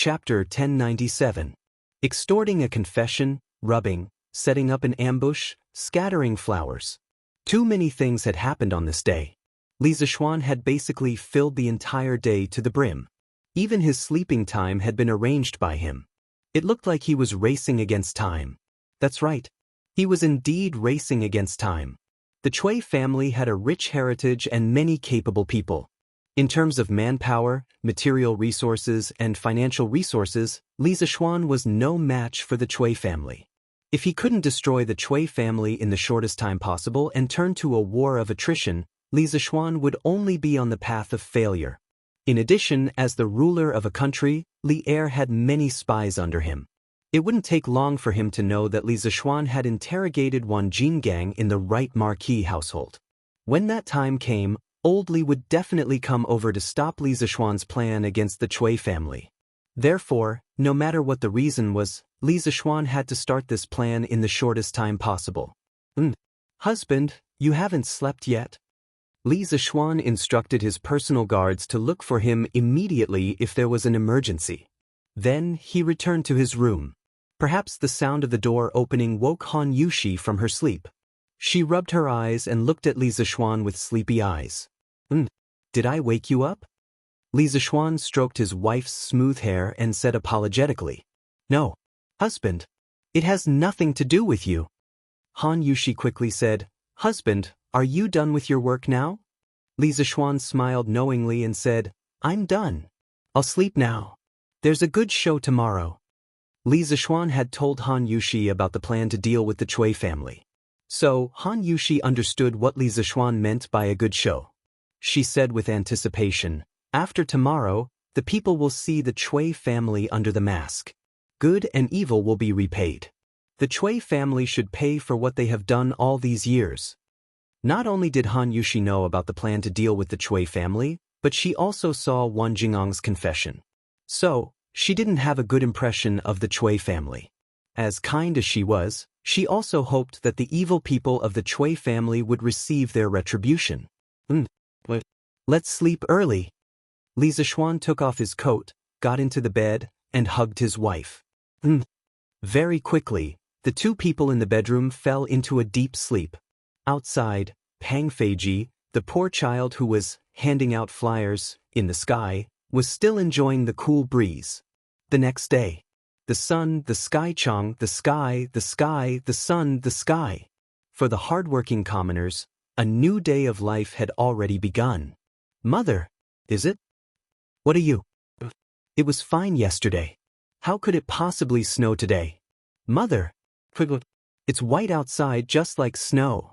Chapter 1097. Extorting a confession, rubbing, setting up an ambush, scattering flowers. Too many things had happened on this day. Li Zishuan had basically filled the entire day to the brim. Even his sleeping time had been arranged by him. It looked like he was racing against time. That's right. He was indeed racing against time. The Cui family had a rich heritage and many capable people. In terms of manpower, material resources, and financial resources, Li Zishuan was no match for the Cui family. If he couldn't destroy the Cui family in the shortest time possible and turn to a war of attrition, Li Zishuan would only be on the path of failure. In addition, as the ruler of a country, Li Er had many spies under him. It wouldn't take long for him to know that Li Zishuan had interrogated Wan Jinggang in the right marquis household. When that time came, Old Li would definitely come over to stop Li Zishuan's plan against the Cui family. Therefore, no matter what the reason was, Li Zishuan had to start this plan in the shortest time possible. Husband, you haven't slept yet? Li Zishuan instructed his personal guards to look for him immediately if there was an emergency. Then he returned to his room. Perhaps the sound of the door opening woke Han Yushi from her sleep. She rubbed her eyes and looked at Li Zishuan with sleepy eyes. Did I wake you up? Li Zishuan stroked his wife's smooth hair and said apologetically. No, husband. It has nothing to do with you. Han Yushi quickly said, Husband, are you done with your work now? Li Zishuan smiled knowingly and said, I'm done. I'll sleep now. There's a good show tomorrow. Li Zishuan had told Han Yushi about the plan to deal with the Cui family. So, Han Yushi understood what Li Zishuan meant by a good show. She said with anticipation, After tomorrow, the people will see the Cui family under the mask. Good and evil will be repaid. The Cui family should pay for what they have done all these years. Not only did Han Yushi know about the plan to deal with the Cui family, but she also saw Wan Jingang's confession. So, she didn't have a good impression of the Cui family. As kind as she was, she also hoped that the evil people of the Cui family would receive their retribution. Let's sleep early. Li Zishuan took off his coat, got into the bed, and hugged his wife. Very quickly, the two people in the bedroom fell into a deep sleep. Outside, Pang Feiji, the poor child who was handing out flyers in the sky, was still enjoying the cool breeze. The next day, the sun, the sky Chang, the sky, the sky, the sun, the sky. For the hardworking commoners, a new day of life had already begun. Mother, is it? What are you? It was fine yesterday. How could it possibly snow today? Mother, it's white outside just like snow.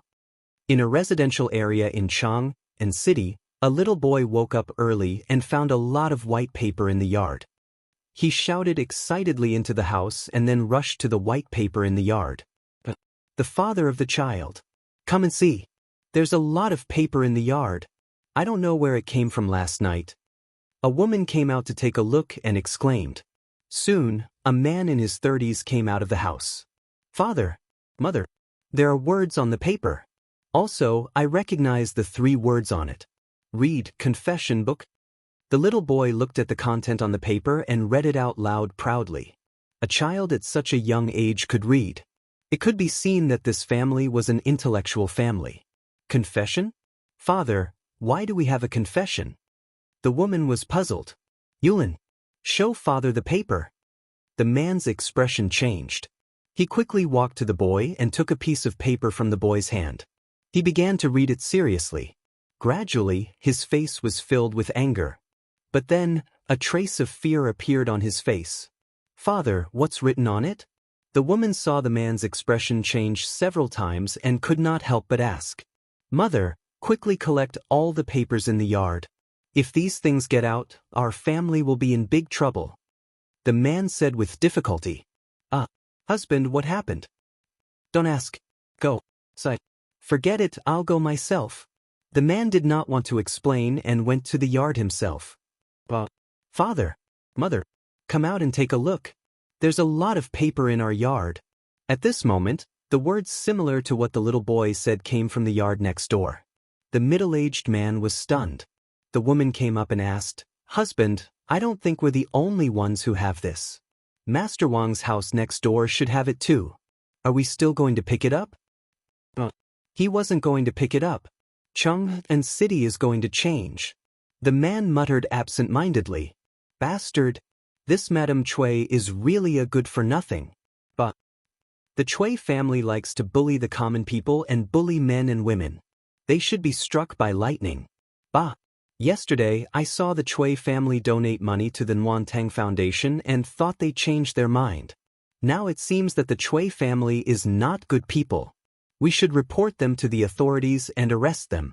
In a residential area in Chang and City, a little boy woke up early and found a lot of white paper in the yard. He shouted excitedly into the house and then rushed to the white paper in the yard. The father of the child. Come and see. There's a lot of paper in the yard. I don't know where it came from last night. A woman came out to take a look and exclaimed. Soon, a man in his 30s came out of the house. Father, mother, there are words on the paper. Also, I recognize the 3 words on it. Read, confession book. The little boy looked at the content on the paper and read it out loud proudly. A child at such a young age could read. It could be seen that this family was an intellectual family. Confession? Father, why do we have a confession? The woman was puzzled. Yulin, show father the paper. The man's expression changed. He quickly walked to the boy and took a piece of paper from the boy's hand. He began to read it seriously. Gradually, his face was filled with anger. But then, a trace of fear appeared on his face. Father, what's written on it? The woman saw the man's expression change several times and could not help but ask. Mother, quickly collect all the papers in the yard. If these things get out, our family will be in big trouble. The man said with difficulty. Husband, what happened? Don't ask. Go. Sigh. Forget it, I'll go myself. The man did not want to explain and went to the yard himself. Father, mother, come out and take a look. There's a lot of paper in our yard. At this moment, the words similar to what the little boy said came from the yard next door. The middle-aged man was stunned. The woman came up and asked, Husband, I don't think we're the only ones who have this. Master Wang's house next door should have it too. Are we still going to pick it up? He wasn't going to pick it up. Chung and city is going to change. The man muttered absent-mindedly. Bastard. This Madame Cui is really a good-for-nothing. But the Cui family likes to bully the common people and bully men and women. They should be struck by lightning. Bah. Yesterday, I saw the Cui family donate money to the Nuantang Foundation and thought they changed their mind. Now it seems that the Cui family is not good people. We should report them to the authorities and arrest them.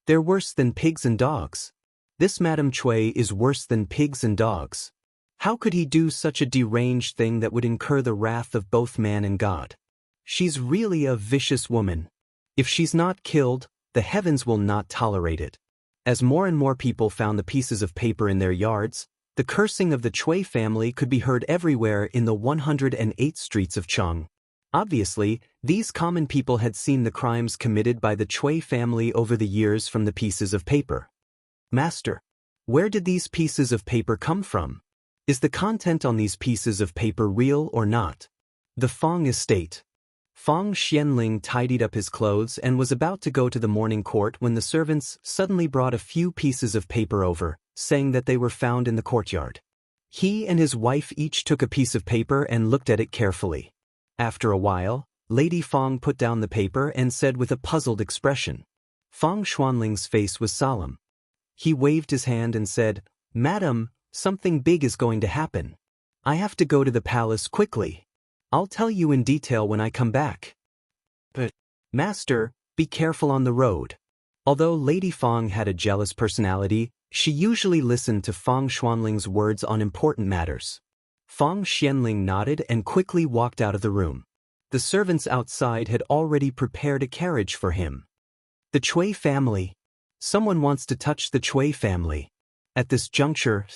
They're worse than pigs and dogs. This Madame Cui is worse than pigs and dogs. How could he do such a deranged thing that would incur the wrath of both man and God? She's really a vicious woman. If she's not killed, the heavens will not tolerate it. As more and more people found the pieces of paper in their yards, the cursing of the Cui family could be heard everywhere in the 108 streets of Cheng. Obviously, these common people had seen the crimes committed by the Cui family over the years from the pieces of paper. Master, where did these pieces of paper come from? Is the content on these pieces of paper real or not? The Fong estate. Fong Xianling tidied up his clothes and was about to go to the morning court when the servants suddenly brought a few pieces of paper over, saying that they were found in the courtyard. He and his wife each took a piece of paper and looked at it carefully. After a while, Lady Fong put down the paper and said with a puzzled expression. Fong Xuanling's face was solemn. He waved his hand and said, Madam, something big is going to happen. I have to go to the palace quickly. I'll tell you in detail when I come back. But, Master, be careful on the road. Although Lady Fong had a jealous personality, she usually listened to Fong Xuanling's words on important matters. Fong Xianling nodded and quickly walked out of the room. The servants outside had already prepared a carriage for him. The Cui family. Someone wants to touch the Cui family. At this juncture,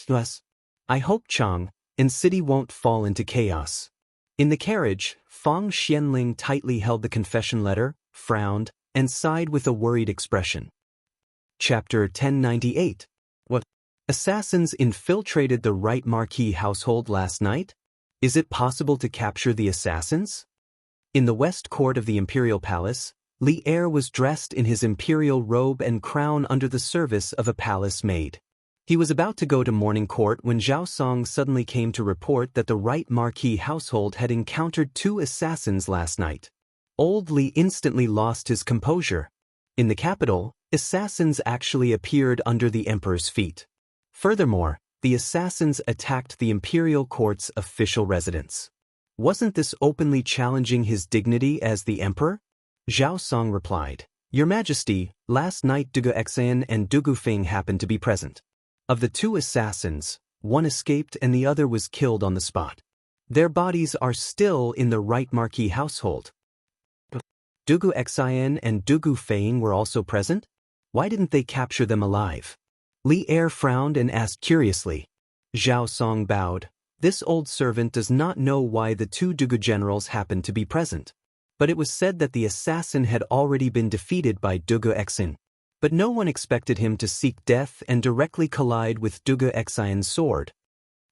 I hope Cheng and city won't fall into chaos. In the carriage, Fong Xianling tightly held the confession letter, frowned, and sighed with a worried expression. Chapter 1098. What? Assassins infiltrated the Right Marquis household last night? Is it possible to capture the assassins? In the west court of the imperial palace, Li Er was dressed in his imperial robe and crown under the service of a palace maid. He was about to go to morning court when Zhao Song suddenly came to report that the Right Marquis household had encountered 2 assassins last night. Old Li instantly lost his composure. In the capital, assassins actually appeared under the emperor's feet. Furthermore, the assassins attacked the imperial court's official residence. Wasn't this openly challenging his dignity as the emperor? Zhao Song replied, Your Majesty, last night Dugu Xian and Dugu Feng happened to be present. Of the 2 assassins, one escaped and the other was killed on the spot. Their bodies are still in the Right Marquis household. Dugu Xian and Dugu Feng were also present? Why didn't they capture them alive? Li Er frowned and asked curiously. Zhao Song bowed. This old servant does not know why the 2 Dugu generals happened to be present. But it was said that the assassin had already been defeated by Dugu Xian. But no one expected him to seek death and directly collide with Dugu Xian's sword.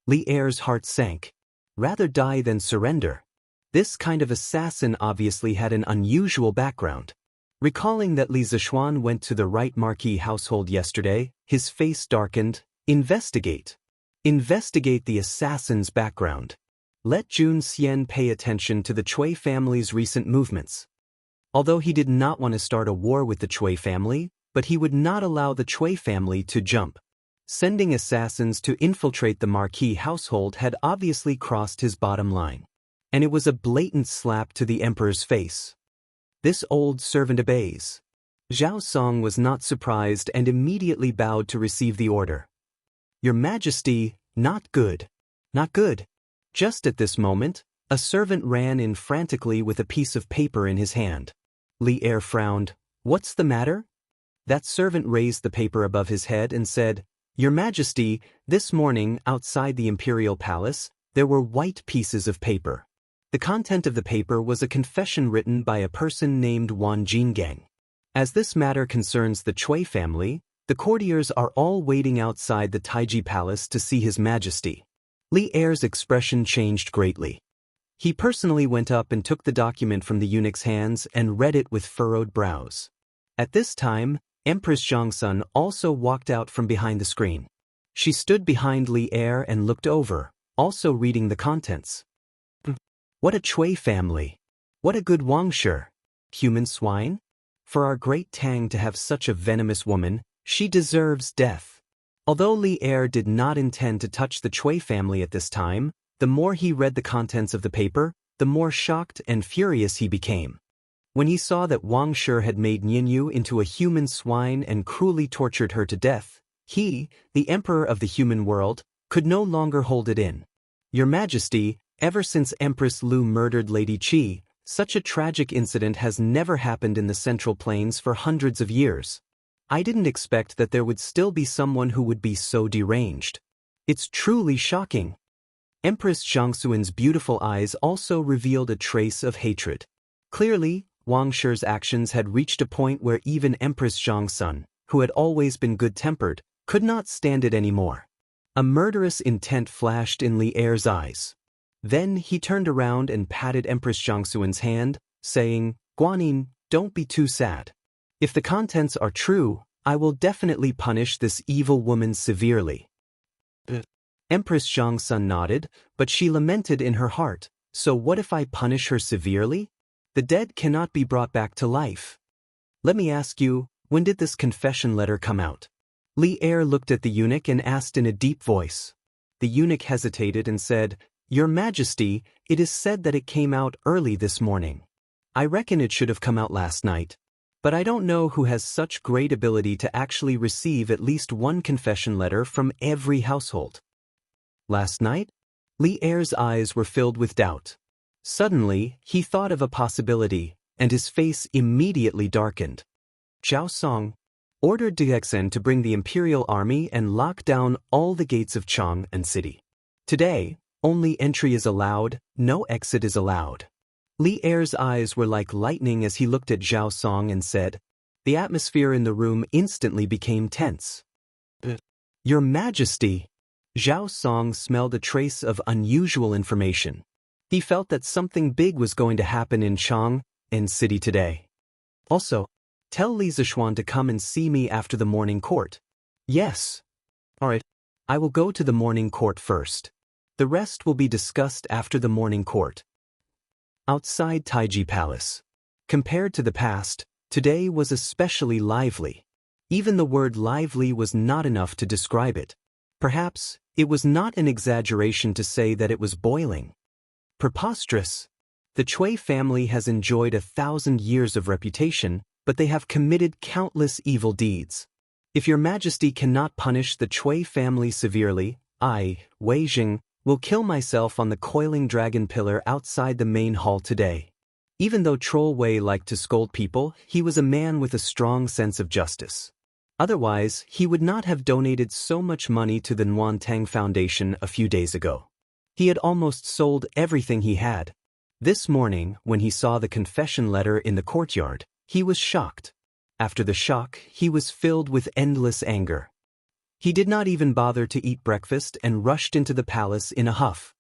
Li Er's heart sank. Rather die than surrender. This kind of assassin obviously had an unusual background. Recalling that Li Zishuan went to the Right Marquis household yesterday, his face darkened. Investigate. Investigate the assassin's background. Let Jun Xian pay attention to the Cui family's recent movements. Although he did not want to start a war with the Cui family, but he would not allow the Cui family to jump. Sending assassins to infiltrate the Marquis household had obviously crossed his bottom line. And it was a blatant slap to the emperor's face. This old servant obeys. Zhao Song was not surprised and immediately bowed to receive the order. Your Majesty, not good. Not good. Just at this moment, a servant ran in frantically with a piece of paper in his hand. Li Er frowned. What's the matter? That servant raised the paper above his head and said, Your Majesty, this morning outside the imperial palace, there were white pieces of paper. The content of the paper was a confession written by a person named Wan Jingang. As this matter concerns the Cui family, The courtiers are all waiting outside the Taiji Palace to see His Majesty. Li Er's expression changed greatly. He personally went up and took the document from the eunuch's hands and read it with furrowed brows. At this time, Empress Jiangsun also walked out from behind the screen. She stood behind Li Er and looked over, also reading the contents. What a Cui family! What a good Wangshi! Human swine? For our great Tang to have such a venomous woman, she deserves death. Although Li Er did not intend to touch the Cui family at this time, the more he read the contents of the paper, the more shocked and furious he became. When he saw that Wang Shi had made Nianyu into a human swine and cruelly tortured her to death, he, the emperor of the human world, could no longer hold it in. Your Majesty, ever since Empress Lu murdered Lady Qi, such a tragic incident has never happened in the Central Plains for hundreds of years. I didn't expect that there would still be someone who would be so deranged. It's truly shocking. Empress Jiangxuan's beautiful eyes also revealed a trace of hatred. Clearly, Wang Shi's actions had reached a point where even Empress Jiangxun, who had always been good-tempered, could not stand it anymore. A murderous intent flashed in Li Er's eyes. Then he turned around and patted Empress Jiangxuan's hand, saying, Guanyin, don't be too sad. If the contents are true, I will definitely punish this evil woman severely. Empress Jiangxun nodded, but she lamented in her heart, so what if I punish her severely? The dead cannot be brought back to life. Let me ask you, when did this confession letter come out? Li Er looked at the eunuch and asked in a deep voice. The eunuch hesitated and said, Your Majesty, it is said that it came out early this morning. I reckon it should have come out last night. But I don't know who has such great ability to actually receive at least one confession letter from every household. Last night? Li Er's eyes were filled with doubt. Suddenly, he thought of a possibility, and his face immediately darkened. Zhao Song ordered Dexen to bring the imperial army and lock down all the gates of Chang'an city. Today, only entry is allowed, no exit is allowed. Li Er's eyes were like lightning as he looked at Zhao Song and said. The atmosphere in the room instantly became tense. Your Majesty! Zhao Song smelled a trace of unusual information. He felt that something big was going to happen in Chang'an city today. Also, tell Li Zishuan to come and see me after the morning court. Yes. Alright, I will go to the morning court first. The rest will be discussed after the morning court. Outside Taiji Palace. Compared to the past, today was especially lively. Even the word lively was not enough to describe it. Perhaps, it was not an exaggeration to say that it was boiling. Preposterous. The Cui family has enjoyed 1,000 years of reputation, but they have committed countless evil deeds. If your Majesty cannot punish the Cui family severely, I, Wei Jing, will kill myself on the coiling dragon pillar outside the main hall today. Even though Troll Wei liked to scold people, he was a man with a strong sense of justice. Otherwise, he would not have donated so much money to the Nuantang Foundation a few days ago. He had almost sold everything he had. This morning, when he saw the confession letter in the courtyard, he was shocked. After the shock, he was filled with endless anger. He did not even bother to eat breakfast and rushed into the palace in a huff.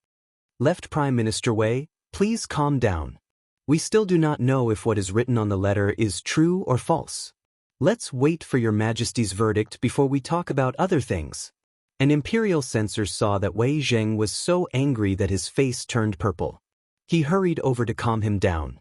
Left Prime Minister Wei, please calm down. We still do not know if what is written on the letter is true or false. Let's wait for your Majesty's verdict before we talk about other things. An imperial censor saw that Wei Zheng was so angry that his face turned purple. He hurried over to calm him down.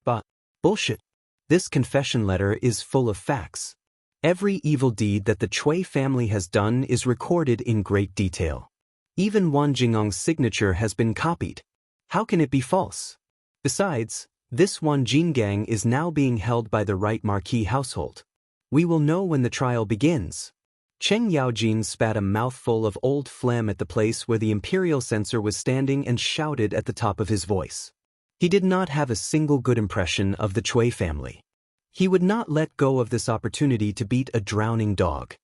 But, bullshit. This confession letter is full of facts. Every evil deed that the Cui family has done is recorded in great detail. Even Wan Jingong's signature has been copied. How can it be false? Besides, this Wan Jinggang is now being held by the right Marquis household. We will know when the trial begins. Cheng Yaojin spat a mouthful of old phlegm at the place where the imperial censor was standing and shouted at the top of his voice. He did not have a single good impression of the Cui family. He would not let go of this opportunity to beat a drowning dog.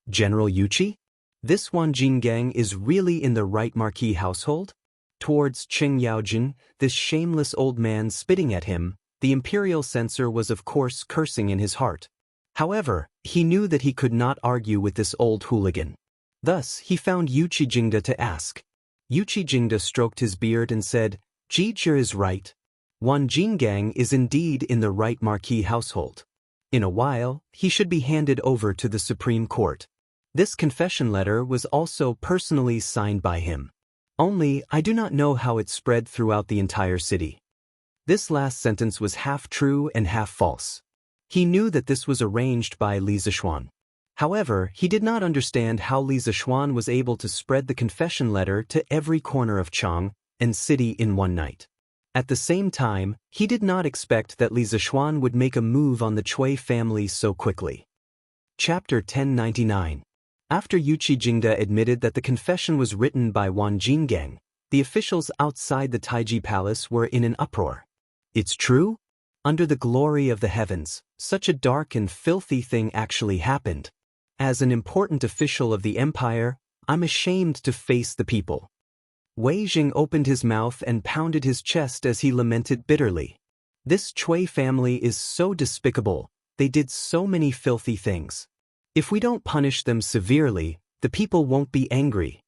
General Yuchi? This Wan Jinggang is really in the right Marquis household? Towards Cheng Yaojin, this shameless old man spitting at him, the imperial censor was of course cursing in his heart. However, he knew that he could not argue with this old hooligan. Thus, he found Yu Qijingde to ask. Yu Qijingde stroked his beard and said, "Jizhi is right. Wan Jinggang is indeed in the right marquis household. In a while, he should be handed over to the Supreme Court." This confession letter was also personally signed by him. Only, I do not know how it spread throughout the entire city. This last sentence was half true and half false. He knew that this was arranged by Li Zishuan. However, he did not understand how Li Zishuan was able to spread the confession letter to every corner of Chang and city in one night. At the same time, he did not expect that Li Zishuan would make a move on the Cui family so quickly. Chapter 1099. After Yu Qijingde admitted that the confession was written by Wan Jinggang, the officials outside the Taiji Palace were in an uproar. It's true? Under the glory of the heavens, such a dark and filthy thing actually happened. As an important official of the empire, I'm ashamed to face the people. Wei Jing opened his mouth and pounded his chest as he lamented bitterly. This Cui family is so despicable, they did so many filthy things. If we don't punish them severely, the people won't be angry.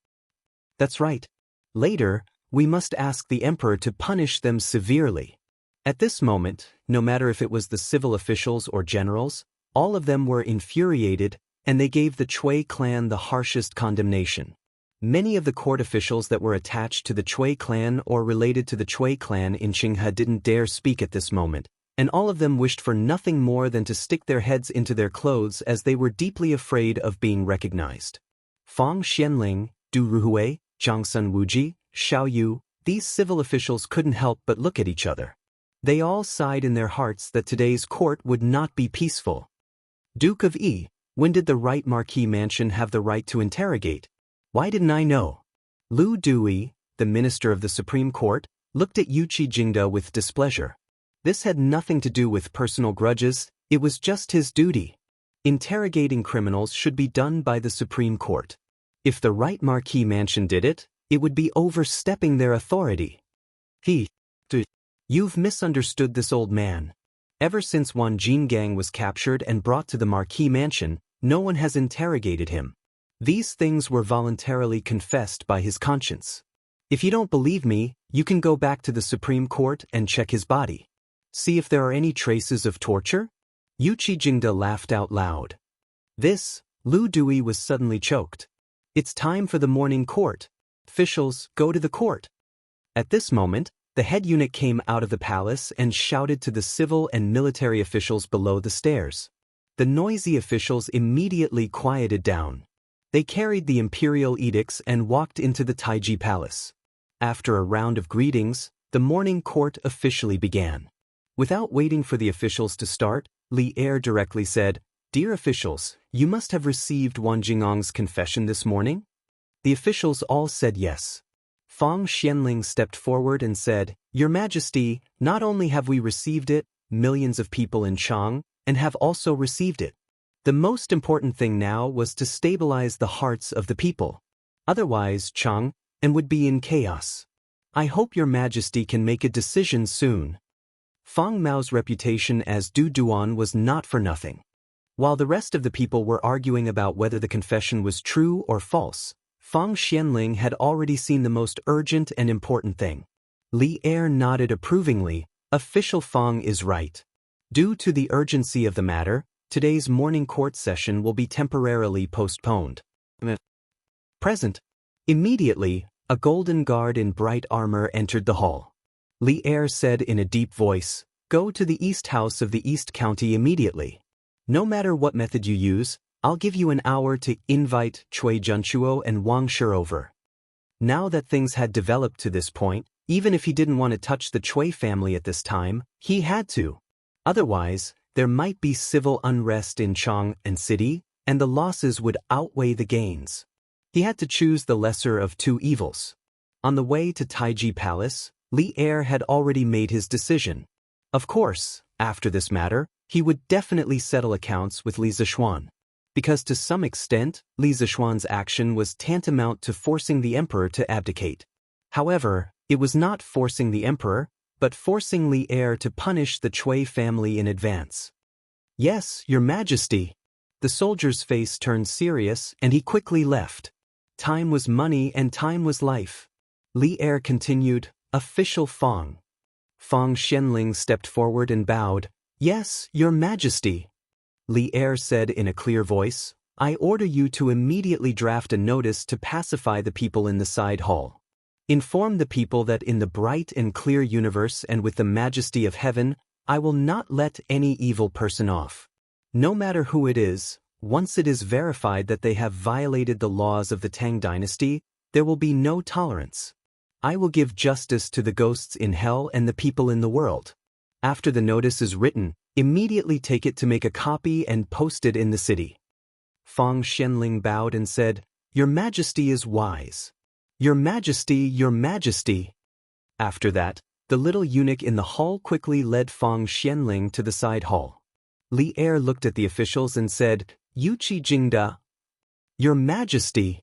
That's right. Later, we must ask the emperor to punish them severely. At this moment, no matter if it was the civil officials or generals, all of them were infuriated, and they gave the Cui clan the harshest condemnation. Many of the court officials that were attached to the Cui clan or related to the Cui clan in Qinghe didn't dare speak at this moment, and all of them wished for nothing more than to stick their heads into their clothes as they were deeply afraid of being recognized. Fang Xianling, Du Ruhui, Jiangsun Wuji, Xiao Yu, these civil officials couldn't help but look at each other. They all sighed in their hearts that today's court would not be peaceful. Duke of Yi, when did the right marquis mansion have the right to interrogate? Why didn't I know? Lu Dui, the minister of the Supreme Court, looked at Yu Qijingde with displeasure. This had nothing to do with personal grudges, it was just his duty. Interrogating criminals should be done by the Supreme Court. If the right marquis mansion did it, it would be overstepping their authority. You've misunderstood this old man. Ever since Wan Jinggang was captured and brought to the marquis mansion, no one has interrogated him. These things were voluntarily confessed by his conscience. If you don't believe me, you can go back to the Supreme Court and check his body. See if there are any traces of torture? Yu Qijingde laughed out loud. This, Lu Dui was suddenly choked. It's time for the morning court. Officials, go to the court. At this moment, the head eunuch came out of the palace and shouted to the civil and military officials below the stairs. The noisy officials immediately quieted down. They carried the imperial edicts and walked into the Taiji Palace. After a round of greetings, the morning court officially began. Without waiting for the officials to start, Li Er directly said, "Dear officials, you must have received Wan Jingang's confession this morning?" The officials all said yes. Fang Xianling stepped forward and said, "Your Majesty, not only have we received it, millions of people in Chang, and have also received it. The most important thing now was to stabilize the hearts of the people. Otherwise, Chang and would be in chaos. I hope Your Majesty can make a decision soon." Fang Mao's reputation as Du Duan was not for nothing. While the rest of the people were arguing about whether the confession was true or false, Fang Xianling had already seen the most urgent and important thing. Li Er nodded approvingly. Official Fang is right. Due to the urgency of the matter, today's morning court session will be temporarily postponed. Present. Immediately, a golden guard in bright armor entered the hall. Li Er said in a deep voice, "Go to the East House of the East County immediately. No matter what method you use, I'll give you an hour to invite Cui Junchuo and Wang Shi over." Now that things had developed to this point, even if he didn't want to touch the Cui family at this time, he had to. Otherwise, there might be civil unrest in Chang and city, and the losses would outweigh the gains. He had to choose the lesser of two evils. On the way to Taiji Palace, Li Er had already made his decision. Of course, after this matter, he would definitely settle accounts with Li Zishuan. Because to some extent, Li Zishuan's action was tantamount to forcing the emperor to abdicate. However, it was not forcing the emperor, but forcing Li Er to punish the Cui family in advance. Yes, Your Majesty. The soldier's face turned serious and he quickly left. Time was money and time was life. Li Er continued, Official Fong. Fong Xianling stepped forward and bowed. Yes, Your Majesty. Li Er said in a clear voice, I order you to immediately draft a notice to pacify the people in the side hall. Inform the people that in the bright and clear universe and with the majesty of heaven, I will not let any evil person off. No matter who it is, once it is verified that they have violated the laws of the Tang dynasty, there will be no tolerance. I will give justice to the ghosts in hell and the people in the world. After the notice is written, immediately take it to make a copy and post it in the city. Fong Xianling bowed and said, Your Majesty is wise. Your Majesty, Your Majesty. After that, the little eunuch in the hall quickly led Fong Xianling to the side hall. Li Er looked at the officials and said, Yuqi Jingda. Your Majesty.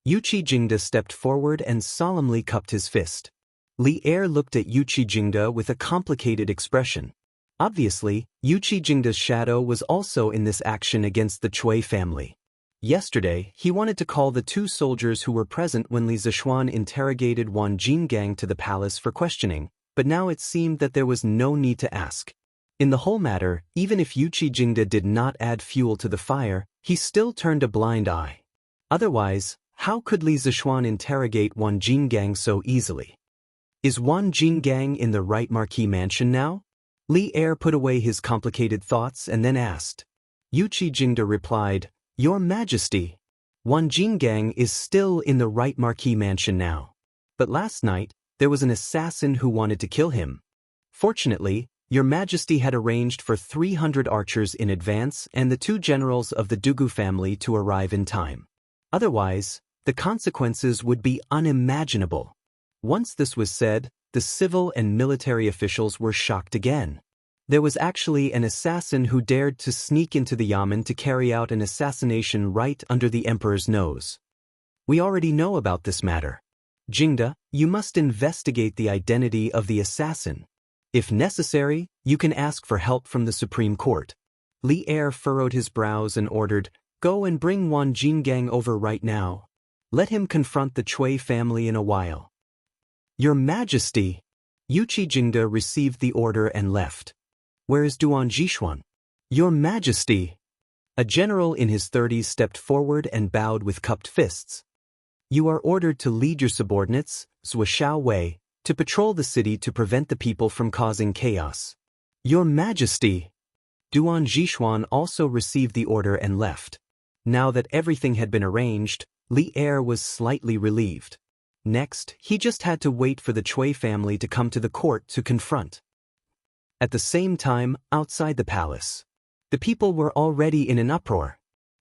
Yuqi Jingda stepped forward and solemnly cupped his fist. Li Er looked at Yuqi Jingda with a complicated expression. Obviously, Yuqi Jingda's shadow was also in this action against the Chui family. Yesterday, he wanted to call the two soldiers who were present when Li Zishuan interrogated Wan Jinggang to the palace for questioning, but now it seemed that there was no need to ask. In the whole matter, even if Yuqi Jingda did not add fuel to the fire, he still turned a blind eye. Otherwise, how could Li Zishuan interrogate Wan Jinggang so easily? Is Wan Jinggang in the right marquee mansion now? Li Er put away his complicated thoughts and then asked. Yuqi Jingda replied, Your Majesty. Wan Jinggang is still in the right marquee mansion now. But last night, there was an assassin who wanted to kill him. Fortunately, Your Majesty had arranged for 300 archers in advance and the two generals of the Dugu family to arrive in time. Otherwise, the consequences would be unimaginable. Once this was said, the civil and military officials were shocked again. There was actually an assassin who dared to sneak into the yamen to carry out an assassination right under the emperor's nose. We already know about this matter. Jingda, you must investigate the identity of the assassin. If necessary, you can ask for help from the Supreme Court. Li Er furrowed his brows and ordered, Go and bring Wan Jinggang over right now. Let him confront the Chui family in a while. Your Majesty. Yuqi Jingda received the order and left. Where is Duan Jishuan? Your Majesty. A general in his 30s stepped forward and bowed with cupped fists. You are ordered to lead your subordinates, Zhou Xiao Wei, to patrol the city to prevent the people from causing chaos. Your Majesty. Duan Jishuan also received the order and left. Now that everything had been arranged, Li Er was slightly relieved. Next, he just had to wait for the Chui family to come to the court to confront. At the same time, outside the palace, the people were already in an uproar.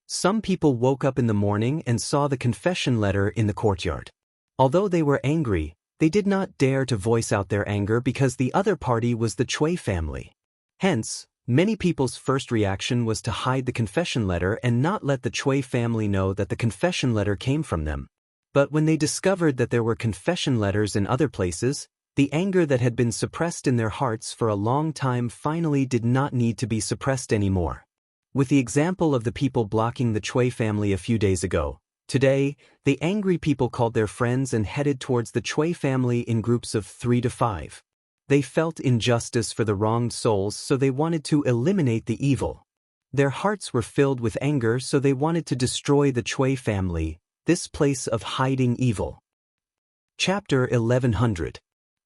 Some people woke up in the morning and saw the confession letter in the courtyard. Although they were angry, they did not dare to voice out their anger because the other party was the Chui family. Hence, many people's first reaction was to hide the confession letter and not let the Chui family know that the confession letter came from them. But when they discovered that there were confession letters in other places, the anger that had been suppressed in their hearts for a long time finally did not need to be suppressed anymore. With the example of the people blocking the Chui family a few days ago, today, the angry people called their friends and headed towards the Chui family in groups of 3 to 5. They felt injustice for the wronged souls, so they wanted to eliminate the evil. Their hearts were filled with anger, so they wanted to destroy the Chui family, this place of hiding evil. Chapter 1100.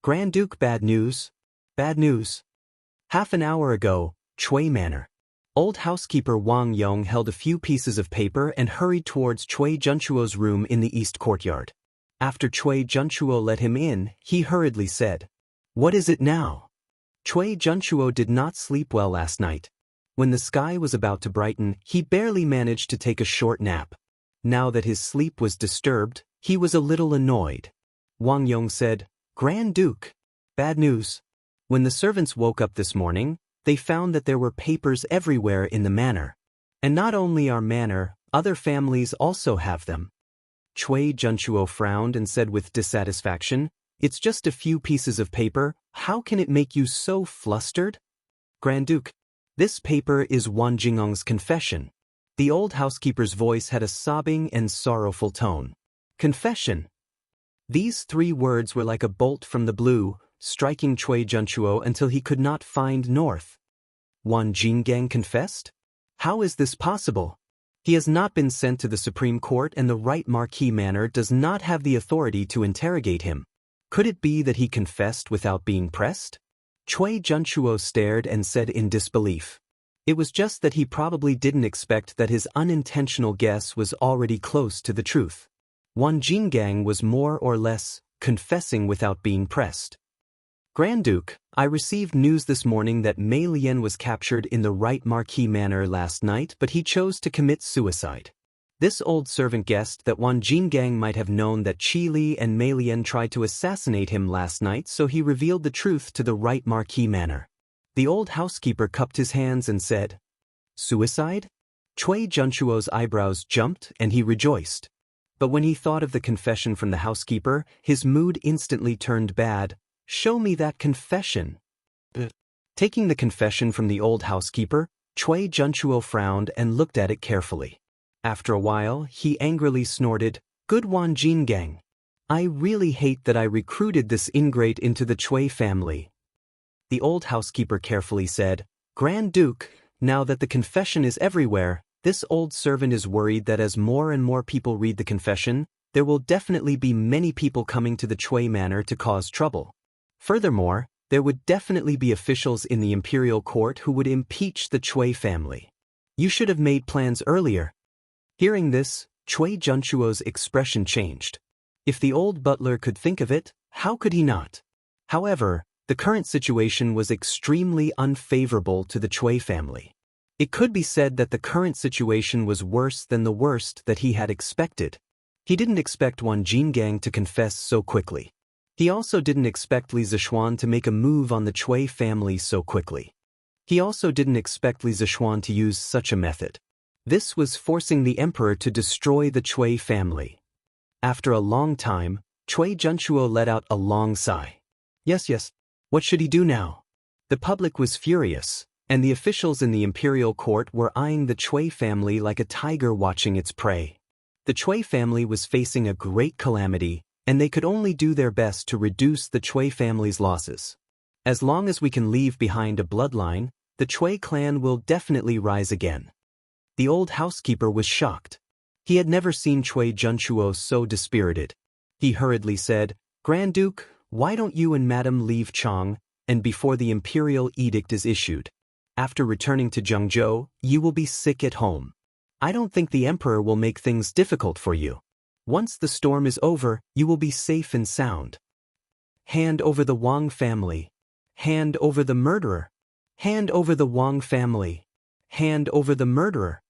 Grand Duke Bad News. Bad news. Half an hour ago, Chui Manor. Old housekeeper Wang Yong held a few pieces of paper and hurried towards Chui Junchuo's room in the east courtyard. After Chui Junchuo let him in, he hurriedly said, What is it now? Chui Junchuo did not sleep well last night. When the sky was about to brighten, he barely managed to take a short nap. Now that his sleep was disturbed, he was a little annoyed. Wang Yong said, Grand Duke. Bad news. When the servants woke up this morning, they found that there were papers everywhere in the manor. And not only our manor, other families also have them. Chui Junchuo frowned and said with dissatisfaction, It's just a few pieces of paper, how can it make you so flustered? Grand Duke. This paper is Wang Jingong's confession. The old housekeeper's voice had a sobbing and sorrowful tone. Confession. These 3 words were like a bolt from the blue, striking Cui Junchuo until he could not find north. Wang Jinggang confessed? How is this possible? He has not been sent to the Supreme Court, and the right Marquis Manor does not have the authority to interrogate him. Could it be that he confessed without being pressed? Cui Junchuo stared and said in disbelief. It was just that he probably didn't expect that his unintentional guess was already close to the truth. Wang Jinggang was more or less confessing without being pressed. Grand Duke, I received news this morning that Mei Lian was captured in the right Marquis Manor last night, but he chose to commit suicide. This old servant guessed that Wang Jinggang might have known that Qi Li and Mei Lian tried to assassinate him last night, so he revealed the truth to the right Marquis Manor. The old housekeeper cupped his hands and said, Suicide? Cui Junchuo's eyebrows jumped and he rejoiced. But when he thought of the confession from the housekeeper, his mood instantly turned bad. Show me that confession. Taking the confession from the old housekeeper, Cui Junchuo frowned and looked at it carefully. After a while, he angrily snorted, Good Wang Jinggang. I really hate that I recruited this ingrate into the Cui family. The old housekeeper carefully said, Grand Duke, now that the confession is everywhere, this old servant is worried that as more and more people read the confession, there will definitely be many people coming to the Cui Manor to cause trouble. Furthermore, there would definitely be officials in the imperial court who would impeach the Cui family. You should have made plans earlier. Hearing this, Cui Junchuo's expression changed. If the old butler could think of it, how could he not? However, the current situation was extremely unfavorable to the Cui family. It could be said that the current situation was worse than the worst that he had expected. He didn't expect Wang Jinggang to confess so quickly. He also didn't expect Li Zishuan to make a move on the Cui family so quickly. He also didn't expect Li Zishuan to use such a method. This was forcing the emperor to destroy the Cui family. After a long time, Cui Junchuo let out a long sigh. Yes, what should he do now? The public was furious, and the officials in the imperial court were eyeing the Cui family like a tiger watching its prey. The Cui family was facing a great calamity, and they could only do their best to reduce the Cui family's losses. As long as we can leave behind a bloodline, the Cui clan will definitely rise again. The old housekeeper was shocked. He had never seen Cui Junchuo so dispirited. He hurriedly said, Grand Duke, why don't you and Madam leave Chang, and before the imperial edict is issued? After returning to Jianghu, you will be sick at home. I don't think the emperor will make things difficult for you. Once the storm is over, you will be safe and sound. Hand over the Wang family. Hand over the murderer. Hand over the Wang family. Hand over the murderer.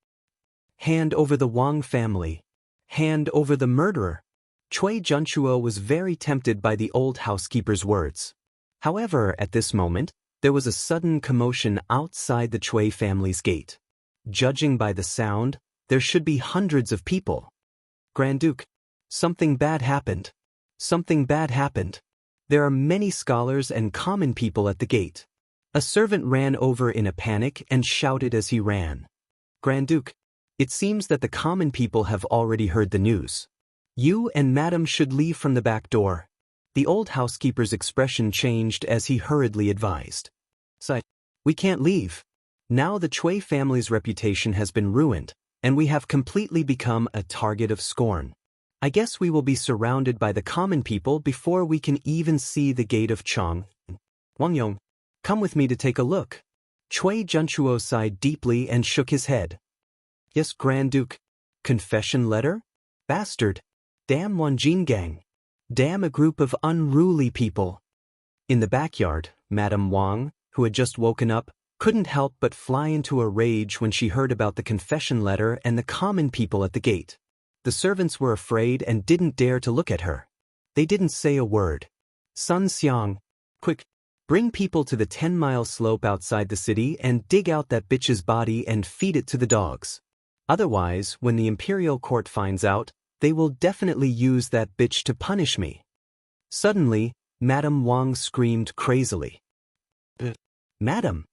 Hand over the Wang family. Hand over the murderer. Cui Junchuo was very tempted by the old housekeeper's words. However, at this moment, there was a sudden commotion outside the Cui family's gate. Judging by the sound, there should be hundreds of people. Grand Duke, something bad happened. Something bad happened. There are many scholars and common people at the gate. A servant ran over in a panic and shouted as he ran. Grand Duke, it seems that the common people have already heard the news. You and Madam should leave from the back door. The old housekeeper's expression changed as he hurriedly advised. We can't leave. Now the Cui family's reputation has been ruined, and we have completely become a target of scorn. I guess we will be surrounded by the common people before we can even see the gate of Chang. Wang Yong, come with me to take a look. Cui Junchuo sighed deeply and shook his head. Yes, Grand Duke. Confession letter? Bastard. Damn Wang Jinggang. Damn a group of unruly people. In the backyard, Madame Wang, who had just woken up, couldn't help but fly into a rage when she heard about the confession letter and the common people at the gate. The servants were afraid and didn't dare to look at her. They didn't say a word. Sun Xiang, quick, bring people to the 10-mile slope outside the city and dig out that bitch's body and feed it to the dogs. Otherwise, when the imperial court finds out, they will definitely use that bitch to punish me. Suddenly, Madame Wang screamed crazily. Madam!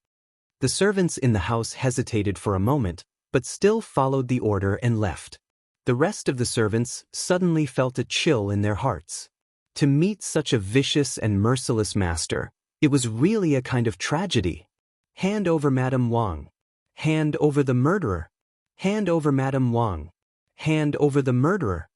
The servants in the house hesitated for a moment, but still followed the order and left. The rest of the servants suddenly felt a chill in their hearts. To meet such a vicious and merciless master, it was really a kind of tragedy. Hand over Madame Wang. Hand over the murderer. Hand over Madame Wang. Hand over the murderer.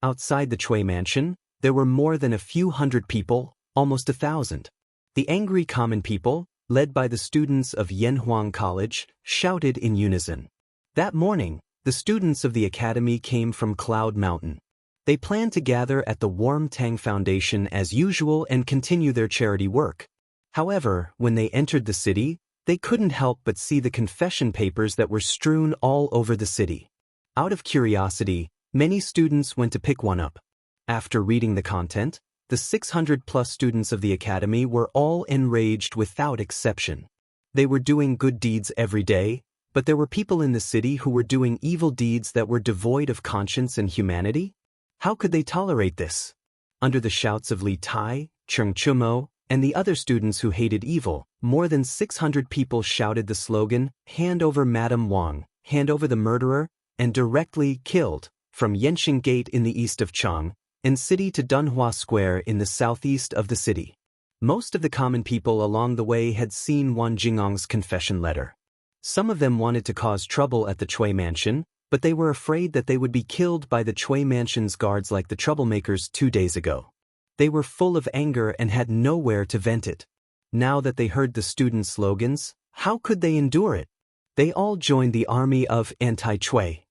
Outside the Chui mansion, there were more than a few hundred people, almost 1,000. The angry common people, led by the students of Yanhuang College, shouted in unison. That morning, the students of the academy came from Cloud Mountain. They planned to gather at the Warm Tang Foundation as usual and continue their charity work. However, when they entered the city, they couldn't help but see the confession papers that were strewn all over the city. Out of curiosity, many students went to pick one up. After reading the content, the 600-plus students of the academy were all enraged without exception. They were doing good deeds every day, but there were people in the city who were doing evil deeds that were devoid of conscience and humanity? How could they tolerate this? Under the shouts of Li Tai, Cheng Chumo, and the other students who hated evil, more than 600 people shouted the slogan, "Hand over Madame Wang, hand over the murderer," and directly killed, from Yanxing Gate in the east of Chang, and city to Dunhua Square in the southeast of the city. Most of the common people along the way had seen Wan Jingong's confession letter. Some of them wanted to cause trouble at the Chui mansion, but they were afraid that they would be killed by the Chui mansion's guards like the troublemakers 2 days ago. They were full of anger and had nowhere to vent it. Now that they heard the student slogans, how could they endure it? They all joined the army of anti-Chui.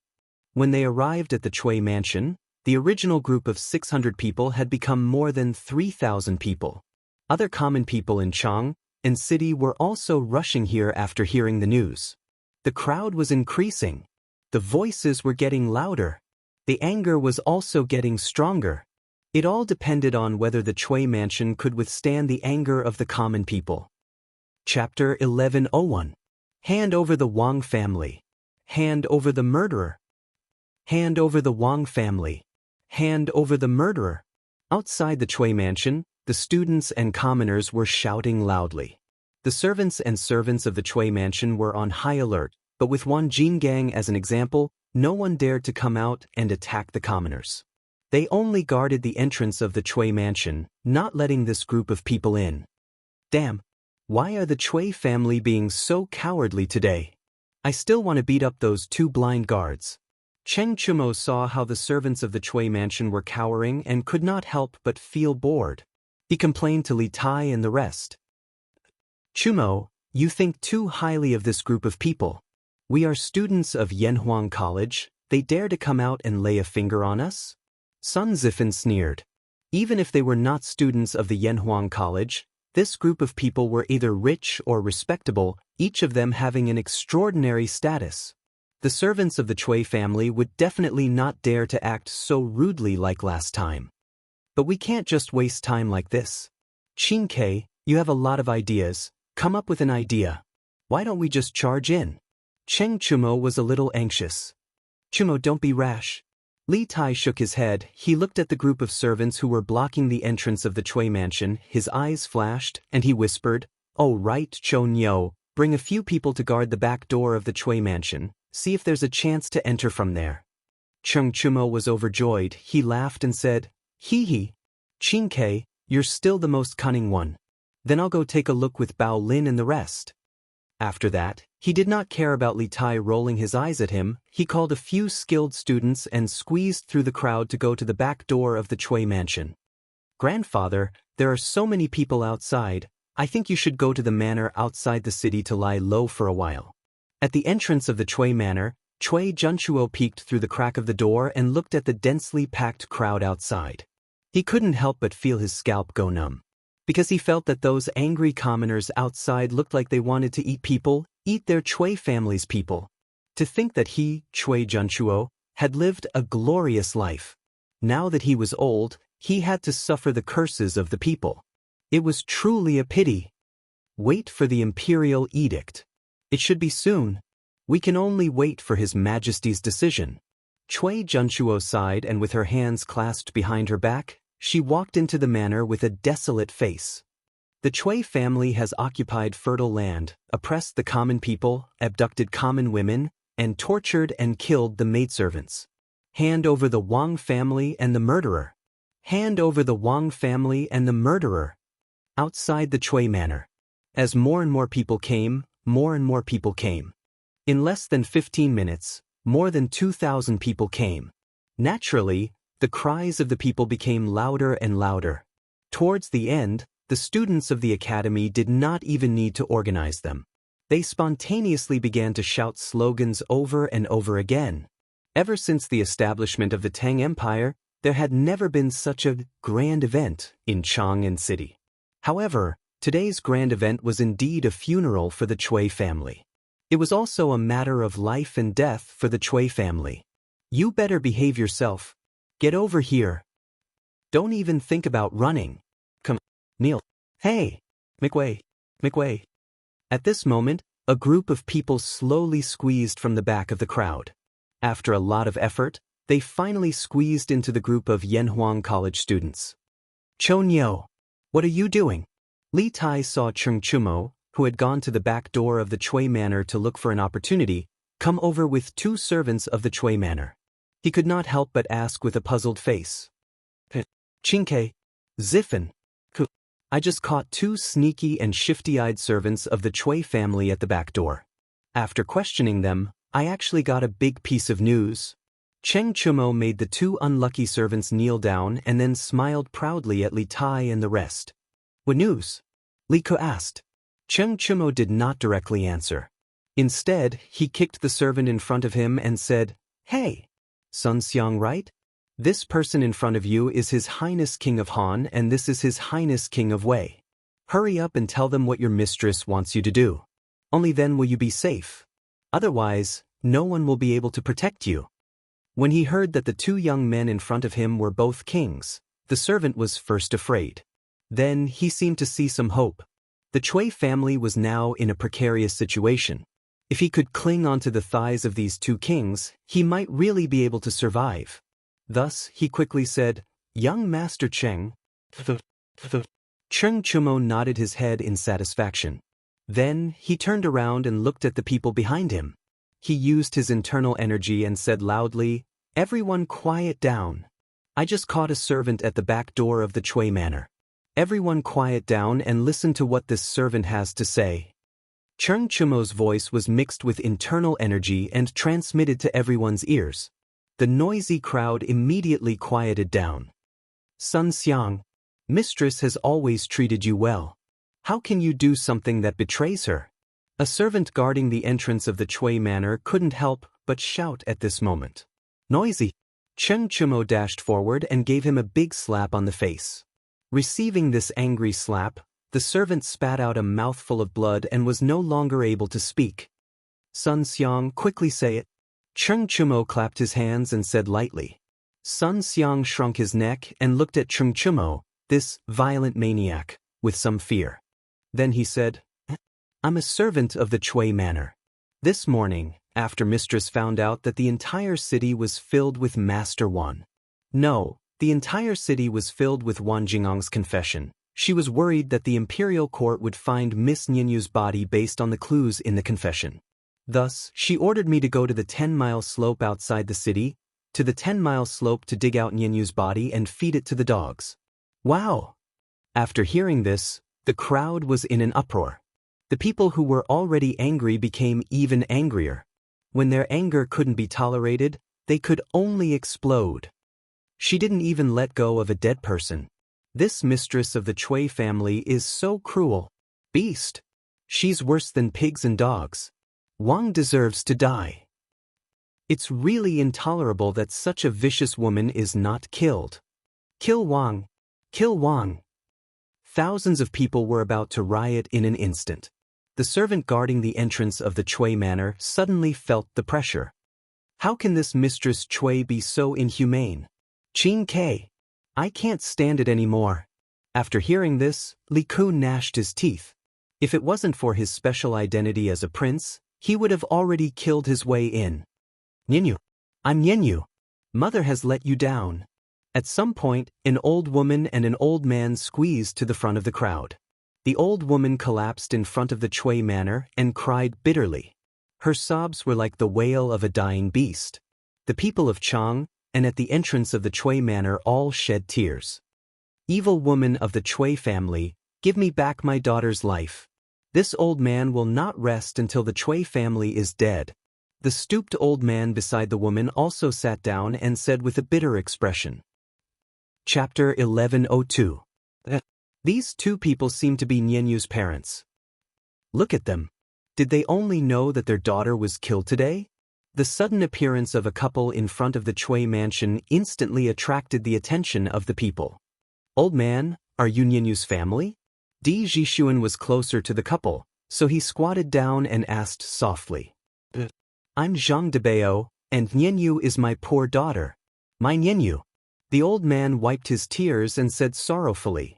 When they arrived at the Chui mansion, the original group of 600 people had become more than 3,000 people. Other common people in Chang and city were also rushing here after hearing the news. The crowd was increasing. The voices were getting louder. The anger was also getting stronger. It all depended on whether the Chui mansion could withstand the anger of the common people. Chapter 1101. Hand over the Wang family. Hand over the murderer. Hand over the Wang family. Hand over the murderer. Outside the Chui mansion, the students and commoners were shouting loudly. The servants of the Chui mansion were on high alert, but with Wan Jinggang as an example, no one dared to come out and attack the commoners. They only guarded the entrance of the Chui mansion, not letting this group of people in. Damn! Why are the Chui family being so cowardly today? I still want to beat up those 2 blind guards. Cheng Chumo saw how the servants of the Chui mansion were cowering and could not help but feel bored. He complained to Li Tai and the rest. Chumo, you think too highly of this group of people. We are students of Yanhuang College, they dare to come out and lay a finger on us? Sun Zifan sneered. Even if they were not students of the Yanhuang College, this group of people were either rich or respectable, each of them having an extraordinary status. The servants of the Chui family would definitely not dare to act so rudely like last time. But we can't just waste time like this. Qin Ke, you have a lot of ideas, come up with an idea. Why don't we just charge in? Cheng Chumo was a little anxious. Chumo, don't be rash. Li Tai shook his head. He looked at the group of servants who were blocking the entrance of the Chui mansion, his eyes flashed, and he whispered, "Oh right, Chou Nyo, bring a few people to guard the back door of the Chui mansion. See if there's a chance to enter from there." Cheng Chumo was overjoyed. He laughed and said, "Hee hee. Qin Ke, you're still the most cunning one. Then I'll go take a look with Bao Lin and the rest." After that, he did not care about Li Tai rolling his eyes at him. He called a few skilled students and squeezed through the crowd to go to the back door of the Chui mansion. "Grandfather, there are so many people outside. I think you should go to the manor outside the city to lie low for a while." At the entrance of the Chui manor, Chui Junchuo peeked through the crack of the door and looked at the densely packed crowd outside. He couldn't help but feel his scalp go numb. Because he felt that those angry commoners outside looked like they wanted to eat people, eat their Chui family's people. To think that he, Chui Junchuo, had lived a glorious life. Now that he was old, he had to suffer the curses of the people. It was truly a pity. Wait for the imperial edict. It should be soon. We can only wait for His Majesty's decision. Chui Junchuo sighed, and with her hands clasped behind her back, she walked into the manor with a desolate face. The Chui family has occupied fertile land, oppressed the common people, abducted common women, and tortured and killed the maidservants. Hand over the Wang family and the murderer. Hand over the Wang family and the murderer. Outside the Chui manor. As more and more people came, more and more people came. In less than 15 minutes, more than 2,000 people came. Naturally, the cries of the people became louder and louder. Towards the end, the students of the academy did not even need to organize them. They spontaneously began to shout slogans over and over again. Ever since the establishment of the Tang Empire, there had never been such a grand event in Chang'an City. However, today's grand event was indeed a funeral for the Chui family. It was also a matter of life and death for the Chui family. You better behave yourself. Get over here. Don't even think about running. Come, kneel. Hey, McWay. At this moment, a group of people slowly squeezed from the back of the crowd. After a lot of effort, they finally squeezed into the group of Yanhuang College students. Chonyo, what are you doing? Li Tai saw Cheng Chumo, who had gone to the back door of the Chui manor to look for an opportunity, come over with 2 servants of the Chui manor. He could not help but ask with a puzzled face. Chinke, Ziffin, I just caught 2 sneaky and shifty-eyed servants of the Chui family at the back door. After questioning them, I actually got a big piece of news. Cheng Chumo made the 2 unlucky servants kneel down and then smiled proudly at Li Tai and the rest. What news? Li Ke asked. Cheng Chumo did not directly answer. Instead, he kicked the servant in front of him and said, Hey, Sun Xiang, right? This person in front of you is His Highness King of Han and this is His Highness King of Wei. Hurry up and tell them what your mistress wants you to do. Only then will you be safe. Otherwise, no one will be able to protect you. When he heard that the 2 young men in front of him were both kings, the servant was first afraid. Then he seemed to see some hope. The Chui family was now in a precarious situation. If he could cling onto the thighs of these 2 kings, he might really be able to survive. Thus, he quickly said, Young Master Cheng. Cheng Chumo nodded his head in satisfaction. Then, he turned around and looked at the people behind him. He used his internal energy and said loudly, Everyone quiet down. I just caught a servant at the back door of the Chui manor. Everyone quiet down and listen to what this servant has to say. Cheng Chumo's voice was mixed with internal energy and transmitted to everyone's ears. The noisy crowd immediately quieted down. Sun Xiang, mistress has always treated you well. How can you do something that betrays her? A servant guarding the entrance of the Chui manor couldn't help but shout at this moment. Noisy! Cheng Chumo dashed forward and gave him a big slap on the face. Receiving this angry slap, the servant spat out a mouthful of blood and was no longer able to speak. Sun Xiang, quickly say it. Cheng Chumo clapped his hands and said lightly. Sun Xiang shrunk his neck and looked at Cheng Chumo, this violent maniac, with some fear. Then he said, I'm a servant of the Chui manor. This morning, after mistress found out that the entire city was filled with Master Wan. No, the entire city was filled with Wan Jingang's confession. She was worried that the imperial court would find Miss Nianyu's body based on the clues in the confession. Thus, she ordered me to go to the 10-mile slope outside the city, to the 10-mile slope to dig out Nianyu's body and feed it to the dogs. Wow! After hearing this, the crowd was in an uproar. The people who were already angry became even angrier. When their anger couldn't be tolerated, they could only explode. She didn't even let go of a dead person. This mistress of the Chui family is so cruel. Beast! She's worse than pigs and dogs. Wang deserves to die. It's really intolerable that such a vicious woman is not killed. Kill Wang! Kill Wang! Thousands of people were about to riot in an instant. The servant guarding the entrance of the Chui manor suddenly felt the pressure. How can this Mistress Chui be so inhumane? Qing Ke, I can't stand it anymore. After hearing this, Li Ku gnashed his teeth. If it wasn't for his special identity as a prince, he would have already killed his way in. Nianyu, I'm Nianyu. Mother has let you down. At some point, an old woman and an old man squeezed to the front of the crowd. The old woman collapsed in front of the Chui manor and cried bitterly. Her sobs were like the wail of a dying beast. The people of Chang, and at the entrance of the Chui manor all shed tears. Evil woman of the Chui family, give me back my daughter's life. This old man will not rest until the Chui family is dead. The stooped old man beside the woman also sat down and said with a bitter expression. Chapter 1102. These two people seem to be Nianyu's parents. Look at them. Did they only know that their daughter was killed today? The sudden appearance of a couple in front of the Chui mansion instantly attracted the attention of the people. Old man, are you Nianyu's family? Di Jishuan was closer to the couple, so he squatted down and asked softly. I'm Zhang Debao, and Nianyu is my poor daughter. My Nianyu. The old man wiped his tears and said sorrowfully.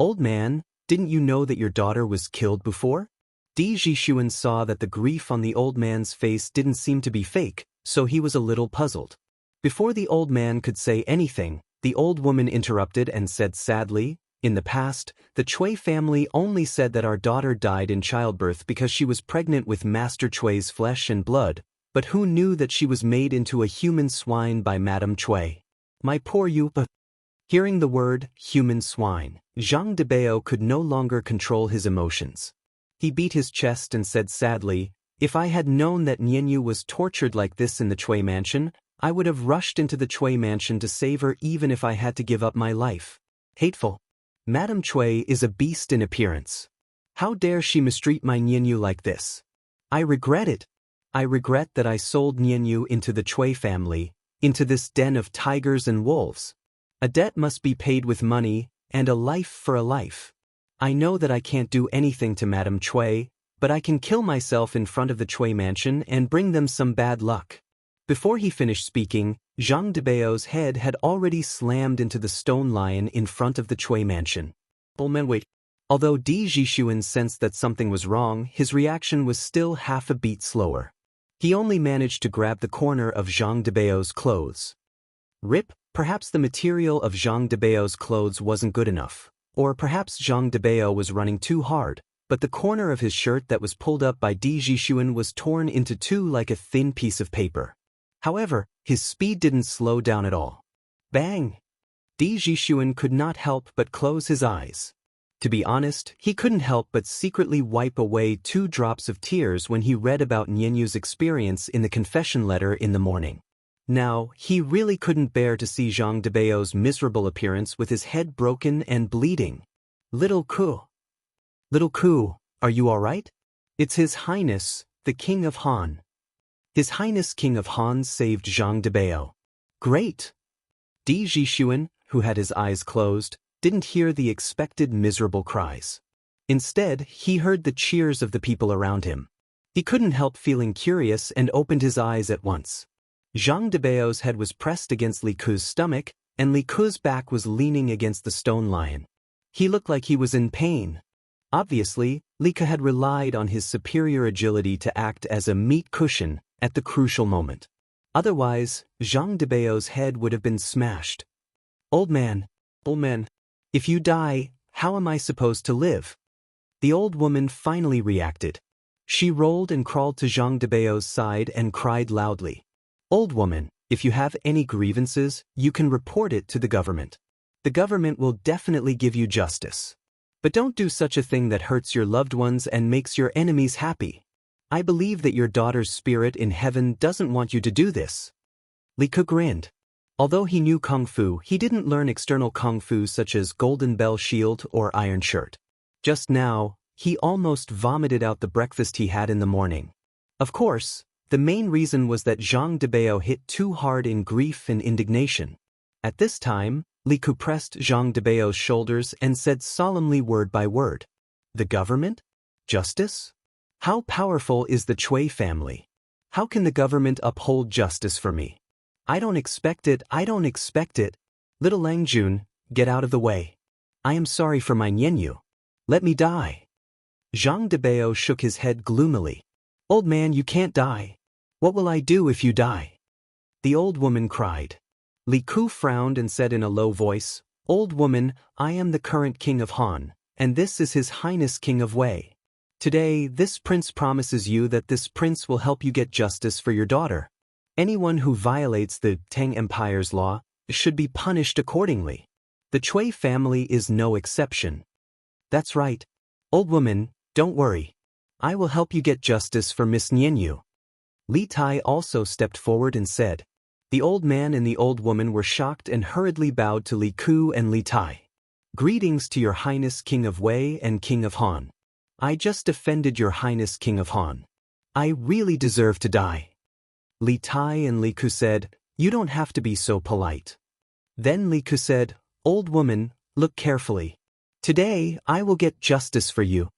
Old man, didn't you know that your daughter was killed before? Di Jishuan saw that the grief on the old man's face didn't seem to be fake, so he was a little puzzled. Before the old man could say anything, the old woman interrupted and said sadly, in the past, the Chui family only said that our daughter died in childbirth because she was pregnant with Master Chui's flesh and blood, but who knew that she was made into a human swine by Madame Chui? My poor Yupa. Hearing the word, human swine, Zhang Debao could no longer control his emotions. He beat his chest and said sadly, if I had known that Nianyu was tortured like this in the Chui mansion, I would have rushed into the Chui mansion to save her even if I had to give up my life. Hateful. Madame Chui is a beast in appearance. How dare she mistreat my Nianyu like this? I regret it. I regret that I sold Nianyu into the Chui family, into this den of tigers and wolves. A debt must be paid with money, and a life for a life. I know that I can't do anything to Madame Chui, but I can kill myself in front of the Chui mansion and bring them some bad luck. Before he finished speaking, Zhang Debao's head had already slammed into the stone lion in front of the Chui mansion. Wait. Although Di Jishuan sensed that something was wrong, his reaction was still half a beat slower. He only managed to grab the corner of Zhang Debao's clothes. Rip. Perhaps the material of Zhang Debao's clothes wasn't good enough, or perhaps Zhang Debao was running too hard, but the corner of his shirt that was pulled up by Di Jishuan was torn into two like a thin piece of paper. However, his speed didn't slow down at all. Bang! Di Jishuan could not help but close his eyes. To be honest, he couldn't help but secretly wipe away 2 drops of tears when he read about Nianyu's experience in the confession letter in the morning. Now, he really couldn't bear to see Zhang Debao's miserable appearance with his head broken and bleeding. Little Ku, are you all right? It's His Highness, the King of Han. His Highness King of Han saved Zhang Debao. Great! Di Jishuan, who had his eyes closed, didn't hear the expected miserable cries. Instead, he heard the cheers of the people around him. He couldn't help feeling curious and opened his eyes at once. Zhang Debao's head was pressed against Li Ku's stomach, and Li Ku's back was leaning against the stone lion. He looked like he was in pain. Obviously, Li Ku had relied on his superior agility to act as a meat cushion at the crucial moment. Otherwise, Zhang Debao's head would have been smashed. Old man, if you die, how am I supposed to live? The old woman finally reacted. She rolled and crawled to Zhang Debao's side and cried loudly. Old woman, if you have any grievances, you can report it to the government. The government will definitely give you justice. But don't do such a thing that hurts your loved ones and makes your enemies happy. I believe that your daughter's spirit in heaven doesn't want you to do this. Li Ku grinned. Although he knew Kung Fu, he didn't learn external Kung Fu such as Golden Bell Shield or Iron Shirt. Just now, he almost vomited out the breakfast he had in the morning. Of course, the main reason was that Zhang Debao hit too hard in grief and indignation. At this time, Li Ku pressed Zhang Debao's shoulders and said solemnly word by word, "The government? Justice? How powerful is the Chui family? How can the government uphold justice for me? I don't expect it. Little Langjun, get out of the way. I am sorry for my Nianyu. Let me die." Zhang Debao shook his head gloomily. Old man, you can't die. What will I do if you die? The old woman cried. Li Ku frowned and said in a low voice, Old woman, I am the current king of Han, and this is His Highness King of Wei. Today, this prince promises you that this prince will help you get justice for your daughter. Anyone who violates the Tang Empire's law should be punished accordingly. The Chui family is no exception. That's right. Old woman, don't worry. I will help you get justice for Miss Nianyu. Li Tai also stepped forward and said. The old man and the old woman were shocked and hurriedly bowed to Li Ku and Li Tai. Greetings to your Highness King of Wei and King of Han. I just defended your Highness King of Han. I really deserve to die. Li Tai and Li Ku said, you don't have to be so polite. Then Li Ku said, old woman, look carefully. Today, I will get justice for you.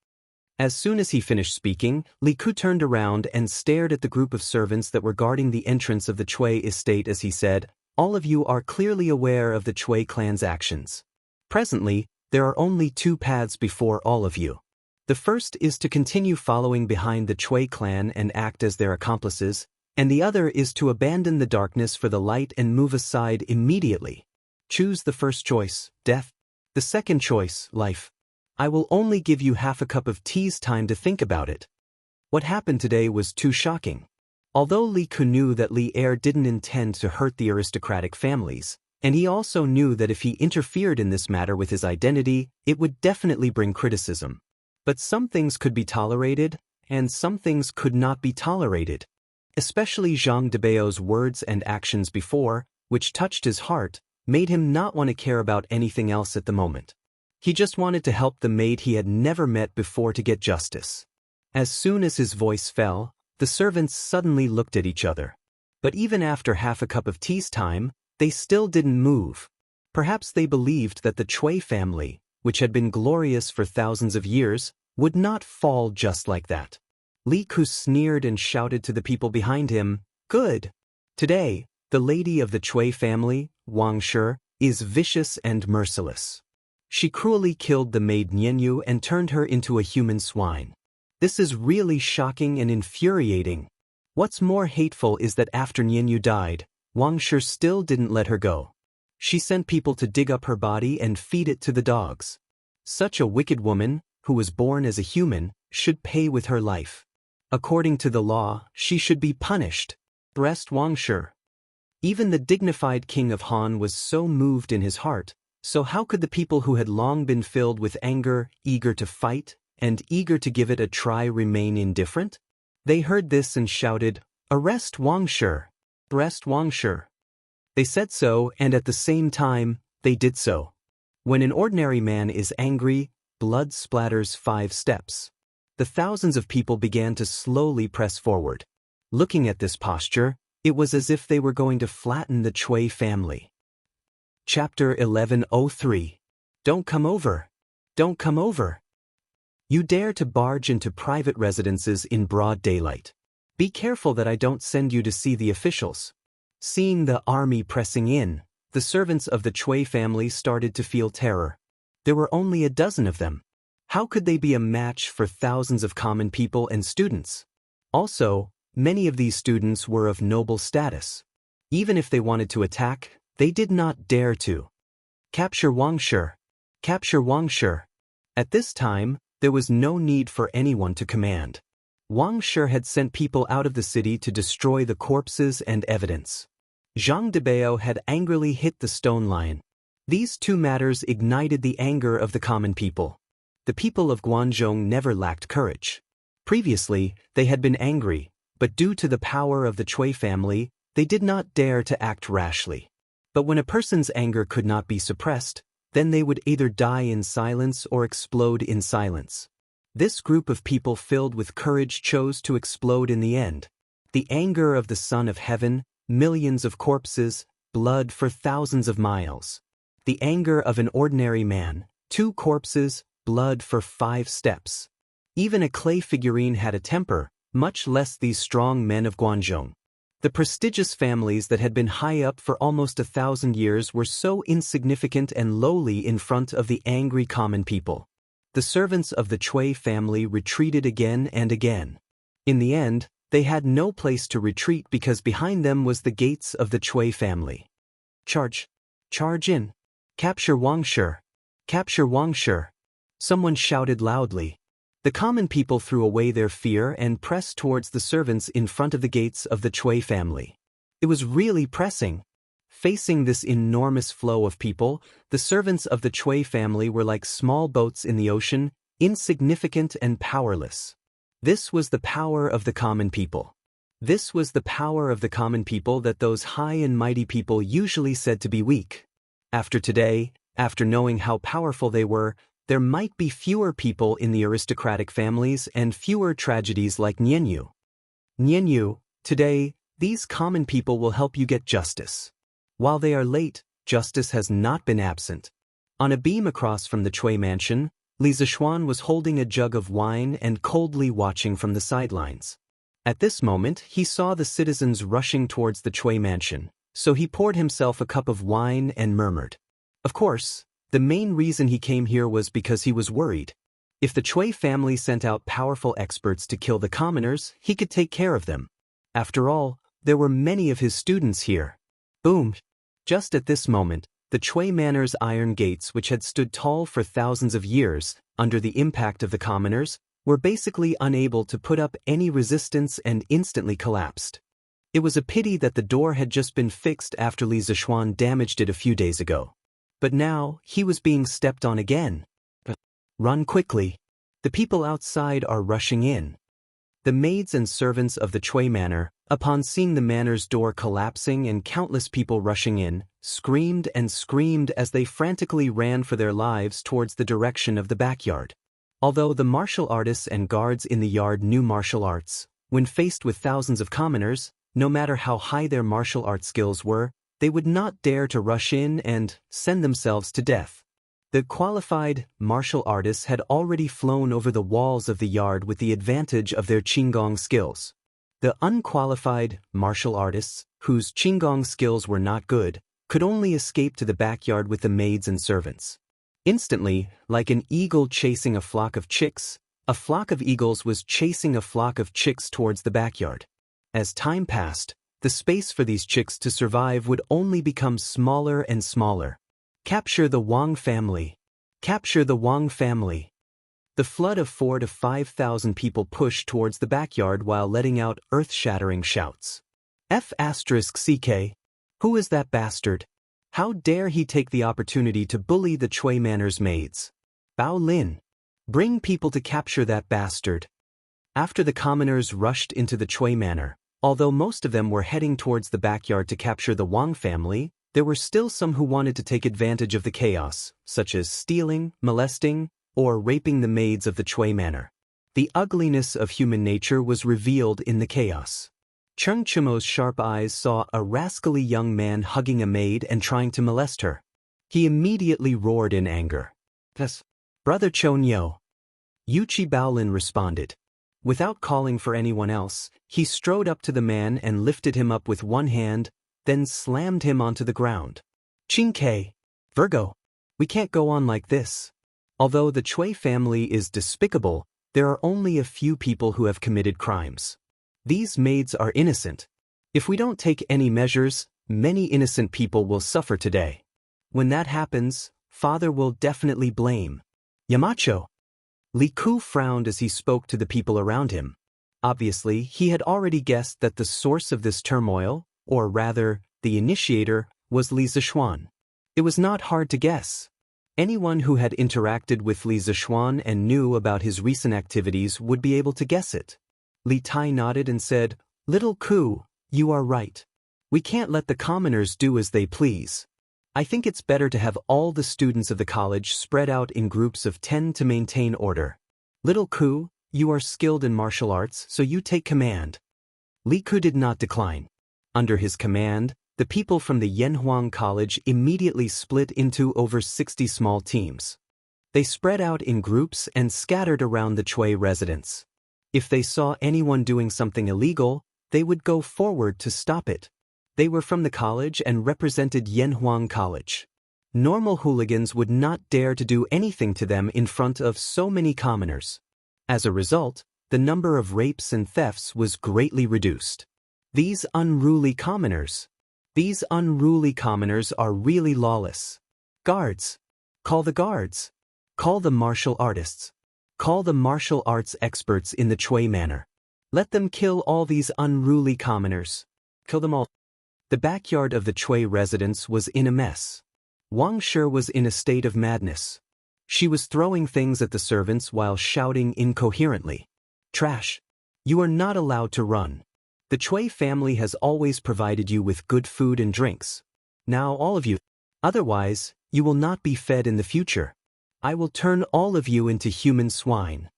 As soon as he finished speaking, Li Ku turned around and stared at the group of servants that were guarding the entrance of the Chui estate as he said, all of you are clearly aware of the Chui clan's actions. Presently, there are only two paths before all of you. The first is to continue following behind the Chui clan and act as their accomplices, and the other is to abandon the darkness for the light and move aside immediately. Choose the first choice, death. The second choice, life. I will only give you half a cup of tea's time to think about it. What happened today was too shocking. Although Li Ku knew that Li Er didn't intend to hurt the aristocratic families, and he also knew that if he interfered in this matter with his identity, it would definitely bring criticism. But some things could be tolerated, and some things could not be tolerated. Especially Zhang Debao's words and actions before, which touched his heart, made him not want to care about anything else at the moment. He just wanted to help the maid he had never met before to get justice. As soon as his voice fell, the servants suddenly looked at each other. But even after half a cup of tea's time, they still didn't move. Perhaps they believed that the Chui family, which had been glorious for thousands of years, would not fall just like that. Li Ku sneered and shouted to the people behind him, good. Today, the lady of the Chui family, Wang Shi, is vicious and merciless. She cruelly killed the maid Nianyu and turned her into a human swine. This is really shocking and infuriating. What's more hateful is that after Nianyu died, Wang Shi still didn't let her go. She sent people to dig up her body and feed it to the dogs. Such a wicked woman, who was born as a human, should pay with her life. According to the law, she should be punished. Rest Wang Shi. Even the dignified king of Han was so moved in his heart, so how could the people who had long been filled with anger, eager to fight, and eager to give it a try remain indifferent? They heard this and shouted, arrest Wang Shi! Arrest Wang Shi! They said so, and at the same time, they did so. When an ordinary man is angry, blood splatters 5 steps. The thousands of people began to slowly press forward. Looking at this posture, it was as if they were going to flatten the Chui family. Chapter 1103. Don't come over. Don't come over. You dare to barge into private residences in broad daylight. Be careful that I don't send you to see the officials. Seeing the army pressing in, the servants of the Chui family started to feel terror. There were only a dozen of them. How could they be a match for thousands of common people and students? Also, many of these students were of noble status. Even if they wanted to attack, they did not dare to. Capture Wang Shi! Capture Wang Shi! At this time, there was no need for anyone to command. Wang Shi had sent people out of the city to destroy the corpses and evidence. Zhang Debao had angrily hit the stone lion. These two matters ignited the anger of the common people. The people of Guanzhong never lacked courage. Previously, they had been angry, but due to the power of the Chui family, they did not dare to act rashly. But when a person's anger could not be suppressed, then they would either die in silence or explode in silence. This group of people filled with courage chose to explode in the end. The anger of the Son of Heaven, millions of corpses, blood for thousands of miles. The anger of an ordinary man, 2 corpses, blood for 5 steps. Even a clay figurine had a temper, much less these strong men of Guanzhong. The prestigious families that had been high up for almost 1,000 years were so insignificant and lowly in front of the angry common people. The servants of the Chui family retreated again and again. In the end, they had no place to retreat because behind them was the gates of the Chui family. Charge! Charge in! Capture Wang Shi! Capture Wang Shi! Someone shouted loudly. The common people threw away their fear and pressed towards the servants in front of the gates of the Chui family. It was really pressing. Facing this enormous flow of people, the servants of the Chui family were like small boats in the ocean, insignificant and powerless. This was the power of the common people. This was the power of the common people that those high and mighty people usually said to be weak. After today, after knowing how powerful they were, there might be fewer people in the aristocratic families and fewer tragedies like Jianghu. Jianghu, today, these common people will help you get justice. While they are late, justice has not been absent. On a beam across from the Chui mansion, Li Zishuan was holding a jug of wine and coldly watching from the sidelines. At this moment, he saw the citizens rushing towards the Chui mansion, so he poured himself a cup of wine and murmured. Of course, the main reason he came here was because he was worried. If the Chui family sent out powerful experts to kill the commoners, he could take care of them. After all, there were many of his students here. Boom! Just at this moment, the Chui Manor's iron gates, which had stood tall for thousands of years, under the impact of the commoners, were basically unable to put up any resistance and instantly collapsed. It was a pity that the door had just been fixed after Li Zishuan damaged it a few days ago. But now, he was being stepped on again. Run quickly. The people outside are rushing in. The maids and servants of the Chui Manor, upon seeing the manor's door collapsing and countless people rushing in, screamed and screamed as they frantically ran for their lives towards the direction of the backyard. Although the martial artists and guards in the yard knew martial arts, when faced with thousands of commoners, no matter how high their martial arts skills were, they would not dare to rush in and send themselves to death. The qualified martial artists had already flown over the walls of the yard with the advantage of their Qinggong skills. The unqualified martial artists, whose Qinggong skills were not good, could only escape to the backyard with the maids and servants. Instantly, like an eagle chasing a flock of chicks, a flock of eagles was chasing a flock of chicks towards the backyard. As time passed, the space for these chicks to survive would only become smaller and smaller. Capture the Wang family. Capture the Wang family. The flood of 4,000 to 5,000 people pushed towards the backyard while letting out earth-shattering shouts. F***CK. Who is that bastard? How dare he take the opportunity to bully the Chui Manor's maids? Bao Lin. Bring people to capture that bastard. After the commoners rushed into the Chui Manor, although most of them were heading towards the backyard to capture the Wang family, there were still some who wanted to take advantage of the chaos, such as stealing, molesting, or raping the maids of the Chui Manor. The ugliness of human nature was revealed in the chaos. Cheng Chimo's sharp eyes saw a rascally young man hugging a maid and trying to molest her. He immediately roared in anger. "Yes, Brother Chonyo." Yuchi Baolin responded. Without calling for anyone else, he strode up to the man and lifted him up with one hand, then slammed him onto the ground. "Qingke, Virgo, we can't go on like this. Although the Chui family is despicable, there are only a few people who have committed crimes. These maids are innocent. If we don't take any measures, many innocent people will suffer today. When that happens, Father will definitely blame. Yamacho." Li Ku frowned as he spoke to the people around him. Obviously, he had already guessed that the source of this turmoil, or rather, the initiator, was Li Zishuan. It was not hard to guess. Anyone who had interacted with Li Zishuan and knew about his recent activities would be able to guess it. Li Tai nodded and said, "Little Ku, you are right. We can't let the commoners do as they please. I think it's better to have all the students of the college spread out in groups of 10 to maintain order. Little Ku, you are skilled in martial arts, so you take command." Li Ku did not decline. Under his command, the people from the Yanhuang College immediately split into over 60 small teams. They spread out in groups and scattered around the Chui residence. If they saw anyone doing something illegal, they would go forward to stop it. They were from the college and represented Yanhuang College. Normal hooligans would not dare to do anything to them in front of so many commoners. As a result, the number of rapes and thefts was greatly reduced. These unruly commoners are really lawless. Guards. Call the guards. Call the martial artists. Call the martial arts experts in the Chui manor. Let them kill all these unruly commoners. Kill them all. The backyard of the Chui residence was in a mess. Wang Shi was in a state of madness. She was throwing things at the servants while shouting incoherently. Trash! You are not allowed to run. The Chui family has always provided you with good food and drinks. Now all of you. Otherwise, you will not be fed in the future. I will turn all of you into human swine.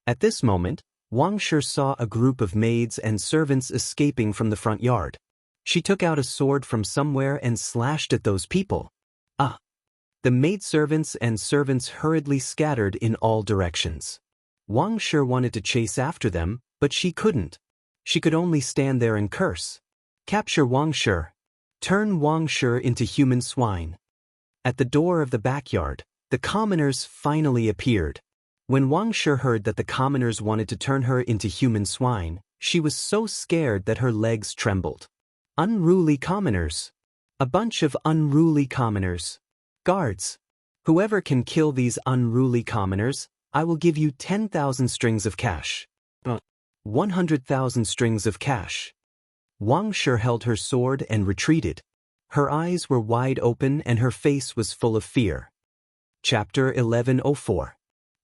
At this moment, Wang Shi saw a group of maids and servants escaping from the front yard. She took out a sword from somewhere and slashed at those people. The maidservants and servants hurriedly scattered in all directions. Wang Shi wanted to chase after them, but she couldn't. She could only stand there and curse. Capture Wang Shi. Turn Wang Shi into human swine. At the door of the backyard, the commoners finally appeared. When Wang Shi heard that the commoners wanted to turn her into human swine, she was so scared that her legs trembled. Unruly commoners. A bunch of unruly commoners. Guards. Whoever can kill these unruly commoners, I will give you 10,000 strings of cash. 100,000 strings of cash. Wang Shi held her sword and retreated. Her eyes were wide open and her face was full of fear. Chapter 1104.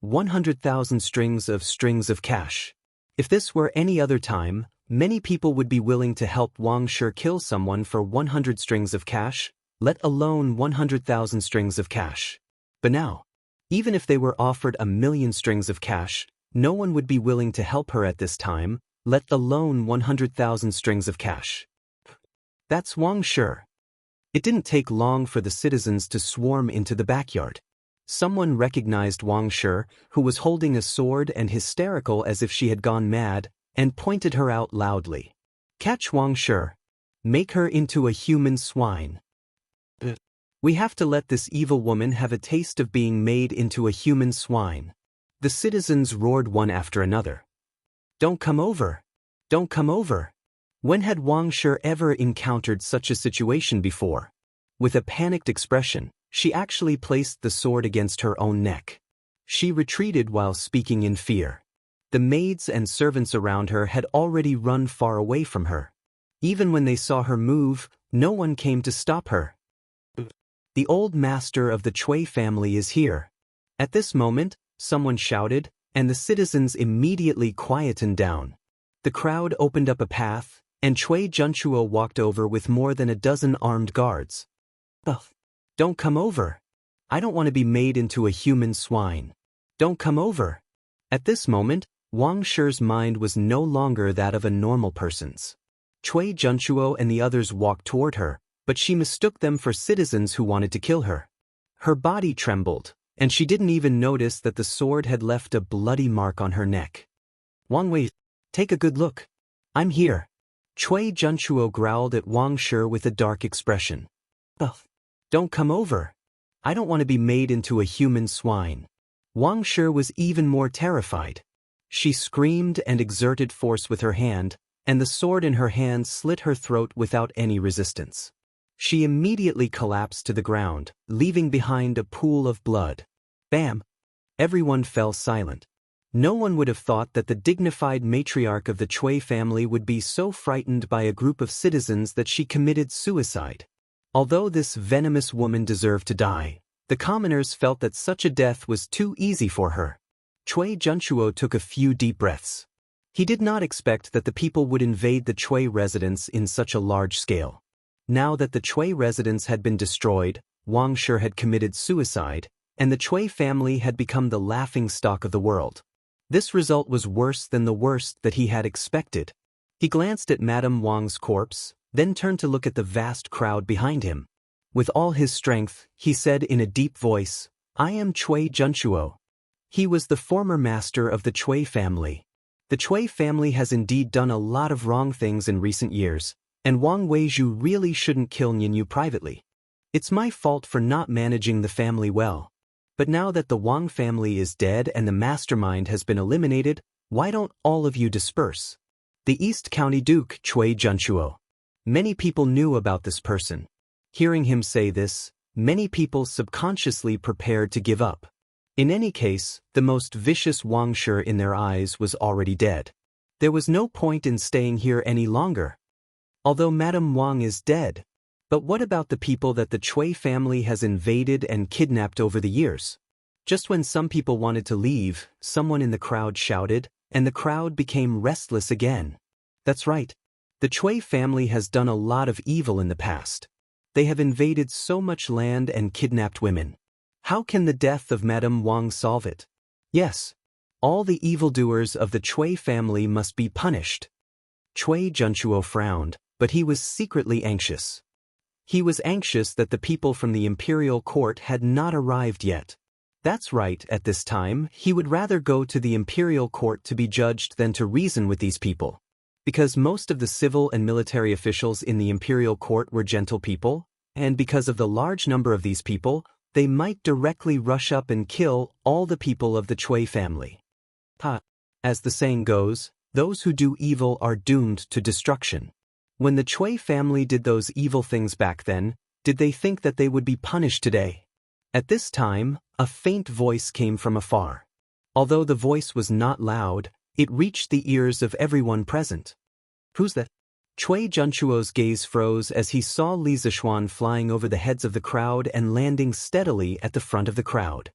100,000 strings of cash. If this were any other time, many people would be willing to help Wang Shi kill someone for 100 strings of cash, let alone 100,000 strings of cash. But now, even if they were offered 1,000,000 strings of cash, no one would be willing to help her at this time, let alone 100,000 strings of cash. That's Wang Shi. It didn't take long for the citizens to swarm into the backyard. Someone recognized Wang Shi, who was holding a sword and hysterical as if she had gone mad, and pointed her out loudly. Catch Wang Shi. Make her into a human swine. We have to let this evil woman have a taste of being made into a human swine. The citizens roared one after another. Don't come over. Don't come over. When had Wang Shi ever encountered such a situation before? With a panicked expression, she actually placed the sword against her own neck. She retreated while speaking in fear. The maids and servants around her had already run far away from her. Even when they saw her move, no one came to stop her. The old master of the Chui family is here. At this moment, someone shouted, and the citizens immediately quietened down. The crowd opened up a path, and Chui Jianghu walked over with more than a dozen armed guards. Ugh. Don't come over. I don't want to be made into a human swine. Don't come over. At this moment, Wang Shi's mind was no longer that of a normal person's. Chui Jianghu and the others walked toward her, but she mistook them for citizens who wanted to kill her. Her body trembled, and she didn't even notice that the sword had left a bloody mark on her neck. Wang Wei, take a good look. I'm here. Chui Jianghu growled at Wang Shi with a dark expression. Ugh. Don't come over. I don't want to be made into a human swine. Wang Shi was even more terrified. She screamed and exerted force with her hand, and the sword in her hand slit her throat without any resistance. She immediately collapsed to the ground, leaving behind a pool of blood. Bam! Everyone fell silent. No one would have thought that the dignified matriarch of the Chui family would be so frightened by a group of citizens that she committed suicide. Although this venomous woman deserved to die, the commoners felt that such a death was too easy for her. Chui Jianghu took a few deep breaths. He did not expect that the people would invade the Chui residence in such a large scale. Now that the Chui residence had been destroyed, Wang Shi had committed suicide, and the Chui family had become the laughingstock of the world. This result was worse than the worst that he had expected. He glanced at Madame Wang's corpse, then turned to look at the vast crowd behind him. With all his strength, he said in a deep voice, I am Chui Jianghu. He was the former master of the Chui family. The Chui family has indeed done a lot of wrong things in recent years, and Wang Weizhu really shouldn't kill Ningyu privately. It's my fault for not managing the family well. But now that the Wang family is dead and the mastermind has been eliminated, why don't all of you disperse? The East County Duke, Chui Jianghu. Many people knew about this person. Hearing him say this, many people subconsciously prepared to give up. In any case, the most vicious Wangshi in their eyes was already dead. There was no point in staying here any longer. Although Madame Wang is dead. But what about the people that the Cui family has invaded and kidnapped over the years? Just when some people wanted to leave, someone in the crowd shouted, and the crowd became restless again. That's right. The Cui family has done a lot of evil in the past. They have invaded so much land and kidnapped women. How can the death of Madame Wang solve it? Yes. All the evildoers of the Cui family must be punished. Cui Junchuo frowned, but he was secretly anxious. He was anxious that the people from the imperial court had not arrived yet. That's right, at this time, he would rather go to the imperial court to be judged than to reason with these people. Because most of the civil and military officials in the imperial court were gentle people, and because of the large number of these people, they might directly rush up and kill all the people of the Cui family. As the saying goes, those who do evil are doomed to destruction. When the Cui family did those evil things back then, did they think that they would be punished today? At this time, a faint voice came from afar. Although the voice was not loud, it reached the ears of everyone present. Who's that? Cui Junchuo's gaze froze as he saw Li Zishuan flying over the heads of the crowd and landing steadily at the front of the crowd.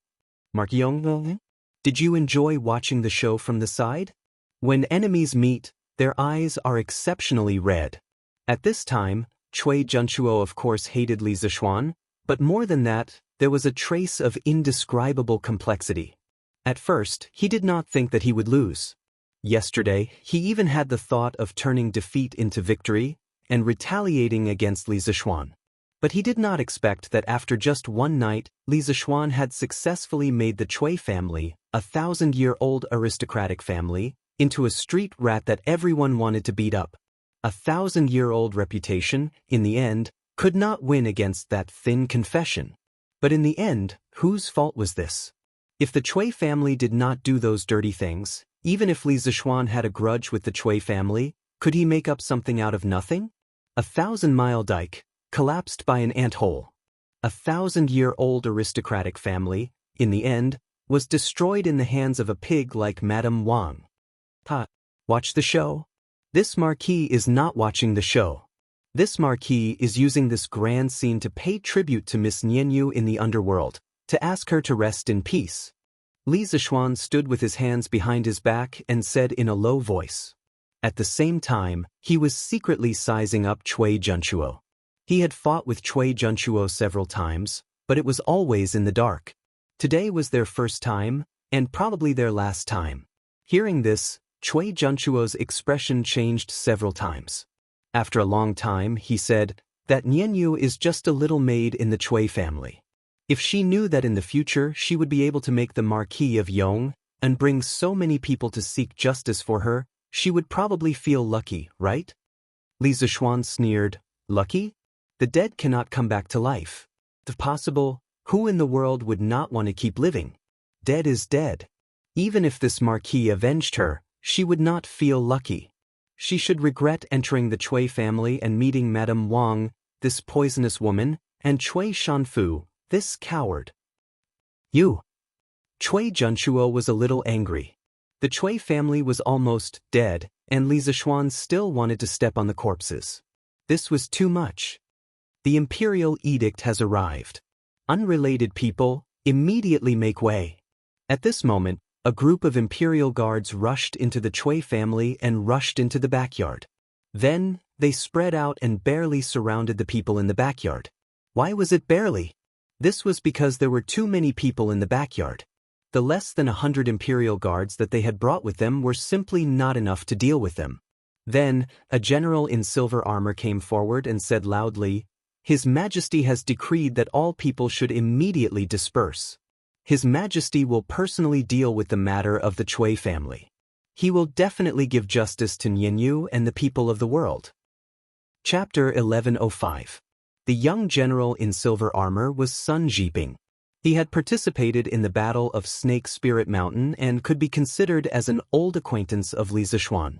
Mark Yong, did you enjoy watching the show from the side? When enemies meet, their eyes are exceptionally red. At this time, Cui Junchuo of course hated Li Zishuan, but more than that, there was a trace of indescribable complexity. At first, he did not think that he would lose. Yesterday, he even had the thought of turning defeat into victory and retaliating against Li Zishuan. But he did not expect that after just one night, Li Zishuan had successfully made the Cui family, a 1,000-year-old aristocratic family, into a street rat that everyone wanted to beat up. A 1,000-year-old reputation, in the end, could not win against that thin confession. But in the end, whose fault was this? If the Cui family did not do those dirty things, even if Li Zishuan had a grudge with the Cui family, could he make up something out of nothing? A 1,000-mile dike, collapsed by an ant-hole. A 1,000-year-old aristocratic family, in the end, was destroyed in the hands of a pig like Madame Wang. Watch the show? This marquis is not watching the show. This marquis is using this grand scene to pay tribute to Miss Nianyu in the underworld, to ask her to rest in peace. Li Zishuan stood with his hands behind his back and said in a low voice. At the same time, he was secretly sizing up Cui Junchuo. He had fought with Cui Junchuo several times, but it was always in the dark. Today was their first time, and probably their last time. Hearing this, Cui Junchuo's expression changed several times. After a long time, he said, that Nianyu is just a little maid in the Cui family. If she knew that in the future she would be able to make the Marquis of Yong and bring so many people to seek justice for her, she would probably feel lucky, right? Li Zishuan sneered, lucky? The dead cannot come back to life. If possible, who in the world would not want to keep living? Dead is dead. Even if this Marquis avenged her, she would not feel lucky. She should regret entering the Cui family and meeting Madame Wang, this poisonous woman, and Cui Shanfu, this coward. You. Cui Junchuo was a little angry. The Cui family was almost dead, and Li Zishuan still wanted to step on the corpses. This was too much. The imperial edict has arrived. Unrelated people, immediately make way. At this moment, a group of imperial guards rushed into the Cui family and rushed into the backyard. Then, they spread out and barely surrounded the people in the backyard. Why was it barely? This was because there were too many people in the backyard. The less than 100 imperial guards that they had brought with them were simply not enough to deal with them. Then, a general in silver armor came forward and said loudly, His Majesty has decreed that all people should immediately disperse. His Majesty will personally deal with the matter of the Cui family. He will definitely give justice to Nianyu and the people of the world. Chapter 1105. The young general in silver armor was Sun Jiping. He had participated in the Battle of Snake Spirit Mountain and could be considered as an old acquaintance of Li Zishuan.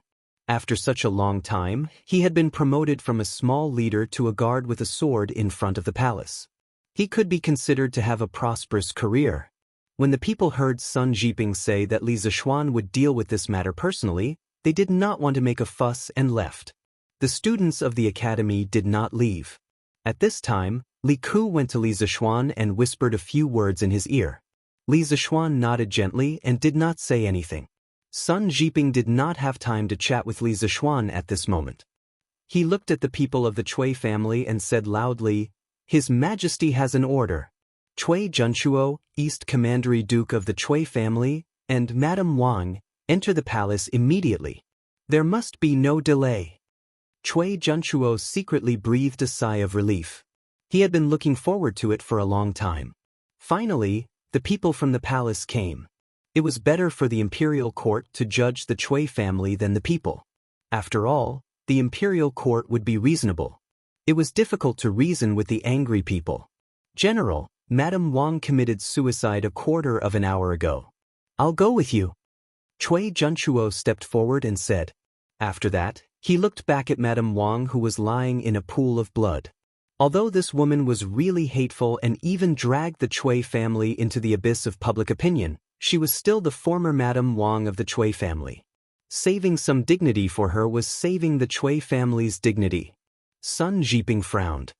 After such a long time, he had been promoted from a small leader to a guard with a sword in front of the palace. He could be considered to have a prosperous career. When the people heard Sun Jiping say that Li Zishuan would deal with this matter personally, they did not want to make a fuss and left. The students of the academy did not leave. At this time, Li Ku went to Li Zishuan and whispered a few words in his ear. Li Zishuan nodded gently and did not say anything. Sun Jiping did not have time to chat with Li Zishuan at this moment. He looked at the people of the Cui family and said loudly, "His Majesty has an order. Cui Junchuo, East Commandery Duke of the Cui family, and Madame Wang, enter the palace immediately. There must be no delay." Cui Junchuo secretly breathed a sigh of relief. He had been looking forward to it for a long time. Finally, the people from the palace came. It was better for the imperial court to judge the Cui family than the people. After all, the imperial court would be reasonable. It was difficult to reason with the angry people. "General, Madame Wang committed suicide a quarter of an hour ago. I'll go with you." Cui Junchuo stepped forward and said. After that, he looked back at Madame Wang, who was lying in a pool of blood. Although this woman was really hateful and even dragged the Cui family into the abyss of public opinion, she was still the former Madame Wang of the Cui family. Saving some dignity for her was saving the Cui family's dignity. Sun Jiping frowned.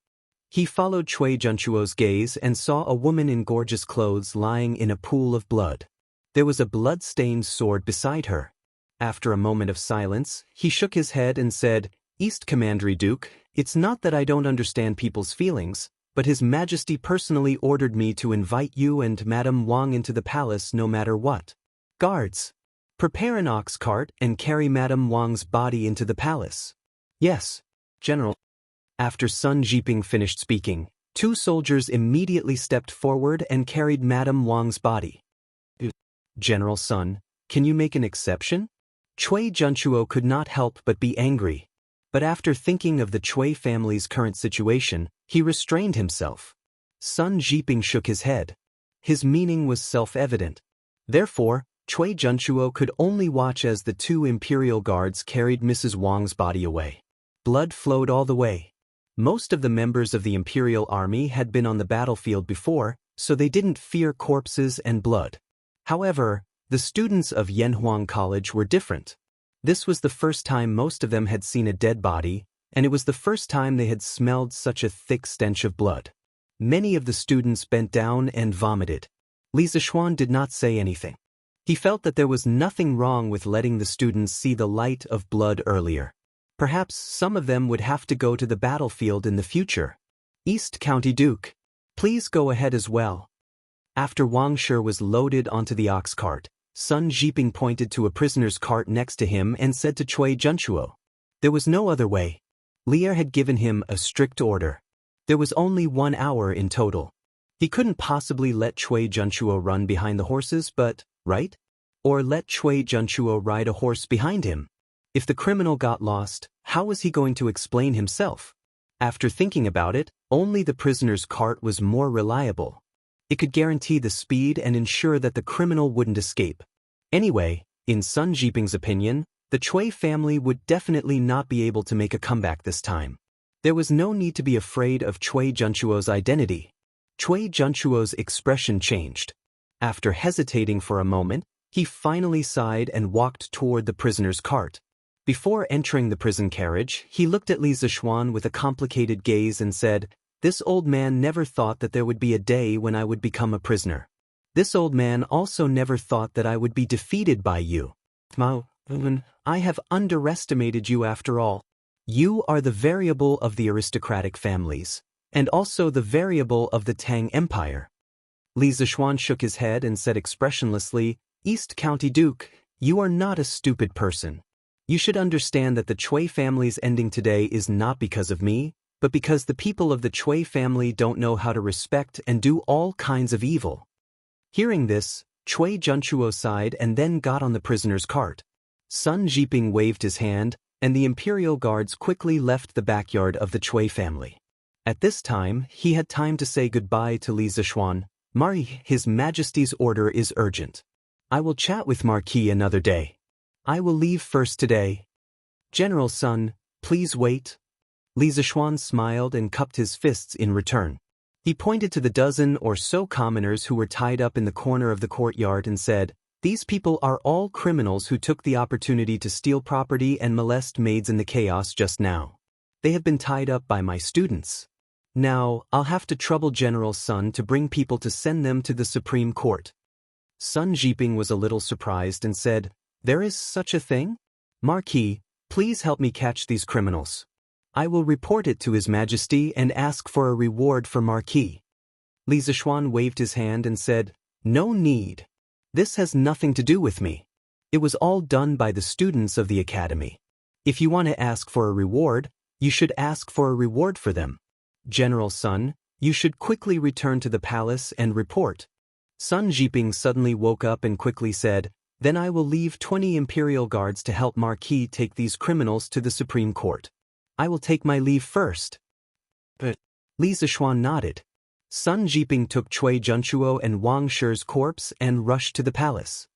He followed Cui Junchuo's gaze and saw a woman in gorgeous clothes lying in a pool of blood. There was a blood-stained sword beside her. After a moment of silence, he shook his head and said, "East Commandery Duke, it's not that I don't understand people's feelings, but His Majesty personally ordered me to invite you and Madame Wang into the palace no matter what. Guards, prepare an ox cart and carry Madame Wang's body into the palace." "Yes, General." After Sun Jiping finished speaking, 2 soldiers immediately stepped forward and carried Madame Wang's body. "General Sun, can you make an exception?" Cui Junchuo could not help but be angry. But after thinking of the Cui family's current situation, he restrained himself. Sun Jiping shook his head. His meaning was self-evident. Therefore, Cui Junchuo could only watch as the 2 imperial guards carried Mrs. Wang's body away. Blood flowed all the way. Most of the members of the imperial army had been on the battlefield before, so they didn't fear corpses and blood. However, the students of Yanhuang College were different. This was the first time most of them had seen a dead body, and it was the first time they had smelled such a thick stench of blood. Many of the students bent down and vomited. Li Zishuan did not say anything. He felt that there was nothing wrong with letting the students see the light of blood earlier. Perhaps some of them would have to go to the battlefield in the future. "East County Duke, please go ahead as well." After Wang Shi was loaded onto the ox cart, Sun Jiping pointed to a prisoner's cart next to him and said to Cui Junchuo. There was no other way. Lier had given him a strict order. There was only 1 hour in total. He couldn't possibly let Cui Junchuo run behind the horses, but, right? Or let Cui Junchuo ride a horse behind him. If the criminal got lost, how was he going to explain himself? After thinking about it, only the prisoner's cart was more reliable. It could guarantee the speed and ensure that the criminal wouldn't escape. Anyway, in Sun Jiping's opinion, the Cui family would definitely not be able to make a comeback this time. There was no need to be afraid of Cui Junchuo's identity. Cui Junchuo's expression changed. After hesitating for a moment, he finally sighed and walked toward the prisoner's cart. Before entering the prison carriage, he looked at Li Zishuan with a complicated gaze and said, "This old man never thought that there would be a day when I would become a prisoner. This old man also never thought that I would be defeated by you. Mao, I have underestimated you after all. You are the variable of the aristocratic families, and also the variable of the Tang Empire." Li Zishuan shook his head and said expressionlessly, "East County Duke, you are not a stupid person. You should understand that the Cui family's ending today is not because of me, but because the people of the Cui family don't know how to respect and do all kinds of evil." Hearing this, Cui Junchuo sighed and then got on the prisoner's cart. Sun Jiping waved his hand, and the imperial guards quickly left the backyard of the Cui family. At this time, he had time to say goodbye to Li Zishuan. "Marquis, His Majesty's order is urgent. I will chat with Marquis another day. I will leave first today." "General Sun, please wait." Li Zishuan smiled and cupped his fists in return. He pointed to the dozen or so commoners who were tied up in the corner of the courtyard and said, "These people are all criminals who took the opportunity to steal property and molest maids in the chaos just now. They have been tied up by my students. Now, I'll have to trouble General Sun to bring people to send them to the Supreme Court." Sun Jiping was a little surprised and said, "There is such a thing? Marquis, please help me catch these criminals. I will report it to His Majesty and ask for a reward for Marquis." Li Zishuan waved his hand and said, "No need. This has nothing to do with me. It was all done by the students of the academy. If you want to ask for a reward, you should ask for a reward for them. General Sun, you should quickly return to the palace and report." Sun Jiping suddenly woke up and quickly said, "Then I will leave 20 imperial guards to help Marquis take these criminals to the Supreme Court. I will take my leave first." But Li Zishuan nodded. Sun Jiping took Cui Junchuo and Wang Shi's corpse and rushed to the palace.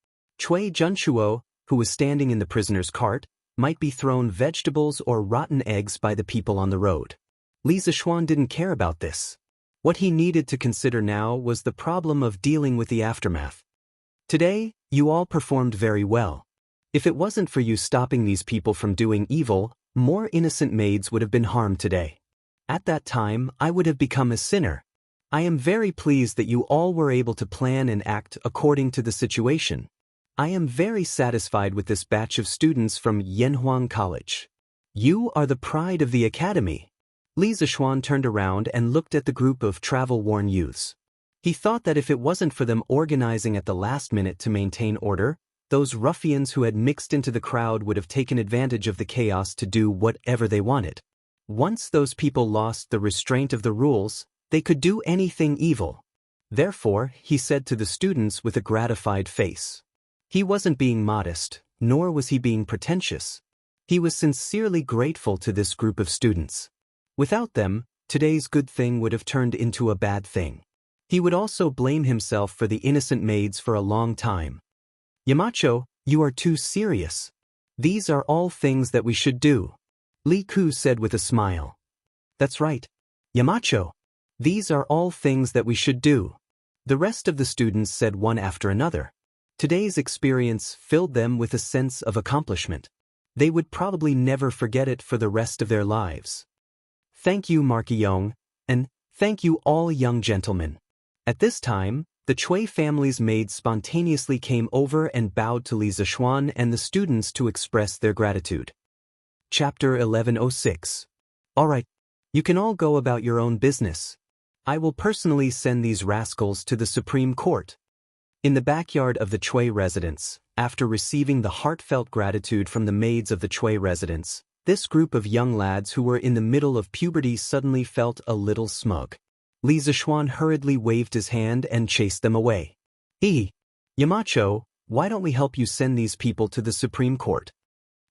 Cui Junchuo, who was standing in the prisoner's cart, might be thrown vegetables or rotten eggs by the people on the road. Li Zishuan didn't care about this. What he needed to consider now was the problem of dealing with the aftermath. "Today, you all performed very well. If it wasn't for you stopping these people from doing evil, more innocent maids would have been harmed today. At that time, I would have become a sinner. I am very pleased that you all were able to plan and act according to the situation. I am very satisfied with this batch of students from Yanhuang College. You are the pride of the academy." Li Zishuan turned around and looked at the group of travel-worn youths. He thought that if it wasn't for them organizing at the last minute to maintain order, those ruffians who had mixed into the crowd would have taken advantage of the chaos to do whatever they wanted. Once those people lost the restraint of the rules, they could do anything evil. Therefore, he said to the students with a gratified face. He wasn't being modest, nor was he being pretentious. He was sincerely grateful to this group of students. Without them, today's good thing would have turned into a bad thing. He would also blame himself for the innocent maids for a long time. "Yamacho, you are too serious. These are all things that we should do," Li Ku said with a smile. "That's right. Yamacho. These are all things that we should do," the rest of the students said one after another. Today's experience filled them with a sense of accomplishment. They would probably never forget it for the rest of their lives. "Thank you, Marquis Yong, and thank you all young gentlemen." At this time, the Cui family's maids spontaneously came over and bowed to Li Zishuan and the students to express their gratitude. Chapter 1106. "All right, you can all go about your own business. I will personally send these rascals to the Supreme Court." In the backyard of the Cui residence, after receiving the heartfelt gratitude from the maids of the Cui residence, this group of young lads who were in the middle of puberty suddenly felt a little smug. Li Zishuan hurriedly waved his hand and chased them away. Yamacho, why don't we help you send these people to the Supreme Court?"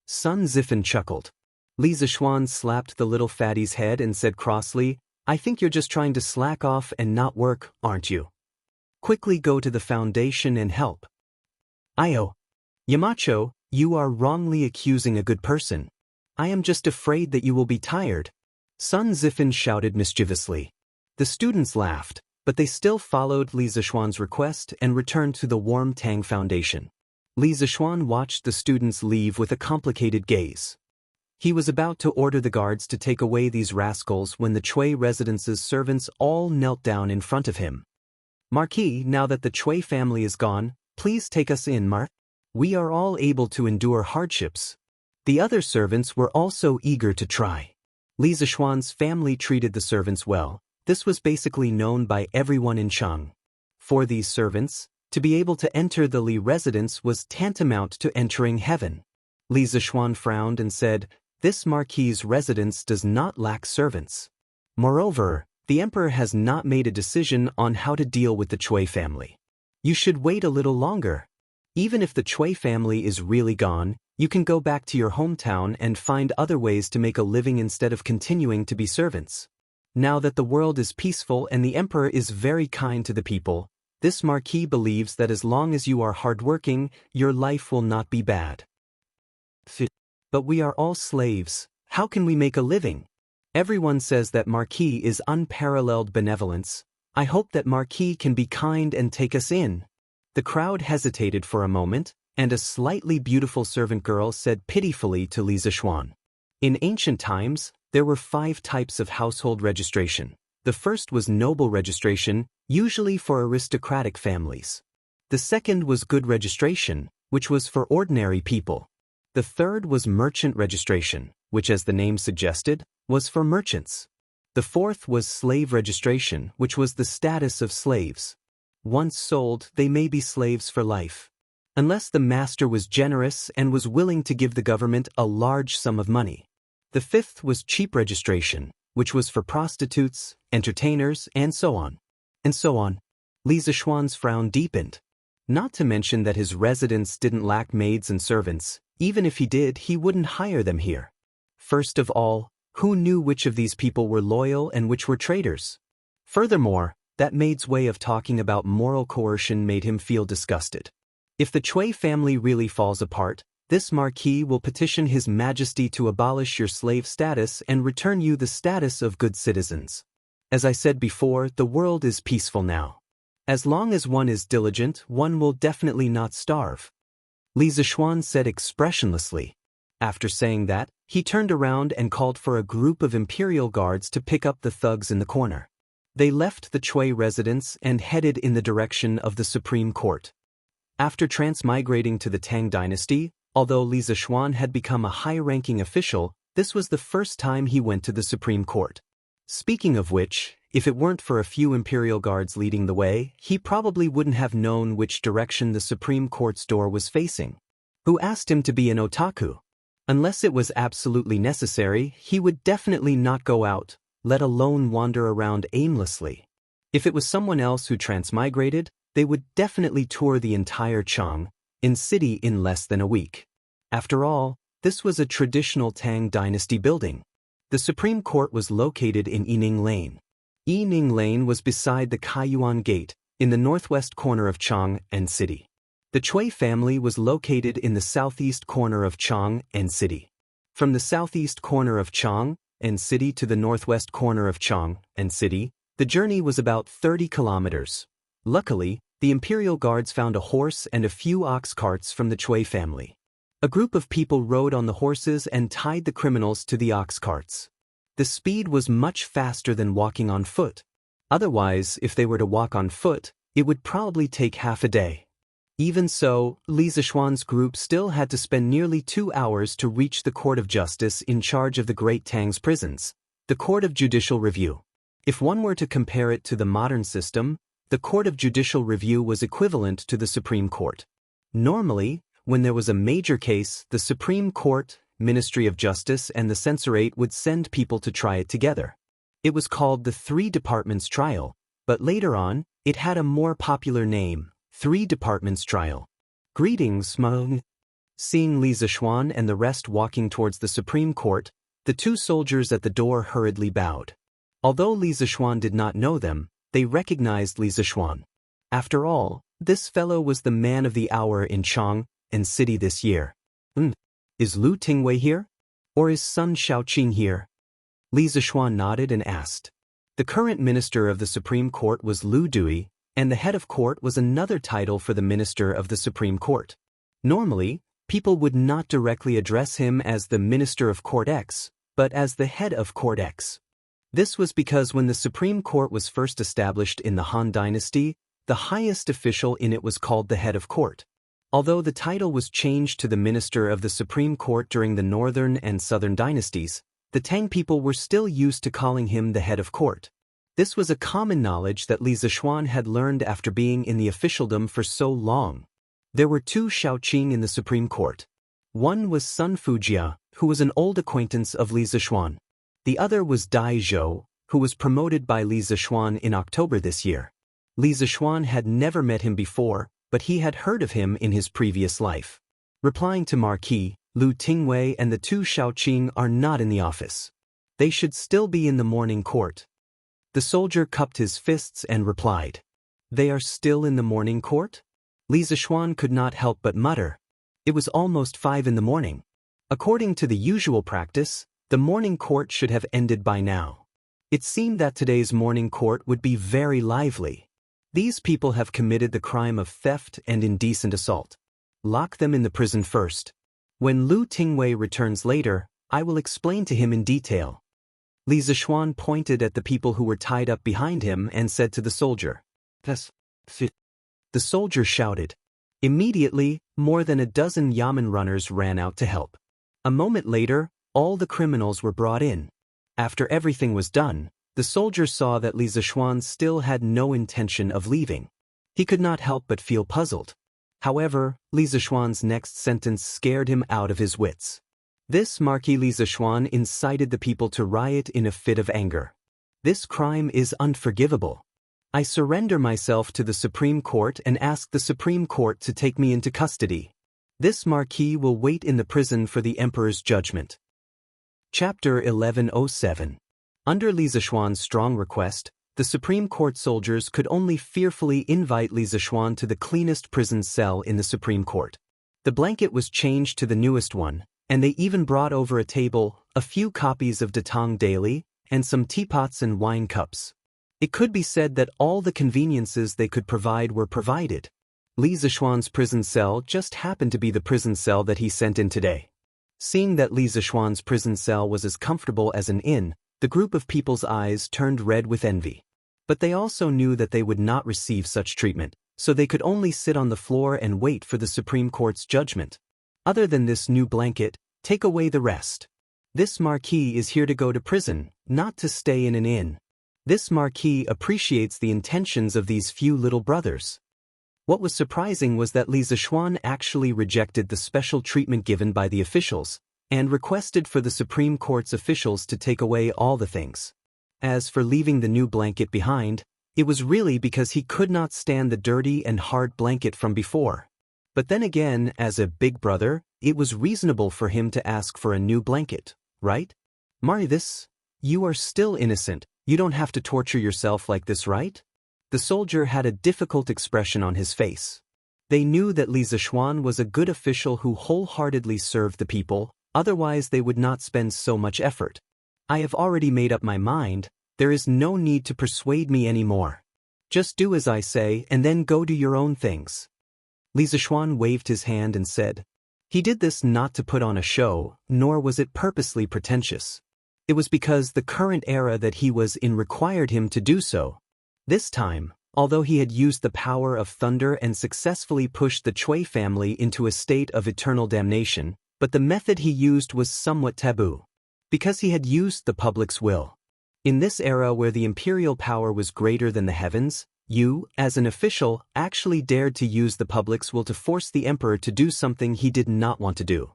Sun Zifan chuckled. Li Zishuan slapped the little fatty's head and said crossly, "I think you're just trying to slack off and not work, aren't you? Quickly go to the foundation and help." Yamacho, you are wrongly accusing a good person. I am just afraid that you will be tired," Sun Zifan shouted mischievously. The students laughed, but they still followed Li Zishuan's request and returned to the Warm Tang Foundation. Li Zishuan watched the students leave with a complicated gaze. He was about to order the guards to take away these rascals when the Cui residence's servants all knelt down in front of him. "Marquis, now that the Cui family is gone, please take us in, We are all able to endure hardships." The other servants were also eager to try. Li Zishuan's family treated the servants well. This was basically known by everyone in Chang. For these servants, to be able to enter the Li residence was tantamount to entering heaven. Li Zishuan frowned and said, "This Marquis's residence does not lack servants. Moreover, the Emperor has not made a decision on how to deal with the Cui family. You should wait a little longer. Even if the Cui family is really gone, you can go back to your hometown and find other ways to make a living instead of continuing to be servants. Now that the world is peaceful and the Emperor is very kind to the people, this Marquis believes that as long as you are hardworking, your life will not be bad." "But we are all slaves. How can we make a living? Everyone says that Marquis is unparalleled benevolence, I hope that Marquis can be kind and take us in." The crowd hesitated for a moment, and a slightly beautiful servant girl said pitifully to Li Zishuan. In ancient times, there were 5 types of household registration. The first was noble registration, usually for aristocratic families. The second was good registration, which was for ordinary people. The third was merchant registration, which, as the name suggested, was for merchants. The fourth was slave registration, which was the status of slaves. Once sold, they may be slaves for life, unless the master was generous and was willing to give the government a large sum of money. The fifth was cheap registration, which was for prostitutes, entertainers, and so on. And so on. Li Zishuan's frown deepened. Not to mention that his residence didn't lack maids and servants. Even if he did, he wouldn't hire them here. First of all, who knew which of these people were loyal and which were traitors? Furthermore, that maid's way of talking about moral coercion made him feel disgusted. If the Cui family really falls apart, this marquis will petition His Majesty to abolish your slave status and return you the status of good citizens. As I said before, the world is peaceful now. As long as one is diligent, one will definitely not starve. Li Zishuan said expressionlessly. After saying that, he turned around and called for a group of imperial guards to pick up the thugs in the corner. They left the Cui residence and headed in the direction of the Supreme Court. After transmigrating to the Tang dynasty, although Li Zishuan had become a high-ranking official, this was the first time he went to the Supreme Court. Speaking of which, if it weren't for a few imperial guards leading the way, he probably wouldn't have known which direction the Supreme Court's door was facing. Who asked him to be an otaku? Unless it was absolutely necessary, he would definitely not go out, let alone wander around aimlessly. If it was someone else who transmigrated, they would definitely tour the entire Jianghu city in less than a week. After all, this was a traditional Tang dynasty building. The Supreme Court was located in Yining Lane. Yining Lane was beside the Kaiyuan Gate, in the northwest corner of Jianghu City. The Cui family was located in the southeast corner of Jianghu City. From the southeast corner of Jianghu City to the northwest corner of Jianghu City, the journey was about 30 kilometers. Luckily, the imperial guards found a horse and a few ox carts from the Cui family. A group of people rode on the horses and tied the criminals to the ox carts. The speed was much faster than walking on foot. Otherwise, if they were to walk on foot, it would probably take half a day. Even so, Li Zishuan's group still had to spend nearly 2 hours to reach the Court of Justice in charge of the Great Tang's prisons, the Court of Judicial Review. If one were to compare it to the modern system, the Court of Judicial Review was equivalent to the Supreme Court. Normally, when there was a major case, the Supreme Court, Ministry of Justice, and the Censorate would send people to try it together. It was called the Three Departments Trial, but later on, it had a more popular name, Three Departments Trial. Greetings, Meng. Seeing Li Zishuan and the rest walking towards the Supreme Court, the 2 soldiers at the door hurriedly bowed. Although Li Zishuan did not know them, they recognized Li Zishuan. After all, this fellow was the man of the hour in Jianghu City this year. Is Lu Tingwei here? Or is Sun Shaoqing here? Li Zishuan nodded and asked. The current minister of the Supreme Court was Lu Dui, and the head of court was another title for the minister of the Supreme Court. Normally, people would not directly address him as the Minister of Court X, but as the head of Court X. This was because when the Supreme Court was first established in the Han Dynasty, the highest official in it was called the head of court. Although the title was changed to the Minister of the Supreme Court during the Northern and Southern dynasties, the Tang people were still used to calling him the head of court. This was a common knowledge that Li Zishuan had learned after being in the officialdom for so long. There were 2 Shaoqing in the Supreme Court. One was Sun Fujia, who was an old acquaintance of Li Zishuan. The other was Dai Zhou, who was promoted by Li Zishuan in October this year. Li Zishuan had never met him before, but he had heard of him in his previous life. Replying to Marquis, Lu Tingwei and the 2 Shaoqing are not in the office. They should still be in the morning court. The soldier cupped his fists and replied. They are still in the morning court? Li Zishuan could not help but mutter. It was almost 5 in the morning. According to the usual practice, the morning court should have ended by now. It seemed that today's morning court would be very lively. These people have committed the crime of theft and indecent assault. Lock them in the prison first. When Lu Tingwei returns later, I will explain to him in detail. Li Zishuan pointed at the people who were tied up behind him and said to the soldier, "That's fit." The soldier shouted. Immediately, more than a dozen yamen runners ran out to help. A moment later, all the criminals were brought in. After everything was done, the soldier saw that Li Zishuan still had no intention of leaving. He could not help but feel puzzled. However, Li Zishuan's next sentence scared him out of his wits. This Marquis Li Zishuan incited the people to riot in a fit of anger. This crime is unforgivable. I surrender myself to the Supreme Court and ask the Supreme Court to take me into custody. This Marquis will wait in the prison for the Emperor's judgment. Chapter 1107. Under Li Zishuan's strong request, the Supreme Court soldiers could only fearfully invite Li Zishuan to the cleanest prison cell in the Supreme Court. The blanket was changed to the newest one, and they even brought over a table, a few copies of Datang Daily, and some teapots and wine cups. It could be said that all the conveniences they could provide were provided. Li Zishuan's prison cell just happened to be the prison cell that he sent in today. Seeing that Li Zishuan's prison cell was as comfortable as an inn, the group of people's eyes turned red with envy. But they also knew that they would not receive such treatment, so they could only sit on the floor and wait for the Supreme Court's judgment. Other than this new blanket, take away the rest. This Marquis is here to go to prison, not to stay in an inn. This Marquis appreciates the intentions of these few little brothers. What was surprising was that Li Zishuan actually rejected the special treatment given by the officials, and requested for the Supreme Court's officials to take away all the things. As for leaving the new blanket behind, it was really because he could not stand the dirty and hard blanket from before. But then again, as a big brother, it was reasonable for him to ask for a new blanket, right? You are still innocent. You don't have to torture yourself like this, right? The soldier had a difficult expression on his face. They knew that Li Zishuan was a good official who wholeheartedly served the people, otherwise they would not spend so much effort. I have already made up my mind, there is no need to persuade me anymore. Just do as I say and then go do your own things. Li Zishuan waved his hand and said. He did this not to put on a show, nor was it purposely pretentious. It was because the current era that he was in required him to do so. This time, although he had used the power of thunder and successfully pushed the Chui family into a state of eternal damnation, but the method he used was somewhat taboo. Because he had used the public's will. In this era where the imperial power was greater than the heavens, you, as an official, actually dared to use the public's will to force the emperor to do something he did not want to do.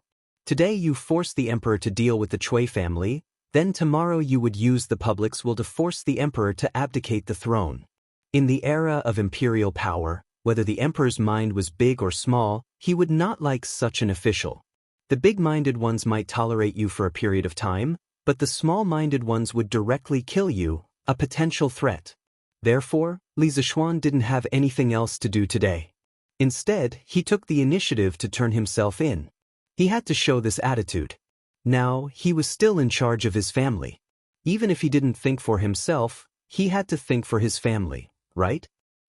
Today you forced the emperor to deal with the Chui family, then tomorrow you would use the public's will to force the emperor to abdicate the throne. In the era of imperial power, whether the emperor's mind was big or small, he would not like such an official. The big-minded ones might tolerate you for a period of time, but the small-minded ones would directly kill you, a potential threat. Therefore, Li Zishuan didn't have anything else to do today. Instead, he took the initiative to turn himself in. He had to show this attitude. Now, he was still in charge of his family. Even if he didn't think for himself, he had to think for his family, right?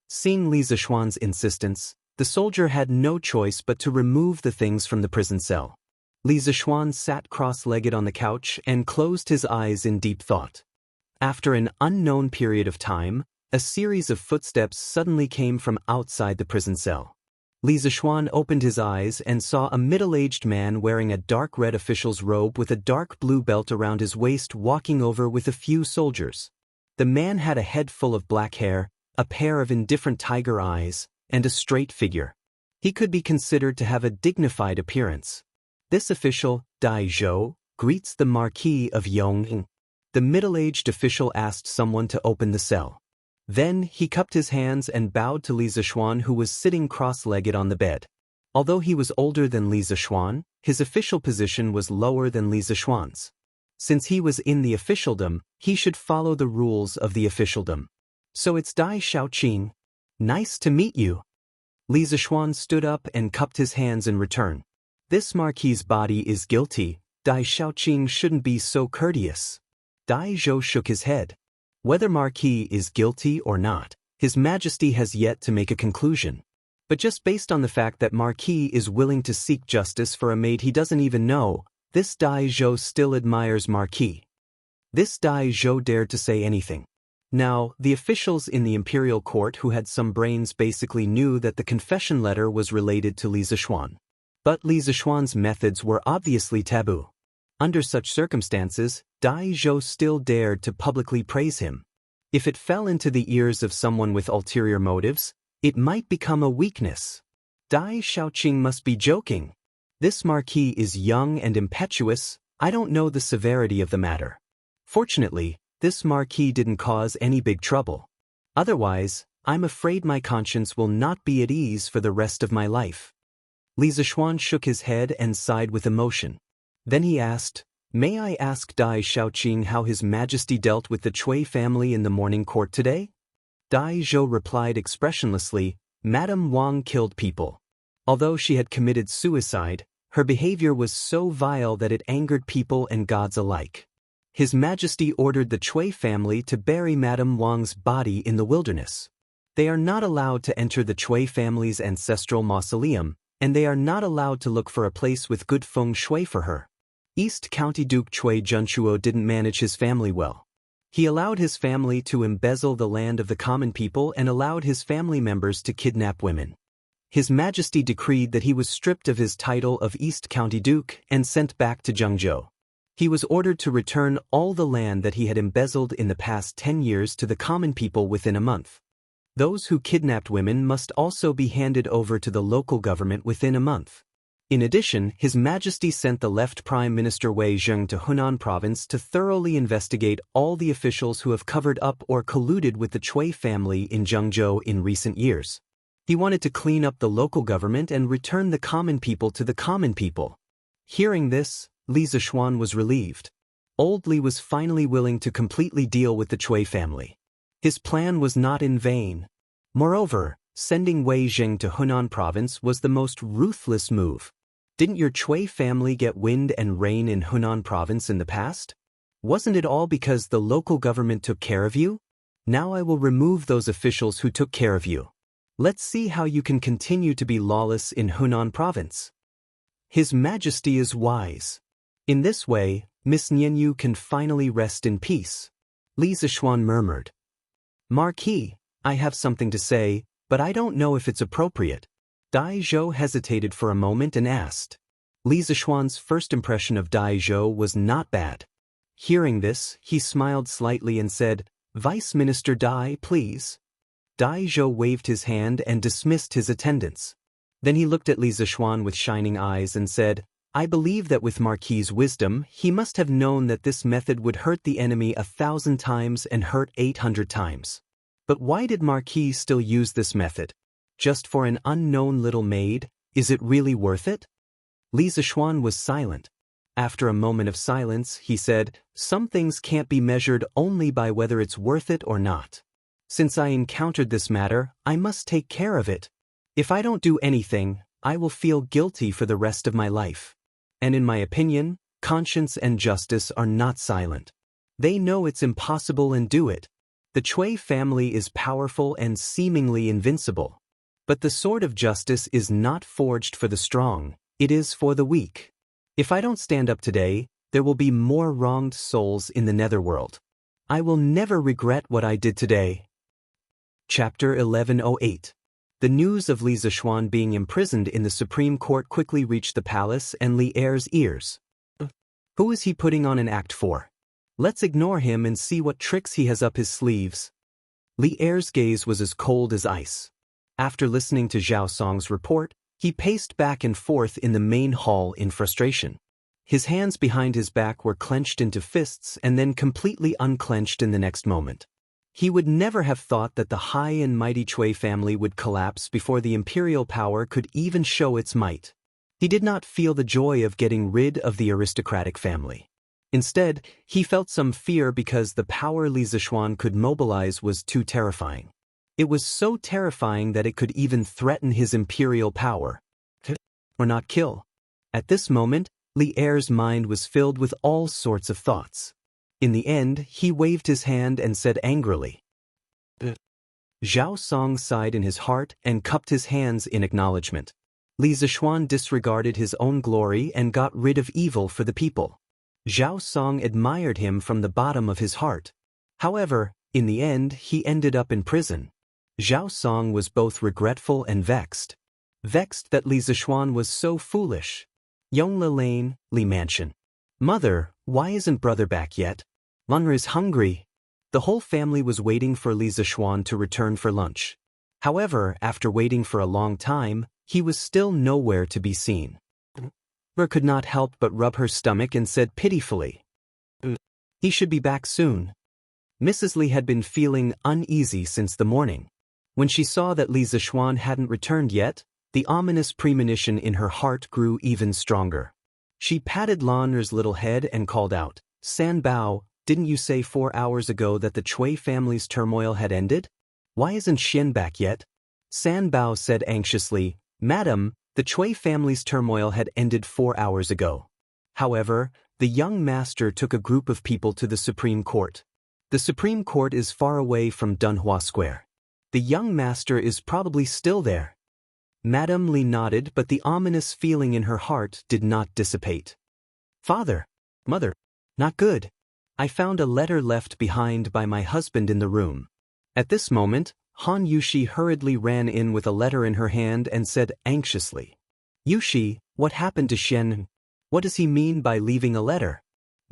Seeing Li Zishuan's insistence, the soldier had no choice but to remove the things from the prison cell. Li Zishuan sat cross-legged on the couch and closed his eyes in deep thought. After an unknown period of time, a series of footsteps suddenly came from outside the prison cell. Li Zishuan opened his eyes and saw a middle-aged man wearing a dark red official's robe with a dark blue belt around his waist walking over with a few soldiers. The man had a head full of black hair, a pair of indifferent tiger eyes, and a straight figure. He could be considered to have a dignified appearance. This official, Dai Zhou, greets the Marquis of Yongning. The middle-aged official asked someone to open the cell. Then, he cupped his hands and bowed to Li Zishuan, who was sitting cross-legged on the bed. Although he was older than Li Zishuan, his official position was lower than Li Zishuan's. Since he was in the officialdom, he should follow the rules of the officialdom. So it's Dai Xiaoqing. Nice to meet you. Li Zishuan stood up and cupped his hands in return. This Marquis's body is guilty, Dai Xiaoqing shouldn't be so courteous. Dai Zhou shook his head. Whether Marquis is guilty or not, His Majesty has yet to make a conclusion. But just based on the fact that Marquis is willing to seek justice for a maid he doesn't even know, this Dai Zhou still admires Marquis. This Dai Zhou dared to say anything. Now, the officials in the imperial court who had some brains basically knew that the confession letter was related to Li Zishuan. But Li Zishuan's methods were obviously taboo. Under such circumstances, Dai Zhou still dared to publicly praise him. If it fell into the ears of someone with ulterior motives, it might become a weakness. Dai Xiaoqing must be joking. This Marquis is young and impetuous. I don't know the severity of the matter. Fortunately, this Marquis didn't cause any big trouble. Otherwise, I'm afraid my conscience will not be at ease for the rest of my life. Li Zishuan shook his head and sighed with emotion. Then he asked, "May I ask Dai Xiaoqing how His Majesty dealt with the Cui family in the morning court today?" Dai Zhou replied expressionlessly, "Madame Wang killed people. Although she had committed suicide, her behavior was so vile that it angered people and gods alike. His Majesty ordered the Cui family to bury Madame Wang's body in the wilderness. They are not allowed to enter the Cui family's ancestral mausoleum, and they are not allowed to look for a place with good feng shui for her. East County Duke Cui Junchuo didn't manage his family well. He allowed his family to embezzle the land of the common people and allowed his family members to kidnap women. His Majesty decreed that he was stripped of his title of East County Duke and sent back to Jianghu. He was ordered to return all the land that he had embezzled in the past 10 years to the common people within a month. Those who kidnapped women must also be handed over to the local government within a month. In addition, His Majesty sent the left Prime Minister Wei Zheng to Hunan Province to thoroughly investigate all the officials who have covered up or colluded with the Cui family in Jianghu in recent years. He wanted to clean up the local government and return the common people to the common people. Hearing this, Li Zishuan was relieved. Old Li was finally willing to completely deal with the Cui family. His plan was not in vain. Moreover, sending Wei Zheng to Hunan Province was the most ruthless move. Didn't your Cui family get wind and reign in Hunan Province in the past? Wasn't it all because the local government took care of you? Now I will remove those officials who took care of you. Let's see how you can continue to be lawless in Hunan Province. His Majesty is wise. In this way, Miss Nianyu can finally rest in peace. Li Zishuan murmured. Marquis, I have something to say, but I don't know if it's appropriate. Dai Zhou hesitated for a moment and asked. Li Zishuan's first impression of Dai Zhou was not bad. Hearing this, he smiled slightly and said, "Vice Minister Dai, please." Dai Zhou waved his hand and dismissed his attendants. Then he looked at Li Zishuan with shining eyes and said, "I believe that with Marquis's wisdom, he must have known that this method would hurt the enemy 1,000 times and hurt 800 times. But why did Marquis still use this method? Just for an unknown little maid? Is it really worth it?" Li Zishuan was silent. After a moment of silence, he said, "Some things can't be measured only by whether it's worth it or not. Since I encountered this matter, I must take care of it. If I don't do anything, I will feel guilty for the rest of my life. And in my opinion, conscience and justice are not silent. They know it's impossible and do it. The Cui family is powerful and seemingly invincible. But the sword of justice is not forged for the strong, it is for the weak. If I don't stand up today, there will be more wronged souls in the netherworld. I will never regret what I did today." Chapter 1108. The news of Li Zishuan being imprisoned in the Supreme Court quickly reached the palace and Li Er's ears. Who is he putting on an act for? Let's ignore him and see what tricks he has up his sleeves. Li Er's gaze was as cold as ice. After listening to Zhao Song's report, he paced back and forth in the main hall in frustration. His hands behind his back were clenched into fists and then completely unclenched in the next moment. He would never have thought that the high and mighty Cui family would collapse before the imperial power could even show its might. He did not feel the joy of getting rid of the aristocratic family. Instead, he felt some fear because the power Li Zishuan could mobilize was too terrifying. It was so terrifying that it could even threaten his imperial power. Or not kill. At this moment, Li Er's mind was filled with all sorts of thoughts. In the end, he waved his hand and said angrily. Zhao Song sighed in his heart and cupped his hands in acknowledgement. Li Zishuan disregarded his own glory and got rid of evil for the people. Zhao Song admired him from the bottom of his heart. However, in the end he ended up in prison. Zhao Song was both regretful and vexed. Vexed that Li Zishuan was so foolish. Yongle Lane, Li Mansion. Mother, why isn't brother back yet? Lunra is hungry. The whole family was waiting for Li Zishuan to return for lunch. However, after waiting for a long time, he was still nowhere to be seen. Lunra could not help but rub her stomach and said pitifully, "He should be back soon." Mrs. Li had been feeling uneasy since the morning. When she saw that Li Zishuan hadn't returned yet, the ominous premonition in her heart grew even stronger. She patted Lanra's little head and called out, "San Bao, didn't you say 4 hours ago that the Chui family's turmoil had ended? Why isn't Xian back yet?" San Bao said anxiously, "Madam, the Chui family's turmoil had ended 4 hours ago. However, the young master took a group of people to the Supreme Court. The Supreme Court is far away from Dunhua Square. The young master is probably still there." Madame Li nodded, but the ominous feeling in her heart did not dissipate. "Father, mother, not good. I found a letter left behind by my husband in the room." At this moment, Han Yushi hurriedly ran in with a letter in her hand and said anxiously, "Yushi, what happened to Xian? What does he mean by leaving a letter?"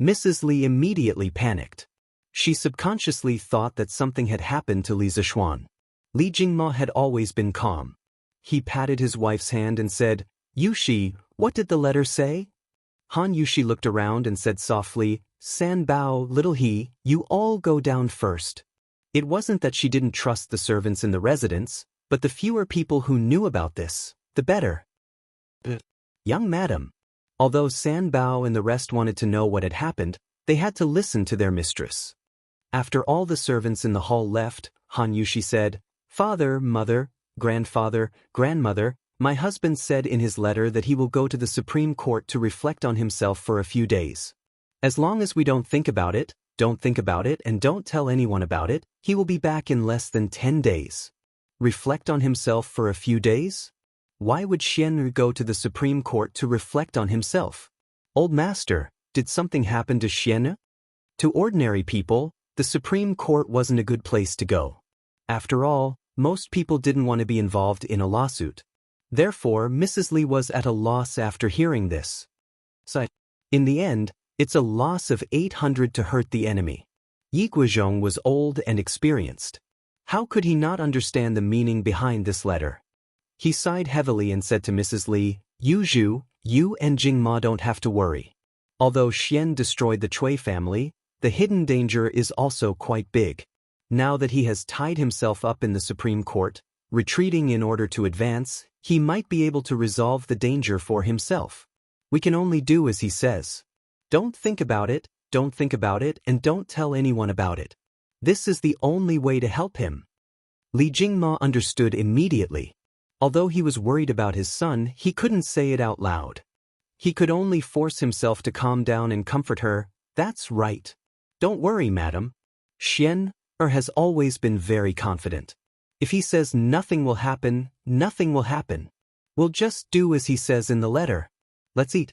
Mrs. Li immediately panicked. She subconsciously thought that something had happened to Li Zishuan. Li Jingma had always been calm. He patted his wife's hand and said, "Yushi, what did the letter say?" Han Yushi looked around and said softly, "San Bao, little he, you all go down first." It wasn't that she didn't trust the servants in the residence, but the fewer people who knew about this, the better. Young madam. Although San Bao and the rest wanted to know what had happened, they had to listen to their mistress. After all the servants in the hall left, Han Yushi said, "Father, mother, grandfather, grandmother, my husband said in his letter that he will go to the Supreme Court to reflect on himself for a few days. As long as we don't think about it, and don't tell anyone about it, he will be back in less than 10 days. Reflect on himself for a few days? Why would Xianru go to the Supreme Court to reflect on himself? Old master, did something happen to Xianru? To ordinary people, the Supreme Court wasn't a good place to go. After all, most people didn't want to be involved in a lawsuit. Therefore, Mrs. Li was at a loss after hearing this. So, in the end, it's a loss of 800 to hurt the enemy. Yi Guizhong was old and experienced. How could he not understand the meaning behind this letter? He sighed heavily and said to Mrs. Li, "Yuzhu, you and Jingma don't have to worry. Although Xian destroyed the Chui family, the hidden danger is also quite big. Now that he has tied himself up in the Supreme Court, retreating in order to advance, he might be able to resolve the danger for himself. We can only do as he says. Don't think about it, and don't tell anyone about it. This is the only way to help him." Li Jingma understood immediately. Although he was worried about his son, he couldn't say it out loud. He could only force himself to calm down and comfort her. "That's right. Don't worry, madam. Xian has always been very confident. If he says nothing will happen, nothing will happen. We'll just do as he says in the letter. Let's eat."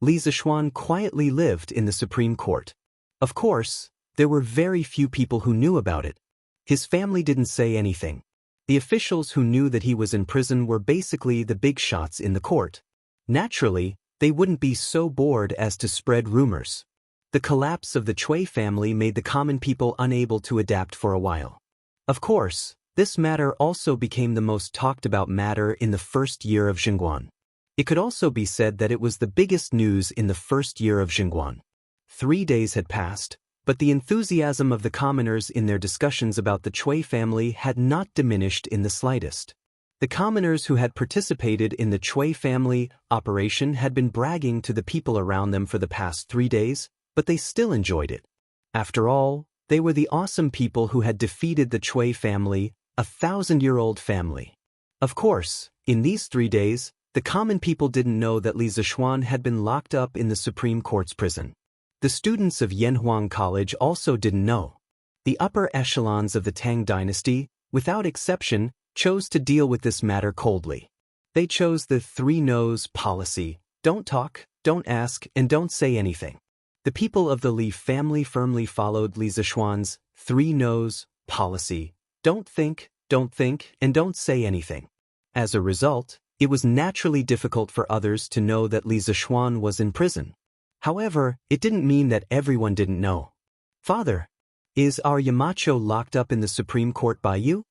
Li Zishuan quietly lived in the Supreme Court. Of course, there were very few people who knew about it. His family didn't say anything. The officials who knew that he was in prison were basically the big shots in the court. Naturally, they wouldn't be so bored as to spread rumors. The collapse of the Chui family made the common people unable to adapt for a while. Of course, this matter also became the most talked about matter in the first year of Xingguan. It could also be said that it was the biggest news in the first year of Xingguan. 3 days had passed, but the enthusiasm of the commoners in their discussions about the Chui family had not diminished in the slightest. The commoners who had participated in the Chui family operation had been bragging to the people around them for the past 3 days, but they still enjoyed it. After all, they were the awesome people who had defeated the Chui family, a 1,000-year-old family. Of course, in these 3 days, the common people didn't know that Li Zishuan had been locked up in the Supreme Court's prison. the students of Yanhuang College also didn't know. The upper echelons of the Tang dynasty, without exception, chose to deal with this matter coldly. They chose the 3 no's policy: don't talk, don't ask, and don't say anything. The people of the Li family firmly followed Li Zishuan's 3 no's policy: don't think, and don't say anything. As a result, it was naturally difficult for others to know that Li Zishuan was in prison. However, it didn't mean that everyone didn't know. "Father, is our Yamacho locked up in the Supreme Court by you?"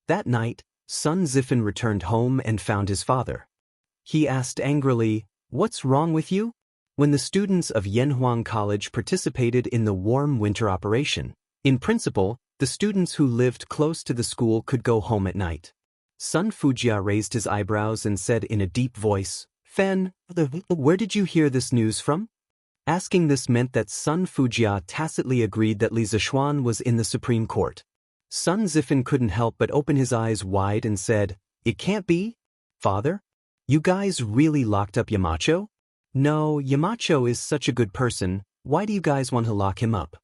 That night, Sun Zifan returned home and found his father. He asked angrily, "What's wrong with you?" When the students of Yanhuang College participated in the warm winter operation, in principle, the students who lived close to the school could go home at night. Sun Fujia raised his eyebrows and said in a deep voice, "Fen, where did you hear this news from?" Asking this meant that Sun Fujia tacitly agreed that Li Zishuan was in the Supreme Court. Sun Zifan couldn't help but open his eyes wide and said, "It can't be? Father? You guys really locked up Yamacho?" "No, Yamacho is such a good person, why do you guys want to lock him up?"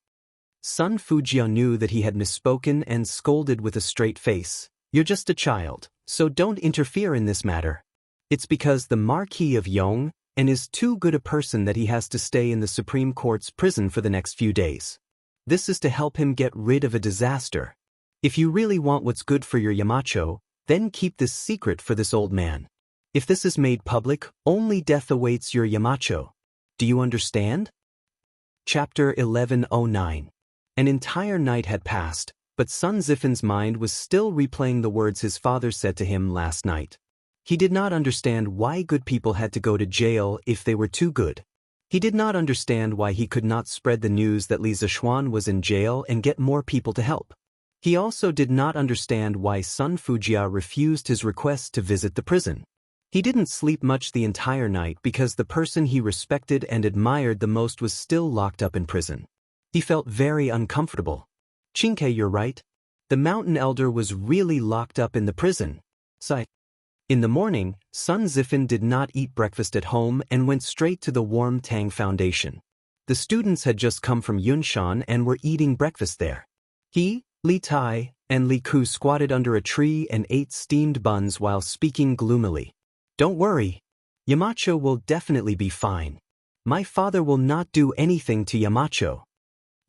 Sun Fujia knew that he had misspoken and scolded with a straight face, "You're just a child, so don't interfere in this matter. It's because the Marquis of Yong and is too good a person that he has to stay in the Supreme Court's prison for the next few days. This is to help him get rid of a disaster. If you really want what's good for your Yamacho, then keep this secret for this old man. If this is made public, only death awaits your Yamacho. Do you understand?" Chapter 1109. An entire night had passed, but Sun Zifan's mind was still replaying the words his father said to him last night. He did not understand why good people had to go to jail if they were too good. He did not understand why he could not spread the news that Li Zishuan was in jail and get more people to help. He also did not understand why Sun Fujia refused his request to visit the prison. He didn't sleep much the entire night because the person he respected and admired the most was still locked up in prison. He felt very uncomfortable. "Chinke, you're right. The mountain elder was really locked up in the prison." Sigh. In the morning, Sun Zifan did not eat breakfast at home and went straight to the warm Tang Foundation. The students had just come from Yunshan and were eating breakfast there. He, Li Tai, and Li Ku squatted under a tree and ate steamed buns while speaking gloomily. "Don't worry. Yamacho will definitely be fine. My father will not do anything to Yamacho."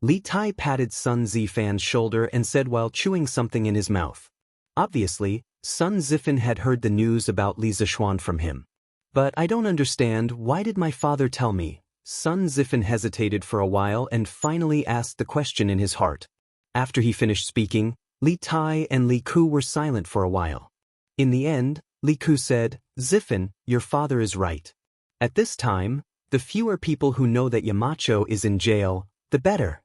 Li Tai patted Sun Zifan's shoulder and said while chewing something in his mouth. Obviously, Sun Zifan had heard the news about Li Zishuan from him. "But I don't understand, why did my father tell me?" Sun Zifan hesitated for a while and finally asked the question in his heart. After he finished speaking, Li Tai and Li Ku were silent for a while. In the end, Li Ku said, "Zifan, your father is right. At this time, the fewer people who know that Yamacho is in jail, the better."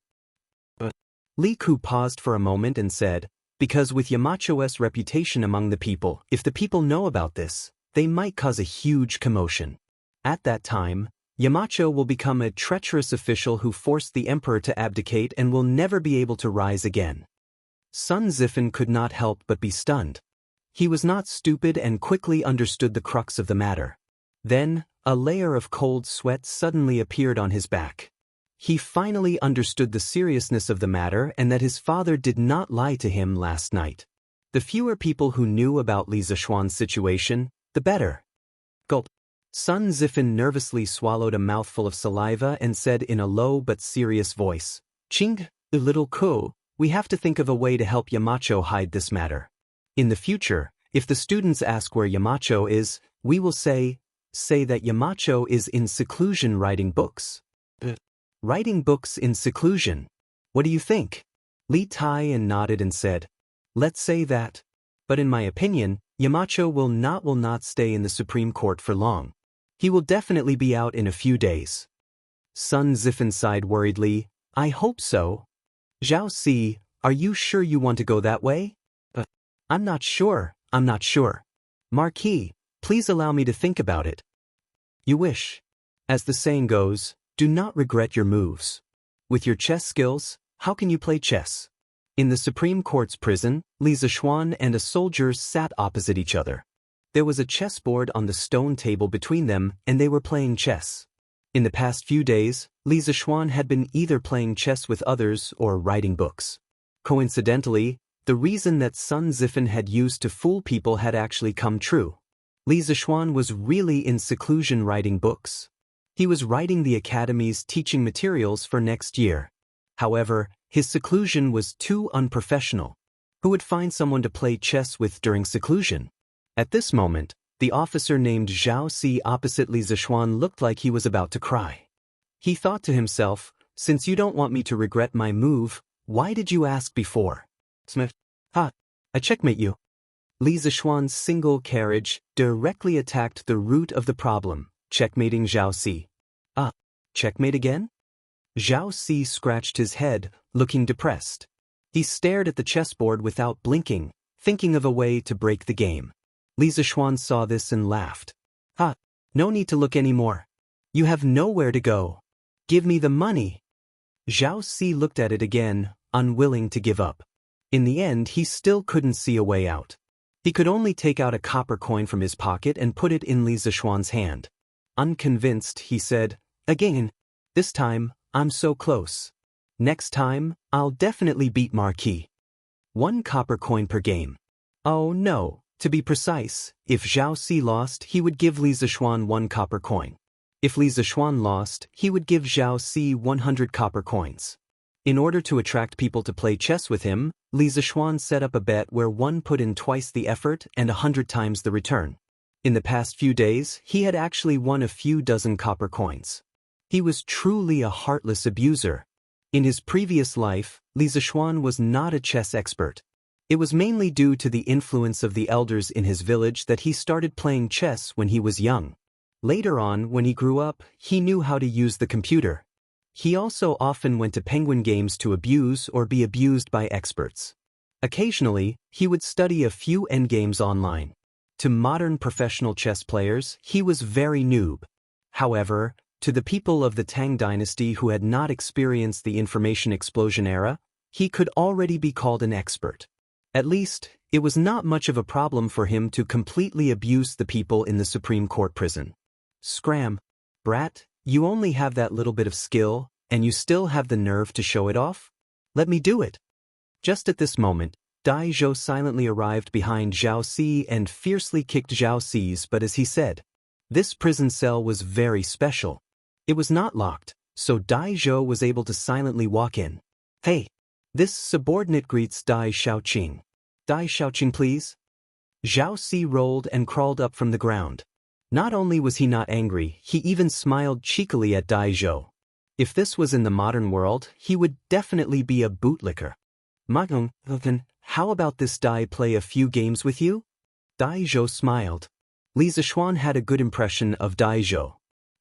But Li Ku paused for a moment and said, "Because with Yamacho's reputation among the people, if the people know about this, they might cause a huge commotion. At that time, Yamacho will become a treacherous official who forced the emperor to abdicate and will never be able to rise again." Sun Zifan could not help but be stunned. He was not stupid and quickly understood the crux of the matter. Then, a layer of cold sweat suddenly appeared on his back. He finally understood the seriousness of the matter and that his father did not lie to him last night. The fewer people who knew about Li Zishuan's situation, the better. Gulp. Sun Zifan nervously swallowed a mouthful of saliva and said in a low but serious voice, "Ching, little Ku, we have to think of a way to help Yamacho hide this matter. In the future, if the students ask where Yamacho is, we will say that Yamacho is in seclusion writing books." Writing books in seclusion. What do you think? Li Tai nodded and said, "Let's say that. But in my opinion, Yamacho will not stay in the Supreme Court for long. He will definitely be out in a few days." Sun Zifan sighed worriedly, "I hope so. Zhao Si, are you sure you want to go that way?" I'm not sure. Marquis, please allow me to think about it." "You wish. As the saying goes, do not regret your moves. With your chess skills, how can you play chess?" In the Supreme Court's prison, Li Zishuan and a soldier sat opposite each other. There was a chessboard on the stone table between them and they were playing chess. In the past few days, Li Zixuan had been either playing chess with others or writing books. Coincidentally, the reason that Sun Zifen had used to fool people had actually come true. Li Zixuan was really in seclusion writing books. He was writing the academy's teaching materials for next year. However, his seclusion was too unprofessional. Who would find someone to play chess with during seclusion? At this moment, the officer named Zhao Si opposite Li Zixuan looked like he was about to cry. He thought to himself, since you don't want me to regret my move, why did you ask before? Smith. Ha! I checkmate you. Li Zixuan's single carriage directly attacked the root of the problem, checkmating Zhao Si. Ah, checkmate again? Zhao Si scratched his head, looking depressed. He stared at the chessboard without blinking, thinking of a way to break the game. Li Zixuan saw this and laughed. Ha! No need to look anymore. You have nowhere to go. Give me the money. Zhao Si looked at it again, unwilling to give up. In the end, he still couldn't see a way out. He could only take out a copper coin from his pocket and put it in Li Zixuan's hand. Unconvinced, he said, again, this time, I'm so close. Next time, I'll definitely beat Marquis. 1 copper coin per game. Oh no, to be precise, if Zhao Si lost, he would give Li Zixuan 1 copper coin. If Li Zixuan lost, he would give Zhao Si 100 copper coins. In order to attract people to play chess with him, Li Zixuan set up a bet where one put in twice the effort and 100 times the return. In the past few days, he had actually won a few dozen copper coins. He was truly a heartless abuser. In his previous life, Li Zixuan was not a chess expert. It was mainly due to the influence of the elders in his village that he started playing chess when he was young. Later on, when he grew up, he knew how to use the computer. He also often went to penguin games to abuse or be abused by experts. Occasionally, he would study a few endgames online. To modern professional chess players, he was very noob. However, to the people of the Tang dynasty who had not experienced the information explosion era, he could already be called an expert. At least, it was not much of a problem for him to completely abuse the people in the Supreme Court prison. Scram, brat, you only have that little bit of skill, and you still have the nerve to show it off? Let me do it. Just at this moment, Dai Zhou silently arrived behind Zhao Si and fiercely kicked Zhao Si's butt as he said. This prison cell was very special. It was not locked, so Dai Zhou was able to silently walk in. Hey! This subordinate greets Dai Xiaoqing. Dai Xiaoqing, please? Zhao Si rolled and crawled up from the ground. Not only was he not angry, he even smiled cheekily at Dai Zhou. If this was in the modern world, he would definitely be a bootlicker. Magung, how about this Dai play a few games with you? Dai Zhou smiled. Li Zixuan had a good impression of Dai Zhou.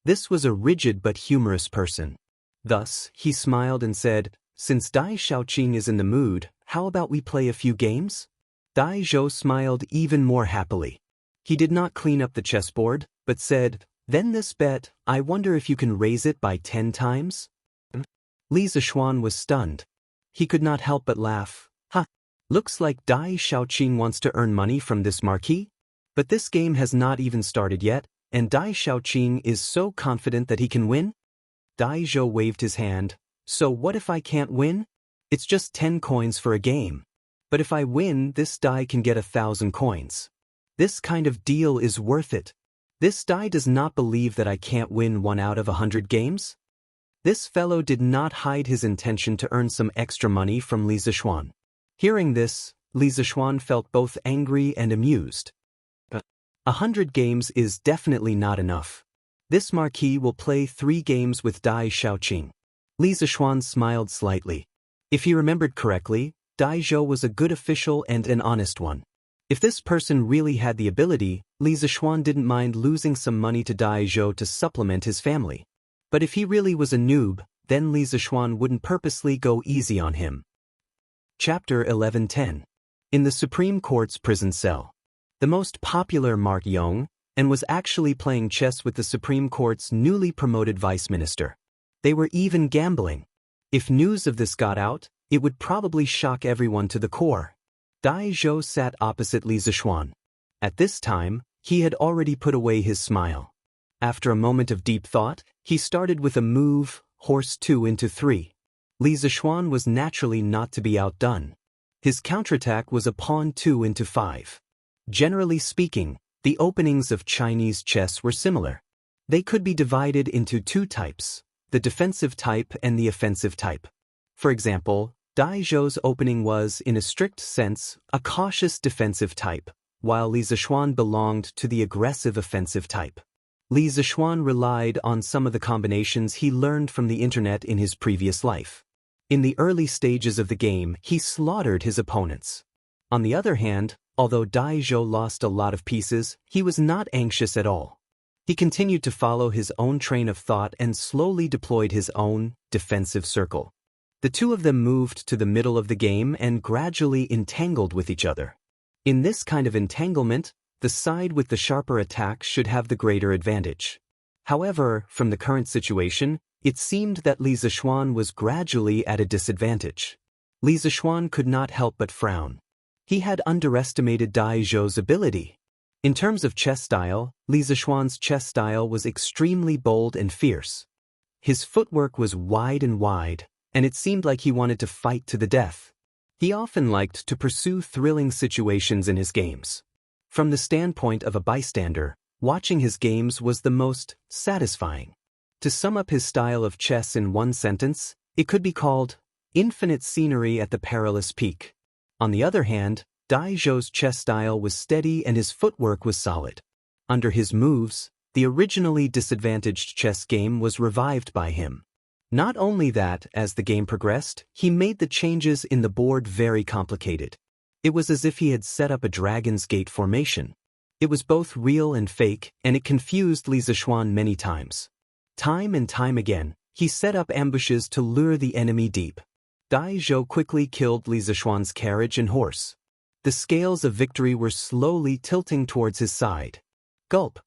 This was a rigid but humorous person. Thus, he smiled and said, since Dai Xiaoqing is in the mood, how about we play a few games? Dai Zhou smiled even more happily. He did not clean up the chessboard, but said, then this bet, I wonder if you can raise it by 10 times? Li Zixuan was stunned. He could not help but laugh. Ha! Looks like Dai Xiaoqing wants to earn money from this marquis? But this game has not even started yet, and Dai Xiaoqing is so confident that he can win? Dai Zhou waved his hand. So what if I can't win? It's just 10 coins for a game. But if I win, this Dai can get 1,000 coins. This kind of deal is worth it. This Dai does not believe that I can't win 1 out of 100 games? This fellow did not hide his intention to earn some extra money from Li Zixuan. Hearing this, Li Zixuan felt both angry and amused. 100 games is definitely not enough. This marquis will play 3 games with Dai Xiaoqing. Li Zixuan smiled slightly. If he remembered correctly, Dai Zhou was a good official and an honest one. If this person really had the ability, Li Zixuan didn't mind losing some money to Dai Zhou to supplement his family. But if he really was a noob, then Li Zixuan wouldn't purposely go easy on him. Chapter 1110. In the Supreme Court's prison cell. The most popular Mark Yong, and was actually playing chess with the Supreme Court's newly promoted vice minister. They were even gambling. If news of this got out, it would probably shock everyone to the core. Dai Zhou sat opposite Li Zixuan. At this time, he had already put away his smile. After a moment of deep thought, he started with a move, horse 2 into 3. Li Zishuan was naturally not to be outdone. His counterattack was a pawn 2 into 5. Generally speaking, the openings of Chinese chess were similar. They could be divided into two types, the defensive type and the offensive type. For example, Dai Zhou's opening was, in a strict sense, a cautious defensive type, while Li Zishuan belonged to the aggressive offensive type. Li Zishuan relied on some of the combinations he learned from the internet in his previous life. In the early stages of the game, he slaughtered his opponents. On the other hand, although Dai Zhou lost a lot of pieces, he was not anxious at all. He continued to follow his own train of thought and slowly deployed his own defensive circle. The two of them moved to the middle of the game and gradually entangled with each other. In this kind of entanglement, the side with the sharper attack should have the greater advantage. However, from the current situation, it seemed that Li Zishuan was gradually at a disadvantage. Li Zishuan could not help but frown. He had underestimated Dai Zhou's ability. In terms of chess style, Li Zishuan's chess style was extremely bold and fierce. His footwork was wide, and it seemed like he wanted to fight to the death. He often liked to pursue thrilling situations in his games. From the standpoint of a bystander, watching his games was the most satisfying. To sum up his style of chess in one sentence, it could be called infinite scenery at the perilous peak. On the other hand, Dai Zhou's chess style was steady and his footwork was solid. Under his moves, the originally disadvantaged chess game was revived by him. Not only that, as the game progressed, he made the changes in the board very complicated. It was as if he had set up a Dragon's Gate formation. It was both real and fake, and it confused Li Zishuan many times. Time and time again, he set up ambushes to lure the enemy deep. Dai Zhou quickly killed Li Zishuan's carriage and horse. The scales of victory were slowly tilting towards his side. Gulp.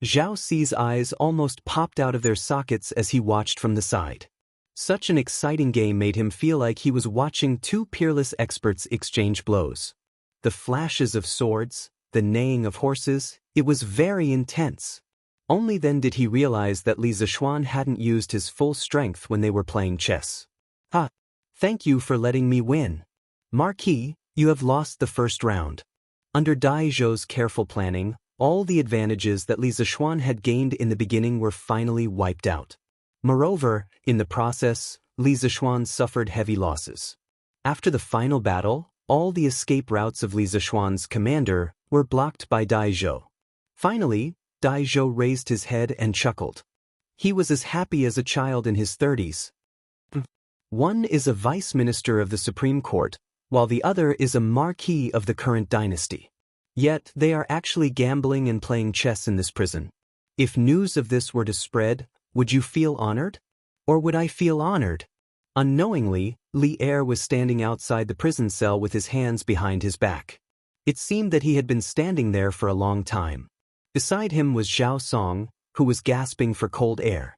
Zhao Ci's eyes almost popped out of their sockets as he watched from the side. Such an exciting game made him feel like he was watching two peerless experts exchange blows. The flashes of swords, the neighing of horses, it was very intense. Only then did he realize that Li Zishuan hadn't used his full strength when they were playing chess. Thank you for letting me win. Marquis, you have lost the first round. Under Dai Zhou's careful planning, all the advantages that Li Zishuan had gained in the beginning were finally wiped out. Moreover, in the process, Li Zishuan suffered heavy losses. After the final battle, all the escape routes of Li Zishuan's commander were blocked by Dai Zhou. Finally, Dai Zhou raised his head and chuckled. He was as happy as a child in his 30s. One is a vice minister of the Supreme Court, while the other is a marquis of the current dynasty. Yet they are actually gambling and playing chess in this prison. If news of this were to spread, would you feel honored? Or would I feel honored? Unknowingly, Li Er was standing outside the prison cell with his hands behind his back. It seemed that he had been standing there for a long time. Beside him was Zhao Song, who was gasping for cold air.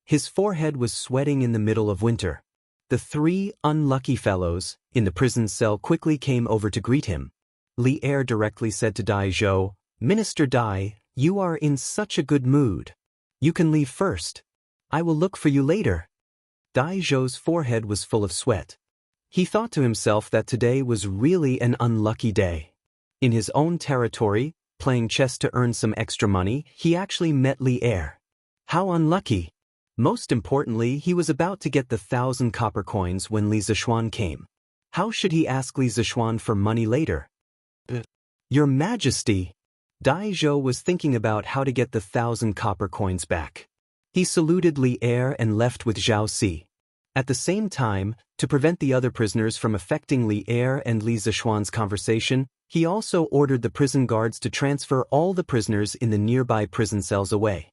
His forehead was sweating in the middle of winter. The three unlucky fellows in the prison cell quickly came over to greet him. Li Er directly said to Dai Zhou, "Minister Dai, you are in such a good mood. You can leave first. I will look for you later." Dai Zhou's forehead was full of sweat. He thought to himself that today was really an unlucky day. In his own territory, playing chess to earn some extra money, he actually met Li Er. How unlucky! Most importantly, he was about to get the 1,000 copper coins when Li Zishuan came. How should he ask Li Zishuan for money later? Your Majesty! Dai Zhou was thinking about how to get the 1,000 copper coins back. He saluted Li Er and left with Zhao Ci. At the same time, to prevent the other prisoners from affecting Li Er and Li Zishuan's conversation, he also ordered the prison guards to transfer all the prisoners in the nearby prison cells away.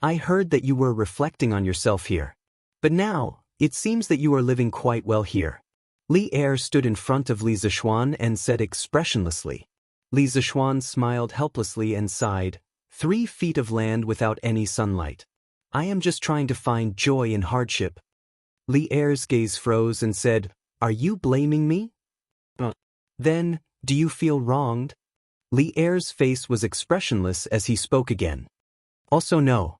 I heard that you were reflecting on yourself here. But now, it seems that you are living quite well here. Li Er stood in front of Li Zishuan and said expressionlessly. Li Zishuan smiled helplessly and sighed, 3 feet of land without any sunlight. I am just trying to find joy in hardship. Li Er's gaze froze and said, Are you blaming me? Then, do you feel wronged? Li Er's face was expressionless as he spoke again. Also no.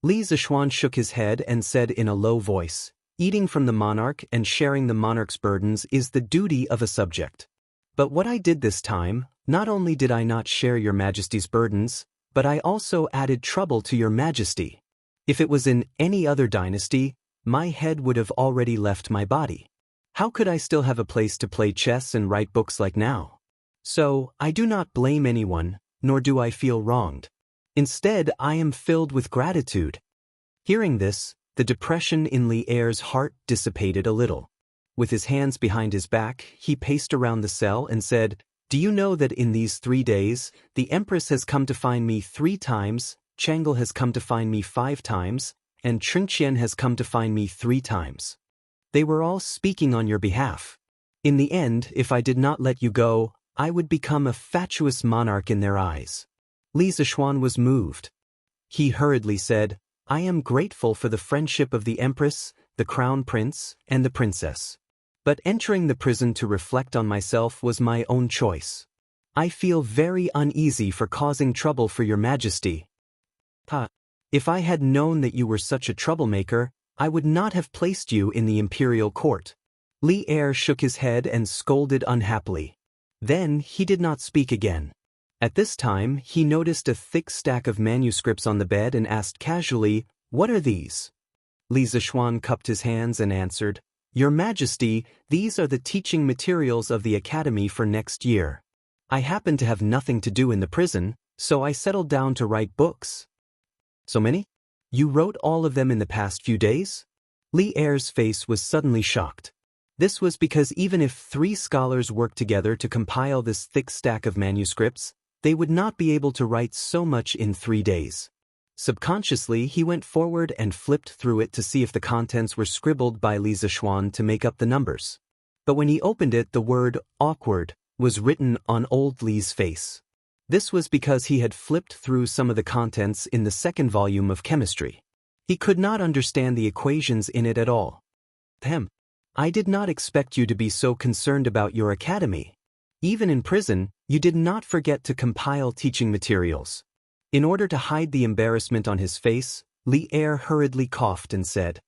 Li Zishuan shook his head and said in a low voice, "Eating from the monarch and sharing the monarch's burdens is the duty of a subject. But what I did this time, not only did I not share your majesty's burdens, but I also added trouble to your majesty. If it was in any other dynasty, my head would have already left my body. How could I still have a place to play chess and write books like now? So, I do not blame anyone, nor do I feel wronged. Instead, I am filled with gratitude." Hearing this, the depression in Li Er's heart dissipated a little. With his hands behind his back, he paced around the cell and said, "Do you know that in these 3 days, the Empress has come to find me 3 times, Chang'e has come to find me 5 times, and Chengqian has come to find me 3 times. They were all speaking on your behalf. In the end, if I did not let you go, I would become a fatuous monarch in their eyes." Li Zishuan was moved. He hurriedly said, "I am grateful for the friendship of the Empress, the Crown Prince, and the Princess. But entering the prison to reflect on myself was my own choice. I feel very uneasy for causing trouble for your majesty. If I had known that you were such a troublemaker, I would not have placed you in the imperial court." Li Er shook his head and scolded unhappily. Then he did not speak again. At this time, he noticed a thick stack of manuscripts on the bed and asked casually, "What are these?" Li Zishuan cupped his hands and answered, "Your Majesty, these are the teaching materials of the academy for next year. I happen to have nothing to do in the prison, so I settled down to write books." "So many? You wrote all of them in the past few days?" Li Er's face was suddenly shocked. This was because even if 3 scholars worked together to compile this thick stack of manuscripts, they would not be able to write so much in 3 days. Subconsciously, he went forward and flipped through it to see if the contents were scribbled by Li Zishuan to make up the numbers. But when he opened it, the word "awkward" was written on old Li's face. This was because he had flipped through some of the contents in the 2nd volume of chemistry. He could not understand the equations in it at all. "I did not expect you to be so concerned about your academy. Even in prison, you did not forget to compile teaching materials." In order to hide the embarrassment on his face, Li Er hurriedly coughed and said,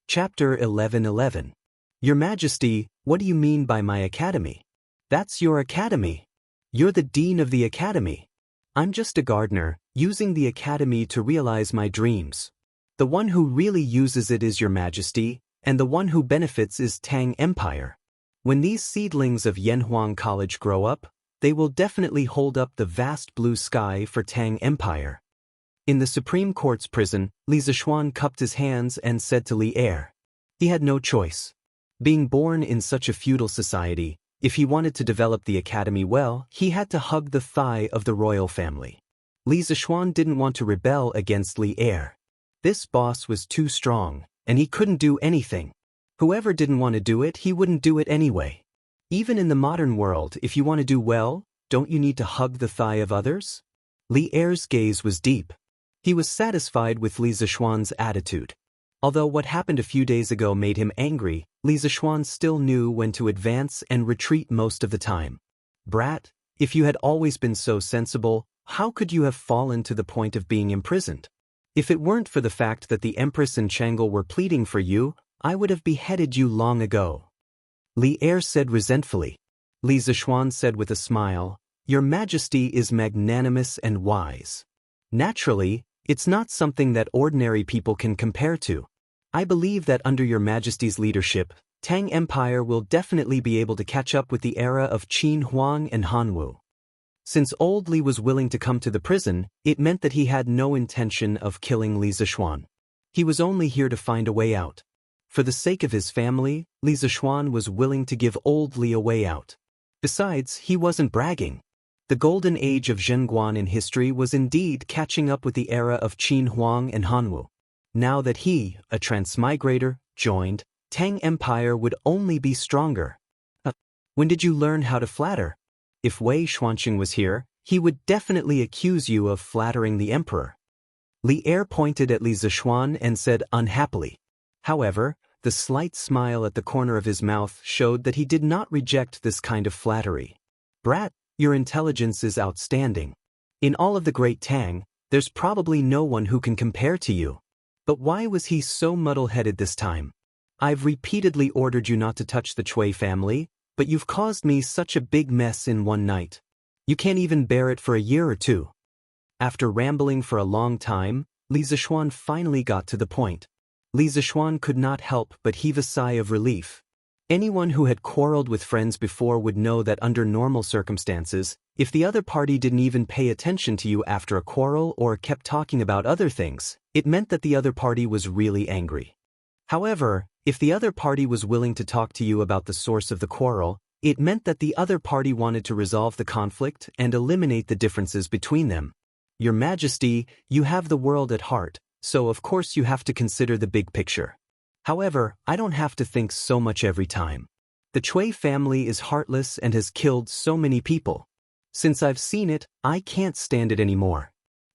Chapter 11:11. "Your Majesty, what do you mean by my academy? That's your academy. You're the dean of the academy. I'm just a gardener, using the academy to realize my dreams. The one who really uses it is your Majesty, and the one who benefits is Tang Empire. When these seedlings of Yanhuang College grow up, they will definitely hold up the vast blue sky for Tang Empire." In the Supreme Court's prison, Li Zishuan cupped his hands and said to Li Er. He had no choice. Being born in such a feudal society, if he wanted to develop the academy well, he had to hug the thigh of the royal family. Li Zishuan didn't want to rebel against Li Er. This boss was too strong, and he couldn't do anything. Whoever didn't want to do it, he wouldn't do it anyway. Even in the modern world, if you want to do well, don't you need to hug the thigh of others? Li Er's gaze was deep. He was satisfied with Li Zishuan's attitude. Although what happened a few days ago made him angry, Li Zishuan still knew when to advance and retreat most of the time. "Brat, if you had always been so sensible, how could you have fallen to the point of being imprisoned? If it weren't for the fact that the Empress and Chang'e were pleading for you, I would have beheaded you long ago." Li Er said resentfully. Li Zishuan said with a smile, "Your Majesty is magnanimous and wise. Naturally, it's not something that ordinary people can compare to. I believe that under your Majesty's leadership, Tang Empire will definitely be able to catch up with the era of Qin Huang and Hanwu." Since old Li was willing to come to the prison, it meant that he had no intention of killing Li Zishuan. He was only here to find a way out. For the sake of his family, Li Zishuan was willing to give old Li a way out. Besides, he wasn't bragging. The golden age of Zhenguan in history was indeed catching up with the era of Qin Huang and Hanwu. Now that he, a transmigrator, joined, Tang Empire would only be stronger. When did you learn how to flatter? If Wei Xuanqing was here, he would definitely accuse you of flattering the emperor." Li Er pointed at Li Zishuan and said unhappily. However, the slight smile at the corner of his mouth showed that he did not reject this kind of flattery. "Brat, your intelligence is outstanding. In all of the great Tang, there's probably no one who can compare to you. But why was he so muddle-headed this time? I've repeatedly ordered you not to touch the Chui family, but you've caused me such a big mess in one night. You can't even bear it for a year or two. After rambling for a long time, Li Zishuan finally got to the point. Li Zishuan could not help but heave a sigh of relief. Anyone who had quarreled with friends before would know that under normal circumstances, if the other party didn't even pay attention to you after a quarrel or kept talking about other things, it meant that the other party was really angry. However, if the other party was willing to talk to you about the source of the quarrel, it meant that the other party wanted to resolve the conflict and eliminate the differences between them. Your Majesty, you have the world at heart, so of course you have to consider the big picture. However, I don't have to think so much every time. The Chui family is heartless and has killed so many people. Since I've seen it, I can't stand it anymore.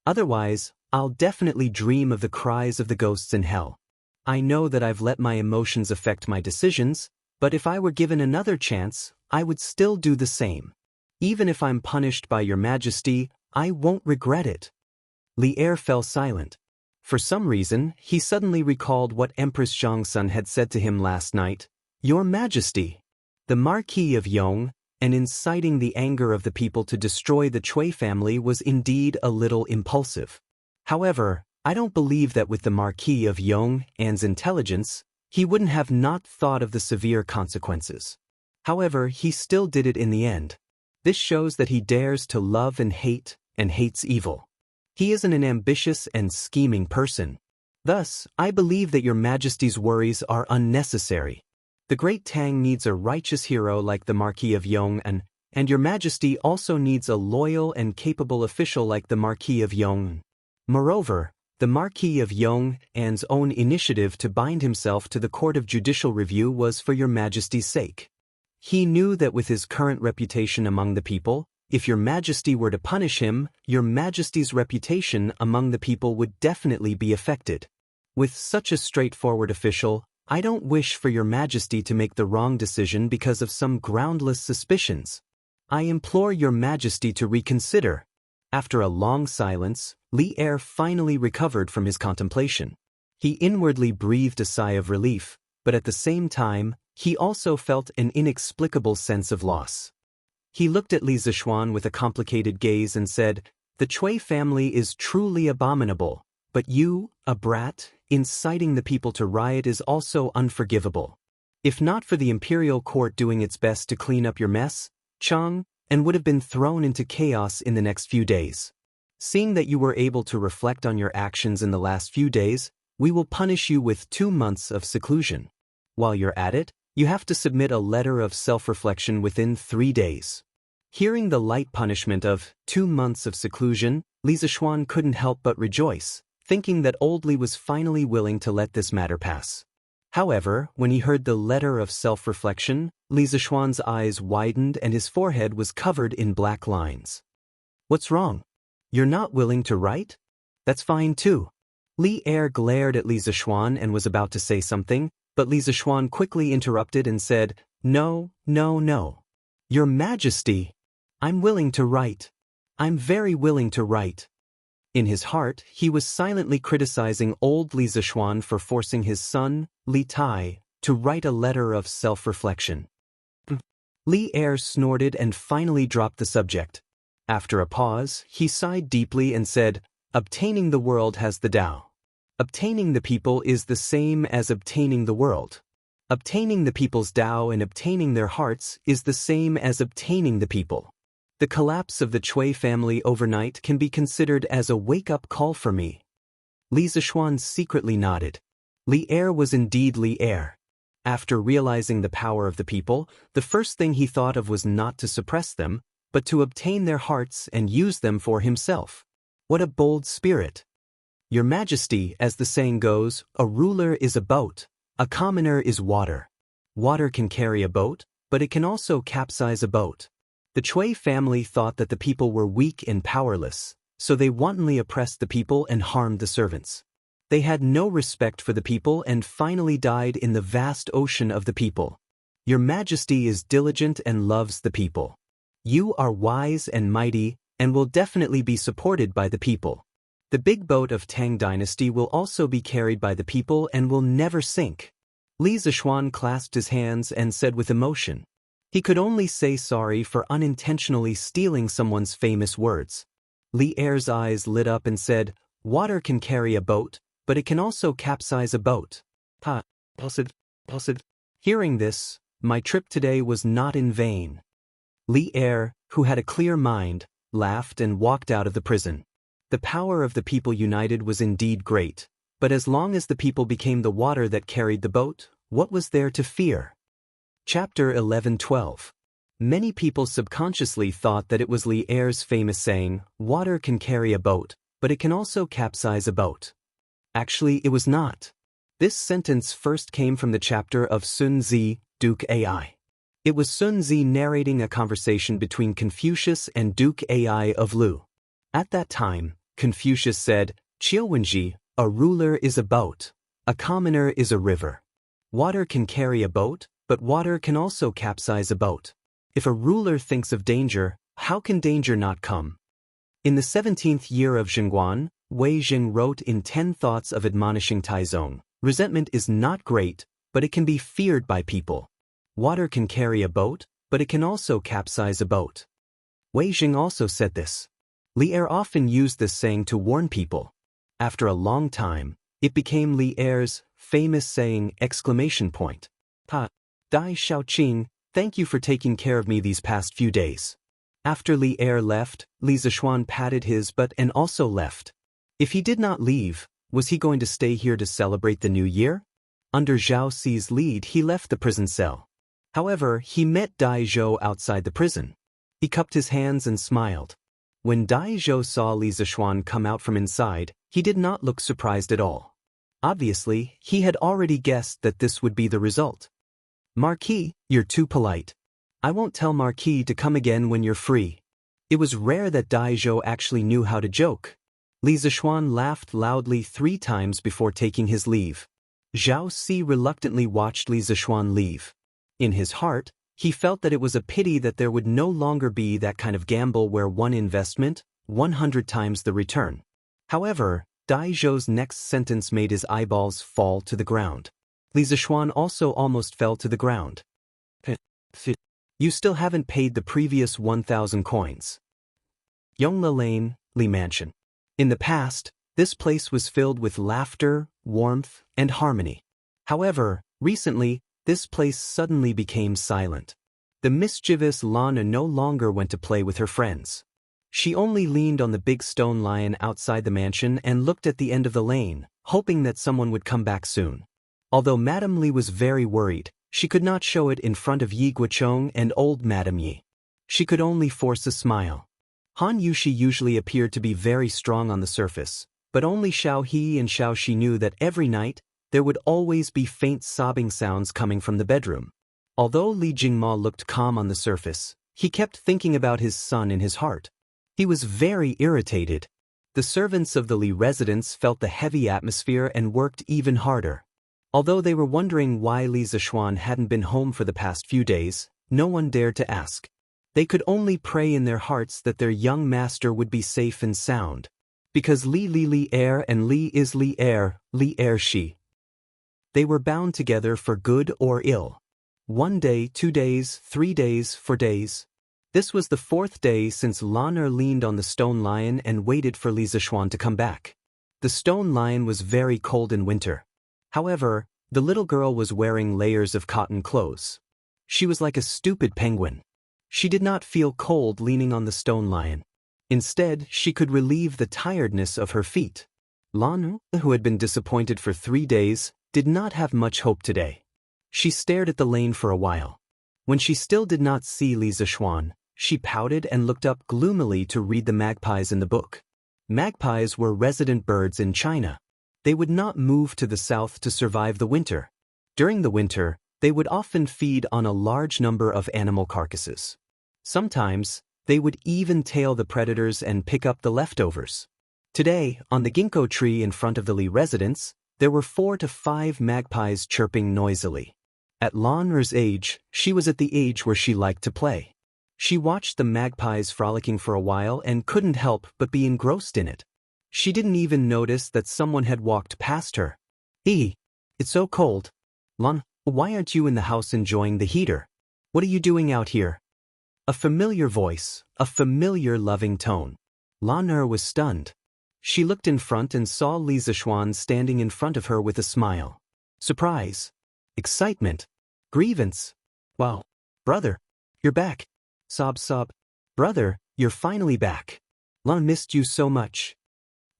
Otherwise, I'll definitely dream of the cries of the ghosts in hell. I know that I've let my emotions affect my decisions, but if I were given another chance, I would still do the same. Even if I'm punished by Your Majesty, I won't regret it. Li Er fell silent. For some reason, he suddenly recalled what Empress Zhangsun had said to him last night. Your Majesty. The Marquis of Yong, and inciting the anger of the people to destroy the Chui family was indeed a little impulsive. However, I don't believe that with the Marquis of Yong and's intelligence, he wouldn't have not thought of the severe consequences. However, he still did it in the end. This shows that he dares to love and hates evil. He isn't an ambitious and scheming person. Thus, I believe that Your Majesty's worries are unnecessary. The Great Tang needs a righteous hero like the Marquis of Yong, and Your Majesty also needs a loyal and capable official like the Marquis of Yong. Moreover, the Marquis of Yong and's own initiative to bind himself to the Court of Judicial Review was for Your Majesty's sake. He knew that with his current reputation among the people, if Your Majesty were to punish him, Your Majesty's reputation among the people would definitely be affected. With such a straightforward official, I don't wish for Your Majesty to make the wrong decision because of some groundless suspicions. I implore Your Majesty to reconsider. After a long silence, Li Er finally recovered from his contemplation. He inwardly breathed a sigh of relief, but at the same time, he also felt an inexplicable sense of loss. He looked at Li Zishuan with a complicated gaze and said, The Chui family is truly abominable, but you, a brat, inciting the people to riot is also unforgivable. If not for the imperial court doing its best to clean up your mess, Chang, and would have been thrown into chaos in the next few days. Seeing that you were able to reflect on your actions in the last few days, we will punish you with 2 months of seclusion. While you're at it, you have to submit a letter of self-reflection within 3 days. Hearing the light punishment of 2 months of seclusion, Li Zishuan couldn't help but rejoice, thinking that old Li was finally willing to let this matter pass. However, when he heard the letter of self-reflection, Li Zishuan's eyes widened and his forehead was covered in black lines. What's wrong? You're not willing to write? That's fine too. Li Er glared at Li Zishuan and was about to say something, but Li Zishuan quickly interrupted and said, No. Your Majesty, I'm willing to write. I'm very willing to write. In his heart, he was silently criticizing old Li Zishuan for forcing his son, Li Tai, to write a letter of self-reflection. Li Er snorted and finally dropped the subject. After a pause, he sighed deeply and said, Obtaining the world has the Tao. Obtaining the people is the same as obtaining the world. Obtaining the people's Tao and obtaining their hearts is the same as obtaining the people. The collapse of the Chui family overnight can be considered as a wake-up call for me. Li Zishuan secretly nodded. Li Er was indeed Li Er. After realizing the power of the people, the first thing he thought of was not to suppress them, but to obtain their hearts and use them for himself. What a bold spirit! Your Majesty, as the saying goes, a ruler is a boat, a commoner is water. Water can carry a boat, but it can also capsize a boat. The Chui family thought that the people were weak and powerless, so they wantonly oppressed the people and harmed the servants. They had no respect for the people and finally died in the vast ocean of the people. Your Majesty is diligent and loves the people. You are wise and mighty, and will definitely be supported by the people. The big boat of Tang Dynasty will also be carried by the people and will never sink. Li Zishuan clasped his hands and said with emotion. He could only say sorry for unintentionally stealing someone's famous words. Li Er's eyes lit up and said, "Water can carry a boat, but it can also capsize a boat." Positive. Hearing this, my trip today was not in vain. Li Er, who had a clear mind, laughed and walked out of the prison. The power of the people united was indeed great, but as long as the people became the water that carried the boat, what was there to fear? Chapter 11-12. Many people subconsciously thought that it was Li Er's famous saying, "Water can carry a boat, but it can also capsize a boat." Actually, it was not. This sentence first came from the chapter of Sun Zi, Duke Ai. It was Sun Zi narrating a conversation between Confucius and Duke Ai of Lu. At that time, Confucius said, "Qiuwenji, a ruler is a boat. A commoner is a river. Water can carry a boat, but water can also capsize a boat. If a ruler thinks of danger, how can danger not come?" In the 17th year of Zhengguan, Wei Jing wrote in 10 Thoughts of Admonishing Taizong, "Resentment is not great, but it can be feared by people. Water can carry a boat, but it can also capsize a boat." Wei Jing also said this. Li Er often used this saying to warn people. After a long time, it became Li Er's famous saying! Dai Xiaoqing, thank you for taking care of me these past few days. After Li Er left, Li Zishuan patted his butt and also left. If he did not leave, was he going to stay here to celebrate the new year? Under Zhao Xi's lead, he left the prison cell. However, he met Dai Zhou outside the prison. He cupped his hands and smiled. When Dai Zhou saw Li Zishuan come out from inside, he did not look surprised at all. Obviously, he had already guessed that this would be the result. "Marquis, you're too polite. I won't tell Marquis to come again when you're free." It was rare that Dai Zhou actually knew how to joke. Li Zishuan laughed loudly 3 times before taking his leave. Zhao Si reluctantly watched Li Zishuan leave. In his heart, he felt that it was a pity that there would no longer be that kind of gamble where one investment, 100 times the return. However, Dai Zhou's next sentence made his eyeballs fall to the ground. Li Zishuan also almost fell to the ground. "You still haven't paid the previous 1,000 coins. Yongla Lane, Li Mansion." In the past, this place was filled with laughter, warmth, and harmony. However, recently, this place suddenly became silent. The mischievous Lana no longer went to play with her friends. She only leaned on the big stone lion outside the mansion and looked at the end of the lane, hoping that someone would come back soon. Although Madame Li was very worried, she could not show it in front of Yi Guochong and old Madame Yi. She could only force a smile. Han Yushi usually appeared to be very strong on the surface, but only Xiao He and Xiao Shi knew that every night, there would always be faint sobbing sounds coming from the bedroom. Although Li Jingma looked calm on the surface, he kept thinking about his son in his heart. He was very irritated. The servants of the Li residence felt the heavy atmosphere and worked even harder. Although they were wondering why Li Zishuan hadn't been home for the past few days, no one dared to ask. They could only pray in their hearts that their young master would be safe and sound. Because Li Er and Li is Li Er Shi. They were bound together for good or ill. 1 day, 2 days, 3 days, 4 days. This was the 4th day since Lan leaned on the stone lion and waited for Li Zishuan to come back. The stone lion was very cold in winter. However, the little girl was wearing layers of cotton clothes. She was like a stupid penguin. She did not feel cold leaning on the stone lion. Instead, she could relieve the tiredness of her feet. Lan, who had been disappointed for 3 days, did not have much hope today. She stared at the lane for a while. When she still did not see Li Zishuan, she pouted and looked up gloomily to read the magpies in the book. Magpies were resident birds in China. They would not move to the south to survive the winter. During the winter, they would often feed on a large number of animal carcasses. Sometimes, they would even tail the predators and pick up the leftovers. Today, on the ginkgo tree in front of the Li residence, there were 4 to 5 magpies chirping noisily. At Lan's age, she was at the age where she liked to play. She watched the magpies frolicking for a while and couldn't help but be engrossed in it. She didn't even notice that someone had walked past her. It's so cold. Lan, why aren't you in the house enjoying the heater? What are you doing out here? A familiar voice, a familiar loving tone. Lan Er was stunned. She looked in front and saw Li Zishuan standing in front of her with a smile. Surprise. Excitement. Grievance. Wow. Brother, you're back. Sob. Brother, you're finally back. Lan missed you so much.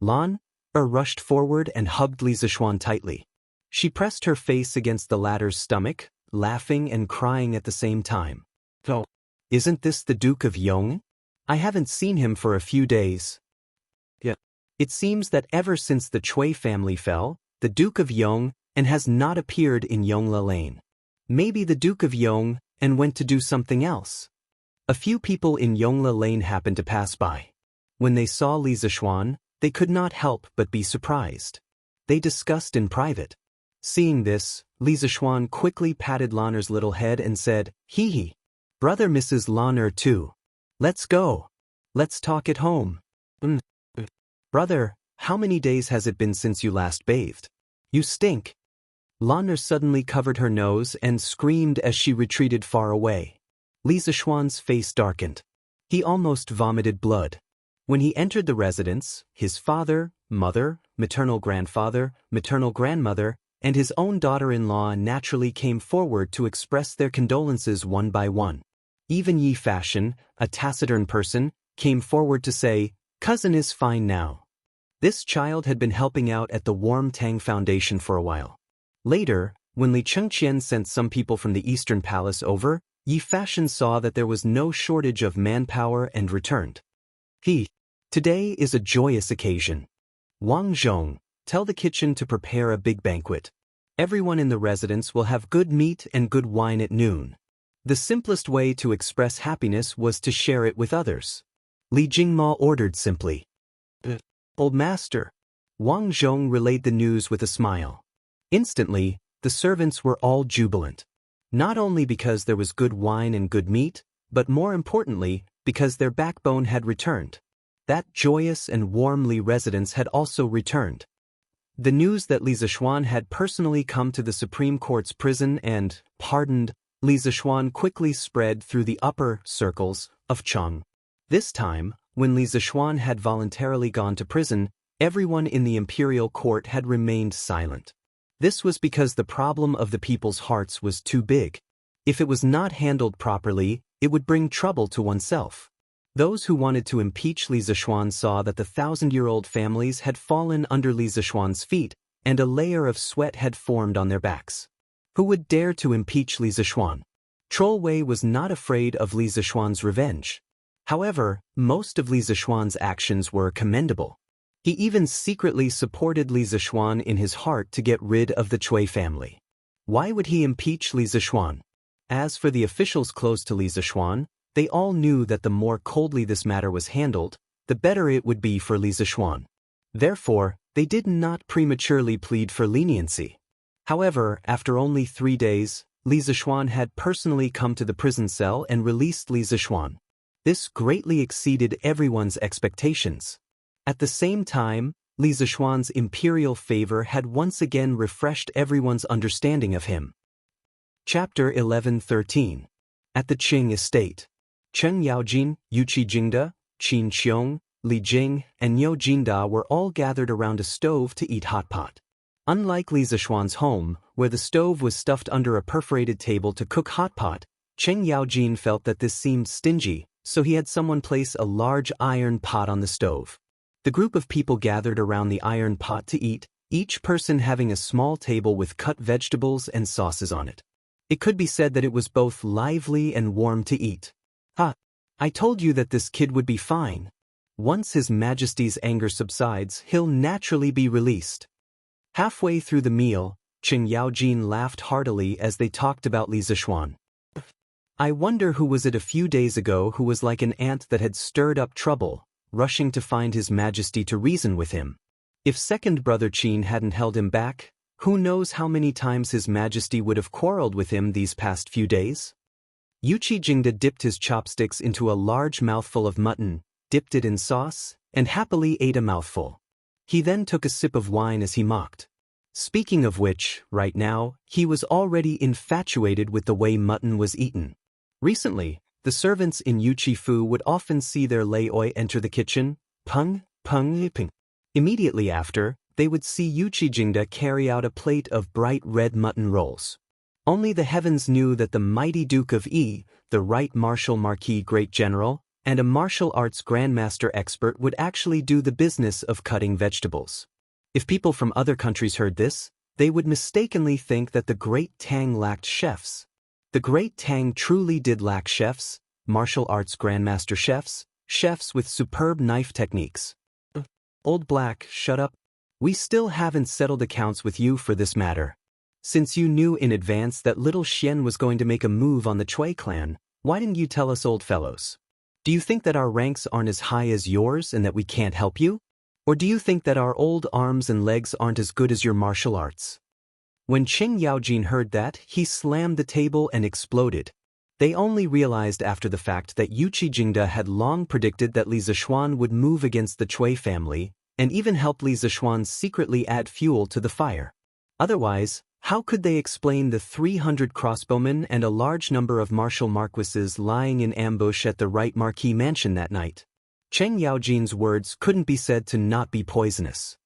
Lan Er rushed forward and hugged Li Zishuan tightly. She pressed her face against the latter's stomach, laughing and crying at the same time. Oh, isn't this the Duke of Yong? I haven't seen him for a few days. Yeah. It seems that ever since the Chui family fell, the Duke of Yong and has not appeared in Yongla Lane. Maybe the Duke of Yong and went to do something else. A few people in Yongla Lane happened to pass by. When they saw Li Zishuan, they could not help but be surprised. They discussed in private. Seeing this, Li Zishuan quickly patted Lan Er's little head and said, Hee. Brother misses Lan Er too. Let's go. Let's talk at home. Brother, how many days has it been since you last bathed? You stink. Lan Er suddenly covered her nose and screamed as she retreated far away. Li Zishuan's face darkened. He almost vomited blood. When he entered the residence, his father, mother, maternal grandfather, maternal grandmother, and his own daughter-in-law naturally came forward to express their condolences one by one. Even Yi Fashion, a taciturn person, came forward to say, Cousin is fine now. This child had been helping out at the Warm Tang Foundation for a while. Later, when Li Chengqian sent some people from the Eastern Palace over, Yi Fashion saw that there was no shortage of manpower and returned. Today is a joyous occasion. Wang Zhong, tell the kitchen to prepare a big banquet. Everyone in the residence will have good meat and good wine at noon. The simplest way to express happiness was to share it with others. Li Jingma ordered simply. Old master. Wang Zhong relayed the news with a smile. Instantly, the servants were all jubilant. Not only because there was good wine and good meat, but more importantly, because their backbone had returned. That joyous and warm Li residence had also returned. The news that Li Zishuan had personally come to the Supreme Court's prison and pardoned Li Zishuan quickly spread through the upper circles of Cheng. This time, when Li Zishuan had voluntarily gone to prison, everyone in the imperial court had remained silent. This was because the problem of the people's hearts was too big. If it was not handled properly, it would bring trouble to oneself. Those who wanted to impeach Li Zishuan saw that the 1,000-year-old families had fallen under Li Zishuan's feet, and a layer of sweat had formed on their backs. Who would dare to impeach Li Zishuan? Troll Wei was not afraid of Li Zishuan's revenge. However, most of Li Zishuan's actions were commendable. He even secretly supported Li Zishuan in his heart to get rid of the Chui family. Why would he impeach Li Zishuan? As for the officials close to Li Zishuan, they all knew that the more coldly this matter was handled, the better it would be for Li Zishuan. Therefore, they did not prematurely plead for leniency. However, after only 3 days, Li Zishuan had personally come to the prison cell and released Li Zishuan. This greatly exceeded everyone's expectations. At the same time, Li Zishuan's imperial favor had once again refreshed everyone's understanding of him. Chapter 11-13. At the Qing estate. Chen Yaojin, Yuqi Jingda, Qin Qiong, Li Jing, and Niu Jinda were all gathered around a stove to eat hot pot. Unlike Li Zishuan's home, where the stove was stuffed under a perforated table to cook hot pot, Chen Yaojin felt that this seemed stingy, so he had someone place a large iron pot on the stove. The group of people gathered around the iron pot to eat, each person having a small table with cut vegetables and sauces on it. It could be said that it was both lively and warm to eat. I told you that this kid would be fine. Once His Majesty's anger subsides, he'll naturally be released. Halfway through the meal, Chen Yaojin laughed heartily as they talked about Li Zishuan. I wonder who was it a few days ago who was like an ant that had stirred up trouble, rushing to find His Majesty to reason with him. If second brother Qin hadn't held him back, who knows how many times His Majesty would have quarreled with him these past few days? Yuqi Jingda dipped his chopsticks into a large mouthful of mutton, dipped it in sauce, and happily ate a mouthful. He then took a sip of wine as he mocked. Speaking of which, right now, he was already infatuated with the way mutton was eaten. Recently, the servants in Yuchi-fu would often see their Lei-oi enter the kitchen, pung, pung, ping. Immediately after, they would see Yuchi Jingda carry out a plate of bright red mutton rolls. Only the heavens knew that the mighty Duke of Yi, the right martial marquis great general, and a martial arts grandmaster expert would actually do the business of cutting vegetables. If people from other countries heard this, they would mistakenly think that the Great Tang lacked chefs. The Great Tang truly did lack chefs, martial arts grandmaster chefs, chefs with superb knife techniques. Old Black, shut up. We still haven't settled accounts with you for this matter. Since you knew in advance that little Xian was going to make a move on the Chui clan, why didn't you tell us, old fellows? Do you think that our ranks aren't as high as yours and that we can't help you? Or do you think that our old arms and legs aren't as good as your martial arts? When Qing Yaojin heard that, he slammed the table and exploded. They only realized after the fact that Yuchi Jingda had long predicted that Li Zishuan would move against the Chui family, and even help Li Zishuan secretly add fuel to the fire. Otherwise, how could they explain the 300 crossbowmen and a large number of martial marquises lying in ambush at the right marquis mansion that night? Cheng Yaojin's words couldn't be said to not be poisonous.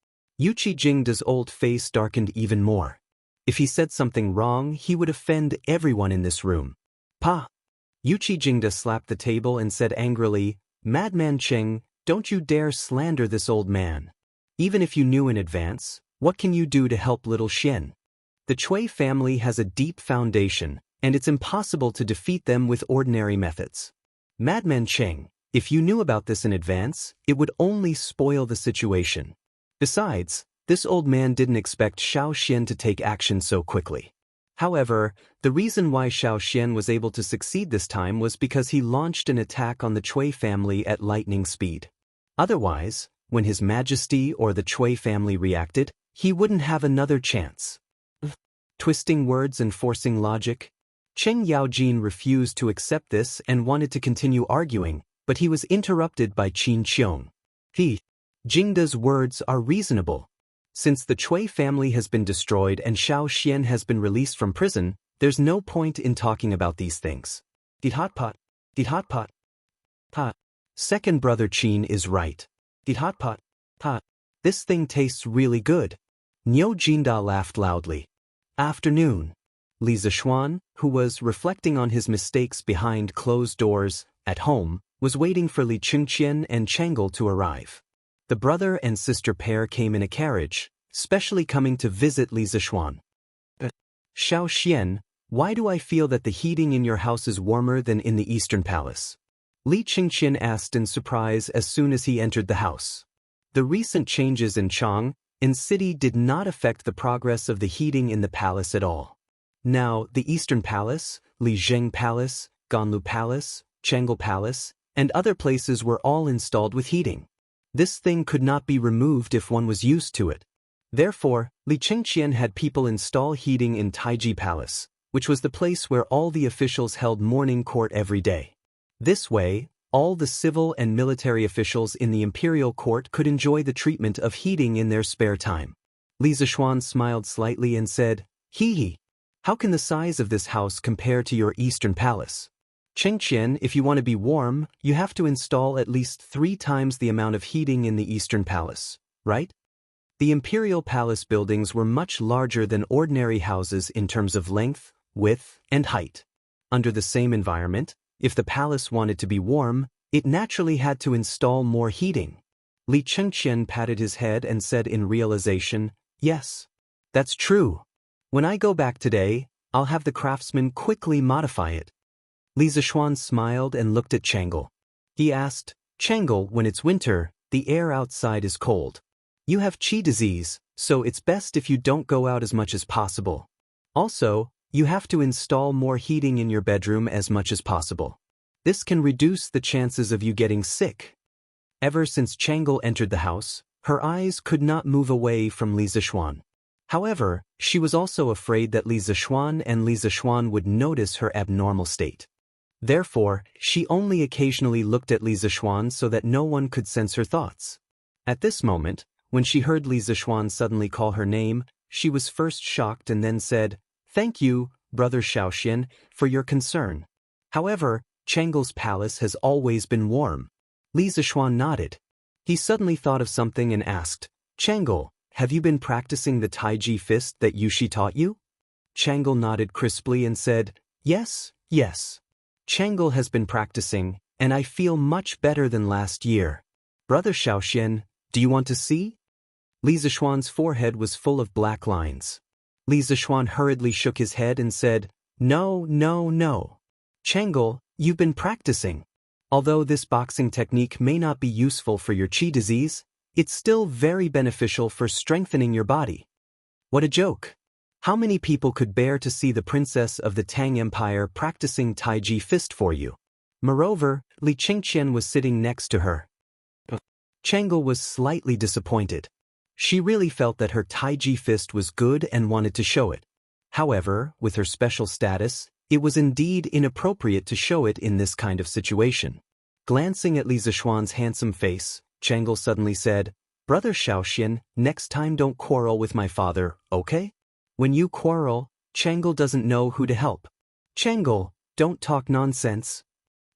Yuchi Jingda's old face darkened even more. If he said something wrong, he would offend everyone in this room. Pa! Yuchi Jingda slapped the table and said angrily, "Madman Cheng, don't you dare slander this old man. Even if you knew in advance, what can you do to help little Xian? The Chui family has a deep foundation, and it's impossible to defeat them with ordinary methods. Madman Cheng, if you knew about this in advance, it would only spoil the situation. Besides, this old man didn't expect Xiao Xian to take action so quickly. However, the reason why Xiao Xian was able to succeed this time was because he launched an attack on the Chui family at lightning speed. Otherwise, when His Majesty or the Chui family reacted, he wouldn't have another chance." Twisting words and forcing logic. Cheng Yaojin refused to accept this and wanted to continue arguing, but he was interrupted by Qin Qiong. Jingda's words are reasonable. Since the Chui family has been destroyed and Xiao Xian has been released from prison, there's no point in talking about these things. Hot pot. Second brother Qin is right. Hot pot. This thing tastes really good. Niu Jinda laughed loudly. Afternoon. Li Zishuan, who was reflecting on his mistakes behind closed doors, at home, was waiting for Li Qingqian and Chang'e to arrive. The brother and sister pair came in a carriage, specially coming to visit Li Zishuan. Xiao Xian, why do I feel that the heating in your house is warmer than in the Eastern Palace? Li Qingqian asked in surprise as soon as he entered the house. The recent changes in Chang, in city did not affect the progress of the heating in the palace at all. Now, the Eastern Palace, Li Zheng Palace, Ganlu Palace, Chang'e Palace, and other places were all installed with heating. This thing could not be removed if one was used to it. Therefore, Li Qingqian had people install heating in Taiji Palace, which was the place where all the officials held morning court every day. This way, all the civil and military officials in the imperial court could enjoy the treatment of heating in their spare time. Li Zishuan smiled slightly and said, "Hee. How can the size of this house compare to your Eastern Palace? Qingqian, if you want to be warm, you have to install at least 3 times the amount of heating in the Eastern Palace, right?" The imperial palace buildings were much larger than ordinary houses in terms of length, width, and height. Under the same environment, if the palace wanted to be warm, it naturally had to install more heating. Li Qingqian patted his head and said in realization, "Yes, that's true. When I go back today, I'll have the craftsmen quickly modify it." Li Zishuan smiled and looked at Chang'e. He asked, "Chang'e, when it's winter, the air outside is cold. You have qi disease, so it's best if you don't go out as much as possible. Also, you have to install more heating in your bedroom as much as possible. This can reduce the chances of you getting sick." Ever since Chang'e entered the house, her eyes could not move away from Li Zishuan. However, she was also afraid that Li Zishuan would notice her abnormal state. Therefore, she only occasionally looked at Li Zishuan so that no one could sense her thoughts. At this moment, When she heard Li Zishuan suddenly call her name, she was first shocked and then said, "Thank you, Brother Xiaoxian, for your concern. However, Changle's palace has always been warm." Li Zishuan nodded. He suddenly thought of something and asked, "Changle, have you been practicing the Taiji fist that Yushi taught you?" Changle nodded crisply and said, "Yes, yes. Changle has been practicing, and I feel much better than last year. Brother Xiaoxian, do you want to see?" Li Zishuan's forehead was full of black lines. Li Zishuan hurriedly shook his head and said, "No, no, no. Changle, you've been practicing. Although this boxing technique may not be useful for your qi disease, it's still very beneficial for strengthening your body." What a joke! How many people could bear to see the princess of the Tang Empire practicing Taiji fist for you? Moreover, Li Qingqian was sitting next to her. Changle was slightly disappointed. She really felt that her Taiji fist was good and wanted to show it. However, with her special status, it was indeed inappropriate to show it in this kind of situation. Glancing at Li Zishuan's handsome face, Changle suddenly said, "Brother Xiaoxian, next time don't quarrel with my father, okay? When you quarrel, Changle doesn't know who to help. Changle, don't talk nonsense."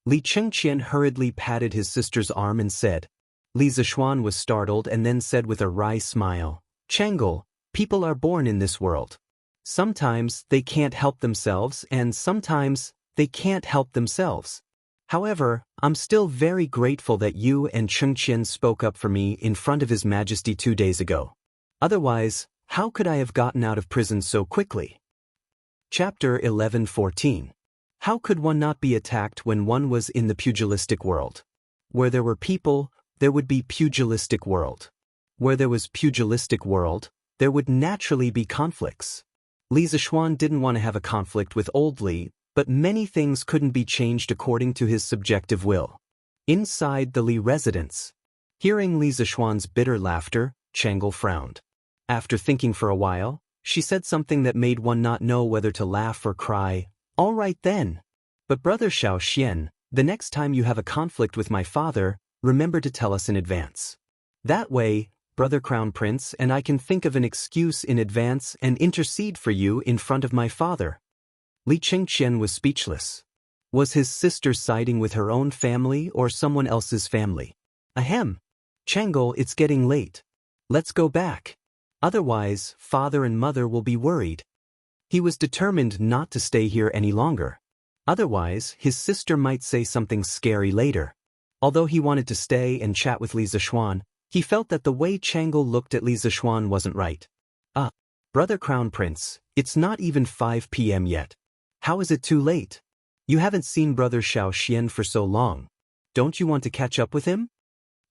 Li Qingqian hurriedly patted his sister's arm and said. Li Zishuan was startled and then said with a wry smile, "Changle, people are born in this world. Sometimes they can't help themselves and sometimes they can't help themselves. However, I'm still very grateful that you and Qingqian spoke up for me in front of His Majesty 2 days ago. Otherwise, how could I have gotten out of prison so quickly?" Chapter 11:14. How could one not be attacked when one was in the pugilistic world? Where there were people, there would be pugilistic world. Where there was pugilistic world, there would naturally be conflicts. Li Zishuan didn't want to have a conflict with old Li, but many things couldn't be changed according to his subjective will. Inside the Li residence. Hearing Li Zishuan's bitter laughter, Changle frowned. After thinking for a while, she said something that made one not know whether to laugh or cry. "All right then. But Brother Xiaoxian, the next time you have a conflict with my father, remember to tell us in advance. That way, Brother Crown Prince and I can think of an excuse in advance and intercede for you in front of my father." Li Qingqian was speechless. Was his sister siding with her own family or someone else's family? Ahem. Changle, it's getting late. Let's go back. Otherwise, father and mother will be worried. He was determined not to stay here any longer. Otherwise, his sister might say something scary later. Although he wanted to stay and chat with Li Zishuan, he felt that the way Changle looked at Li Zishuan wasn't right. Brother Crown Prince, it's not even 5 p.m. yet. How is it too late? You haven't seen Brother Xiaoxian for so long. Don't you want to catch up with him?"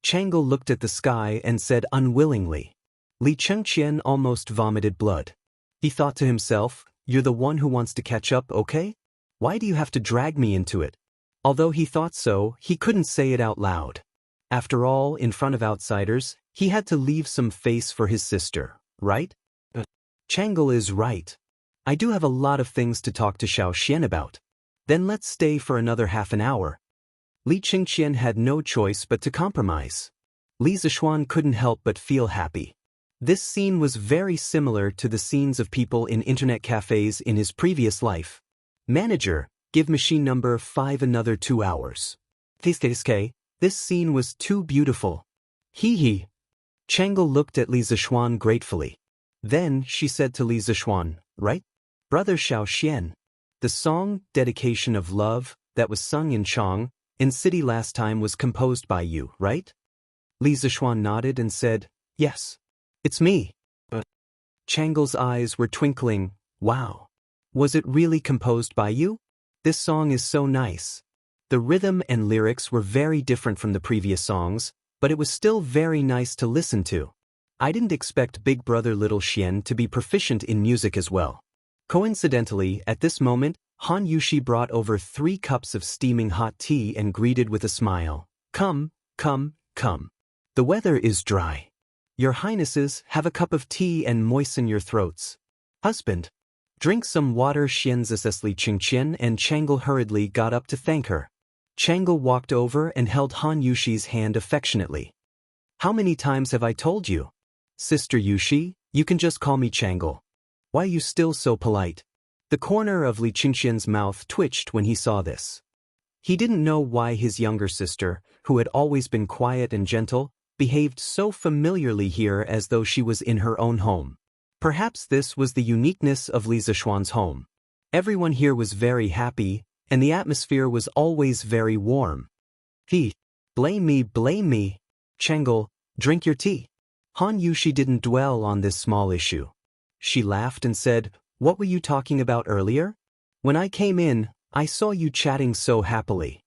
Changle looked at the sky and said unwillingly. Li Qingqian almost vomited blood. He thought to himself, "You're the one who wants to catch up, okay? Why do you have to drag me into it?" Although he thought so, he couldn't say it out loud. After all, in front of outsiders, he had to leave some face for his sister, right? Changle is right. I do have a lot of things to talk to Xiaoxian about. Then let's stay for another half an hour. Li Qingqian had no choice but to compromise. Li Zishuan couldn't help but feel happy. This scene was very similar to the scenes of people in internet cafes in his previous life. "Manager, give machine number 5 another 2 hours. This scene was too beautiful. Hee hee." Changle looked at Li Zishuan gratefully. Then she said to Li Zishuan, "Right? Brother Xiaoxian. The song, Dedication of Love, that was sung in Chang, in city last time was composed by you, right?" Li Zishuan nodded and said, "Yes. It's me." Changle's eyes were twinkling. "Wow. Was it really composed by you? This song is so nice." The rhythm and lyrics were very different from the previous songs, but it was still very nice to listen to. I didn't expect Big Brother Little Xian to be proficient in music as well. Coincidentally, at this moment, Han Yushi brought over 3 cups of steaming hot tea and greeted with a smile. Come. The weather is dry. Your Highnesses, have a cup of tea and moisten your throats. Husband. Drink some water." Xianzis Li Qingqian and Changle hurriedly got up to thank her. Changle walked over and held Han Yushi's hand affectionately. "How many times have I told you? Sister Yushi, you can just call me Changle. Why are you still so polite? The corner of Li Qingqian's mouth twitched when he saw this. He didn't know why his younger sister, who had always been quiet and gentle, behaved so familiarly here as though she was in her own home. Perhaps this was the uniqueness of Li Zishuan's home. Everyone here was very happy, and the atmosphere was always very warm. Blame me. Changle, drink your tea. Han Yushi didn't dwell on this small issue. She laughed and said, "What were you talking about earlier? When I came in, I saw you chatting so happily."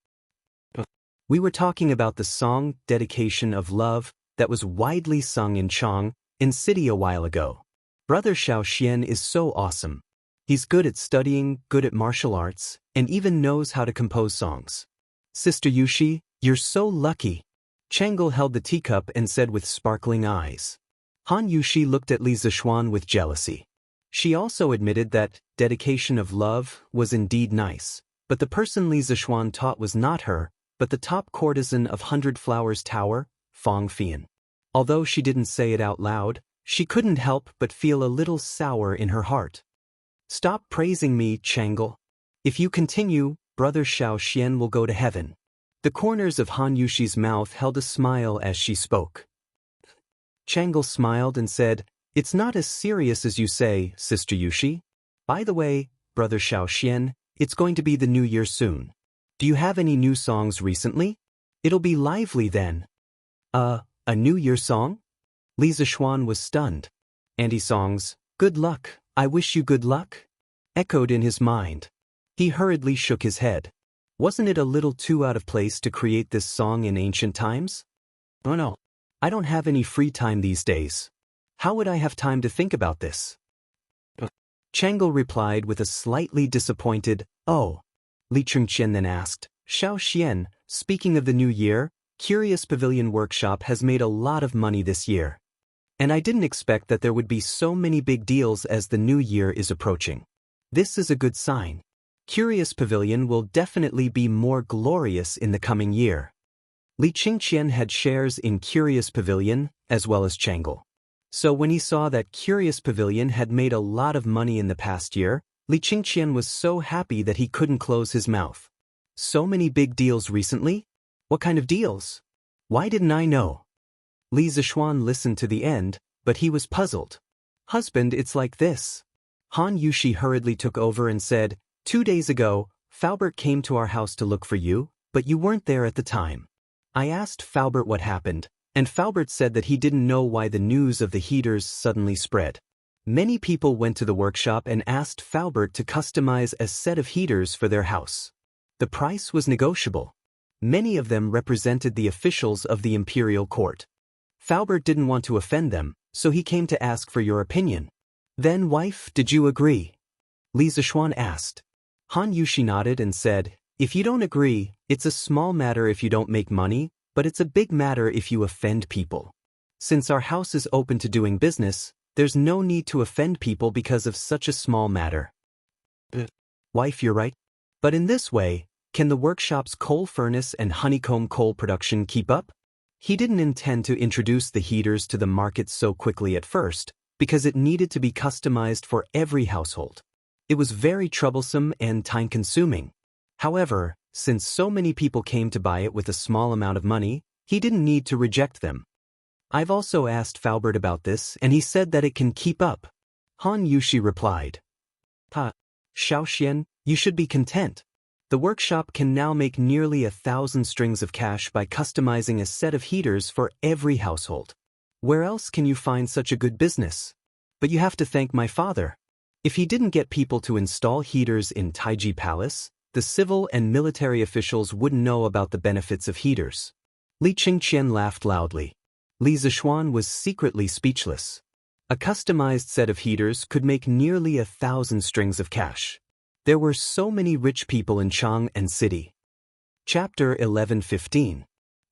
We were talking about the song Dedication of Love that was widely sung in Chang, in city a while ago. Brother Xiao Xian is so awesome. He's good at studying, good at martial arts, and even knows how to compose songs. Sister Yushi, you're so lucky. Changle held the teacup and said with sparkling eyes. Han Yushi looked at Li Zishuan with jealousy. She also admitted that Dedication of Love was indeed nice, but the person Li Zishuan taught was not her, but the top courtesan of 100 Flowers Tower, Fang Fian. Although she didn't say it out loud, she couldn't help but feel a little sour in her heart. Stop praising me, Changle. If you continue, Brother Xiao Xian will go to heaven. The corners of Han Yushi's mouth held a smile as she spoke. Changle smiled and said, "It's not as serious as you say, Sister Yushi. By the way, Brother Xiao Xian, it's going to be the new year soon. Do you have any new songs recently? It'll be lively then." A new year song? Li Zishuan was stunned. Anti-songs, "Good luck, I wish you good luck," echoed in his mind. He hurriedly shook his head. Wasn't it a little too out of place to create this song in ancient times? Oh no, I don't have any free time these days. How would I have time to think about this? Changle replied with a slightly disappointed, "Oh." Li Qingqian then asked, "Xiao Xian, speaking of the new year, Curious Pavilion Workshop has made a lot of money this year. And I didn't expect that there would be so many big deals as the new year is approaching. This is a good sign. Curious Pavilion will definitely be more glorious in the coming year." Li Qingqian had shares in Curious Pavilion, as well as Changle. So when he saw that Curious Pavilion had made a lot of money in the past year, Li Qingqian was so happy that he couldn't close his mouth. So many big deals recently? What kind of deals? Why didn't I know? Li Zishuan listened to the end, but he was puzzled. "Husband, it's like this." Han Yushi hurriedly took over and said, 2 days ago, Faubert came to our house to look for you, but you weren't there at the time. I asked Faubert what happened, and Faubert said that he didn't know why the news of the heaters suddenly spread. Many people went to the workshop and asked Faubert to customize a set of heaters for their house. The price was negotiable. Many of them represented the officials of the imperial court. Faubert didn't want to offend them, so he came to ask for your opinion. Then, wife, did you agree? Li Zishuan asked. Han Yushi nodded and said, "If you don't agree, it's a small matter if you don't make money, but it's a big matter if you offend people. Since our house is open to doing business, there's no need to offend people because of such a small matter." Wife, you're right. But in this way, can the workshop's coal furnace and honeycomb coal production keep up? He didn't intend to introduce the heaters to the market so quickly at first, because it needed to be customized for every household. It was very troublesome and time-consuming. However, since so many people came to buy it with a small amount of money, he didn't need to reject them. I've also asked Faubert about this, and he said that it can keep up. Han Yushi replied. Xiao Xian, you should be content. The workshop can now make nearly 1,000 strings of cash by customizing a set of heaters for every household. Where else can you find such a good business? But you have to thank my father. If he didn't get people to install heaters in Taiji Palace, the civil and military officials wouldn't know about the benefits of heaters. Li Qingqian laughed loudly. Li Zishuan was secretly speechless. A customized set of heaters could make nearly 1,000 strings of cash. There were so many rich people in Chang and city. Chapter 11:15.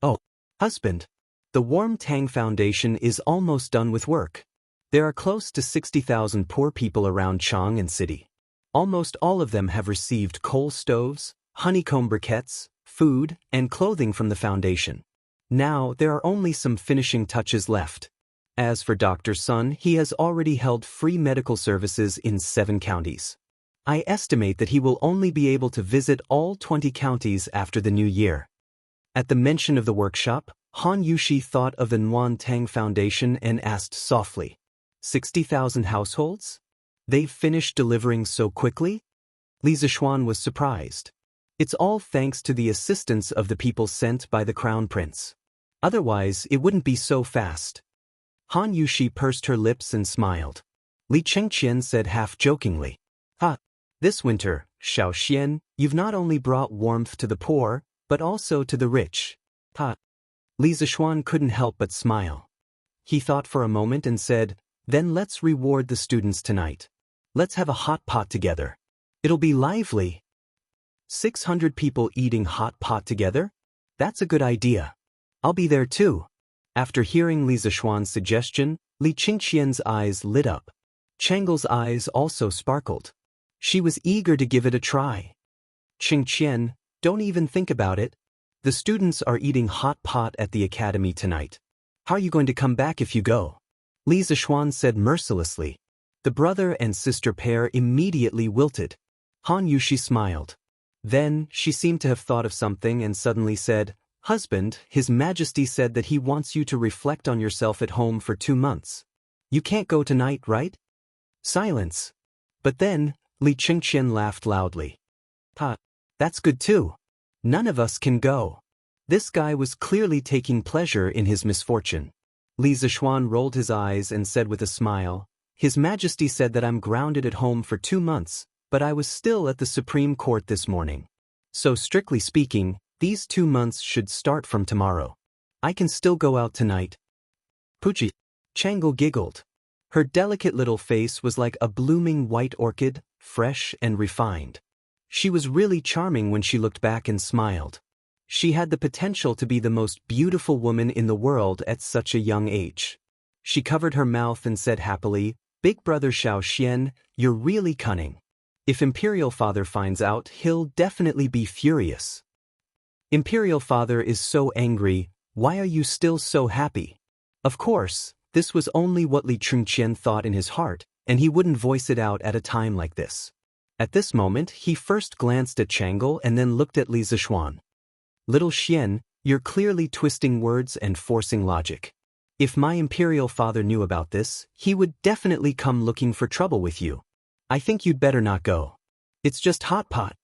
Oh, husband. The Warm Tang Foundation is almost done with work. There are close to 60,000 poor people around Chang and city. Almost all of them have received coal stoves, honeycomb briquettes, food, and clothing from the foundation. Now there are only some finishing touches left. As for Dr. Sun, he has already held free medical services in 7 counties. I estimate that he will only be able to visit all 20 counties after the new year. At the mention of the workshop, Han Yushi thought of the Nguyen Tang Foundation and asked softly, 60,000 households? They've finished delivering so quickly? Li Zishuan was surprised. It's all thanks to the assistance of the people sent by the Crown Prince. Otherwise, it wouldn't be so fast. Han Yushi pursed her lips and smiled. Li Chengqian said half-jokingly, this winter, Xiao Xian, you've not only brought warmth to the poor, but also to the rich. Li Zishuan couldn't help but smile. He thought for a moment and said, then let's reward the students tonight. Let's have a hot pot together. It'll be lively. 600 people eating hot pot together? That's a good idea. I'll be there too. After hearing Li Zishuan's suggestion, Li Qingqian's eyes lit up. Changle's eyes also sparkled. She was eager to give it a try. Qingqian, don't even think about it. The students are eating hot pot at the academy tonight. How are you going to come back if you go? Li Zishuan said mercilessly. The brother and sister pair immediately wilted. Han Yushi smiled. Then, she seemed to have thought of something and suddenly said, Husband, His Majesty said that he wants you to reflect on yourself at home for 2 months. You can't go tonight, right? Silence. But then, Li Qingqian laughed loudly. That's good too. None of us can go. This guy was clearly taking pleasure in his misfortune. Li Zishuan rolled his eyes and said with a smile, His Majesty said that I'm grounded at home for 2 months, but I was still at the Supreme Court this morning. So strictly speaking, these 2 months should start from tomorrow. I can still go out tonight. Puchi. Changle giggled. Her delicate little face was like a blooming white orchid, fresh and refined. She was really charming when she looked back and smiled. She had the potential to be the most beautiful woman in the world at such a young age. She covered her mouth and said happily, Big brother Xiao Xian, you're really cunning. If Imperial Father finds out, he'll definitely be furious. Imperial Father is so angry, why are you still so happy? Of course, this was only what Li Chengqian thought in his heart, and he wouldn't voice it out at a time like this. At this moment, he first glanced at Changle and then looked at Li Zishuan. Little Xian, you're clearly twisting words and forcing logic. If my Imperial Father knew about this, he would definitely come looking for trouble with you. I think you'd better not go. It's just hot pot.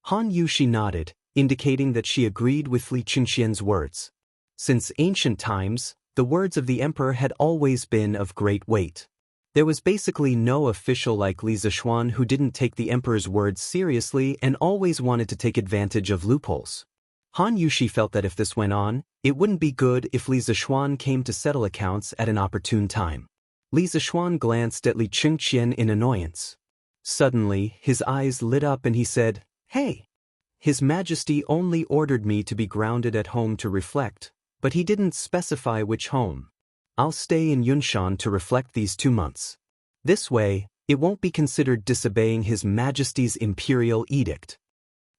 Han Yushi nodded, indicating that she agreed with Li Qingqian's words. Since ancient times, the words of the emperor had always been of great weight. There was basically no official like Li Zishuan who didn't take the emperor's words seriously and always wanted to take advantage of loopholes. Han Yushi felt that if this went on, it wouldn't be good if Li Zishuan came to settle accounts at an opportune time. Li Zishuan glanced at Li Qingqian in annoyance. Suddenly, his eyes lit up and he said, Hey! His Majesty only ordered me to be grounded at home to reflect, but he didn't specify which home. I'll stay in Yunshan to reflect these 2 months. This way, it won't be considered disobeying His Majesty's imperial edict.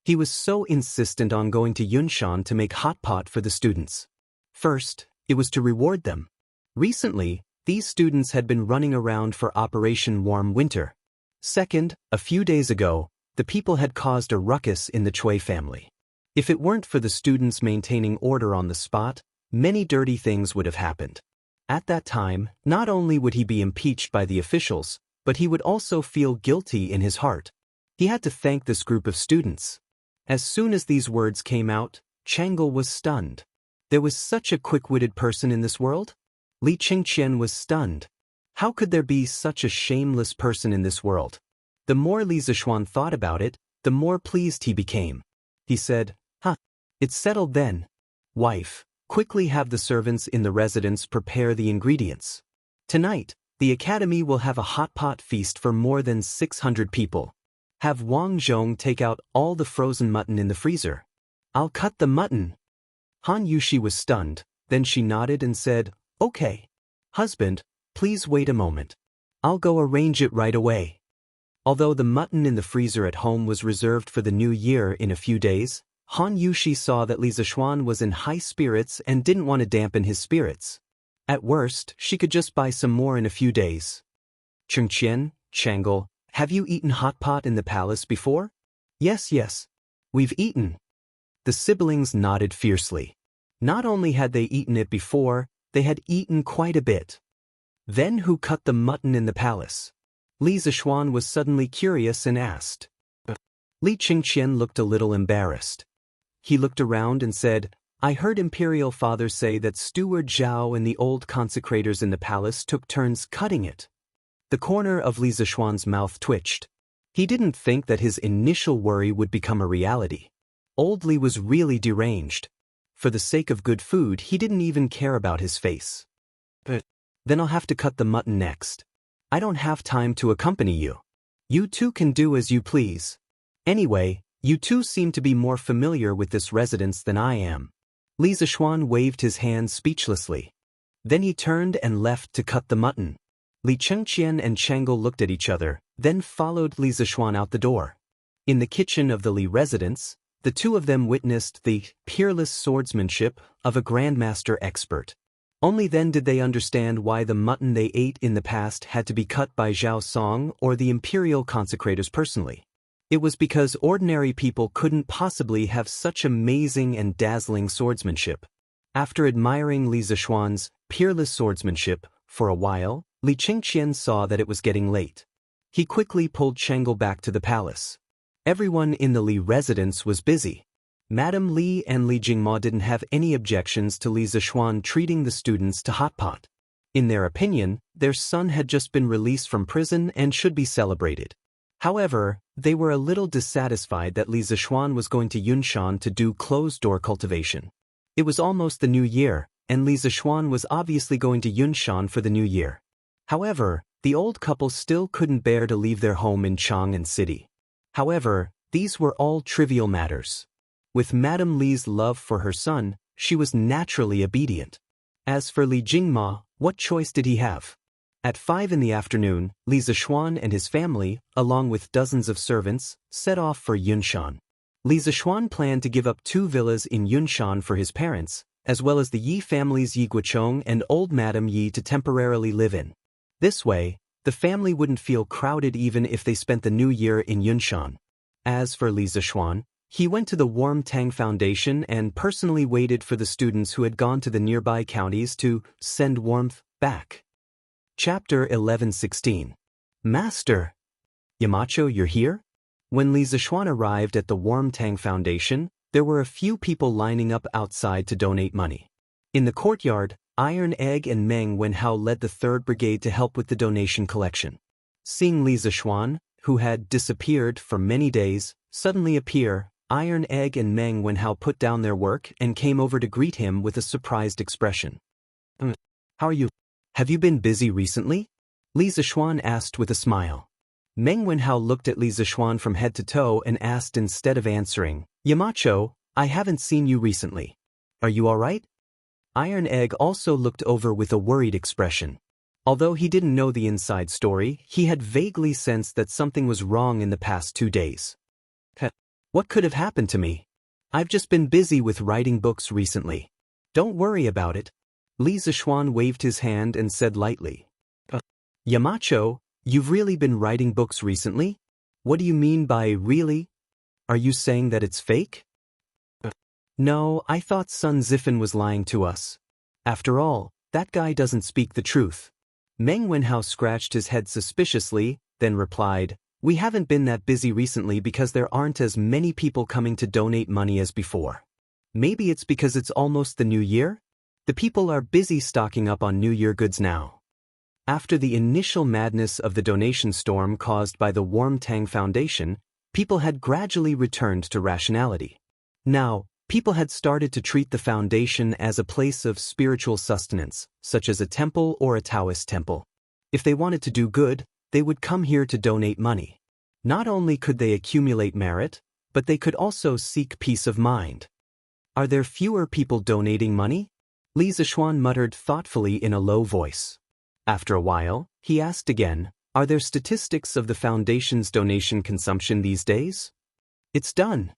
He was so insistent on going to Yunshan to make hot pot for the students. First, it was to reward them. Recently, these students had been running around for Operation Warm Winter. Second, a few days ago, the people had caused a ruckus in the Chui family. If it weren't for the students maintaining order on the spot, many dirty things would have happened. At that time, not only would he be impeached by the officials, but he would also feel guilty in his heart. He had to thank this group of students. As soon as these words came out, Changle was stunned. There was such a quick-witted person in this world? Li Qingqian was stunned. How could there be such a shameless person in this world? The more Li Zishuan thought about it, the more pleased he became. He said, It's settled then. Wife, quickly have the servants in the residence prepare the ingredients. Tonight, the academy will have a hot pot feast for more than 600 people. Have Wang Zhong take out all the frozen mutton in the freezer. I'll cut the mutton. Han Yushi was stunned, then she nodded and said, Okay. Husband, please wait a moment. I'll go arrange it right away. Although the mutton in the freezer at home was reserved for the new year in a few days, Han Yushi saw that Li Zishuan was in high spirits and didn't want to dampen his spirits. At worst, she could just buy some more in a few days. Chengqian, Chang'e, have you eaten hot pot in the palace before? Yes, we've eaten. The siblings nodded fiercely. Not only had they eaten it before, they had eaten quite a bit. Then who cut the mutton in the palace? Li Zishuan was suddenly curious and asked. Li Qingqian looked a little embarrassed. He looked around and said, I heard Imperial Father say that Steward Zhao and the old consecrators in the palace took turns cutting it. The corner of Li Zishuan's mouth twitched. He didn't think that his initial worry would become a reality. Old Li was really deranged. For the sake of good food, he didn't even care about his face. Then I'll have to cut the mutton next. I don't have time to accompany you. You two can do as you please. Anyway, you two seem to be more familiar with this residence than I am. Li Zishuan waved his hand speechlessly. Then he turned and left to cut the mutton. Li Chengqian and Chang'e looked at each other, then followed Li Zishuan out the door. In the kitchen of the Li residence, the two of them witnessed the peerless swordsmanship of a grandmaster expert. Only then did they understand why the mutton they ate in the past had to be cut by Zhao Song or the imperial consecrators personally. It was because ordinary people couldn't possibly have such amazing and dazzling swordsmanship. After admiring Li Zishuan's peerless swordsmanship for a while, Li Qingqian saw that it was getting late. He quickly pulled Chang'e back to the palace. Everyone in the Li residence was busy. Madame Li and Li Jingma didn't have any objections to Li Zishuan treating the students to hot pot. In their opinion, their son had just been released from prison and should be celebrated. However, they were a little dissatisfied that Li Zishuan was going to Yunshan to do closed-door cultivation. It was almost the new year, and Li Zishuan was obviously going to Yunshan for the new year. However, the old couple still couldn't bear to leave their home in Chang'an City. However, these were all trivial matters. With Madame Li's love for her son, she was naturally obedient. As for Li Jingma, what choice did he have? At 5 in the afternoon, Li Zishuan and his family, along with dozens of servants, set off for Yunshan. Li Zishuan planned to give up 2 villas in Yunshan for his parents, as well as the Yi family's Yi Guochong and old Madame Yi to temporarily live in. This way, the family wouldn't feel crowded even if they spent the new year in Yunshan. As for Li Zishuan, he went to the Warm Tang Foundation and personally waited for the students who had gone to the nearby counties to send warmth back. Chapter 11:16. Master! Yamacho, you're here? When Li Zishuan arrived at the Warm Tang Foundation, there were a few people lining up outside to donate money. In the courtyard, Iron Egg and Meng Wenhao led the 3rd Brigade to help with the donation collection. Seeing Li Zishuan, who had disappeared for many days, suddenly appear, Iron Egg and Meng Wenhao put down their work and came over to greet him with a surprised expression. How are you? Have you been busy recently? Li Zishuan asked with a smile. Meng Wenhao looked at Li Zishuan from head to toe and asked instead of answering, Yamacho, I haven't seen you recently. Are you alright? Iron Egg also looked over with a worried expression. Although he didn't know the inside story, he had vaguely sensed that something was wrong in the past 2 days. What could have happened to me? I've just been busy with writing books recently. Don't worry about it. Li Zishuan waved his hand and said lightly. Yamacho, you've really been writing books recently? What do you mean by really? Are you saying that it's fake? No, I thought Sun Zifan was lying to us. After all, that guy doesn't speak the truth. Meng Wenhao scratched his head suspiciously, then replied, We haven't been that busy recently because there aren't as many people coming to donate money as before. Maybe it's because it's almost the new year? The people are busy stocking up on New Year goods now. After the initial madness of the donation storm caused by the Warm Tang Foundation, people had gradually returned to rationality. Now, people had started to treat the foundation as a place of spiritual sustenance, such as a temple or a Taoist temple. If they wanted to do good, they would come here to donate money. Not only could they accumulate merit, but they could also seek peace of mind. Are there fewer people donating money? Li Zishuan muttered thoughtfully in a low voice. After a while, he asked again, Are there statistics of the foundation's donation consumption these days? It's done.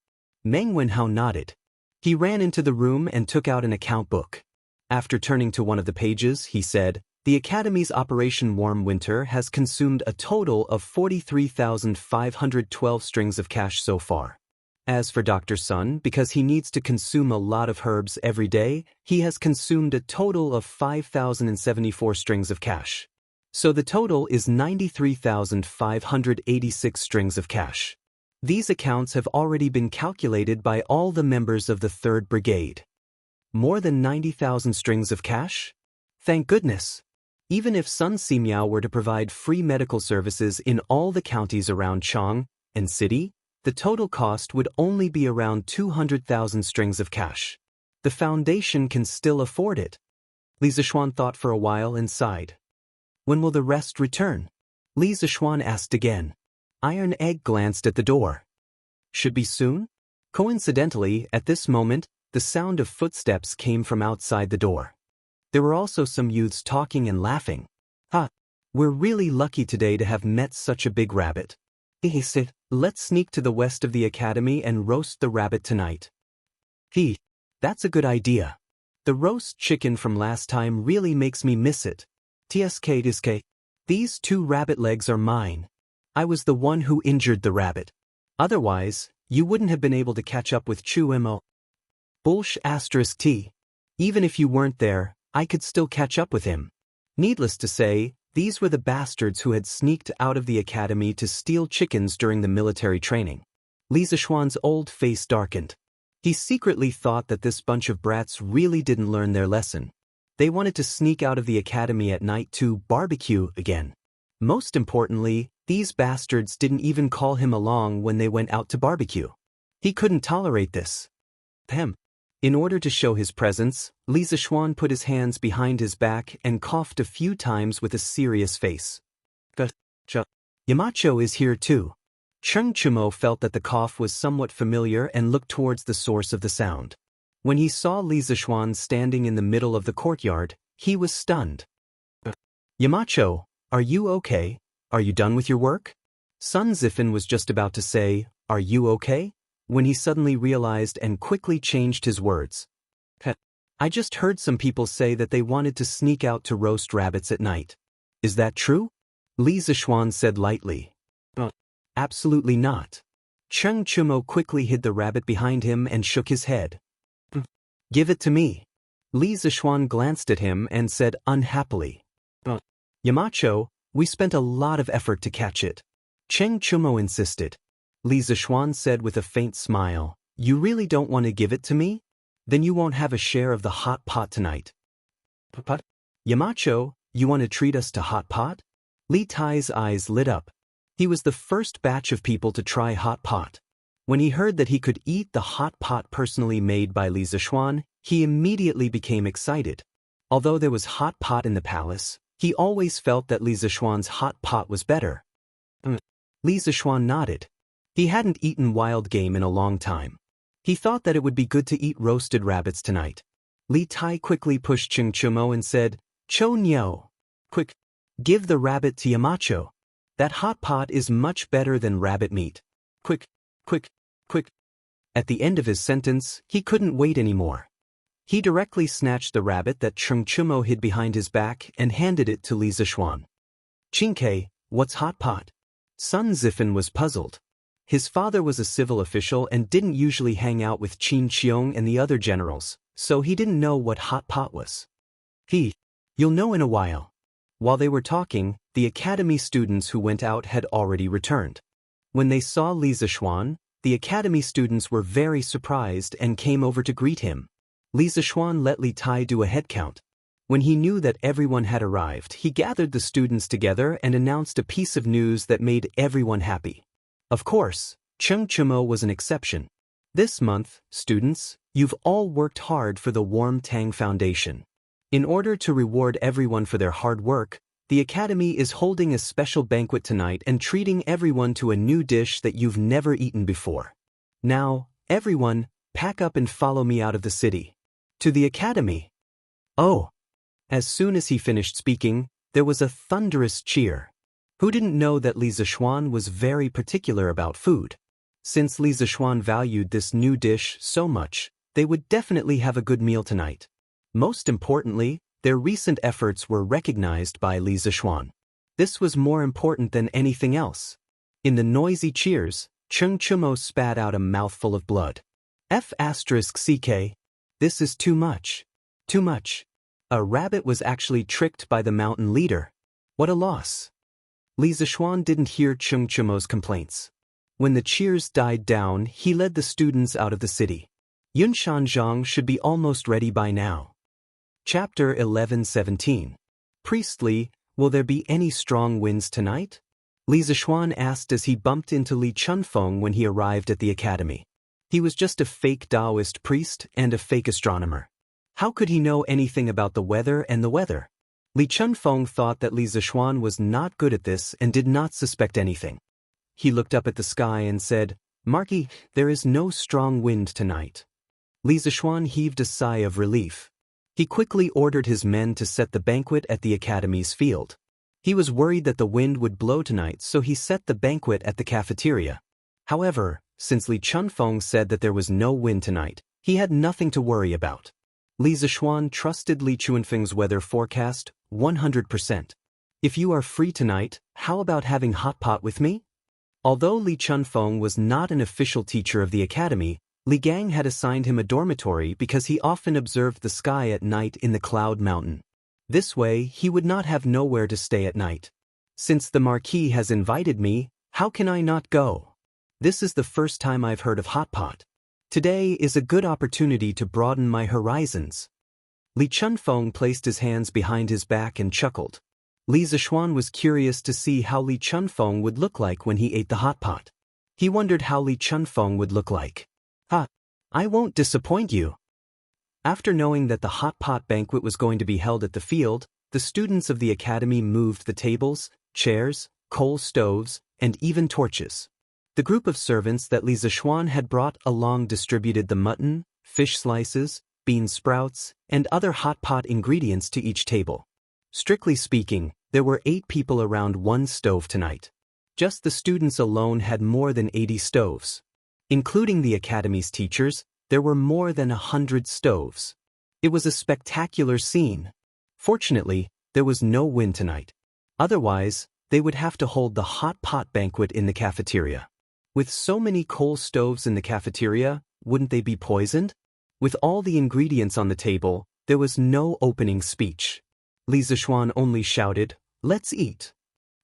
Meng Wenhao nodded. He ran into the room and took out an account book. After turning to one of the pages, he said, "The Academy's Operation Warm Winter has consumed a total of 43,512 strings of cash so far. As for Dr. Sun, because he needs to consume a lot of herbs every day, he has consumed a total of 5,074 strings of cash. So the total is 93,586 strings of cash. These accounts have already been calculated by all the members of the 3rd Brigade. More than 90,000 strings of cash? Thank goodness! Even if Sun Simiao were to provide free medical services in all the counties around Chang and city, the total cost would only be around 200,000 strings of cash. The foundation can still afford it." Li Zishuan thought for a while and sighed. "When will the rest return?" Li Zishuan asked again. Iron Egg glanced at the door. "Should be soon?" Coincidentally, at this moment, the sound of footsteps came from outside the door. There were also some youths talking and laughing. We're really lucky today to have met such a big rabbit. He said, "Let's sneak to the west of the academy and roast the rabbit tonight." That's a good idea. The roast chicken from last time really makes me miss it. TSK. These 2 rabbit legs are mine. I was the one who injured the rabbit. Otherwise, you wouldn't have been able to catch up with Chu Mo. T. Even if you weren't there, I could still catch up with him. Needless to say, these were the bastards who had sneaked out of the academy to steal chickens during the military training. Li Zishuan's old face darkened. He secretly thought that this bunch of brats really didn't learn their lesson. They wanted to sneak out of the academy at night to barbecue again. Most importantly, these bastards didn't even call him along when they went out to barbecue. He couldn't tolerate this. In order to show his presence, Li Zishuan put his hands behind his back and coughed a few times with a serious face. Yamacho is here too. Cheng Chumo felt that the cough was somewhat familiar and looked towards the source of the sound. When he saw Li Zishuan standing in the middle of the courtyard, he was stunned. "Yamacho, are you okay? Are you done with your work?" Sun Zifan was just about to say, "Are you okay?" when he suddenly realized and quickly changed his words. "I just heard some people say that they wanted to sneak out to roast rabbits at night. Is that true?" Li Zishuan said lightly. "Absolutely not." Cheng Chumo quickly hid the rabbit behind him and shook his head. "Give it to me." Li Zishuan glanced at him and said unhappily. "Yamacho, we spent a lot of effort to catch it." Cheng Chumo insisted. Li Zishuan said with a faint smile, "You really don't want to give it to me? Then you won't have a share of the hot pot tonight." "Yamacho, you want to treat us to hot pot?" Li Tai's eyes lit up. He was the first batch of people to try hot pot. When he heard that he could eat the hot pot personally made by Li Zishuan, he immediately became excited. Although there was hot pot in the palace, he always felt that Li Zishuan's hot pot was better. Li Zishuan nodded. He hadn't eaten wild game in a long time. He thought that it would be good to eat roasted rabbits tonight. Li Tai quickly pushed Cheng Chumo and said, "Cho Niao. Quick, give the rabbit to Yamacho. That hot pot is much better than rabbit meat. Quick, quick, quick." At the end of his sentence, he couldn't wait anymore. He directly snatched the rabbit that Cheng Chumo hid behind his back and handed it to Li Zishuan. "Chinke, what's hot pot?" Sun Zifan was puzzled. His father was a civil official and didn't usually hang out with Qin Qiong and the other generals, so he didn't know what hot pot was. "You'll know in a while." While they were talking, the academy students who went out had already returned. When they saw Li Zishuan, the academy students were very surprised and came over to greet him. Li Zishuan let Li Tai do a head count. When he knew that everyone had arrived, he gathered the students together and announced a piece of news that made everyone happy. Of course, Cheng Chumo was an exception. "This month, students, you've all worked hard for the Warm Tang Foundation. In order to reward everyone for their hard work, the Academy is holding a special banquet tonight and treating everyone to a new dish that you've never eaten before. Now, everyone, pack up and follow me out of the city. To the Academy." "Oh!" As soon as he finished speaking, there was a thunderous cheer. Who didn't know that Li Zishuan was very particular about food? Since Li Zishuan valued this new dish so much, they would definitely have a good meal tonight. Most importantly, their recent efforts were recognized by Li Zishuan. This was more important than anything else. In the noisy cheers, Cheng Chumo spat out a mouthful of blood. F***ck. This is too much. Too much. A rabbit was actually tricked by the mountain leader. What a loss. Li Zishuan didn't hear Cheng Chumo's complaints. When the cheers died down, he led the students out of the city. Yunshan Zhang should be almost ready by now. Chapter 11:17. Priestly, will there be any strong winds tonight? Li Zishuan asked as he bumped into Li Chunfeng when he arrived at the academy. He was just a fake Taoist priest and a fake astronomer. How could he know anything about the weather and the weather? Li Chunfeng thought that Li Zishuan was not good at this and did not suspect anything. He looked up at the sky and said, "Marky, there is no strong wind tonight." Li Zishuan heaved a sigh of relief. He quickly ordered his men to set the banquet at the academy's field. He was worried that the wind would blow tonight, so he set the banquet at the cafeteria. However, since Li Chunfeng said that there was no wind tonight, he had nothing to worry about. Li Zishuan trusted Li Chunfeng's weather forecast 100%. If you are free tonight, how about having hot pot with me? Although Li Chunfeng was not an official teacher of the academy, Li Gang had assigned him a dormitory because he often observed the sky at night in the Cloud Mountain. This way, he would not have nowhere to stay at night. Since the Marquis has invited me, how can I not go? This is the first time I've heard of hot pot. Today is a good opportunity to broaden my horizons. Li Chunfeng placed his hands behind his back and chuckled. Li Zishuan was curious to see how Li Chunfeng would look like when he ate the hot pot. He wondered how Li Chunfeng would look like. I won't disappoint you. After knowing that the hot pot banquet was going to be held at the field, the students of the academy moved the tables, chairs, coal stoves, and even torches. The group of servants that Li Zishuan had brought along distributed the mutton, fish slices, bean sprouts, and other hot pot ingredients to each table. Strictly speaking, there were 8 people around one stove tonight. Just the students alone had more than 80 stoves. Including the academy's teachers, there were more than 100 stoves. It was a spectacular scene. Fortunately, there was no wind tonight. Otherwise, they would have to hold the hot pot banquet in the cafeteria. With so many coal stoves in the cafeteria, wouldn't they be poisoned? With all the ingredients on the table, there was no opening speech. Li Zishuan only shouted, "Let's eat."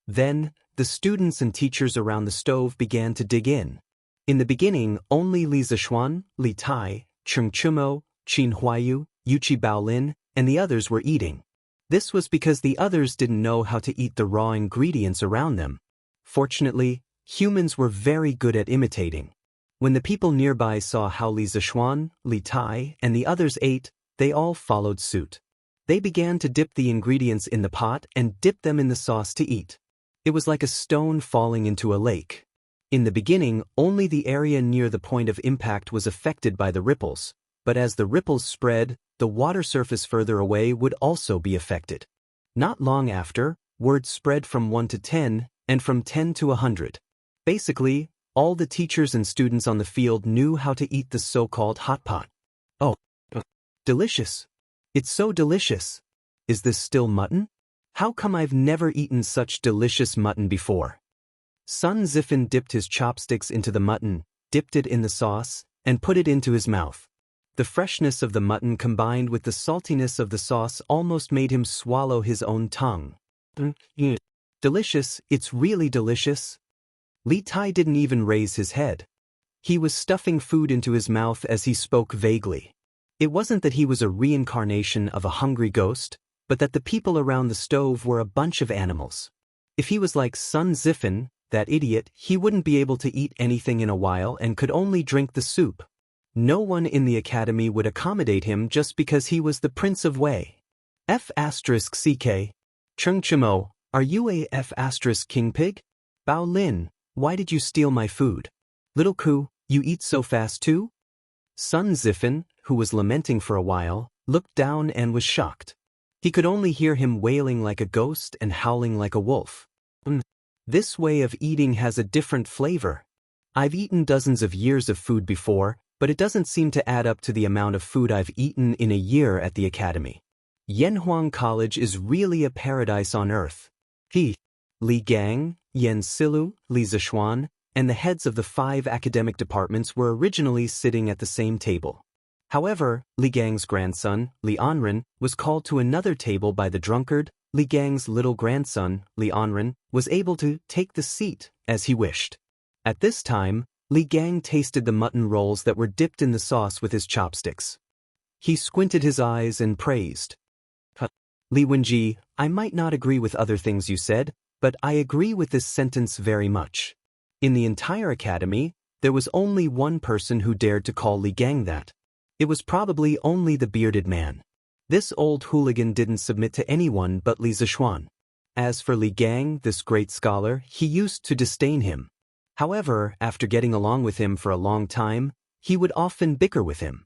Then, the students and teachers around the stove began to dig in. In the beginning, only Li Zishuan, Li Tai, Cheng Chumo, Qin Huayu, Yuchi Baolin, and the others were eating. This was because the others didn't know how to eat the raw ingredients around them. Fortunately, humans were very good at imitating. When the people nearby saw how Li Zishuan, Li Tai, and the others ate, they all followed suit. They began to dip the ingredients in the pot and dip them in the sauce to eat. It was like a stone falling into a lake. In the beginning, only the area near the point of impact was affected by the ripples, but as the ripples spread, the water surface further away would also be affected. Not long after, word spread from 1 to 10, and from 10 to 100. Basically, all the teachers and students on the field knew how to eat the so-called hot pot. Oh, delicious. It's so delicious. Is this still mutton? How come I've never eaten such delicious mutton before? Sun Zifan dipped his chopsticks into the mutton, dipped it in the sauce, and put it into his mouth. The freshness of the mutton combined with the saltiness of the sauce almost made him swallow his own tongue. Delicious, it's really delicious. Li Tai didn't even raise his head. He was stuffing food into his mouth as he spoke vaguely. It wasn't that he was a reincarnation of a hungry ghost, but that the people around the stove were a bunch of animals. If he was like Sun Zifan, that idiot, he wouldn't be able to eat anything in a while and could only drink the soup. No one in the academy would accommodate him just because he was the Prince of Wei. F***ck. Cheng Chumo, are you a F***king pig? Bao Lin, why did you steal my food? Little Ku, you eat so fast too? Sun Zifan, who was lamenting for a while, looked down and was shocked. He could only hear him wailing like a ghost and howling like a wolf. This way of eating has a different flavor. I've eaten dozens of years of food before, but it doesn't seem to add up to the amount of food I've eaten in a year at the academy. Yanhuang College is really a paradise on earth. Li Gang, Yan Silu, Li Zishuan, and the heads of the 5 academic departments were originally sitting at the same table. However, Li Gang's grandson, Li Anren, was called to another table by the drunkard. Li Gang's little grandson, Li Anren, was able to take the seat as he wished. At this time, Li Gang tasted the mutton rolls that were dipped in the sauce with his chopsticks. He squinted his eyes and praised. Li Wenji, I might not agree with other things you said, but I agree with this sentence very much. In the entire academy, there was only one person who dared to call Li Gang that. It was probably only the bearded man. This old hooligan didn't submit to anyone but Li Zishuan. As for Li Gang, this great scholar, he used to disdain him. However, after getting along with him for a long time, he would often bicker with him.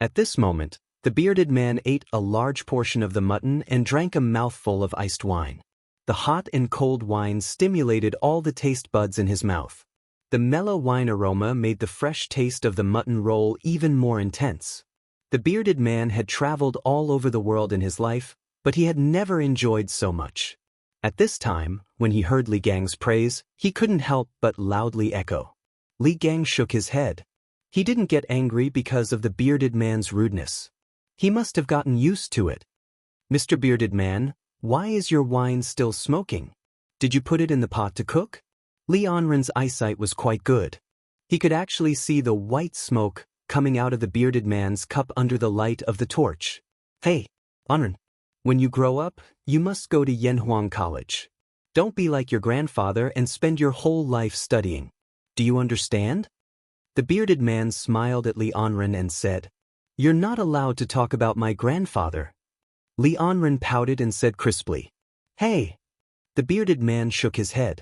At this moment, the bearded man ate a large portion of the mutton and drank a mouthful of iced wine. The hot and cold wine stimulated all the taste buds in his mouth. The mellow wine aroma made the fresh taste of the mutton roll even more intense. The bearded man had traveled all over the world in his life, but he had never enjoyed so much. At this time, when he heard Li Gang's praise, he couldn't help but loudly echo. Li Gang shook his head. He didn't get angry because of the bearded man's rudeness. He must have gotten used to it. Mr. Bearded Man, why is your wine still smoking? Did you put it in the pot to cook? Li Anren's eyesight was quite good. He could actually see the white smoke coming out of the bearded man's cup under the light of the torch. Hey, Anren, when you grow up, you must go to Yanhuang College. Don't be like your grandfather and spend your whole life studying. Do you understand? The bearded man smiled at Li Anren and said, You're not allowed to talk about my grandfather. Li Anren pouted and said crisply, Hey! The bearded man shook his head.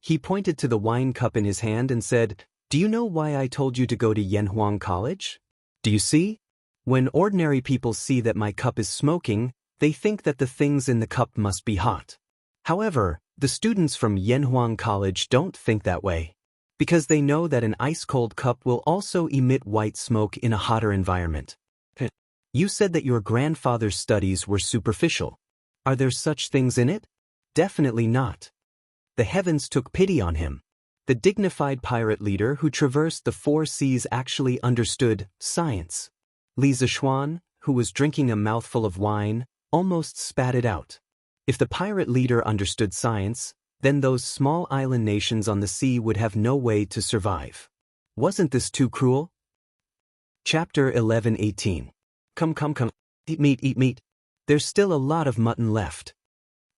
He pointed to the wine cup in his hand and said, Do you know why I told you to go to Yanhuang College? Do you see? When ordinary people see that my cup is smoking, they think that the things in the cup must be hot. However, the students from Yanhuang College don't think that way, because they know that an ice-cold cup will also emit white smoke in a hotter environment. You said that your grandfather's studies were superficial. Are there such things in it? Definitely not. The heavens took pity on him. The dignified pirate leader who traversed the 4 seas actually understood science. Li Zishuan, who was drinking a mouthful of wine, almost spat it out. If the pirate leader understood science, then those small island nations on the sea would have no way to survive. Wasn't this too cruel? Chapter 11:18. Come. Eat meat. There's still a lot of mutton left.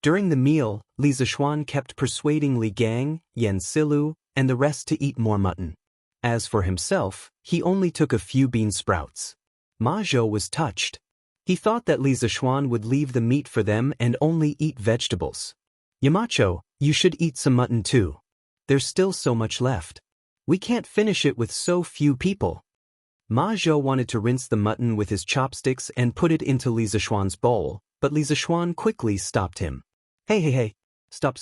During the meal, Li Zishuan kept persuading Li Gang, Yan Silu, and the rest to eat more mutton. As for himself, he only took a few bean sprouts. Ma Zhou was touched. He thought that Li Zishuan would leave the meat for them and only eat vegetables. Yamacho, you should eat some mutton too. There's still so much left. We can't finish it with so few people. Ma Zhou wanted to rinse the mutton with his chopsticks and put it into Li Zishuan's bowl, but Li Zishuan quickly stopped him. Hey. Stop.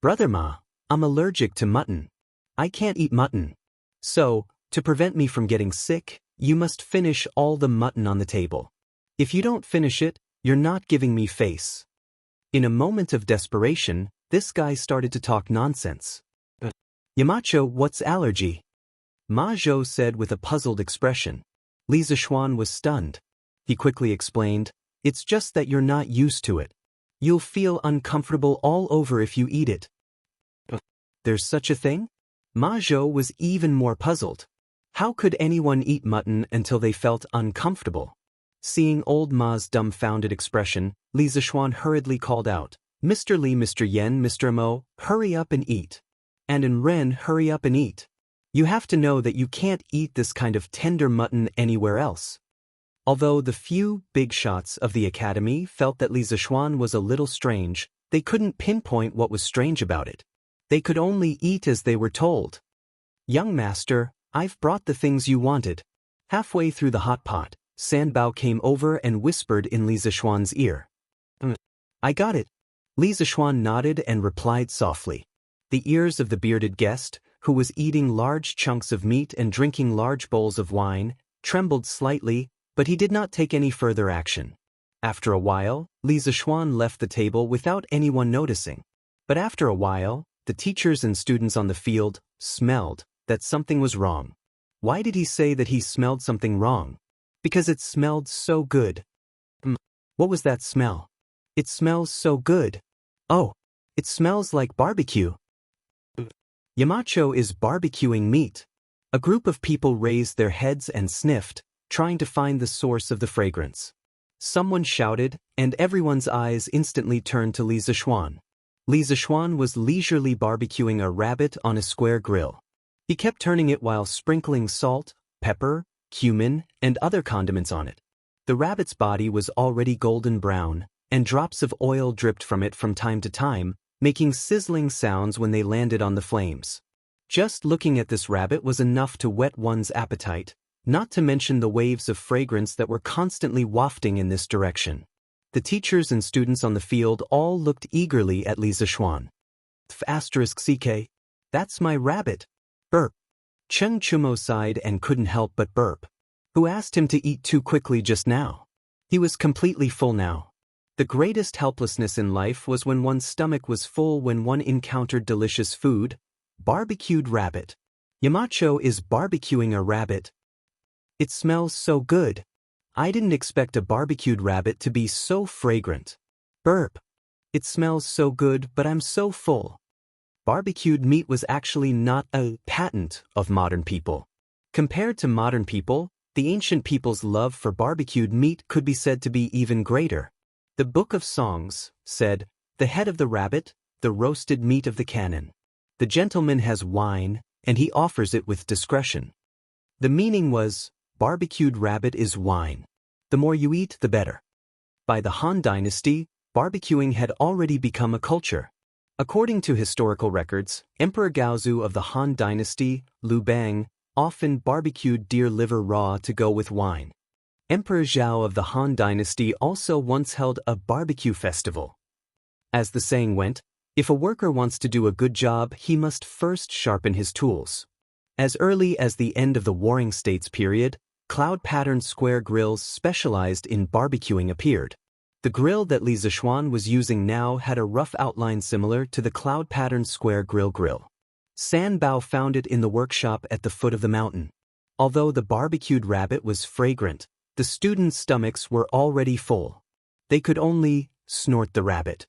Brother Ma, I'm allergic to mutton. I can't eat mutton. So, to prevent me from getting sick, you must finish all the mutton on the table. If you don't finish it, you're not giving me face. In a moment of desperation, this guy started to talk nonsense. Yamacho, what's allergy? Ma Zhou said with a puzzled expression. Li Zishuan was stunned. He quickly explained, It's just that you're not used to it. You'll feel uncomfortable all over if you eat it. There's such a thing? Ma Zhou was even more puzzled. How could anyone eat mutton until they felt uncomfortable? Seeing old Ma's dumbfounded expression, Li Zishuan hurriedly called out, Mr. Li, Mr. Yen, Mr. Mo, hurry up and eat. And in Ren, hurry up and eat. You have to know that you can't eat this kind of tender mutton anywhere else. Although the few big shots of the academy felt that Li Zishuan was a little strange, they couldn't pinpoint what was strange about it. They could only eat as they were told. Young master, I've brought the things you wanted. Halfway through the hot pot, Sanbao came over and whispered in Li Zishuan's ear. I got it. Li Zishuan nodded and replied softly. The ears of the bearded guest, who was eating large chunks of meat and drinking large bowls of wine, trembled slightly, but he did not take any further action. After a while, Li Zishuan left the table without anyone noticing. But after a while, the teachers and students on the field smelled that something was wrong. Why did he say that he smelled something wrong? Because it smelled so good. What was that smell? It smells so good. Oh, it smells like barbecue. Yamacho is barbecuing meat. A group of people raised their heads and sniffed, trying to find the source of the fragrance. Someone shouted, and everyone's eyes instantly turned to Li Zishuan. Li Zishuan was leisurely barbecuing a rabbit on a square grill. He kept turning it while sprinkling salt, pepper, cumin, and other condiments on it. The rabbit's body was already golden brown, and drops of oil dripped from it from time to time, making sizzling sounds when they landed on the flames. Just looking at this rabbit was enough to whet one's appetite, not to mention the waves of fragrance that were constantly wafting in this direction. The teachers and students on the field all looked eagerly at Li Zishuan. *CK. That's my rabbit. Burp. Cheng Chumo sighed and couldn't help but burp. Who asked him to eat too quickly just now? He was completely full now. The greatest helplessness in life was when one's stomach was full when one encountered delicious food. Barbecued rabbit. Yamacho is barbecuing a rabbit. It smells so good. I didn't expect a barbecued rabbit to be so fragrant. Burp. It smells so good, but I'm so full. Barbecued meat was actually not a patent of modern people. Compared to modern people, the ancient people's love for barbecued meat could be said to be even greater. The Book of Songs said, "The head of the rabbit, the roasted meat of the cannon. The gentleman has wine, and he offers it with discretion." The meaning was, barbecued rabbit is wine. The more you eat, the better. By the Han Dynasty, barbecuing had already become a culture. According to historical records, Emperor Gaozu of the Han Dynasty, Liu Bang, often barbecued deer liver raw to go with wine. Emperor Zhao of the Han Dynasty also once held a barbecue festival. As the saying went, if a worker wants to do a good job, he must first sharpen his tools. As early as the end of the Warring States period, cloud-patterned square grills specialized in barbecuing appeared. The grill that Li Zishuan was using now had a rough outline similar to the cloud-patterned square grill. San Bao found it in the workshop at the foot of the mountain. Although the barbecued rabbit was fragrant, the students' stomachs were already full. They could only snort the rabbit.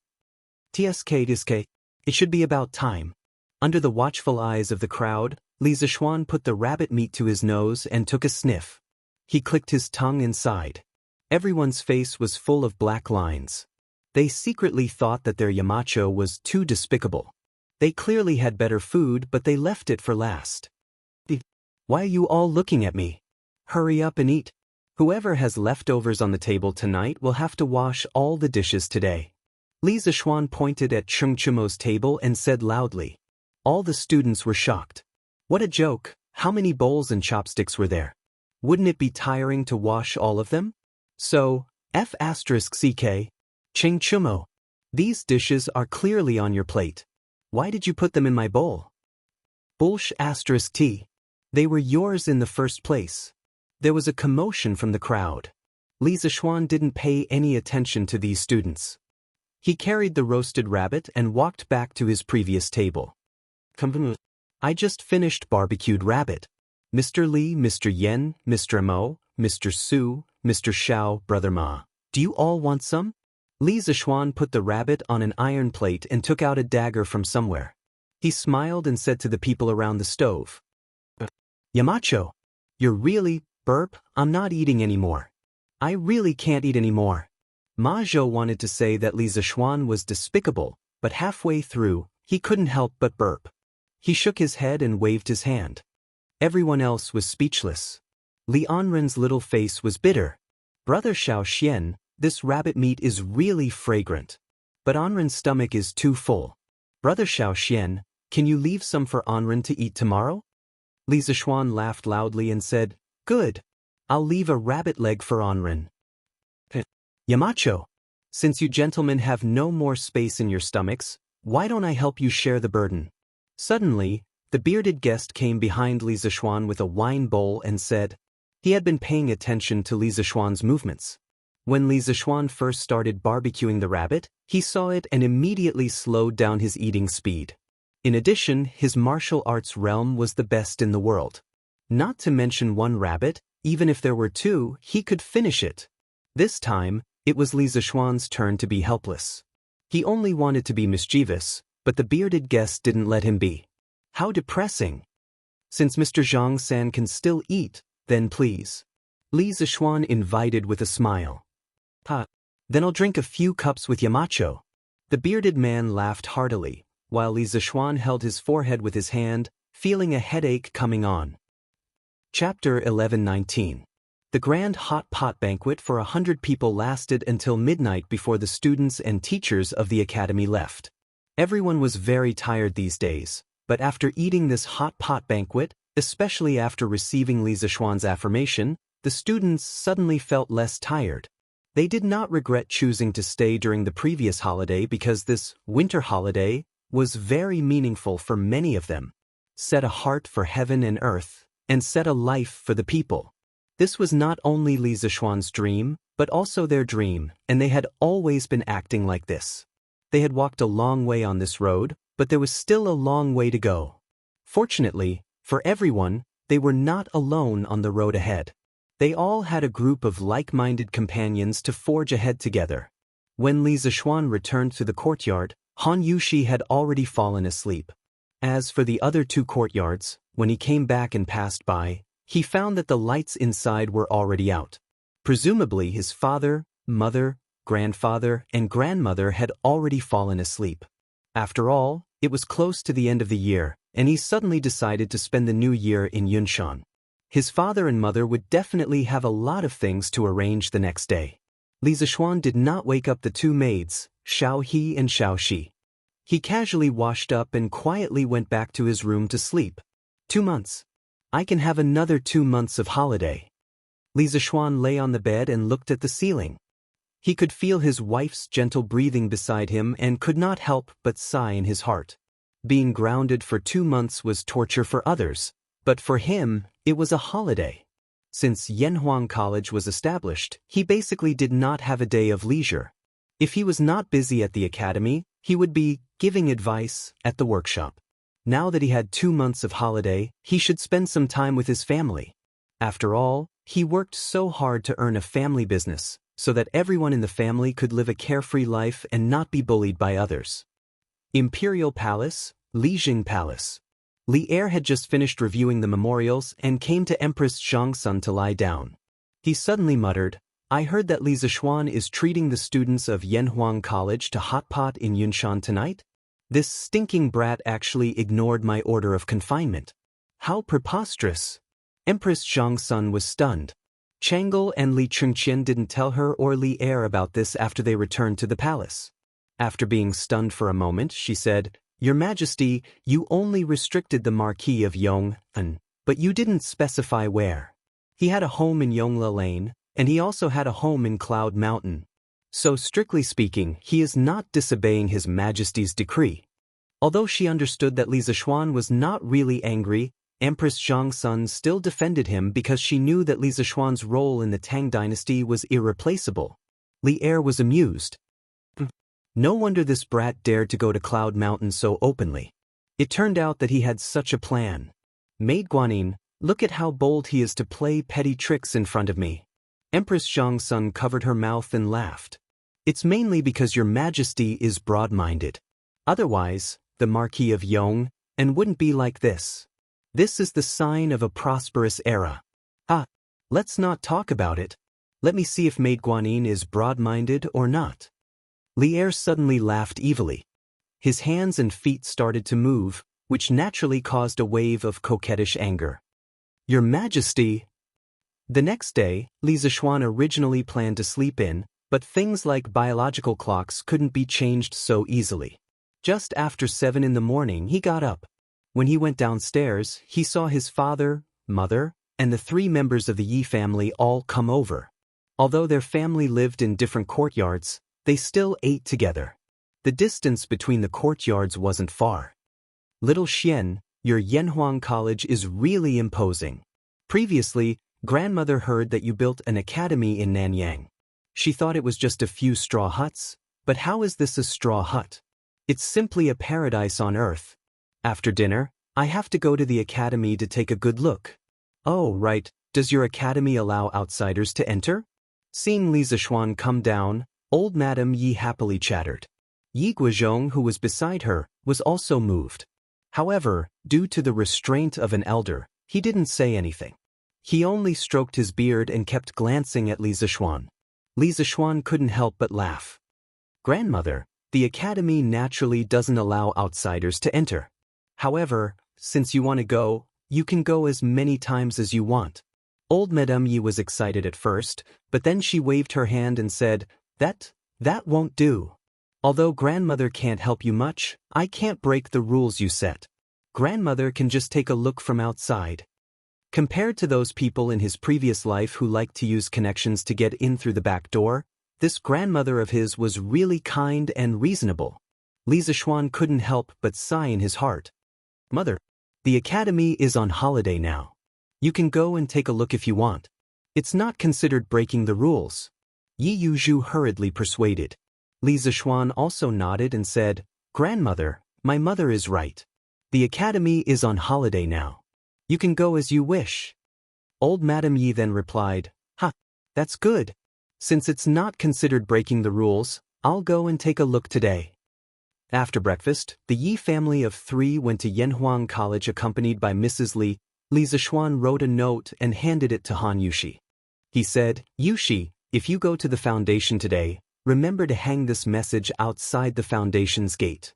Tsk, it should be about time. Under the watchful eyes of the crowd, Li Zishuan put the rabbit meat to his nose and took a sniff. He clicked his tongue and sighed. Everyone's face was full of black lines. They secretly thought that their Yamacho was too despicable. They clearly had better food, but they left it for last. Why are you all looking at me? Hurry up and eat. Whoever has leftovers on the table tonight will have to wash all the dishes today. Li Zishuan pointed at Cheng Chumo's table and said loudly. All the students were shocked. What a joke! How many bowls and chopsticks were there? Wouldn't it be tiring to wash all of them? So, *CK. Cheng Chumo. These dishes are clearly on your plate. Why did you put them in my bowl? *T. They were yours in the first place. There was a commotion from the crowd. Li Zishuan didn't pay any attention to these students. He carried the roasted rabbit and walked back to his previous table. I just finished barbecued rabbit. Mr. Li, Mr. Yen, Mr. Mo, Mr. Su, Mr. Xiao, Brother Ma. Do you all want some? Li Zishuan put the rabbit on an iron plate and took out a dagger from somewhere. He smiled and said to the people around the stove. Yamacho, you're really, burp, I'm not eating anymore. I really can't eat anymore. Ma Zhou wanted to say that Li Zishuan was despicable, but halfway through, he couldn't help but burp. He shook his head and waved his hand. Everyone else was speechless. Li Anren's little face was bitter. Brother Xiao Xian, this rabbit meat is really fragrant. But Anren's stomach is too full. Brother Xiao Xian, can you leave some for Anren to eat tomorrow? Li Zishuan laughed loudly and said, Good. I'll leave a rabbit leg for Anren. Yamacho, since you gentlemen have no more space in your stomachs, why don't I help you share the burden? Suddenly, The bearded guest came behind Li Zishuan with a wine bowl and said. He had been paying attention to Li Zishuan's movements. When Li Zishuan first started barbecuing the rabbit, he saw it and immediately slowed down his eating speed. In addition, his martial arts realm was the best in the world. Not to mention one rabbit, even if there were two, he could finish it. This time, it was Li Zishuan's turn to be helpless. He only wanted to be mischievous, but the bearded guest didn't let him be. How depressing. Since Mr. Zhang-san can still eat, then please. Li Zishuan invited with a smile. Then I'll drink a few cups with Yamacho. The bearded man laughed heartily, while Li Zishuan held his forehead with his hand, feeling a headache coming on. Chapter 11:19. The grand hot pot banquet for 100 people lasted until midnight before the students and teachers of the academy left. Everyone was very tired these days, but after eating this hot pot banquet, especially after receiving Li Zishuan's affirmation, the students suddenly felt less tired. They did not regret choosing to stay during the previous holiday because this winter holiday was very meaningful for many of them. Set a heart for heaven and earth, and set a life for the people. This was not only Li Zishuan's dream, but also their dream, and they had always been acting like this. They had walked a long way on this road, but there was still a long way to go. Fortunately, for everyone, they were not alone on the road ahead. They all had a group of like-minded companions to forge ahead together. When Li Zishuan returned to the courtyard, Han Yushi had already fallen asleep. As for the other two courtyards, when he came back and passed by, he found that the lights inside were already out. Presumably his father, mother, grandfather, and grandmother had already fallen asleep. After all, it was close to the end of the year, and he suddenly decided to spend the new year in Yunshan. His father and mother would definitely have a lot of things to arrange the next day. Li Zishuan did not wake up the two maids, Xiao He and Xiao Shi. He casually washed up and quietly went back to his room to sleep. 2 months. I can have another 2 months of holiday. Li Zishuan lay on the bed and looked at the ceiling. He could feel his wife's gentle breathing beside him and could not help but sigh in his heart. Being grounded for 2 months was torture for others, but for him, it was a holiday. Since Yanhuang College was established, he basically did not have a day of leisure. If he was not busy at the academy, he would be giving advice at the workshop. Now that he had 2 months of holiday, he should spend some time with his family. After all, he worked so hard to earn a family business, so that everyone in the family could live a carefree life and not be bullied by others. Imperial Palace, Lijing Palace. Li Er had just finished reviewing the memorials and came to Empress Zhangsun to lie down. He suddenly muttered, I heard that Li Zishuan is treating the students of Yanhuang College to hot pot in Yunshan tonight? This stinking brat actually ignored my order of confinement. How preposterous! Empress Zhangsun was stunned. Chang'e and Li Chengqian didn't tell her or Li Er about this after they returned to the palace. After being stunned for a moment, she said, Your Majesty, you only restricted the Marquis of Yong'an, but you didn't specify where. He had a home in Yongla Lane, and he also had a home in Cloud Mountain. So strictly speaking, he is not disobeying His Majesty's decree. Although she understood that Li Zishuan was not really angry, Empress Zhangsun still defended him because she knew that Li Zishuan's role in the Tang dynasty was irreplaceable. Li Er was amused. No wonder this brat dared to go to Cloud Mountain so openly. It turned out that he had such a plan. Maid Guanyin, look at how bold he is to play petty tricks in front of me. Empress Zhangsun covered her mouth and laughed. It's mainly because Your Majesty is broad-minded. Otherwise, the Marquis of Yong'an wouldn't be like this. This is the sign of a prosperous era. Let's not talk about it. Let me see if Maid Guanyin is broad-minded or not. Li Er suddenly laughed evilly. His hands and feet started to move, which naturally caused a wave of coquettish anger. Your Majesty! The next day, Li Zishuan originally planned to sleep in, but things like biological clocks couldn't be changed so easily. Just after 7 in the morning, he got up. When he went downstairs, he saw his father, mother, and the 3 members of the Yi family all come over. Although their family lived in different courtyards, they still ate together. The distance between the courtyards wasn't far. Little Xian, Your Yanhuang College is really imposing. Previously, grandmother heard that you built an academy in Nanyang. She thought it was just a few straw huts, but how is this a straw hut? It's simply a paradise on earth. After dinner, I have to go to the academy to take a good look. Oh, right, does your academy allow outsiders to enter? Seeing Li Zishuan come down, old Madame Yi happily chattered. Yi Guozhong, who was beside her, was also moved. However, due to the restraint of an elder, he didn't say anything. He only stroked his beard and kept glancing at Li Zishuan. Li Zishuan couldn't help but laugh. Grandmother, the academy naturally doesn't allow outsiders to enter. However, since you want to go, you can go as many times as you want. Old Madame Yi was excited at first, but then she waved her hand and said, That won't do. Although grandmother can't help you much, I can't break the rules you set. Grandmother can just take a look from outside. Compared to those people in his previous life who liked to use connections to get in through the back door, this grandmother of his was really kind and reasonable. Li Zishuan couldn't help but sigh in his heart. Mother, the academy is on holiday now. You can go and take a look if you want. It's not considered breaking the rules. Yi Yuzhu hurriedly persuaded. Li Zishuan also nodded and said, Grandmother, my mother is right. The academy is on holiday now. You can go as you wish. Old Madame Yi then replied, That's good. Since it's not considered breaking the rules, I'll go and take a look today. After breakfast, the Yi family of 3 went to Yanhuang College accompanied by Mrs. Li. Li Zishuan wrote a note and handed it to Han Yushi. He said, Yushi, if you go to the foundation today, remember to hang this message outside the foundation's gate.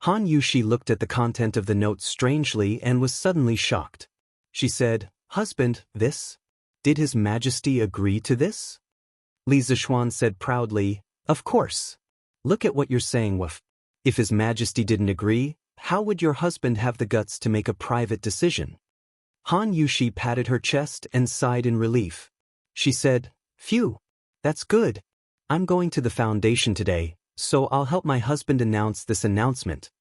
Han Yushi looked at the content of the note strangely and was suddenly shocked. She said, Husband, this? Did His Majesty agree to this? Li Zishuan said proudly, Of course. Look at what you're saying, Wuf. If His Majesty didn't agree, how would your husband have the guts to make a private decision? Han Yushi patted her chest and sighed in relief. She said, Phew, that's good. I'm going to the foundation today, so I'll help my husband announce this announcement.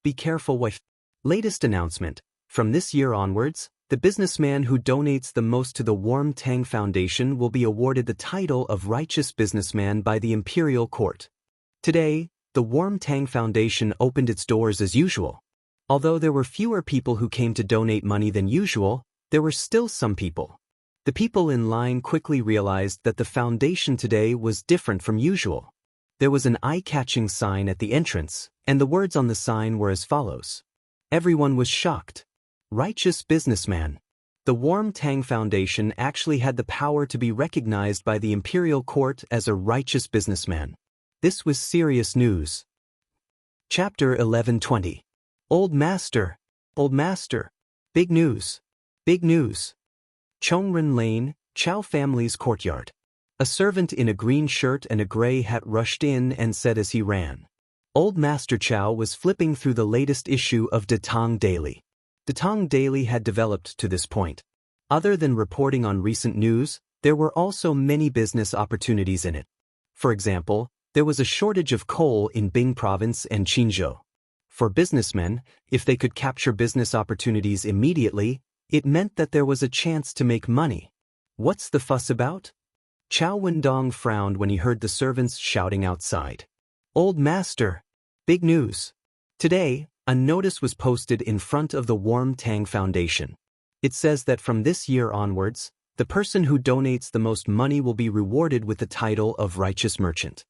Be careful, wife. Latest announcement. From this year onwards, the businessman who donates the most to the Warm Tang Foundation will be awarded the title of Righteous Businessman by the Imperial Court. Today, the Warm Tang Foundation opened its doors as usual. Although there were fewer people who came to donate money than usual, there were still some people. The people in line quickly realized that the foundation today was different from usual. There was an eye-catching sign at the entrance, and the words on the sign were as follows. Everyone was shocked. Righteous Businessman. The Warm Tang Foundation actually had the power to be recognized by the Imperial Court as a righteous businessman. This was serious news. Chapter 1120. Old Master. Old Master. Big news. Big news. Chongren Lane, Chow family's courtyard. A servant in a green shirt and a gray hat rushed in and said as he ran. Old Master Chow was flipping through the latest issue of Datang Daily. Datang Daily had developed to this point. Other than reporting on recent news, there were also many business opportunities in it. For example, there was a shortage of coal in Bing Province and Qinzhou. For businessmen, if they could capture business opportunities immediately, it meant that there was a chance to make money. What's the fuss about? Chow Wendong frowned when he heard the servants shouting outside. Old Master! Big news! Today, a notice was posted in front of the Warm Tang Foundation. It says that from this year onwards, the person who donates the most money will be rewarded with the title of Righteous Merchant.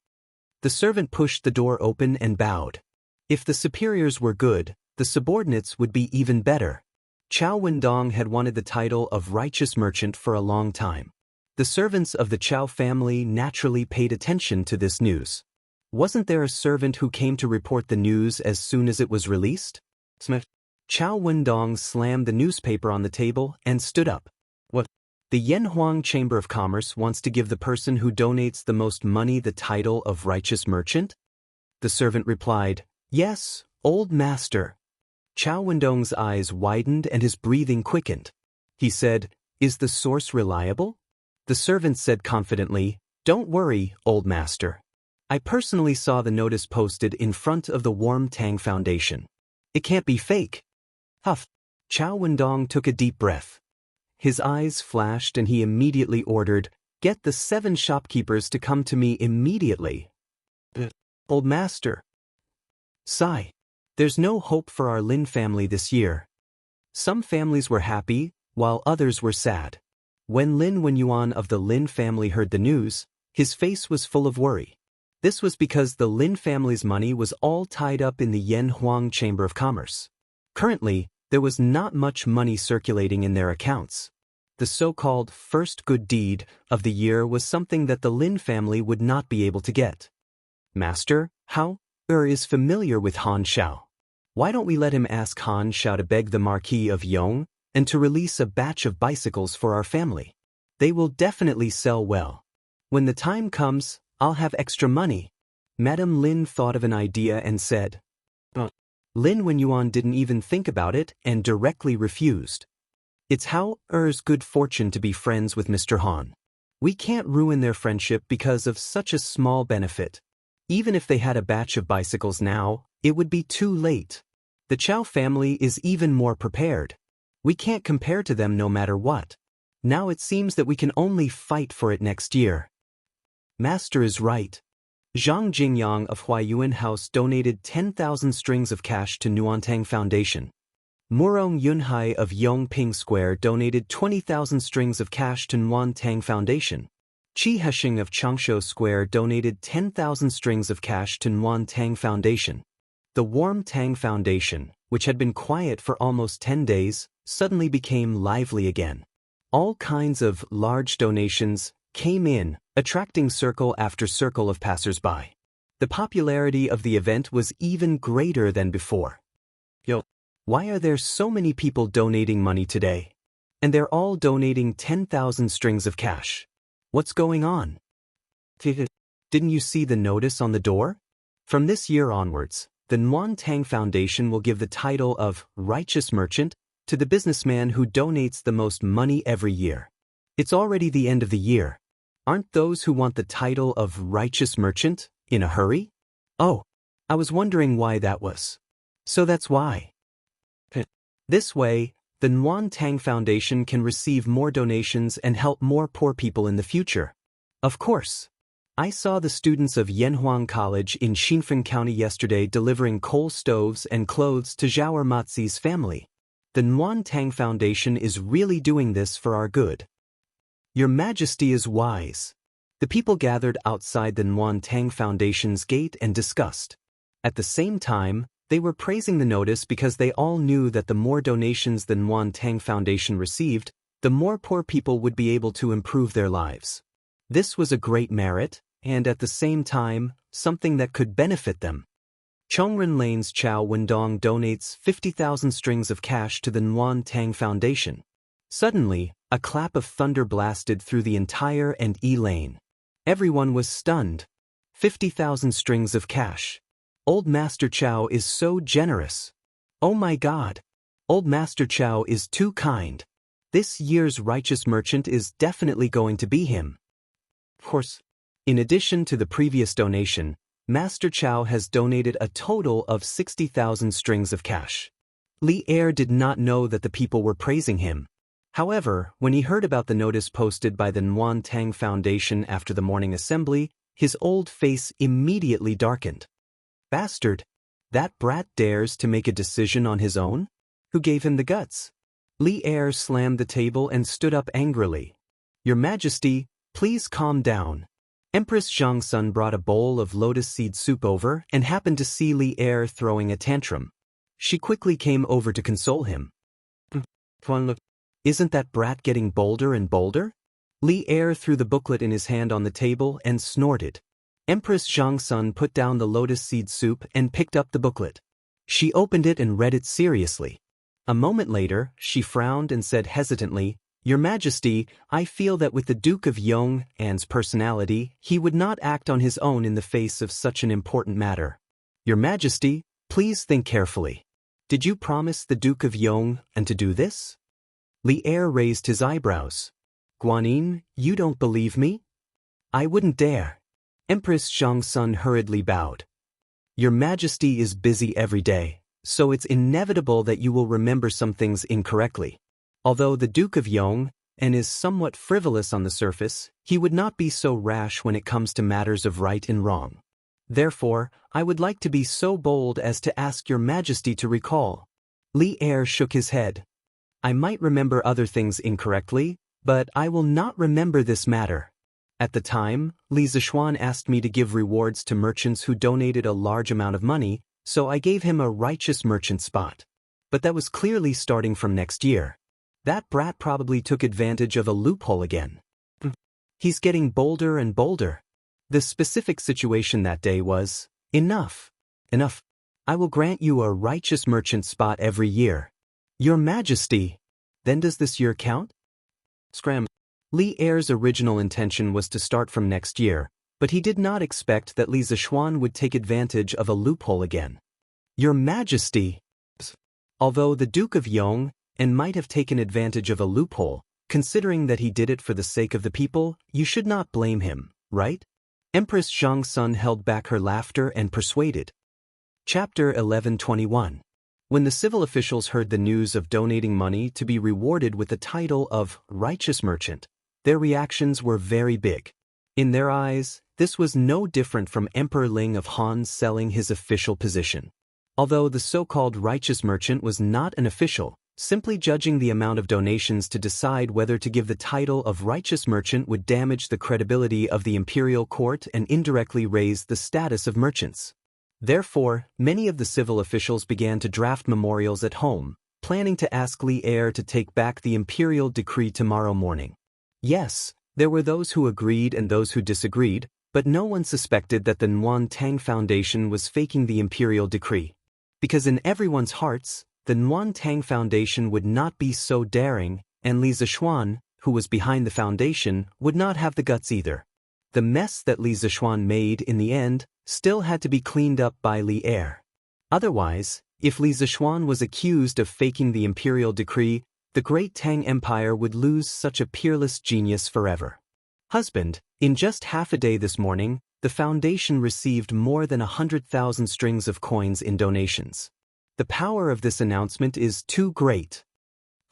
The servant pushed the door open and bowed. If the superiors were good, the subordinates would be even better. Chow Wendong had wanted the title of Righteous Merchant for a long time. The servants of the Chow family naturally paid attention to this news. Wasn't there a servant who came to report the news as soon as it was released? Chow Wendong slammed the newspaper on the table and stood up. What? The Yanhuang Chamber of Commerce wants to give the person who donates the most money the title of Righteous Merchant? The servant replied, Yes, old master. Chow Wendong's eyes widened and his breathing quickened. He said, Is the source reliable? The servant said confidently, Don't worry, old master. I personally saw the notice posted in front of the Warm Tang Foundation. It can't be fake. Huff. Chao Wendong took a deep breath. His eyes flashed and he immediately ordered, "Get the 7 shopkeepers to come to me immediately." Old master. Sigh. There's no hope for our Lin family this year. Some families were happy, while others were sad. When Lin Wenyuan of the Lin family heard the news, his face was full of worry. This was because the Lin family's money was all tied up in the Yanhuang Chamber of Commerce. Currently, there was not much money circulating in their accounts. The so-called first good deed of the year was something that the Lin family would not be able to get. Master, Hao is familiar with Han Shao. Why don't we let him ask Han Shao to beg the Marquis of Yong and to release a batch of bicycles for our family? They will definitely sell well. When the time comes, I'll have extra money. Madame Lin thought of an idea and said. Lin Wenyuan didn't even think about it and directly refused. It's Hao's good fortune to be friends with Mr. Han. We can't ruin their friendship because of such a small benefit. Even if they had a batch of bicycles now, it would be too late. The Chao family is even more prepared. We can't compare to them no matter what. Now it seems that we can only fight for it next year. Master is right. Zhang Jingyang of Huayuan House donated 10,000 strings of cash to Nuantang Foundation. Murong Yunhai of Yongping Square donated 20,000 strings of cash to Nuantang Foundation. Qi Heshing of Changshu Square donated 10,000 strings of cash to Nuantang Foundation. The Warm Tang Foundation, which had been quiet for almost 10 days, suddenly became lively again. All kinds of large donations came in, attracting circle after circle of passers-by. The popularity of the event was even greater than before. Why are there so many people donating money today? And they're all donating 10,000 strings of cash. What's going on? Didn't you see the notice on the door? From this year onwards, the Nuantang Foundation will give the title of Righteous Merchant to the businessman who donates the most money every year. It's already the end of the year. Aren't those who want the title of Righteous Merchant in a hurry? Oh, I was wondering why that was. So that's why. This way, the Nuantang Foundation can receive more donations and help more poor people in the future. Of course. I saw the students of Yanhuang College in Xinfeng County yesterday delivering coal stoves and clothes to Zhao Mazi's family. The Nuantang Foundation is really doing this for our good. Your Majesty is wise. The people gathered outside the Nuantang Foundation's gate and discussed. At the same time, they were praising the notice because they all knew that the more donations the Nuantang Foundation received, the more poor people would be able to improve their lives. This was a great merit, and at the same time, something that could benefit them. Chongren Lane's Chao Wendong donates 50,000 strings of cash to the Nuantang Foundation. Suddenly, a clap of thunder blasted through the entire and E lane. Everyone was stunned. 50,000 strings of cash. Old Master Chao is so generous. Oh my God. Old Master Chao is too kind. This year's Righteous Merchant is definitely going to be him. Of course, in addition to the previous donation, Master Chao has donated a total of 60,000 strings of cash. Li Er did not know that the people were praising him. However, when he heard about the notice posted by the Nuantang Foundation after the morning assembly, his old face immediately darkened. Bastard! That brat dares to make a decision on his own? Who gave him the guts? Li Er slammed the table and stood up angrily. Your Majesty, please calm down. Empress Zhangsun brought a bowl of lotus seed soup over and happened to see Li Er throwing a tantrum. She quickly came over to console him. Isn't that brat getting bolder and bolder? Li Er threw the booklet in his hand on the table and snorted. Empress Zhangsun put down the lotus seed soup and picked up the booklet. She opened it and read it seriously. A moment later, she frowned and said hesitantly, Your Majesty, I feel that with the Duke of Yong'an's personality, he would not act on his own in the face of such an important matter. Your Majesty, please think carefully. Did you promise the Duke of Yong'an to do this? Li Er raised his eyebrows. Guanyin, you don't believe me? I wouldn't dare. Empress Zhangsun hurriedly bowed. Your Majesty is busy every day. so it's inevitable that you will remember some things incorrectly. Although the Duke of Yong and is somewhat frivolous on the surface, he would not be so rash when it comes to matters of right and wrong. Therefore, I would like to be so bold as to ask your majesty to recall. Li Er shook his head. I might remember other things incorrectly, but I will not remember this matter. At the time, Li Zishuan asked me to give rewards to merchants who donated a large amount of money, so I gave him a righteous merchant spot. But that was clearly starting from next year. That brat probably took advantage of a loophole again. He's getting bolder and bolder. The specific situation that day was, enough. Enough. I will grant you a righteous merchant spot every year. Your Majesty. Then does this year count? Scram. Li Er's original intention was to start from next year, but he did not expect that Li Zishuan would take advantage of a loophole again. Your Majesty. Although the Duke of Yong and might have taken advantage of a loophole, considering that he did it for the sake of the people, you should not blame him, right? Empress Zhang Sun held back her laughter and persuaded. Chapter 1121. When the civil officials heard the news of donating money to be rewarded with the title of righteous merchant, their reactions were very big. In their eyes, this was no different from Emperor Ling of Han selling his official position. Although the so-called righteous merchant was not an official, simply judging the amount of donations to decide whether to give the title of righteous merchant would damage the credibility of the imperial court and indirectly raise the status of merchants. Therefore, many of the civil officials began to draft memorials at home, planning to ask Li Er to take back the imperial decree tomorrow morning. Yes, there were those who agreed and those who disagreed, but no one suspected that the Nguyen Tang Foundation was faking the imperial decree. Because in everyone's hearts, the Nguyen Tang Foundation would not be so daring, and Li Zishuan, who was behind the foundation, would not have the guts either. The mess that Li Zishuan made in the end still had to be cleaned up by Li Er. Otherwise, if Li Zishuan was accused of faking the imperial decree, the great Tang Empire would lose such a peerless genius forever. Husband, in just half a day this morning, the foundation received more than 100,000 strings of coins in donations. The power of this announcement is too great.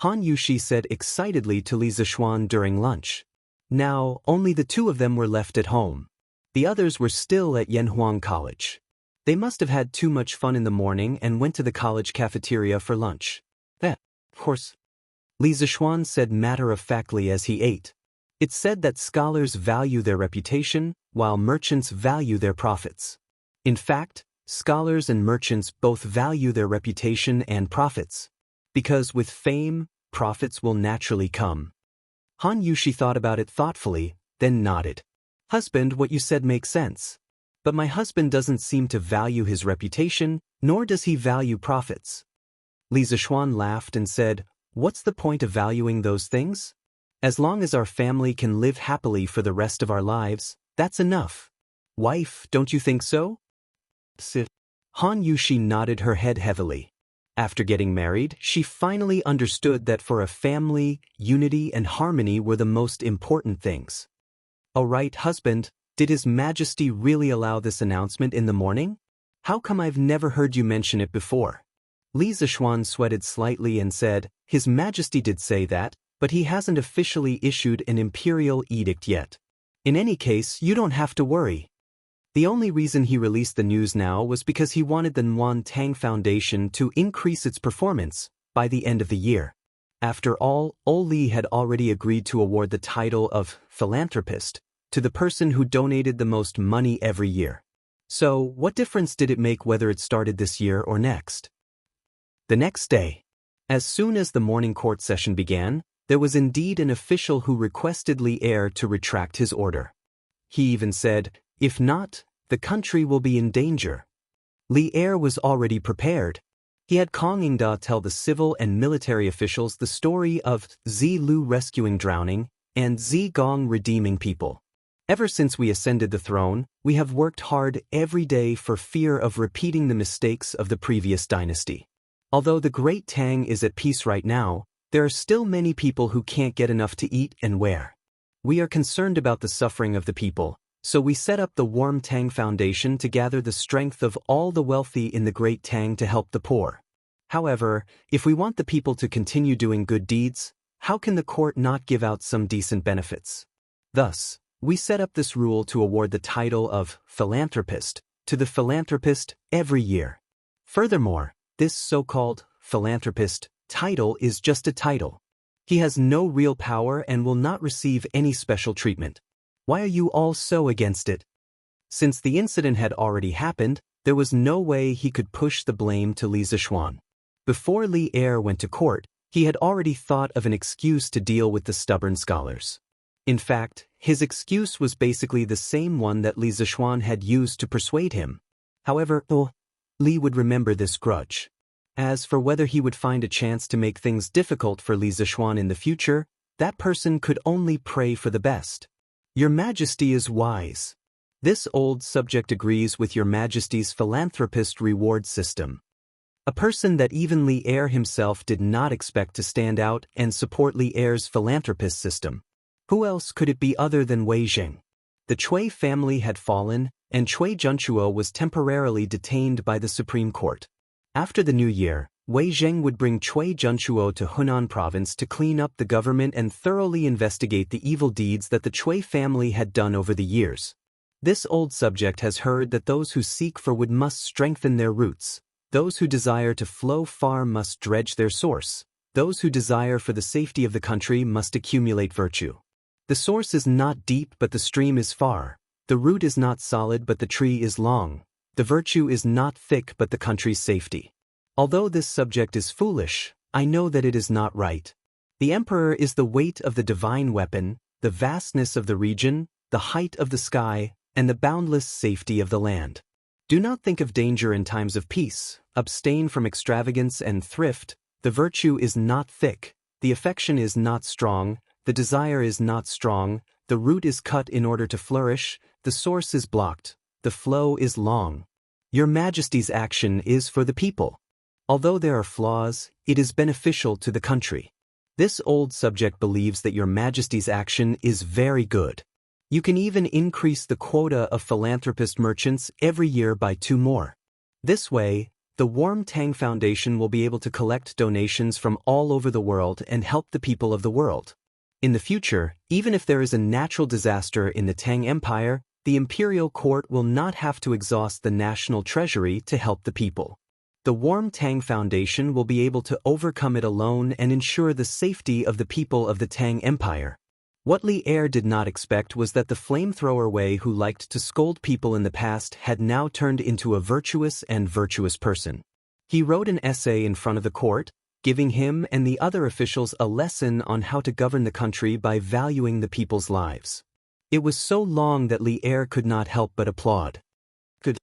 Han Yushi said excitedly to Li Zishuan during lunch. Now, only the two of them were left at home. The others were still at Yanhuang College. They must have had too much fun in the morning and went to the college cafeteria for lunch. Of course. Li Zishuan said matter-of-factly as he ate. It's said that scholars value their reputation, while merchants value their profits. In fact, scholars and merchants both value their reputation and profits. Because with fame, profits will naturally come. Han Yushi thought about it thoughtfully, then nodded. Husband, what you said makes sense. But my husband doesn't seem to value his reputation, nor does he value profits. Li Zishuan laughed and said, what's the point of valuing those things? As long as our family can live happily for the rest of our lives, that's enough. Wife, don't you think so? Han Yushi nodded her head heavily. After getting married, she finally understood that for a family, unity and harmony were the most important things. All right, husband, did His Majesty really allow this announcement in the morning? How come I've never heard you mention it before? Li Zishuan sweated slightly and said, His Majesty did say that, but he hasn't officially issued an imperial edict yet. In any case, you don't have to worry. The only reason he released the news now was because he wanted the Nguyen Tang Foundation to increase its performance by the end of the year. After all, Li had already agreed to award the title of philanthropist to the person who donated the most money every year. So, what difference did it make whether it started this year or next? The next day, as soon as the morning court session began, there was indeed an official who requested Li Er to retract his order. He even said, if not, the country will be in danger. Li Er was already prepared. He had Kong Ingda tell the civil and military officials the story of Zi Lu rescuing drowning and Zi Gong redeeming people. Ever since we ascended the throne, we have worked hard every day for fear of repeating the mistakes of the previous dynasty. Although the Great Tang is at peace right now, there are still many people who can't get enough to eat and wear. We are concerned about the suffering of the people, so we set up the Warm Tang Foundation to gather the strength of all the wealthy in the Great Tang to help the poor. However, if we want the people to continue doing good deeds, how can the court not give out some decent benefits? Thus, we set up this rule to award the title of philanthropist to the philanthropist every year. Furthermore, this so-called philanthropist title is just a title. He has no real power and will not receive any special treatment. Why are you all so against it? Since the incident had already happened, there was no way he could push the blame to Li Zishuan. Before Li Er went to court, he had already thought of an excuse to deal with the stubborn scholars. In fact, his excuse was basically the same one that Li Zishuan had used to persuade him. However, Li would remember this grudge. As for whether he would find a chance to make things difficult for Li Zishuan in the future, that person could only pray for the best. Your Majesty is wise. This old subject agrees with Your Majesty's philanthropist reward system. A person that even Li Er himself did not expect to stand out and support Li Er's philanthropist system. Who else could it be other than Wei Zheng? The Cui family had fallen, and Cui Junchuo was temporarily detained by the Supreme Court. After the new year, Wei Zheng would bring Cui Junchuo to Hunan province to clean up the government and thoroughly investigate the evil deeds that the Cui family had done over the years. This old subject has heard that those who seek for wood must strengthen their roots. Those who desire to flow far must dredge their source. Those who desire for the safety of the country must accumulate virtue. The source is not deep but the stream is far. The root is not solid but the tree is long. The virtue is not thick but the country's safety. Although this subject is foolish, I know that it is not right. The emperor is the weight of the divine weapon, the vastness of the region, the height of the sky, and the boundless safety of the land. Do not think of danger in times of peace. Abstain from extravagance and thrift. The virtue is not thick. The affection is not strong. The desire is not strong. The root is cut in order to flourish. The source is blocked. The flow is long. Your Majesty's action is for the people. Although there are flaws, it is beneficial to the country. This old subject believes that Your Majesty's action is very good. You can even increase the quota of philanthropist merchants every year by 2 more. This way, the Warm Tang Foundation will be able to collect donations from all over the world and help the people of the world. In the future, even if there is a natural disaster in the Tang Empire, the imperial court will not have to exhaust the national treasury to help the people. The Warm Tang Foundation will be able to overcome it alone and ensure the safety of the people of the Tang Empire. What Li Er did not expect was that the flamethrower Wei who liked to scold people in the past had now turned into a virtuous person. He wrote an essay in front of the court, giving him and the other officials a lesson on how to govern the country by valuing the people's lives. It was so long that Li Er could not help but applaud. Good.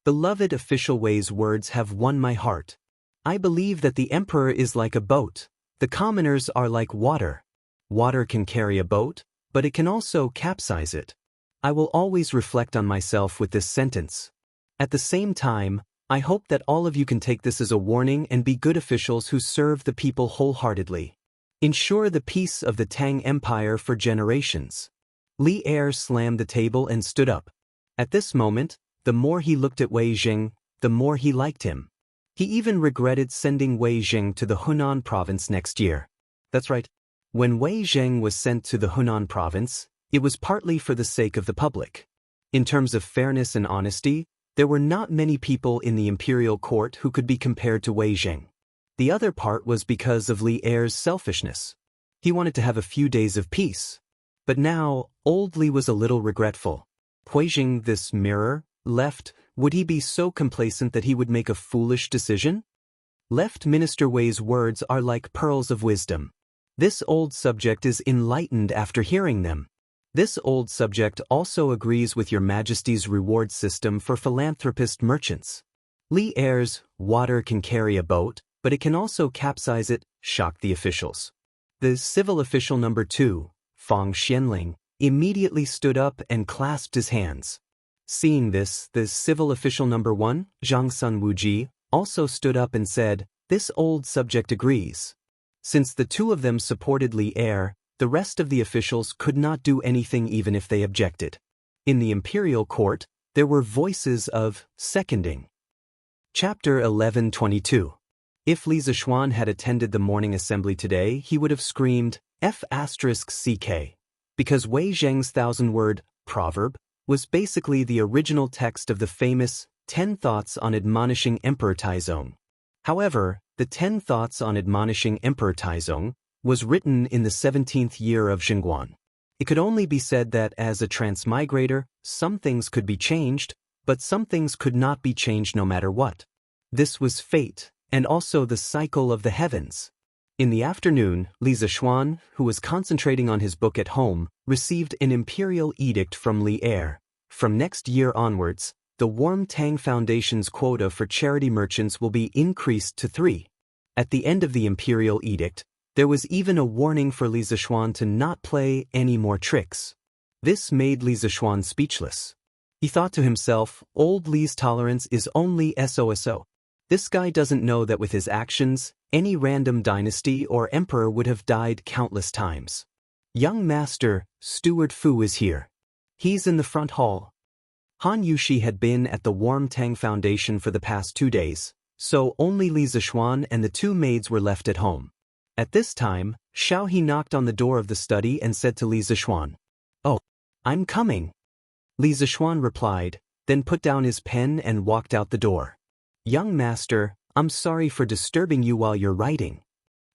Beloved official Wei's words have won my heart. I believe that the emperor is like a boat. The commoners are like water. Water can carry a boat, but it can also capsize it. I will always reflect on myself with this sentence. At the same time, I hope that all of you can take this as a warning and be good officials who serve the people wholeheartedly. Ensure the peace of the Tang Empire for generations. Li Er slammed the table and stood up. At this moment, the more he looked at Wei Zheng, the more he liked him. He even regretted sending Wei Zheng to the Hunan province next year. That's right. When Wei Zheng was sent to the Hunan province, it was partly for the sake of the public. In terms of fairness and honesty, there were not many people in the imperial court who could be compared to Wei Zheng. The other part was because of Li Er's selfishness. He wanted to have a few days of peace. But now, old Li was a little regretful. Wei Zheng, this mirror, left, would he be so complacent that he would make a foolish decision? Left Minister Wei's words are like pearls of wisdom. This old subject is enlightened after hearing them. This old subject also agrees with Your Majesty's reward system for philanthropist merchants. Li Er's water can carry a boat, but it can also capsize it, shocked the officials. The civil official number 2, Fang Xianling, immediately stood up and clasped his hands. Seeing this, the civil official number 1, Zhang Sun Wuji, also stood up and said, "This old subject agrees." Since the 2 of them supported Li Er, the rest of the officials could not do anything even if they objected. In the imperial court, there were voices of seconding. Chapter 1122. If Li Zixuan had attended the morning assembly today, he would have screamed, F***CK, because Wei Zheng's 1,000-word proverb was basically the original text of the famous 10 Thoughts on Admonishing Emperor Taizong. However, the 10 Thoughts on Admonishing Emperor Taizong was written in the 17th year of Zhengguan. It could only be said that as a transmigrator, some things could be changed, but some things could not be changed no matter what. This was fate, and also the cycle of the heavens. In the afternoon, Li Zixuan, who was concentrating on his book at home, received an imperial edict from Li Er. From next year onwards, the Warm Tang Foundation's quota for charity merchants will be increased to 3. At the end of the imperial edict, there was even a warning for Li Zixuan to not play any more tricks. This made Li Zixuan speechless. He thought to himself, old Li's tolerance is only SOSO. This guy doesn't know that with his actions, any random dynasty or emperor would have died countless times. Young Master, Steward Fu is here. He's in the front hall. Han Yushi had been at the Warm Tang Foundation for the past 2 days, so only Li Zixuan and the 2 maids were left at home. At this time, Xiao He knocked on the door of the study and said to Li Zixuan, "Oh, I'm coming." Li Zixuan replied, then put down his pen and walked out the door. "Young Master, I'm sorry for disturbing you while you're writing."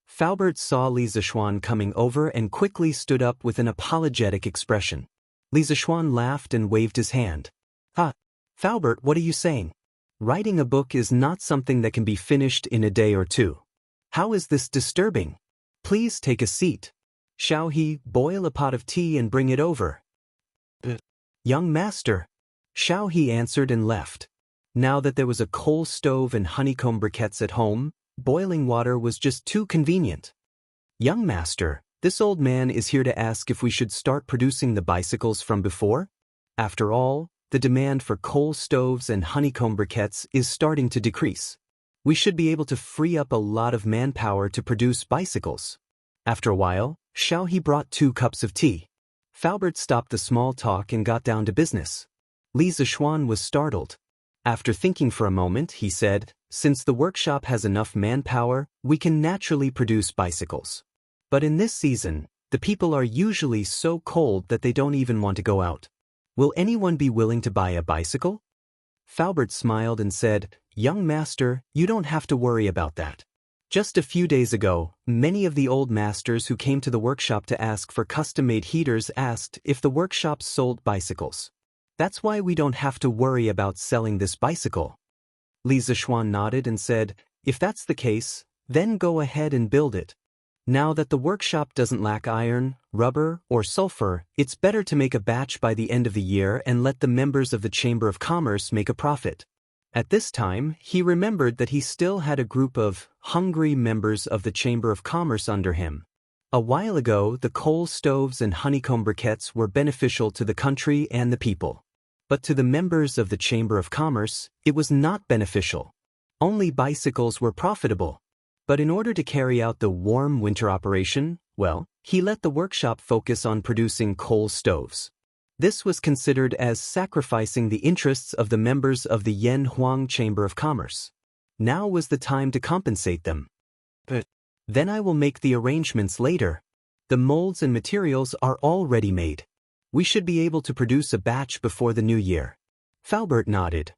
Faubert saw Li Zixuan coming over and quickly stood up with an apologetic expression. Li Zixuan laughed and waved his hand. "Ha, Faubert, what are you saying? Writing a book is not something that can be finished in a day or 2. How is this disturbing? Please take a seat. Xiao He, boil a pot of tea and bring it over." "Young Master." Xiao He answered and left. Now that there was a coal stove and honeycomb briquettes at home, boiling water was just too convenient. "Young Master, this old man is here to ask if we should start producing the bicycles from before. After all, the demand for coal stoves and honeycomb briquettes is starting to decrease. We should be able to free up a lot of manpower to produce bicycles." After a while, Xiao He brought 2 cups of tea. Faubert stopped the small talk and got down to business. Li Zixuan was startled. After thinking for a moment, he said, "Since the workshop has enough manpower, we can naturally produce bicycles. But in this season, the people are usually so cold that they don't even want to go out. Will anyone be willing to buy a bicycle?" Faubert smiled and said, "Young Master, you don't have to worry about that. Just a few days ago, many of the old masters who came to the workshop to ask for custom-made heaters asked if the workshop sold bicycles. That's why we don't have to worry about selling this bicycle." Li Zixuan nodded and said, "If that's the case, then go ahead and build it. Now that the workshop doesn't lack iron, rubber, or sulfur, it's better to make a batch by the end of the year and let the members of the Chamber of Commerce make a profit." At this time, he remembered that he still had a group of hungry members of the Chamber of Commerce under him. A while ago, the coal stoves and honeycomb briquettes were beneficial to the country and the people. But to the members of the Chamber of Commerce, it was not beneficial. Only bicycles were profitable. But in order to carry out the warm winter operation, well, he let the workshop focus on producing coal stoves. This was considered as sacrificing the interests of the members of the Yan Huang Chamber of Commerce. Now was the time to compensate them. "But then I will make the arrangements later. The molds and materials are all ready-made. We should be able to produce a batch before the new year." Faubert nodded.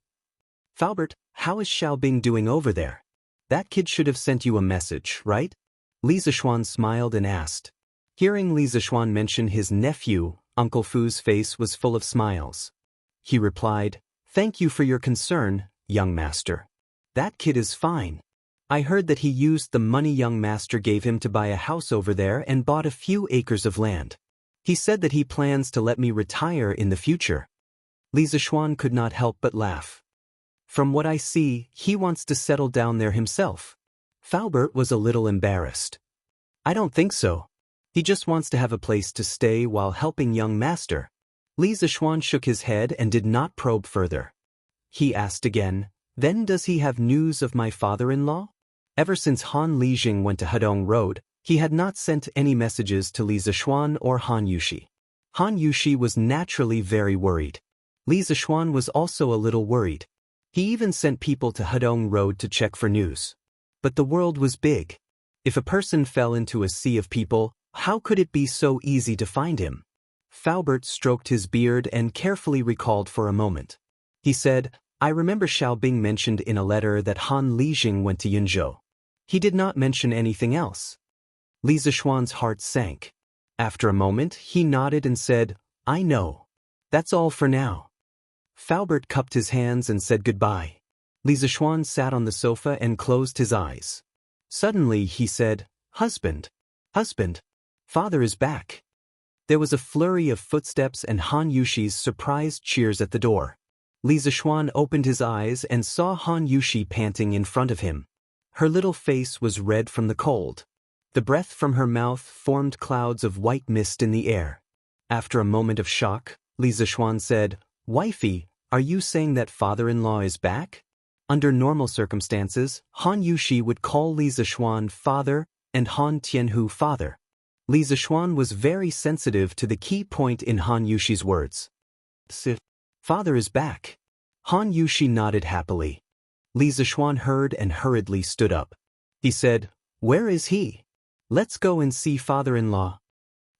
"Faubert, how is Xiaobing doing over there? That kid should have sent you a message, right?" Li Zixuan smiled and asked. Hearing Li Zixuan mention his nephew, Uncle Fu's face was full of smiles. He replied, "Thank you for your concern, young master. That kid is fine. I heard that he used the money young master gave him to buy a house over there and bought a few acres of land. He said that he plans to let me retire in the future." Li Zixuan could not help but laugh. "From what I see, he wants to settle down there himself." Faubert was a little embarrassed. "I don't think so. He just wants to have a place to stay while helping young master." Li Zixuan shook his head and did not probe further. He asked again, "Then does he have news of my father-in-law?" Ever since Han Lijing went to Hedong Road, he had not sent any messages to Li Zixuan or Han Yushi. Han Yushi was naturally very worried. Li Zixuan was also a little worried. He even sent people to Hudong Road to check for news. But the world was big. If a person fell into a sea of people, how could it be so easy to find him? Faubert stroked his beard and carefully recalled for a moment. He said, I remember Xiaobing mentioned in a letter that Han Lijing went to Yunzhou. He did not mention anything else. Li Zixuan's heart sank. After a moment, he nodded and said, I know. That's all for now. Faubert cupped his hands and said goodbye. Li Zixuan sat on the sofa and closed his eyes. Suddenly he said, Husband. Husband. Father is back. There was a flurry of footsteps and Han Yushi's surprised cheers at the door. Li Zixuan opened his eyes and saw Han Yushi panting in front of him. Her little face was red from the cold. The breath from her mouth formed clouds of white mist in the air. After a moment of shock, Li Zixuan said, Wifey, are you saying that father-in-law is back? Under normal circumstances, Han Yushi would call Li Zixuan father and Han Tianhu father. Li Zixuan was very sensitive to the key point in Han Yushi's words. Father is back. Han Yushi nodded happily. Li Zixuan heard and hurriedly stood up. He said, Where is he? Let's go and see father-in-law.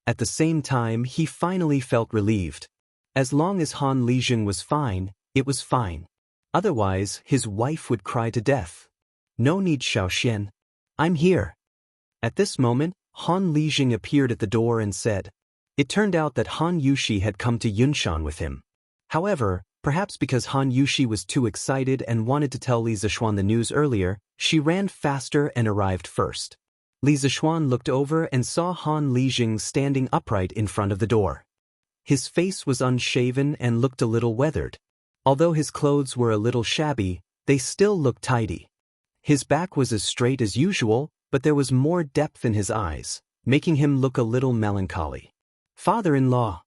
At the same time, he finally felt relieved. As long as Han Lijing was fine, it was fine. Otherwise, his wife would cry to death. No need, Xiaoxian. I'm here. At this moment, Han Lijing appeared at the door and said. It turned out that Han Yushi had come to Yunshan with him. However, perhaps because Han Yushi was too excited and wanted to tell Li Zixuan the news earlier, she ran faster and arrived first. Li Zixuan looked over and saw Han Lijing standing upright in front of the door. His face was unshaven and looked a little weathered. Although his clothes were a little shabby, they still looked tidy. His back was as straight as usual, but there was more depth in his eyes, making him look a little melancholy. Father-in-law.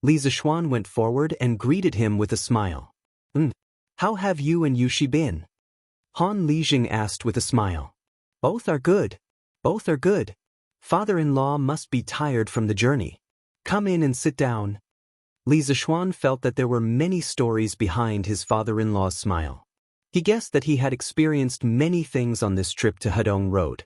Li Zixuan went forward and greeted him with a smile. How have you and Yushi been? Han Lijing asked with a smile. Both are good. Both are good. Father-in-law must be tired from the journey. Come in and sit down. Li Zixuan felt that there were many stories behind his father-in-law's smile. He guessed that he had experienced many things on this trip to Hudong Road.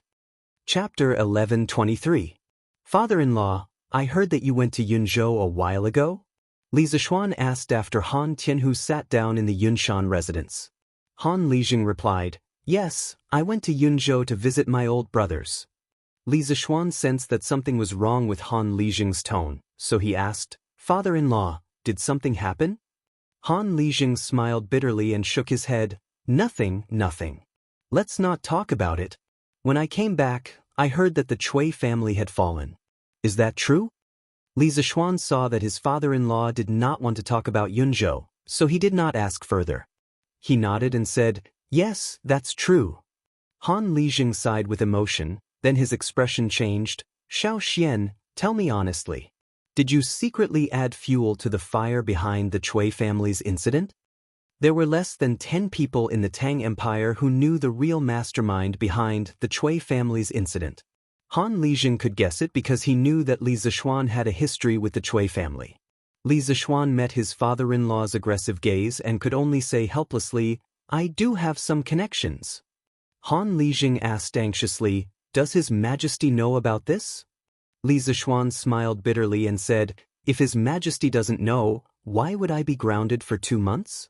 Chapter 1123. Father-in-law, I heard that you went to Yunzhou a while ago? Li Zixuan asked after Han Tianhu sat down in the Yunshan residence. Han Lijing replied, Yes, I went to Yunzhou to visit my old brothers. Li Zixuan sensed that something was wrong with Han Lijing's tone, so he asked, Father-in-law, did something happen? Han Lijing smiled bitterly and shook his head. Nothing, nothing. Let's not talk about it. When I came back, I heard that the Cui family had fallen. Is that true? Li Zixuan saw that his father-in-law did not want to talk about Yunzhou, so he did not ask further. He nodded and said, Yes, that's true. Han Lijing sighed with emotion, then his expression changed. Xiaoxian, tell me honestly. Did you secretly add fuel to the fire behind the Cui family's incident? There were less than 10 people in the Tang Empire who knew the real mastermind behind the Cui family's incident. Han Lijing could guess it because he knew that Li Zixuan had a history with the Cui family. Li Zixuan met his father-in-law's aggressive gaze and could only say helplessly, I do have some connections. Han Lijing asked anxiously, Does His Majesty know about this? Li Zixuan smiled bitterly and said, If His Majesty doesn't know, why would I be grounded for 2 months?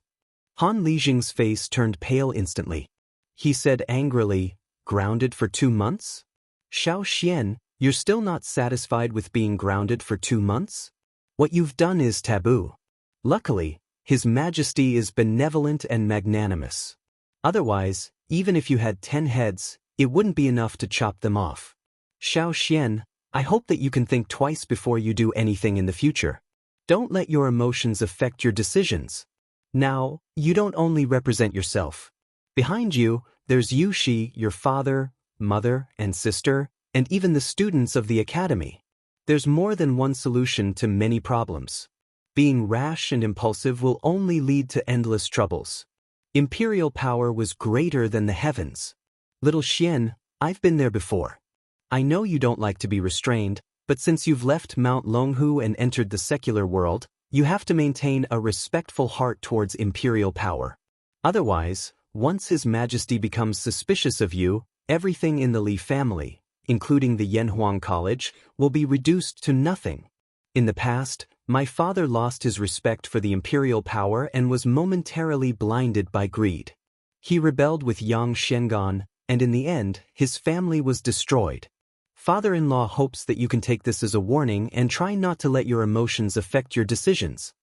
Han Lijing's face turned pale instantly. He said angrily, Grounded for 2 months? Xiaoxian, you're still not satisfied with being grounded for 2 months? What you've done is taboo. Luckily, His Majesty is benevolent and magnanimous. Otherwise, even if you had 10 heads, it wouldn't be enough to chop them off. Xiaoxian, I hope that you can think twice before you do anything in the future. Don't let your emotions affect your decisions. Now, you don't only represent yourself. Behind you, there's Yushi, your father, mother, and sister, and even the students of the academy. There's more than one solution to many problems. Being rash and impulsive will only lead to endless troubles. Imperial power was greater than the heavens. Little Xian, I've been there before. I know you don't like to be restrained, but since you've left Mount Longhu and entered the secular world, you have to maintain a respectful heart towards imperial power. Otherwise, once His Majesty becomes suspicious of you, everything in the Li family, including the Yanhuang College, will be reduced to nothing. In the past, my father lost his respect for the imperial power and was momentarily blinded by greed. He rebelled with Yang Shengan, and in the end, his family was destroyed. Father-in-law hopes that you can take this as a warning and try not to let your emotions affect your decisions.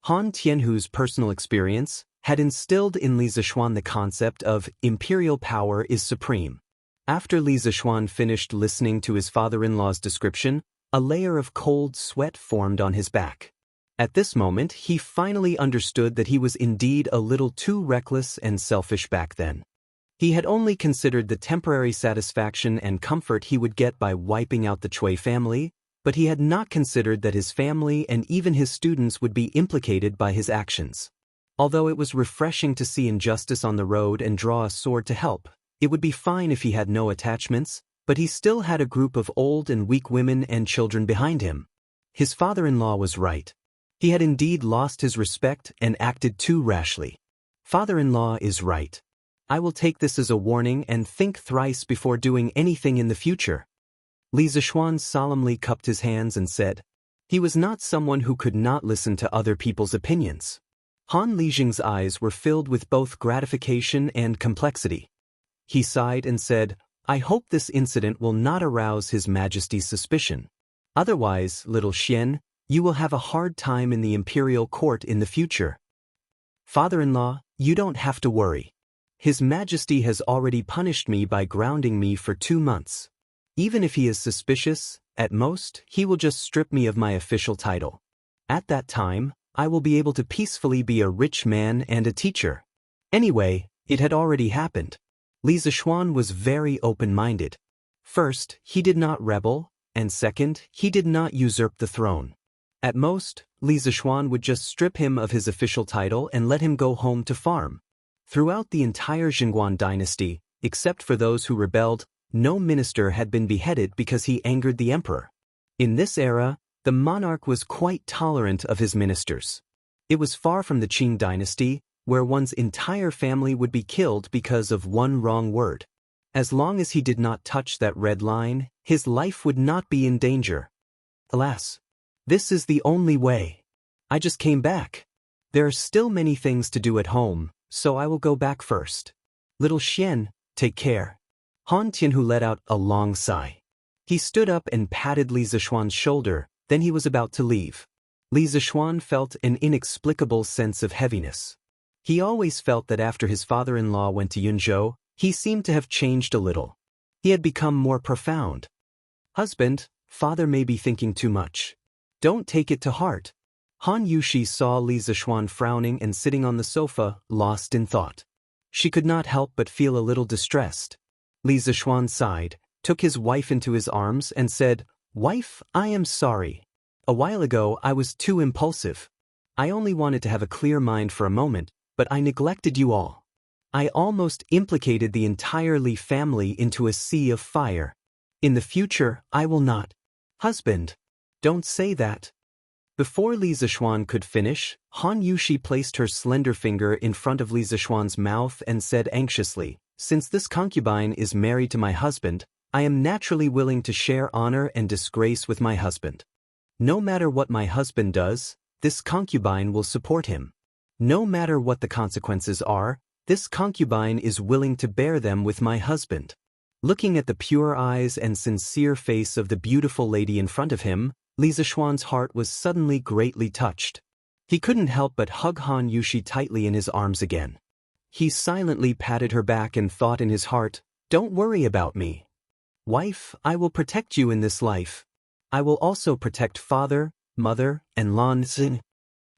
Han Tianhu's personal experience had instilled in Li Zishuan the concept of imperial power is supreme. After Li Zishuan finished listening to his father-in-law's description, a layer of cold sweat formed on his back. At this moment, he finally understood that he was indeed a little too reckless and selfish back then. He had only considered the temporary satisfaction and comfort he would get by wiping out the Cui family, but he had not considered that his family and even his students would be implicated by his actions. Although it was refreshing to see injustice on the road and draw a sword to help, it would be fine if he had no attachments, but he still had a group of old and weak women and children behind him. His father-in-law was right. He had indeed lost his respect and acted too rashly. Father-in-law is right. I will take this as a warning and think thrice before doing anything in the future. Li Zishuan solemnly cupped his hands and said, he was not someone who could not listen to other people's opinions. Han Lijing's eyes were filled with both gratification and complexity. He sighed and said, I hope this incident will not arouse His Majesty's suspicion. Otherwise, little Xian, you will have a hard time in the imperial court in the future. Father-in-law, you don't have to worry. His Majesty has already punished me by grounding me for 2 months. Even if he is suspicious, at most, he will just strip me of my official title. At that time, I will be able to peacefully be a rich man and a teacher. Anyway, it had already happened. Li Zishuan was very open-minded. First, he did not rebel, and second, he did not usurp the throne. At most, Li Zishuan would just strip him of his official title and let him go home to farm. Throughout the entire Jingguan dynasty, except for those who rebelled, no minister had been beheaded because he angered the emperor. In this era, the monarch was quite tolerant of his ministers. It was far from the Qing dynasty, where one's entire family would be killed because of one wrong word. As long as he did not touch that red line, his life would not be in danger. Alas, this is the only way. I just came back. There are still many things to do at home, so I will go back first. Little Xian, take care. Han Tianhu let out a long sigh. He stood up and patted Li Zishuan's shoulder, then he was about to leave. Li Zishuan felt an inexplicable sense of heaviness. He always felt that after his father-in-law went to Yunzhou, he seemed to have changed a little. He had become more profound. Husband, father may be thinking too much. Don't take it to heart. Han Yushi saw Li Zishuan frowning and sitting on the sofa, lost in thought. She could not help but feel a little distressed. Li Zishuan sighed, took his wife into his arms and said, Wife, I am sorry. A while ago I was too impulsive. I only wanted to have a clear mind for a moment, but I neglected you all. I almost implicated the entire Li family into a sea of fire. In the future, I will not. Husband, don't say that. Before Li Zishuan could finish, Han Yushi placed her slender finger in front of Li Zishuan's mouth and said anxiously, Since this concubine is married to my husband, I am naturally willing to share honor and disgrace with my husband. No matter what my husband does, this concubine will support him. No matter what the consequences are, this concubine is willing to bear them with my husband. Looking at the pure eyes and sincere face of the beautiful lady in front of him, Li Zishuan's heart was suddenly greatly touched. He couldn't help but hug Han Yushi tightly in his arms again. He silently patted her back and thought in his heart, Don't worry about me. Wife, I will protect you in this life. I will also protect father, mother, and Lan Xing.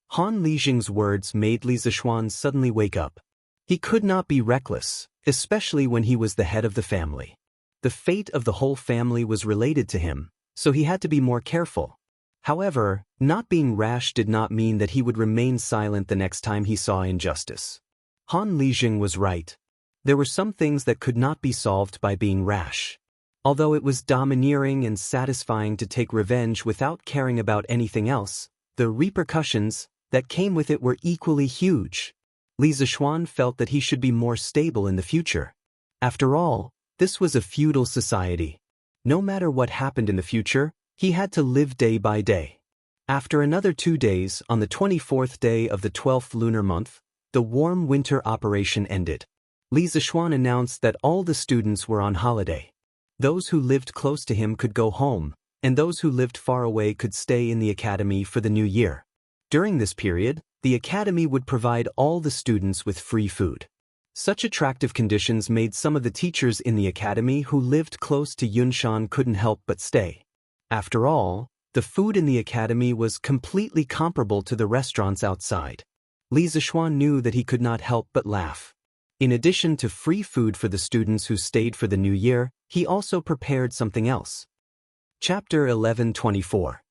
Han Lijing's words made Li Zishuan suddenly wake up. He could not be reckless, especially when he was the head of the family. The fate of the whole family was related to him, so he had to be more careful. However, not being rash did not mean that he would remain silent the next time he saw injustice. Han Lijing was right. There were some things that could not be solved by being rash. Although it was domineering and satisfying to take revenge without caring about anything else, the repercussions that came with it were equally huge. Li Zishuan felt that he should be more stable in the future. After all, this was a feudal society. No matter what happened in the future, he had to live day by day. After another 2 days, on the 24th day of the 12th lunar month, the warm winter operation ended. Li Zishuan announced that all the students were on holiday. Those who lived close to him could go home, and those who lived far away could stay in the academy for the new year. During this period, the academy would provide all the students with free food. Such attractive conditions made some of the teachers in the academy who lived close to Yunshan couldn't help but stay. After all, the food in the academy was completely comparable to the restaurants outside. Li Zishuan knew that he could not help but laugh. In addition to free food for the students who stayed for the new year, he also prepared something else. Chapter 11:24.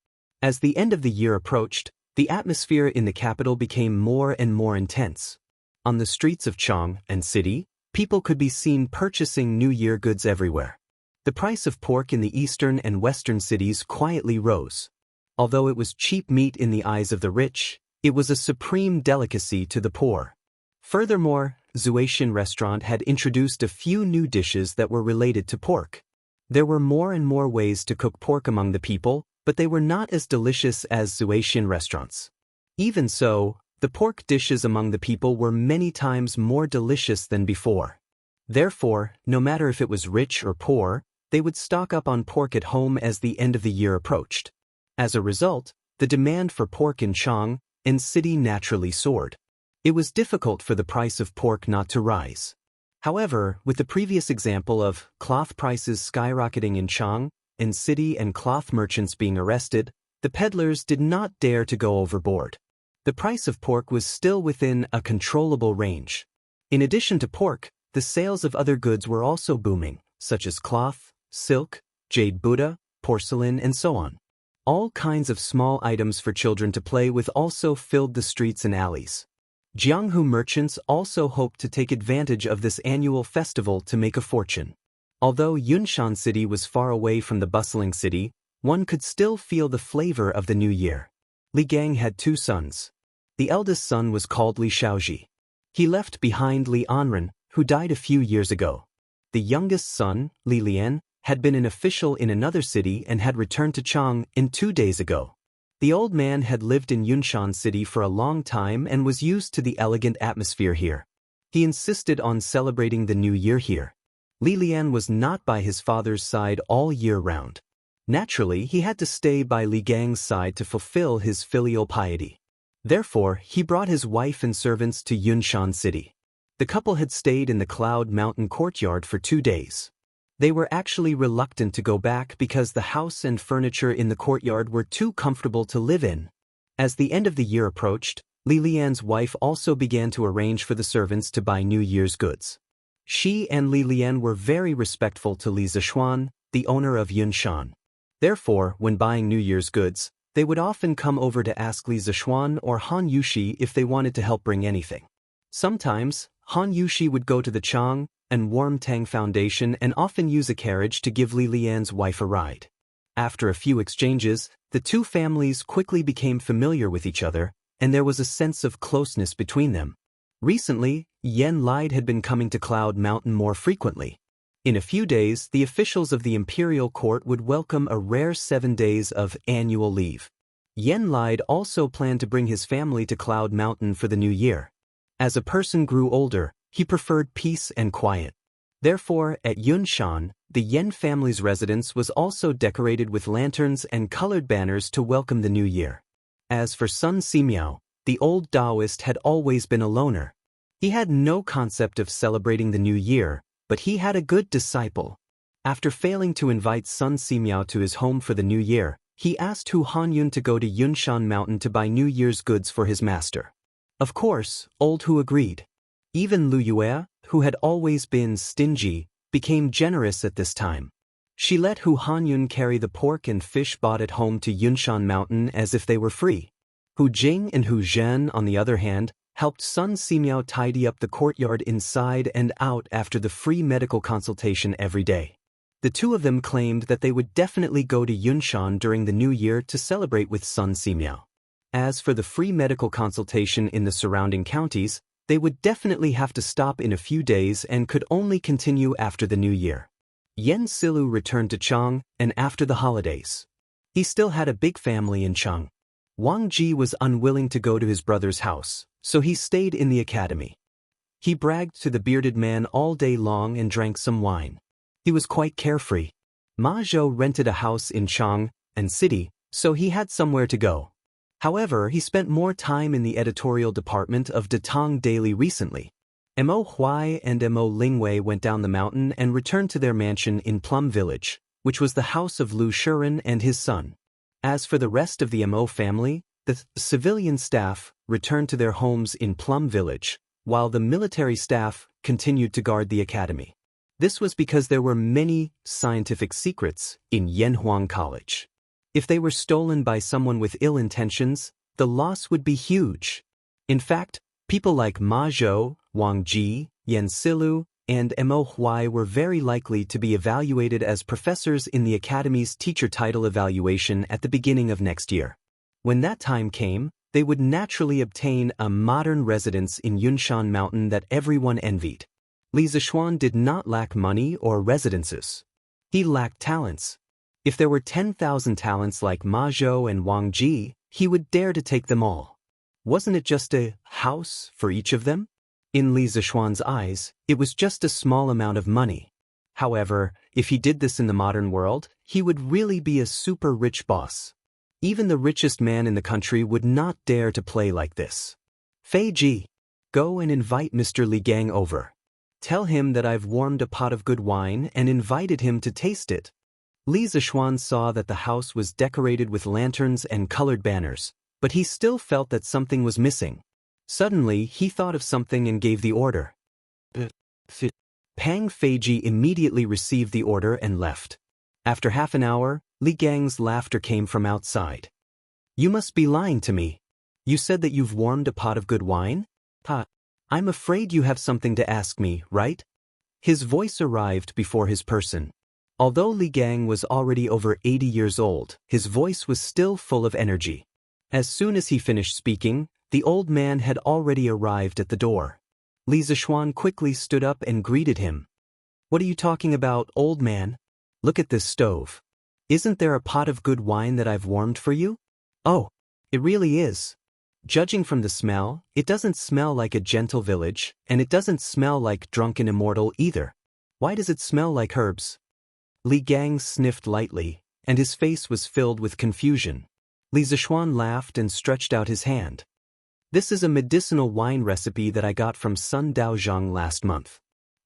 As the end of the year approached, the atmosphere in the capital became more and more intense. On the streets of Chang and city, people could be seen purchasing New Year goods everywhere. The price of pork in the eastern and western cities quietly rose. Although it was cheap meat in the eyes of the rich, it was a supreme delicacy to the poor. Furthermore, Zuaishan restaurant had introduced a few new dishes that were related to pork. There were more and more ways to cook pork among the people, but they were not as delicious as Zuaishan restaurants. Even so, the pork dishes among the people were many times more delicious than before. Therefore, no matter if it was rich or poor, they would stock up on pork at home as the end of the year approached. As a result, the demand for pork in Chang and city naturally soared. It was difficult for the price of pork not to rise. However, with the previous example of cloth prices skyrocketing in Chang and city and cloth merchants being arrested, the peddlers did not dare to go overboard. The price of pork was still within a controllable range. In addition to pork, the sales of other goods were also booming, such as cloth, silk, jade Buddha, porcelain, and so on. All kinds of small items for children to play with also filled the streets and alleys. Jianghu merchants also hoped to take advantage of this annual festival to make a fortune. Although Yunshan city was far away from the bustling city, one could still feel the flavor of the new year. Li Gang had 2 sons. The eldest son was called Li Shaoji. He left behind Li Anren, who died a few years ago. The youngest son, Li Lian, had been an official in another city and had returned to Chang 2 days ago. The old man had lived in Yunshan city for a long time and was used to the elegant atmosphere here. He insisted on celebrating the new year here. Li Lian was not by his father's side all year round. Naturally, he had to stay by Li Gang's side to fulfill his filial piety. Therefore, he brought his wife and servants to Yunshan city. The couple had stayed in the Cloud Mountain courtyard for 2 days. They were actually reluctant to go back because the house and furniture in the courtyard were too comfortable to live in. As the end of the year approached, Li Lian's wife also began to arrange for the servants to buy New Year's goods. She and Li Lian were very respectful to Li Zishuan, the owner of Yunshan. Therefore, when buying New Year's goods, they would often come over to ask Li Zishuan or Han Yushi if they wanted to help bring anything. Sometimes, Han Yushi would go to the Chang and Warmtang Foundation and often use a carriage to give Li Lian's wife a ride. After a few exchanges, the 2 families quickly became familiar with each other, and there was a sense of closeness between them. Recently, Yen Lide had been coming to Cloud Mountain more frequently. In a few days, the officials of the imperial court would welcome a rare 7 days of annual leave. Yen Lide also planned to bring his family to Cloud Mountain for the new year. As a person grew older, he preferred peace and quiet. Therefore, at Yunshan, the Yen family's residence was also decorated with lanterns and colored banners to welcome the new year. As for Sun Simiao, the old Taoist had always been a loner. He had no concept of celebrating the new year, but he had a good disciple. After failing to invite Sun Simiao to his home for the new year, he asked Hu Hanyun to go to Yunshan Mountain to buy New Year's goods for his master. Of course, old Hu agreed. Even Lu Yue, who had always been stingy, became generous at this time. She let Hu Hanyun carry the pork and fish bought at home to Yunshan Mountain as if they were free. Hu Jing and Hu Zhen, on the other hand, helped Sun Simiao tidy up the courtyard inside and out after the free medical consultation every day. The 2 of them claimed that they would definitely go to Yunshan during the new year to celebrate with Sun Simiao. As for the free medical consultation in the surrounding counties, They would definitely have to stop in a few days and could only continue after the new year. Yen Silu returned to Chang, and after the holidays. He still had a big family in Chang. Wang Ji was unwilling to go to his brother's house, so he stayed in the academy. He bragged to the bearded man all day long and drank some wine. He was quite carefree. Ma Zhou rented a house in Chang and city, so he had somewhere to go. However, he spent more time in the editorial department of Datang Daily recently. Mo Huai and Mo Lingwei went down the mountain and returned to their mansion in Plum Village, which was the house of Lu Shiren and his son. As for the rest of the Mo family, the civilian staff returned to their homes in Plum Village, while the military staff continued to guard the academy. This was because there were many scientific secrets in Yanhuang College. If they were stolen by someone with ill intentions, the loss would be huge. In fact, people like Ma Zhou, Wang Ji, Yen Silu, and Mo Huai were very likely to be evaluated as professors in the academy's teacher title evaluation at the beginning of next year. When that time came, they would naturally obtain a modern residence in Yunshan Mountain that everyone envied. Li Zishuan did not lack money or residences. He lacked talents. If there were 10,000 talents like Ma Zhou and Wang Ji, he would dare to take them all. Wasn't it just a house for each of them? In Li Zishuan's eyes, it was just a small amount of money. However, if he did this in the modern world, he would really be a super rich boss. Even the richest man in the country would not dare to play like this. Fei Ji, go and invite Mr. Li Gang over. Tell him that I've warmed a pot of good wine and invited him to taste it. Li Zishuan saw that the house was decorated with lanterns and colored banners, but he still felt that something was missing. Suddenly, he thought of something and gave the order. Pang Feiji immediately received the order and left. After half an hour, Li Gang's laughter came from outside. You must be lying to me. You said that you've warmed a pot of good wine? I'm afraid you have something to ask me, right? His voice arrived before his person. Although Li Gang was already over 80 years old, his voice was still full of energy. As soon as he finished speaking, the old man had already arrived at the door. Li Zishuan quickly stood up and greeted him. What are you talking about, old man? Look at this stove. Isn't there a pot of good wine that I've warmed for you? Oh, it really is. Judging from the smell, it doesn't smell like a gentle village, and it doesn't smell like drunken Immortal either. Why does it smell like herbs? Li Gang sniffed lightly, and his face was filled with confusion. Li Zishuan laughed and stretched out his hand. This is a medicinal wine recipe that I got from Sun Daozhang last month.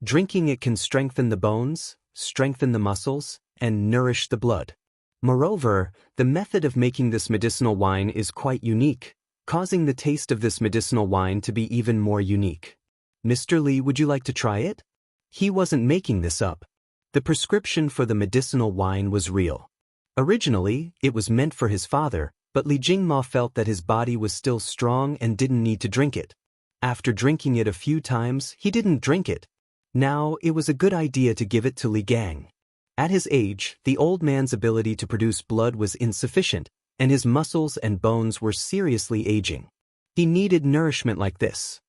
Drinking it can strengthen the bones, strengthen the muscles, and nourish the blood. Moreover, the method of making this medicinal wine is quite unique, causing the taste of this medicinal wine to be even more unique. Mr. Li, would you like to try it? He wasn't making this up. The prescription for the medicinal wine was real. Originally, it was meant for his father, but Li Jingma felt that his body was still strong and didn't need to drink it. After drinking it a few times, he didn't drink it. Now, it was a good idea to give it to Li Gang. At his age, the old man's ability to produce blood was insufficient, and his muscles and bones were seriously aging. He needed nourishment like this.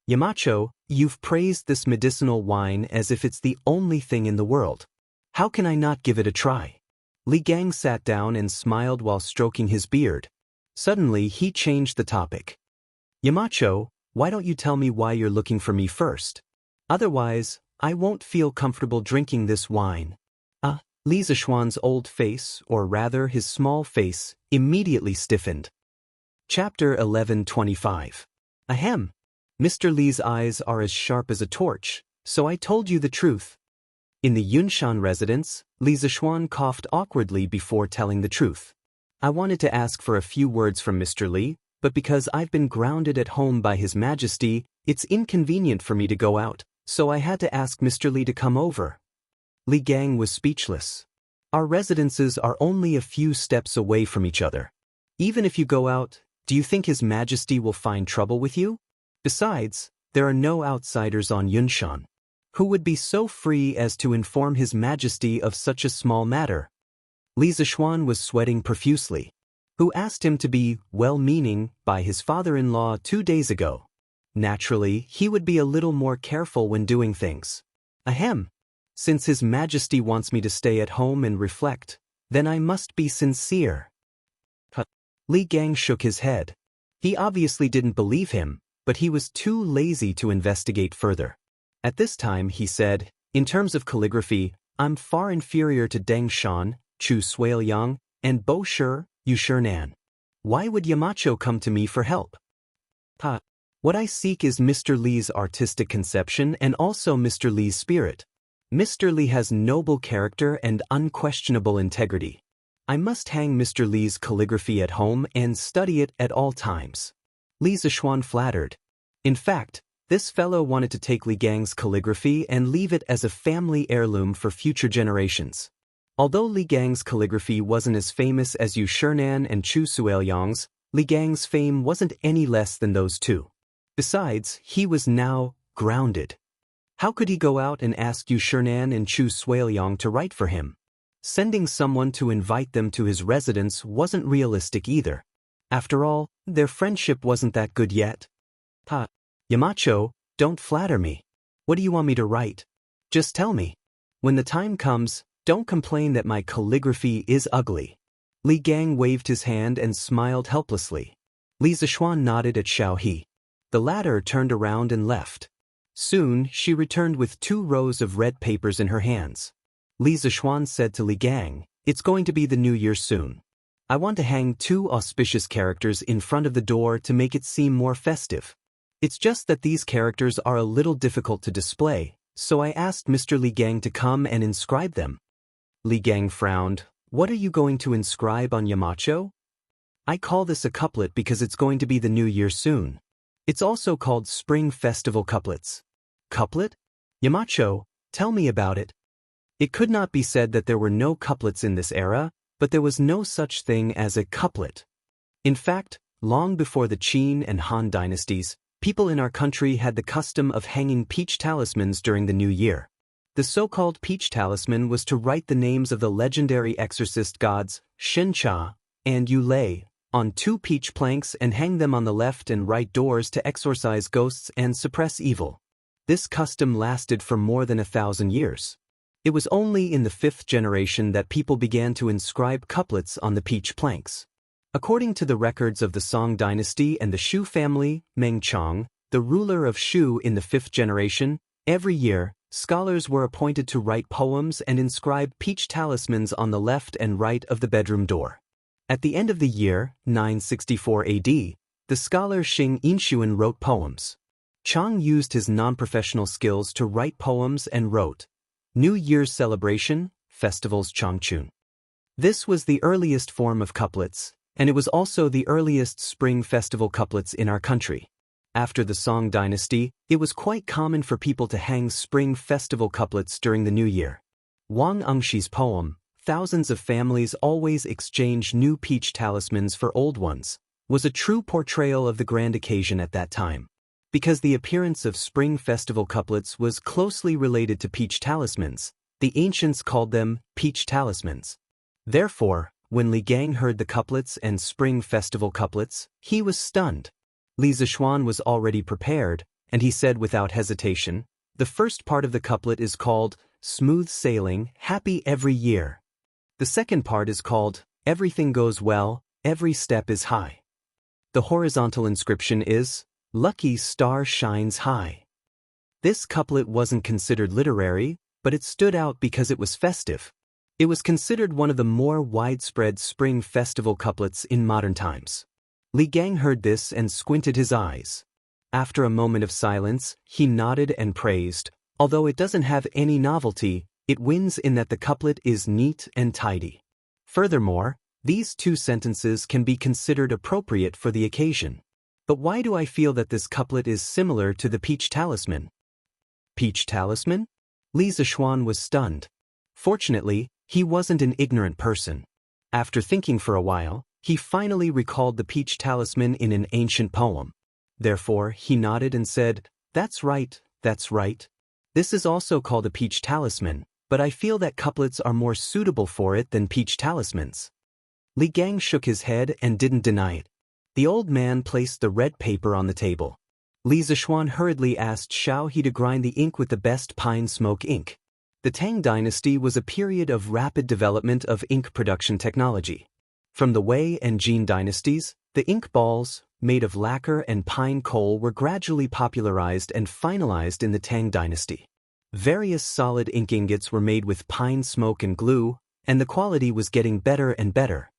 Yamacho, you've praised this medicinal wine as if it's the only thing in the world. How can I not give it a try? Li Gang sat down and smiled while stroking his beard. Suddenly, he changed the topic. Yamacho, why don't you tell me why you're looking for me first? Otherwise, I won't feel comfortable drinking this wine. Li Zishuan's old face, or rather his small face, immediately stiffened. Chapter 1125. Ahem. Mr. Li's eyes are as sharp as a torch, so I told you the truth. In the Yunshan residence, Li Zishuan coughed awkwardly before telling the truth. I wanted to ask for a few words from Mr. Li, but because I've been grounded at home by His Majesty, it's inconvenient for me to go out, so I had to ask Mr. Li to come over. Li Gang was speechless. Our residences are only a few steps away from each other. Even if you go out, do you think His Majesty will find trouble with you? Besides, there are no outsiders on Yunshan. Who would be so free as to inform His Majesty of such a small matter? Li Zishuan was sweating profusely. Who asked him to be well-meaning by his father-in-law 2 days ago? Naturally, he would be a little more careful when doing things. Ahem. Since His Majesty wants me to stay at home and reflect, then I must be sincere. Li Gang shook his head. He obviously didn't believe him, but he was too lazy to investigate further. At this time he said, in terms of calligraphy, I'm far inferior to Deng Shan, Chu Suiliang, and Bo Shi, Yu Shinan. Why would Yamacho come to me for help? What I seek is Mr. Li's artistic conception and also Mr. Li's spirit. Mr. Li has noble character and unquestionable integrity. I must hang Mr. Li's calligraphy at home and study it at all times. Li Zishuan flattered. In fact, this fellow wanted to take Li Gang's calligraphy and leave it as a family heirloom for future generations. Although Li Gang's calligraphy wasn't as famous as Yu Shinan and Chu Suiliang's, Li Gang's fame wasn't any less than those two. Besides, he was now grounded. How could he go out and ask Yu Shinan and Chu Suiliang to write for him? Sending someone to invite them to his residence wasn't realistic either. After all, their friendship wasn't that good yet. Yamacho, don't flatter me. What do you want me to write? Just tell me. When the time comes, don't complain that my calligraphy is ugly. Li Gang waved his hand and smiled helplessly. Li Zishuan nodded at Xiao He. The latter turned around and left. Soon, she returned with 2 rows of red papers in her hands. Li Zishuan said to Li Gang, it's going to be the new year soon. I want to hang 2 auspicious characters in front of the door to make it seem more festive. It's just that these characters are a little difficult to display, so I asked Mr. Li Gang to come and inscribe them. Li Gang frowned. What are you going to inscribe on Yamacho? I call this a couplet because it's going to be the new year soon. It's also called Spring Festival Couplets. Couplet? Yamacho, tell me about it. It could not be said that there were no couplets in this era, but there was no such thing as a couplet. In fact, long before the Qin and Han dynasties, people in our country had the custom of hanging peach talismans during the new year. The so-called peach talisman was to write the names of the legendary exorcist gods, Shencha and Yulei, on 2 peach planks and hang them on the left and right doors to exorcise ghosts and suppress evil. This custom lasted for more than 1,000 years. It was only in the 5th generation that people began to inscribe couplets on the peach planks. According to the records of the Song dynasty and the Shu family, Meng Chong, the ruler of Shu in the 5th generation, every year, scholars were appointed to write poems and inscribe peach talismans on the left and right of the bedroom door. At the end of the year, 964 AD, the scholar Xing Yinshuan wrote poems. Chang used his non-professional skills to write poems and wrote New Year's Celebration, Festivals Changchun. This was the earliest form of couplets, and it was also the earliest spring festival couplets in our country. After the Song dynasty, it was quite common for people to hang spring festival couplets during the new year. Wang Engxi's poem, Thousands of Families Always Exchange New Peach Talismans for Old Ones, was a true portrayal of the grand occasion at that time. Because the appearance of spring festival couplets was closely related to peach talismans, the ancients called them peach talismans. Therefore, when Li Gang heard the couplets and spring festival couplets, he was stunned. Li Zishuan was already prepared, and he said without hesitation, the first part of the couplet is called Smooth Sailing, Happy Every Year. The second part is called Everything Goes Well, Every Step is High. The horizontal inscription is Lucky Star Shines High. This couplet wasn't considered literary, but it stood out because it was festive. It was considered one of the more widespread spring festival couplets in modern times. Li Gang heard this and squinted his eyes. After a moment of silence, he nodded and praised, although it doesn't have any novelty, it wins in that the couplet is neat and tidy. Furthermore, these 2 sentences can be considered appropriate for the occasion. But why do I feel that this couplet is similar to the peach talisman? Peach talisman? Li Zishuan was stunned. Fortunately, he wasn't an ignorant person. After thinking for a while, he finally recalled the peach talisman in an ancient poem. Therefore, he nodded and said, That's right, that's right. This is also called a peach talisman, but I feel that couplets are more suitable for it than peach talismans. Li Gang shook his head and didn't deny it. The old man placed the red paper on the table. Li Zishuan hurriedly asked Xiao He to grind the ink with the best pine smoke ink. The Tang dynasty was a period of rapid development of ink production technology. From the Wei and Jin dynasties, the ink balls, made of lacquer and pine coal, were gradually popularized and finalized in the Tang dynasty. Various solid ink ingots were made with pine smoke and glue, and the quality was getting better and better.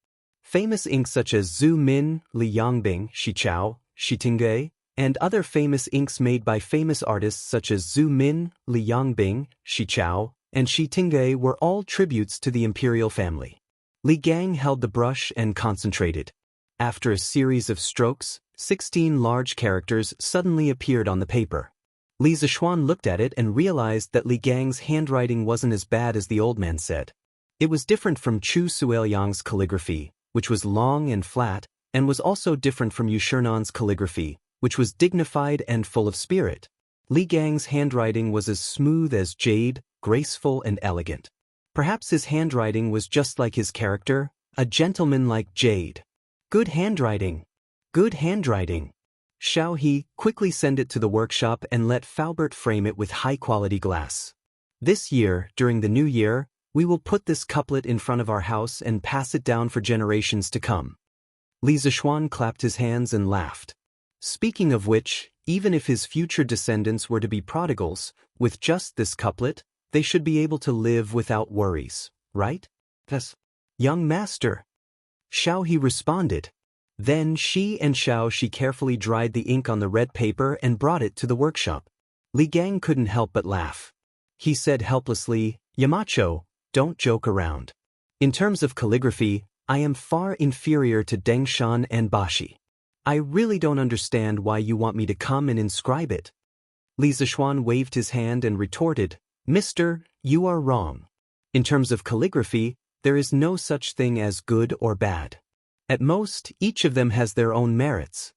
Famous inks such as Zhu Min, Li Yangbing, Shi Chao, Shi Tingge, and other famous inks made by famous artists such as Zhu Min, Li Yangbing, Shi Chao, and Shi Tingge were all tributes to the imperial family. Li Gang held the brush and concentrated. After a series of strokes, 16 large characters suddenly appeared on the paper. Li Zishuan looked at it and realized that Li Gang's handwriting wasn't as bad as the old man said. It was different from Chu Suiliang's calligraphy, which was long and flat, and was also different from Yu Shernan's calligraphy, which was dignified and full of spirit. Li Gang's handwriting was as smooth as jade, graceful and elegant. Perhaps his handwriting was just like his character, a gentleman like jade. Good handwriting. Good handwriting. Xiao He, quickly send it to the workshop and let Faubert frame it with high-quality glass. This year, during the new year, we will put this couplet in front of our house and pass it down for generations to come. Li Zishuan clapped his hands and laughed. Speaking of which, even if his future descendants were to be prodigals, with just this couplet, they should be able to live without worries, right? Yes. Young master. Xiao He responded. Then she and Xiao Shi carefully dried the ink on the red paper and brought it to the workshop. Li Gang couldn't help but laugh. He said helplessly, Yamacho, don't joke around. In terms of calligraphy, I am far inferior to Deng Shan and Bashi. I really don't understand why you want me to come and inscribe it. Li Zishuan waved his hand and retorted, Mister, you are wrong. In terms of calligraphy, there is no such thing as good or bad. At most, each of them has their own merits.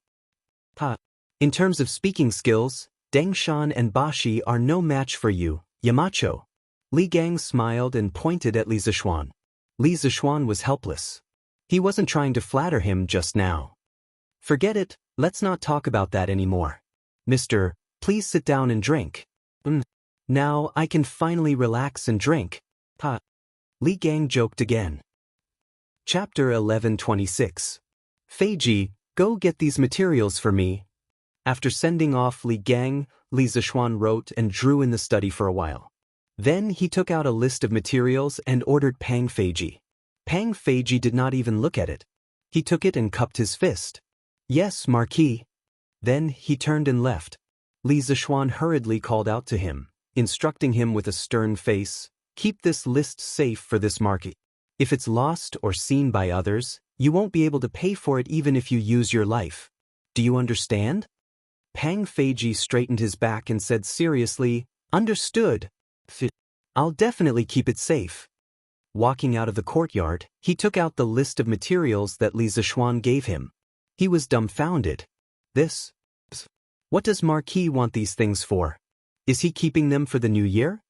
In terms of speaking skills, Deng Shan and Bashi are no match for you, Yamacho. Li Gang smiled and pointed at Li Zishuan. Li Zishuan was helpless. He wasn't trying to flatter him just now. Forget it, let's not talk about that anymore. Mister, please sit down and drink. Now I can finally relax and drink. Li Gang joked again. Chapter 11:26. Feiji, go get these materials for me. After sending off Li Gang, Li Zishuan wrote and drew in the study for a while. Then he took out a list of materials and ordered Pang Feiji. Pang Feiji did not even look at it. He took it and cupped his fist. Yes, Marquis. Then he turned and left. Li Zishuan hurriedly called out to him, instructing him with a stern face, keep this list safe for this Marquis. If it's lost or seen by others, you won't be able to pay for it even if you use your life. Do you understand? Pang Feiji straightened his back and said seriously, Understood. I'll definitely keep it safe. Walking out of the courtyard, he took out the list of materials that Li Zishuan gave him. He was dumbfounded. This? What does Marquis want these things for? Is he keeping them for the new year?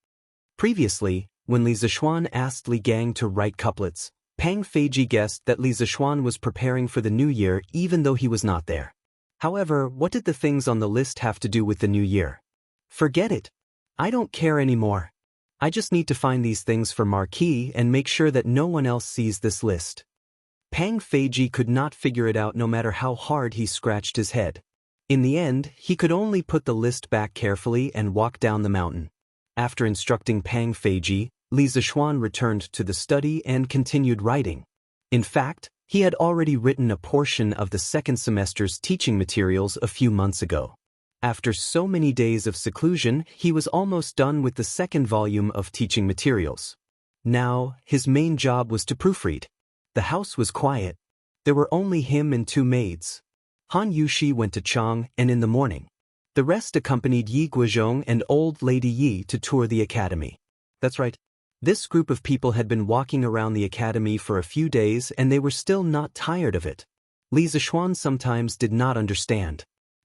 Previously, when Li Zishuan asked Li Gang to write couplets, Pang Feiji guessed that Li Zishuan was preparing for the new year even though he was not there. However, what did the things on the list have to do with the new year? Forget it. I don't care anymore. I just need to find these things for Marquis and make sure that no one else sees this list. Pang Feiji could not figure it out no matter how hard he scratched his head. In the end, he could only put the list back carefully and walk down the mountain. After instructing Pang Feiji, Li Zishuan returned to the study and continued writing. In fact, he had already written a portion of the second semester's teaching materials a few months ago. After so many days of seclusion, he was almost done with the second volume of teaching materials. Now, his main job was to proofread. The house was quiet. There were only him and two maids. Han Yushi went to Chang, and in the morning, the rest accompanied Yi Guizhong and old lady Yi to tour the academy. That's right. This group of people had been walking around the academy for a few days and they were still not tired of it. Li Zishuan sometimes did not understand.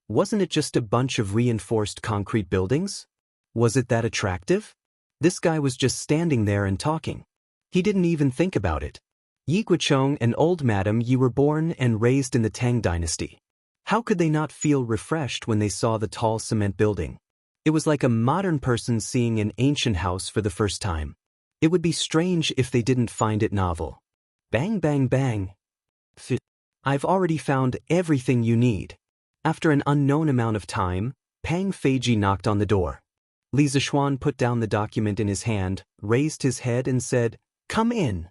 Wasn't it just a bunch of reinforced concrete buildings? Was it that attractive? This guy was just standing there and talking. He didn't even think about it. Yi Guichong and old Madam Yi were born and raised in the Tang dynasty. How could they not feel refreshed when they saw the tall cement building? It was like a modern person seeing an ancient house for the first time. It would be strange if they didn't find it novel. Bang bang bang. I've already found everything you need. After an unknown amount of time, Pang Feiji knocked on the door. Li Zishuan put down the document in his hand, raised his head and said, "Come in."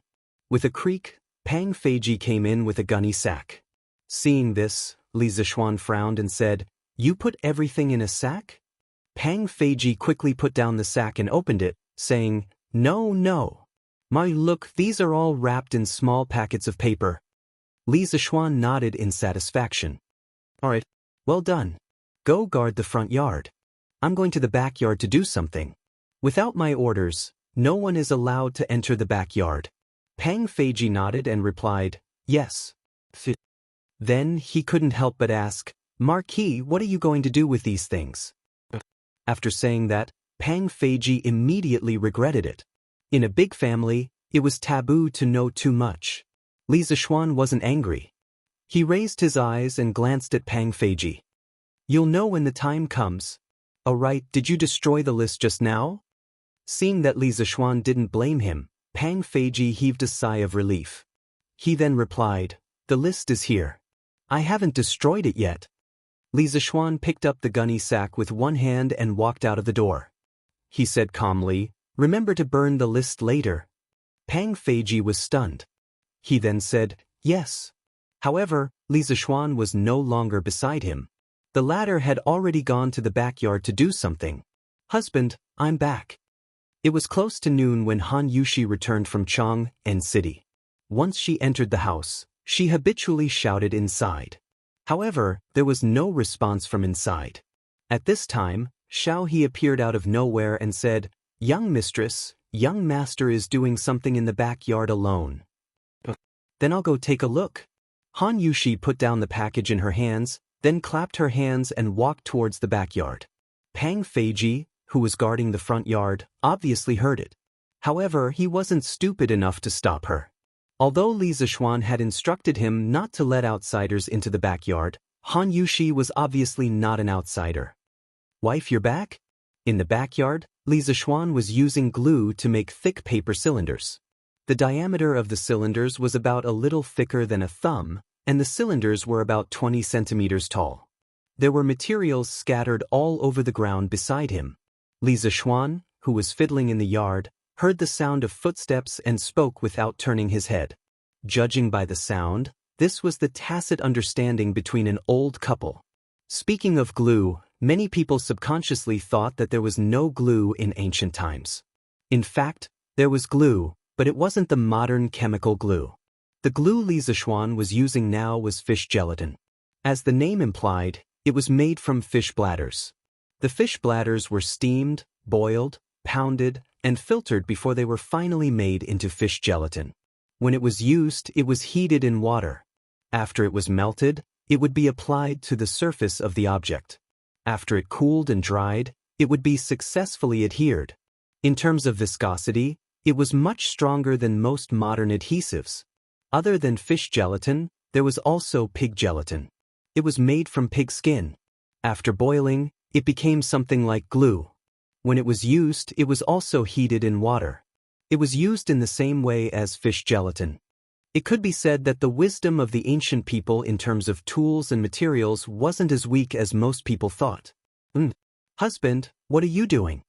With a creak, Pang Feiji came in with a gunny sack. Seeing this, Li Zishuan frowned and said, "You put everything in a sack?" Pang Feiji quickly put down the sack and opened it, saying, "No, no. Look, these are all wrapped in small packets of paper." Li Zishuan nodded in satisfaction. "All right, well done. Go guard the front yard. I'm going to the backyard to do something. Without my orders, no one is allowed to enter the backyard." Pang Feiji nodded and replied, "Yes." Then he couldn't help but ask, "Marquis, what are you going to do with these things?" After saying that, Pang Feiji immediately regretted it. In a big family, it was taboo to know too much. Li Zishuan wasn't angry. He raised his eyes and glanced at Pang Feiji. "You'll know when the time comes. Oh right, did you destroy the list just now?" Seeing that Li Zishuan didn't blame him, Pang Feiji heaved a sigh of relief. He then replied, "The list is here. I haven't destroyed it yet." Li Zishuan picked up the gunny sack with one hand and walked out of the door. He said calmly, "Remember to burn the list later." Pang Feiji was stunned. He then said, "Yes." However, Li Zishuan was no longer beside him. The latter had already gone to the backyard to do something. "Husband, I'm back." It was close to noon when Han Yushi returned from Chang'an City. Once she entered the house, she habitually shouted inside. However, there was no response from inside. At this time, Xiao He appeared out of nowhere and said, "Young mistress, young master is doing something in the backyard alone." "Then I'll go take a look." Han Yushi put down the package in her hands, then clapped her hands and walked towards the backyard. Pang Feiji, who was guarding the front yard, obviously heard it. However, he wasn't stupid enough to stop her. Although Li Zishuan had instructed him not to let outsiders into the backyard, Han Yushi was obviously not an outsider. "Wife, you're back?" In the backyard, Li Zishuan was using glue to make thick paper cylinders. The diameter of the cylinders was about a little thicker than a thumb, and the cylinders were about 20 centimeters tall. There were materials scattered all over the ground beside him. Li Zishuan, who was fiddling in the yard, heard the sound of footsteps and spoke without turning his head. Judging by the sound, this was the tacit understanding between an old couple. Speaking of glue, many people subconsciously thought that there was no glue in ancient times. In fact, there was glue, but it wasn't the modern chemical glue. The glue Li Zishuan was using now was fish gelatin. As the name implied, it was made from fish bladders. The fish bladders were steamed, boiled, pounded, and filtered before they were finally made into fish gelatin. When it was used, it was heated in water. After it was melted, it would be applied to the surface of the object. After it cooled and dried, it would be successfully adhered. In terms of viscosity, it was much stronger than most modern adhesives. Other than fish gelatin, there was also pig gelatin. It was made from pig skin. After boiling, it became something like glue. When it was used, it was also heated in water. It was used in the same way as fish gelatin. It could be said that the wisdom of the ancient people in terms of tools and materials wasn't as weak as most people thought. Husband, what are you doing?"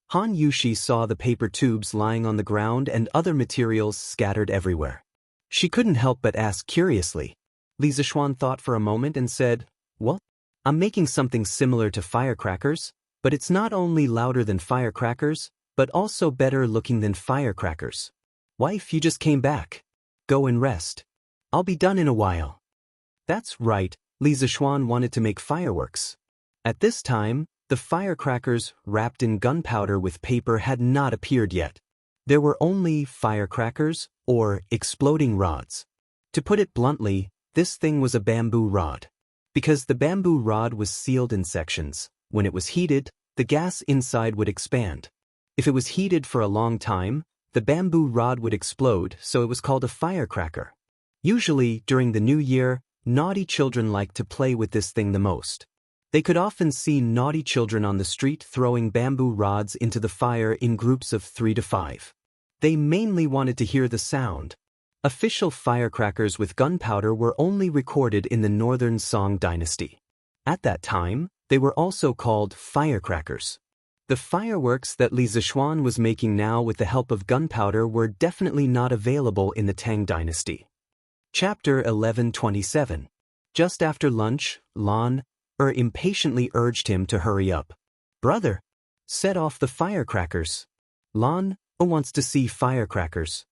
Han Yushi saw the paper tubes lying on the ground and other materials scattered everywhere. She couldn't help but ask curiously. Li Zishuan thought for a moment and said, "Well, I'm making something similar to firecrackers. But it's not only louder than firecrackers, but also better looking than firecrackers. Wife, you just came back. Go and rest. I'll be done in a while." That's right, Li Zishuan wanted to make fireworks. At this time, the firecrackers wrapped in gunpowder with paper had not appeared yet. There were only firecrackers, or exploding rods. To put it bluntly, this thing was a bamboo rod. Because the bamboo rod was sealed in sections, when it was heated, the gas inside would expand. If it was heated for a long time, the bamboo rod would explode, so it was called a firecracker. Usually, during the new year, naughty children liked to play with this thing the most. They could often see naughty children on the street throwing bamboo rods into the fire in groups of 3 to 5. They mainly wanted to hear the sound. Official firecrackers with gunpowder were only recorded in the Northern Song dynasty. At that time, they were also called firecrackers. The fireworks that Li Zishuan was making now with the help of gunpowder were definitely not available in the Tang dynasty. Chapter 1127. Just after lunch, Lan impatiently urged him to hurry up. "Brother, set off the firecrackers. Lan wants to see firecrackers."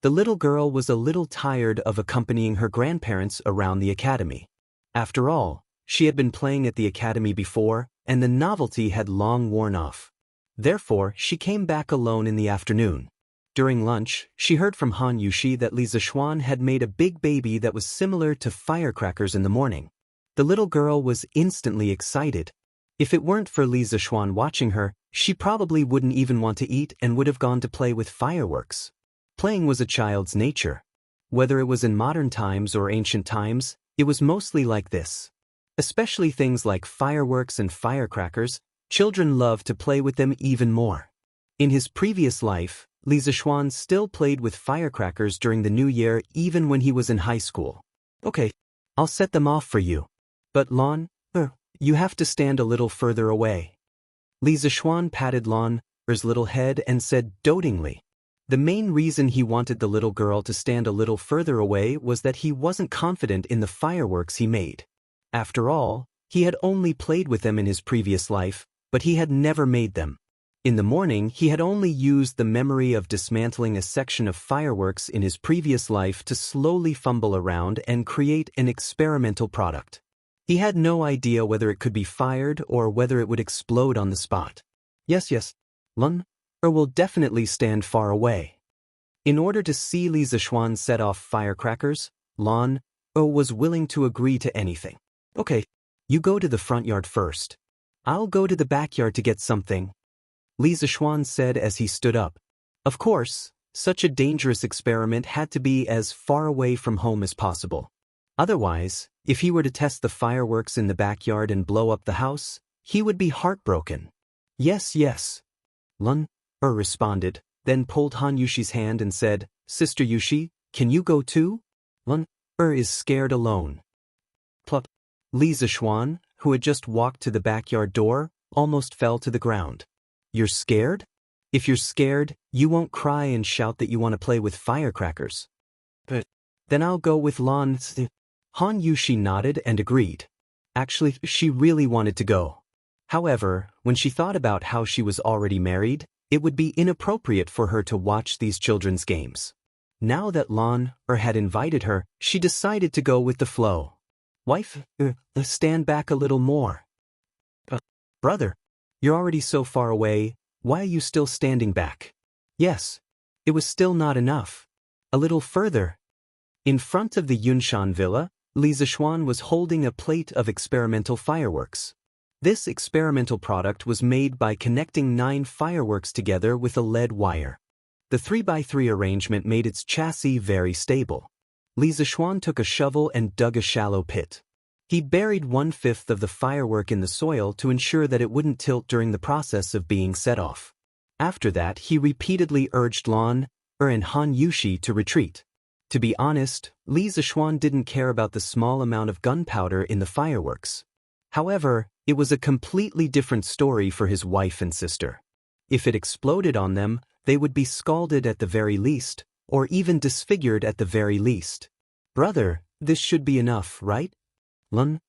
The little girl was a little tired of accompanying her grandparents around the academy. After all, she had been playing at the academy before, and the novelty had long worn off. Therefore, she came back alone in the afternoon. During lunch, she heard from Han Yushi that Li Zishuan had made a big baby that was similar to firecrackers in the morning. The little girl was instantly excited. If it weren't for Li Zishuan watching her, she probably wouldn't even want to eat and would have gone to play with fireworks. Playing was a child's nature. Whether it was in modern times or ancient times, it was mostly like this. Especially things like fireworks and firecrackers, children loved to play with them even more. In his previous life, Li Zishuan still played with firecrackers during the New Year even when he was in high school. "Okay, I'll set them off for you. But Lan, you have to stand a little further away." Li Zishuan patted Lan's little head and said dotingly. The main reason he wanted the little girl to stand a little further away was that he wasn't confident in the fireworks he made. After all, he had only played with them in his previous life, but he had never made them. In the morning, he had only used the memory of dismantling a section of fireworks in his previous life to slowly fumble around and create an experimental product. He had no idea whether it could be fired or whether it would explode on the spot. Yes, Lan will definitely stand far away. In order to see Li Zishuan set off firecrackers, Lan was willing to agree to anything. "Okay, you go to the front yard first. I'll go to the backyard to get something," Li Zishuan said as he stood up. Of course, such a dangerous experiment had to be as far away from home as possible. Otherwise, if he were to test the fireworks in the backyard and blow up the house, he would be heartbroken. Yes, Lan responded, then pulled Han Yushi's hand and said, "Sister Yushi, can you go too?" Lan is scared alone. Plup. Li Zishuan, who had just walked to the backyard door, almost fell to the ground. "You're scared? If you're scared, you won't cry and shout that you want to play with firecrackers." "But then I'll go with Lan." Han Yushi nodded and agreed. Actually, she really wanted to go. However, when she thought about how she was already married, it would be inappropriate for her to watch these children's games. Now that Lan had invited her, she decided to go with the flow. "Wife, stand back a little more." "Brother, you're already so far away, why are you still standing back?" Yes, it was still not enough. A little further. In front of the Yunshan villa, Li Zishuan was holding a plate of experimental fireworks. This experimental product was made by connecting 9 fireworks together with a lead wire. The 3x3 arrangement made its chassis very stable. Li Zishuan took a shovel and dug a shallow pit. He buried 1/5 of the firework in the soil to ensure that it wouldn't tilt during the process of being set off. After that, he repeatedly urged Lan and Han Yushi to retreat. To be honest, Li Zishuan didn't care about the small amount of gunpowder in the fireworks. However, it was a completely different story for his wife and sister. If it exploded on them, they would be scalded at the very least, or even disfigured at the very least. "Brother, this should be enough, right?" Lan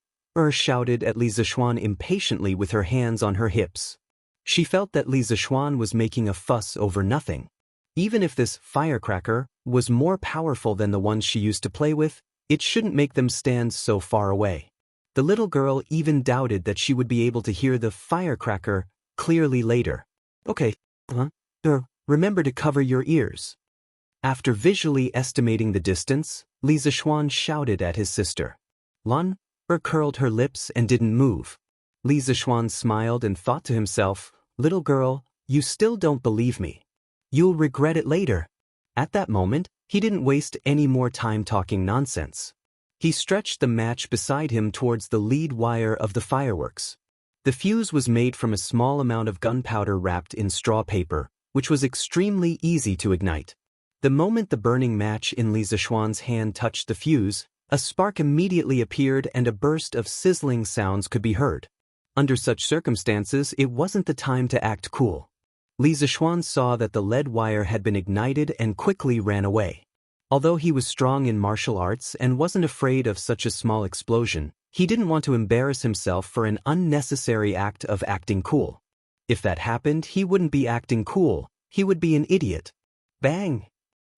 shouted at Li Zishuan impatiently with her hands on her hips. She felt that Li Zishuan was making a fuss over nothing. Even if this firecracker was more powerful than the ones she used to play with, it shouldn't make them stand so far away. The little girl even doubted that she would be able to hear the firecracker clearly later. "Okay, remember to cover your ears." After visually estimating the distance, Li Zishuan shouted at his sister. Lan curled her lips and didn't move. Li Zishuan smiled and thought to himself, "Little girl, you still don't believe me. You'll regret it later." At that moment, he didn't waste any more time talking nonsense. He stretched the match beside him towards the lead wire of the fireworks. The fuse was made from a small amount of gunpowder wrapped in straw paper, which was extremely easy to ignite. The moment the burning match in Li Zishuan's hand touched the fuse, a spark immediately appeared and a burst of sizzling sounds could be heard. Under such circumstances, it wasn't the time to act cool. Li Zishuan saw that the lead wire had been ignited and quickly ran away. Although he was strong in martial arts and wasn't afraid of such a small explosion, he didn't want to embarrass himself for an unnecessary act of acting cool. If that happened, he wouldn't be acting cool, he would be an idiot. Bang!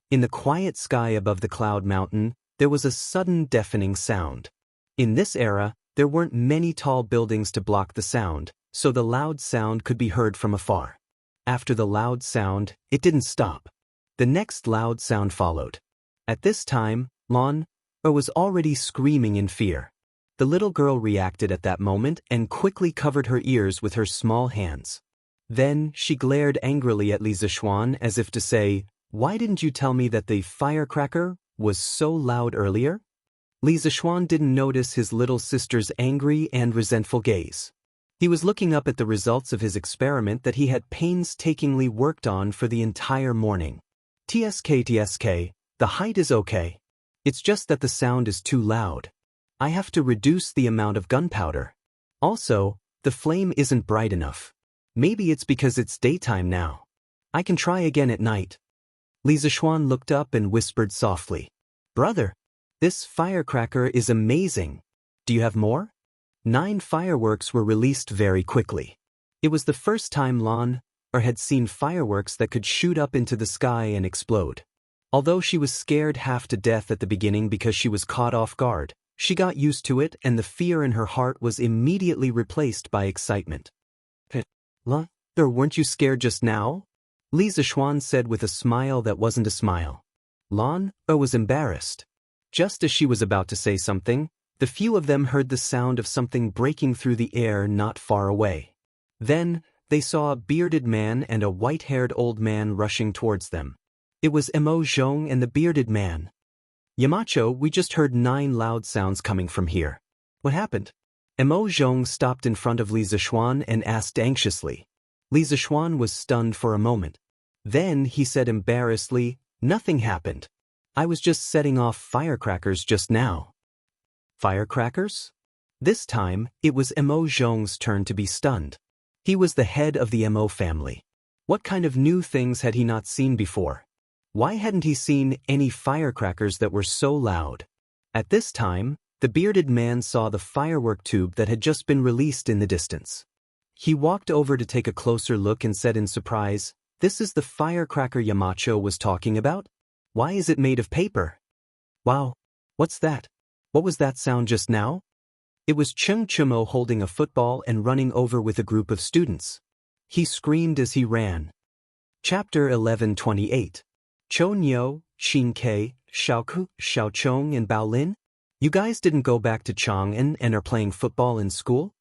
In the quiet sky above the cloud mountain, there was a sudden deafening sound. In this era, there weren't many tall buildings to block the sound, so the loud sound could be heard from afar. After the loud sound, it didn't stop. The next loud sound followed. At this time, Lan was already screaming in fear. The little girl reacted at that moment and quickly covered her ears with her small hands. Then she glared angrily at Li Zishuan as if to say, "Why didn't you tell me that the firecracker was so loud earlier?" Li Zishuan didn't notice his little sister's angry and resentful gaze. He was looking up at the results of his experiment that he had painstakingly worked on for the entire morning. TSK, the height is okay. It's just that the sound is too loud. I have to reduce the amount of gunpowder. Also, the flame isn't bright enough. Maybe it's because it's daytime now. I can try again at night. Li Zishuan looked up and whispered softly, "Brother, this firecracker is amazing. Do you have more?" 9 fireworks were released very quickly. It was the first time Lan had seen fireworks that could shoot up into the sky and explode. Although she was scared half to death at the beginning because she was caught off guard, she got used to it and the fear in her heart was immediately replaced by excitement. "Lan, weren't you scared just now?" Li Zishuan said with a smile that wasn't a smile. Lan was embarrassed. Just as she was about to say something, the few of them heard the sound of something breaking through the air not far away. Then, they saw a bearded man and a white-haired old man rushing towards them. It was Mo Zhong and the bearded man. "Yamacho, we just heard 9 loud sounds coming from here. What happened?" Mo Zhong stopped in front of Li Zishuan and asked anxiously. Li Zishuan was stunned for a moment. Then he said embarrassedly, "Nothing happened. I was just setting off firecrackers just now." Firecrackers? This time, it was Mo Zhong's turn to be stunned. He was the head of the Mo family. What kind of new things had he not seen before? Why hadn't he seen any firecrackers that were so loud? At this time, the bearded man saw the firework tube that had just been released in the distance. He walked over to take a closer look and said in surprise, "This is the firecracker Yamacho was talking about? Why is it made of paper? Wow, what's that? What was that sound just now?" It was Cheng Chumo holding a football and running over with a group of students. He screamed as he ran. Chapter 11:28. Chou Niu, Xin Ke, Xiaoku, Xiaochong and Baolin? You guys didn't go back to Chang'an and are playing football in school?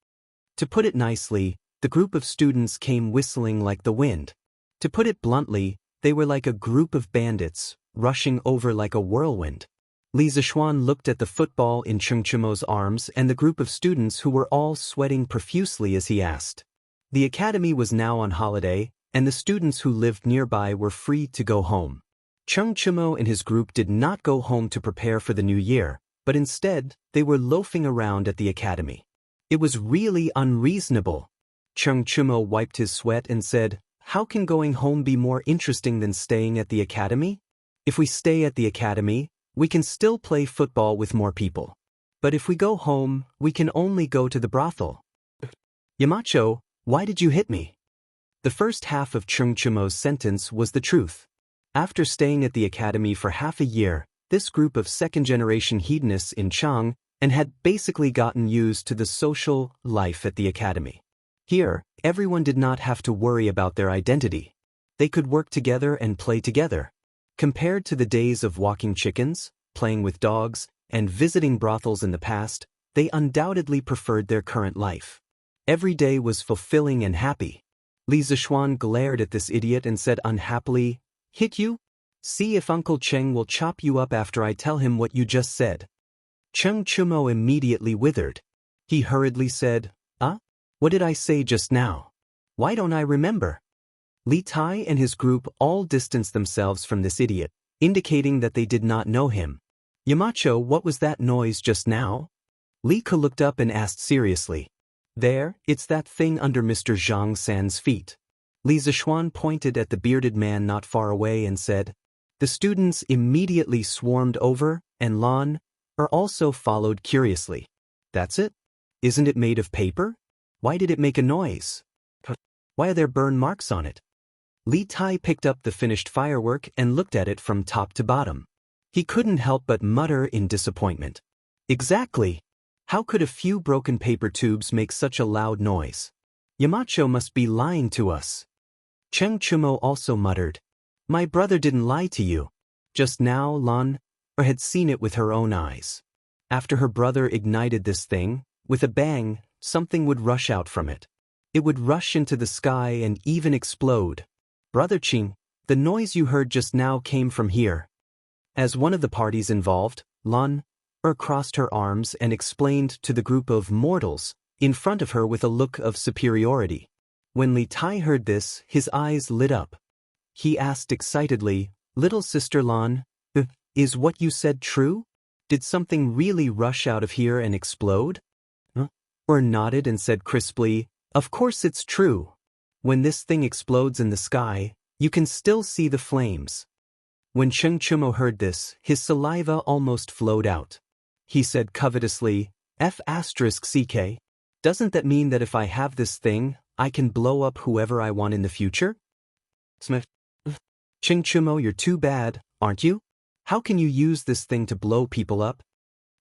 To put it nicely, the group of students came whistling like the wind. To put it bluntly, they were like a group of bandits, rushing over like a whirlwind. Li Zishuan looked at the football in Cheng Chumo's arms and the group of students who were all sweating profusely as he asked. The academy was now on holiday, and the students who lived nearby were free to go home. Cheng Chumo and his group did not go home to prepare for the new year, but instead, they were loafing around at the academy. It was really unreasonable. Cheng Chumo wiped his sweat and said, "How can going home be more interesting than staying at the academy? If we stay at the academy, we can still play football with more people. But if we go home, we can only go to the brothel." "Yamacho, why did you hit me?" The first half of Cheng Chumo's sentence was the truth. After staying at the academy for half a year, this group of second-generation hedonists in Chang and had basically gotten used to the social life at the academy. Here, everyone did not have to worry about their identity. They could work together and play together. Compared to the days of walking chickens, playing with dogs, and visiting brothels in the past, they undoubtedly preferred their current life. Every day was fulfilling and happy. Li Zishuan glared at this idiot and said unhappily, "Hit you? See if Uncle Cheng will chop you up after I tell him what you just said." Cheng Chumo immediately withered. He hurriedly said, What did I say just now? Why don't I remember? Li Tai and his group all distanced themselves from this idiot, indicating that they did not know him. Yamacho, what was that noise just now? Li Ke looked up and asked seriously. There, it's that thing under Mr. Zhang San's feet. Li Zishuan pointed at the bearded man not far away and said. The students immediately swarmed over, and Lan also followed curiously. That's it? Isn't it made of paper? Why did it make a noise? Why are there burn marks on it? Li Tai picked up the finished firework and looked at it from top to bottom. He couldn't help but mutter in disappointment. Exactly. How could a few broken paper tubes make such a loud noise? Yamacho must be lying to us. Cheng Chumo also muttered. My brother didn't lie to you. Just now Lan had seen it with her own eyes. After her brother ignited this thing, with a bang, something would rush out from it. It would rush into the sky and even explode. Brother Qing, the noise you heard just now came from here. As one of the parties involved, Lan crossed her arms and explained to the group of mortals in front of her with a look of superiority. When Li Tai heard this, his eyes lit up. He asked excitedly, Little sister Lan, is what you said true? Did something really rush out of here and explode? Or nodded and said crisply, Of course it's true. When this thing explodes in the sky, you can still see the flames. When Cheng Chumo heard this, his saliva almost flowed out. He said covetously, F***CK? Doesn't that mean that if I have this thing, I can blow up whoever I want in the future? Smith. Cheng Chumo, you're too bad, aren't you? How can you use this thing to blow people up?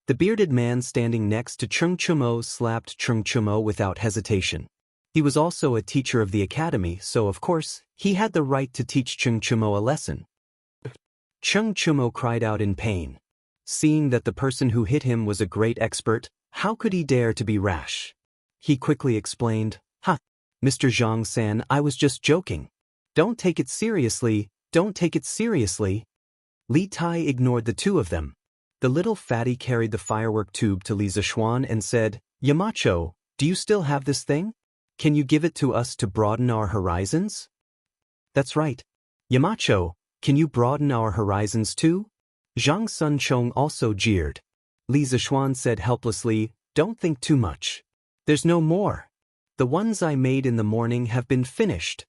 The bearded man standing next to Cheng Chumo slapped Cheng Chumo without hesitation. He was also a teacher of the academy, so of course, he had the right to teach Cheng Chumo a lesson. Cheng Chumo cried out in pain. Seeing that the person who hit him was a great expert, how could he dare to be rash? He quickly explained, Mr. Zhang San, I was just joking. Don't take it seriously, don't take it seriously. Li Tai ignored the two of them. The little fatty carried the firework tube to Li Zishuan and said, Yamacho, do you still have this thing? Can you give it to us to broaden our horizons? That's right. Yamacho, can you broaden our horizons too? Zhang Sun Chong also jeered. Li Zishuan said helplessly, Don't think too much. There's no more. The ones I made in the morning have been finished.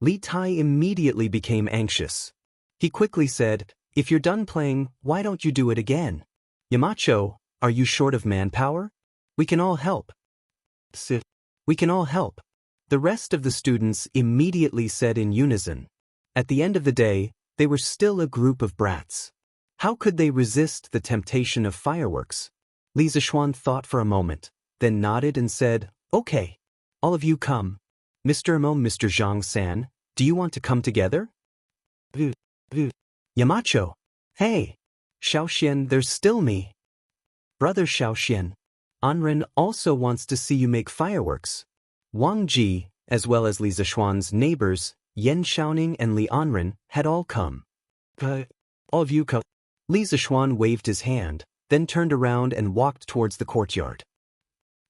Li Tai immediately became anxious. He quickly said, If you're done playing, why don't you do it again? Yamacho, are you short of manpower? We can all help. We can all help. The rest of the students immediately said in unison. At the end of the day, they were still a group of brats. How could they resist the temptation of fireworks? Li Zishuan thought for a moment, then nodded and said, Okay. All of you come. Mr. Zhang San, do you want to come together? Yamacho. Hey. Xiaoxian, there's still me. Brother Xiaoxian. Anren also wants to see you make fireworks. Wang Ji, as well as Li Zishuan's neighbors, Yan Xiaoning and Li Anren, had all come. All of you come. Li Zishuan waved his hand, then turned around and walked towards the courtyard.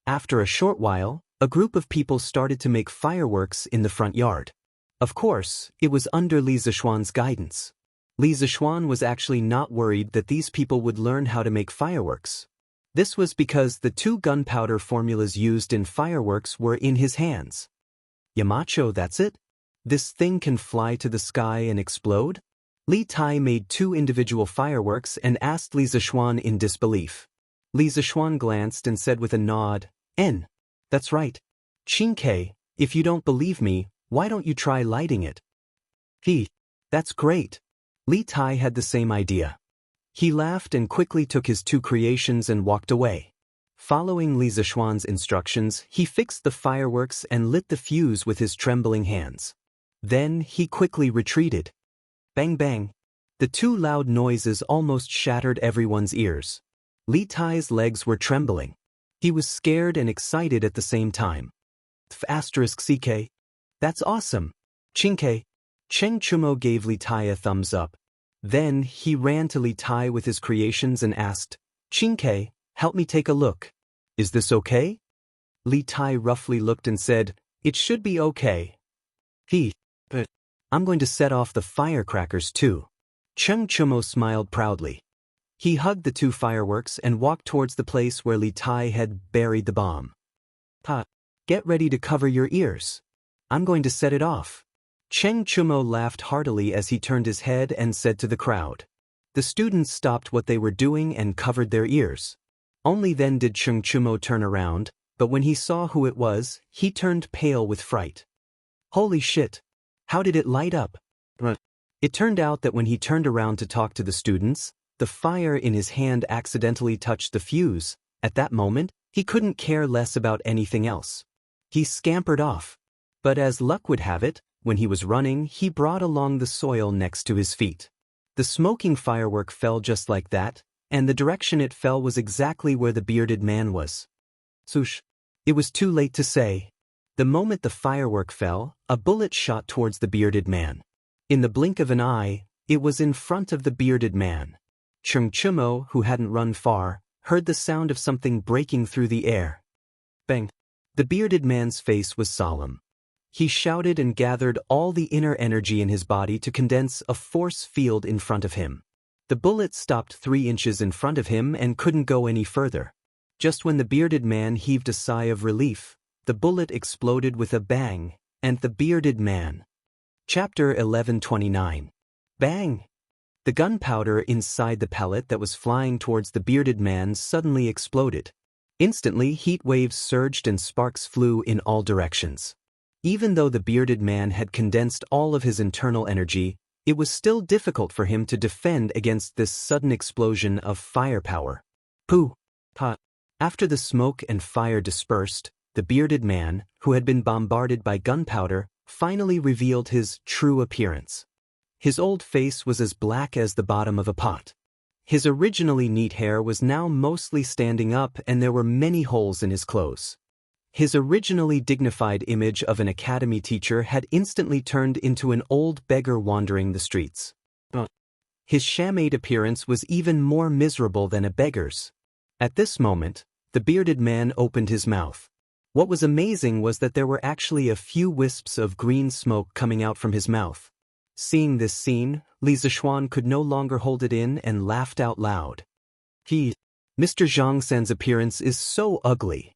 After a short while, a group of people started to make fireworks in the front yard. Of course, it was under Li Zishuan's guidance. Li Zishuan was actually not worried that these people would learn how to make fireworks. This was because the two gunpowder formulas used in fireworks were in his hands. Yamacho, that's it? This thing can fly to the sky and explode? Li Tai made two individual fireworks and asked Li Zishuan in disbelief. Li Zishuan glanced and said with a nod, N. That's right. Qingke, if you don't believe me, why don't you try lighting it? That's great. Li Tai had the same idea. He laughed and quickly took his two creations and walked away. Following Li Zishuan's instructions, he fixed the fireworks and lit the fuse with his trembling hands. Then he quickly retreated. Bang bang. The two loud noises almost shattered everyone's ears. Li Tai's legs were trembling. He was scared and excited at the same time. *CK. That's awesome. Qingke. Cheng Chumo gave Li Tai a thumbs up. Then he ran to Li Tai with his creations and asked, Qingke, Help me take a look. Is this okay? Li Tai roughly looked and said, It should be okay. But I'm going to set off the firecrackers too. Cheng Chumo smiled proudly. He hugged the 2 fireworks and walked towards the place where Li Tai had buried the bomb. Get ready to cover your ears. I'm going to set it off. Cheng Chumo laughed heartily as he turned his head and said to the crowd. The students stopped what they were doing and covered their ears. Only then did Cheng Chumo turn around, but when he saw who it was, he turned pale with fright. Holy shit! How did it light up? It turned out that when he turned around to talk to the students, the fire in his hand accidentally touched the fuse. At that moment, he couldn't care less about anything else. He scampered off. But as luck would have it, when he was running, he brought along the soil next to his feet. The smoking firework fell just like that, and the direction it fell was exactly where the bearded man was. Swoosh! It was too late to say. The moment the firework fell, a bullet shot towards the bearded man. In the blink of an eye, it was in front of the bearded man. Cheng Chumo, who hadn't run far, heard the sound of something breaking through the air. Bang! The bearded man's face was solemn. He shouted and gathered all the inner energy in his body to condense a force field in front of him. The bullet stopped 3 inches in front of him and couldn't go any further. Just when the bearded man heaved a sigh of relief, the bullet exploded with a bang, and the bearded man. Chapter 1129. Bang! The gunpowder inside the pellet that was flying towards the bearded man suddenly exploded. Instantly, heat waves surged and sparks flew in all directions. Even though the bearded man had condensed all of his internal energy, it was still difficult for him to defend against this sudden explosion of firepower. Pooh! Ha! After the smoke and fire dispersed, the bearded man, who had been bombarded by gunpowder, finally revealed his true appearance. His old face was as black as the bottom of a pot. His originally neat hair was now mostly standing up and there were many holes in his clothes. His originally dignified image of an academy teacher had instantly turned into an old beggar wandering the streets. His shamade appearance was even more miserable than a beggar's. At this moment, the bearded man opened his mouth. What was amazing was that there were actually a few wisps of green smoke coming out from his mouth. Seeing this scene, Li Zishuan could no longer hold it in and laughed out loud. Mr. Zhang San's appearance is so ugly.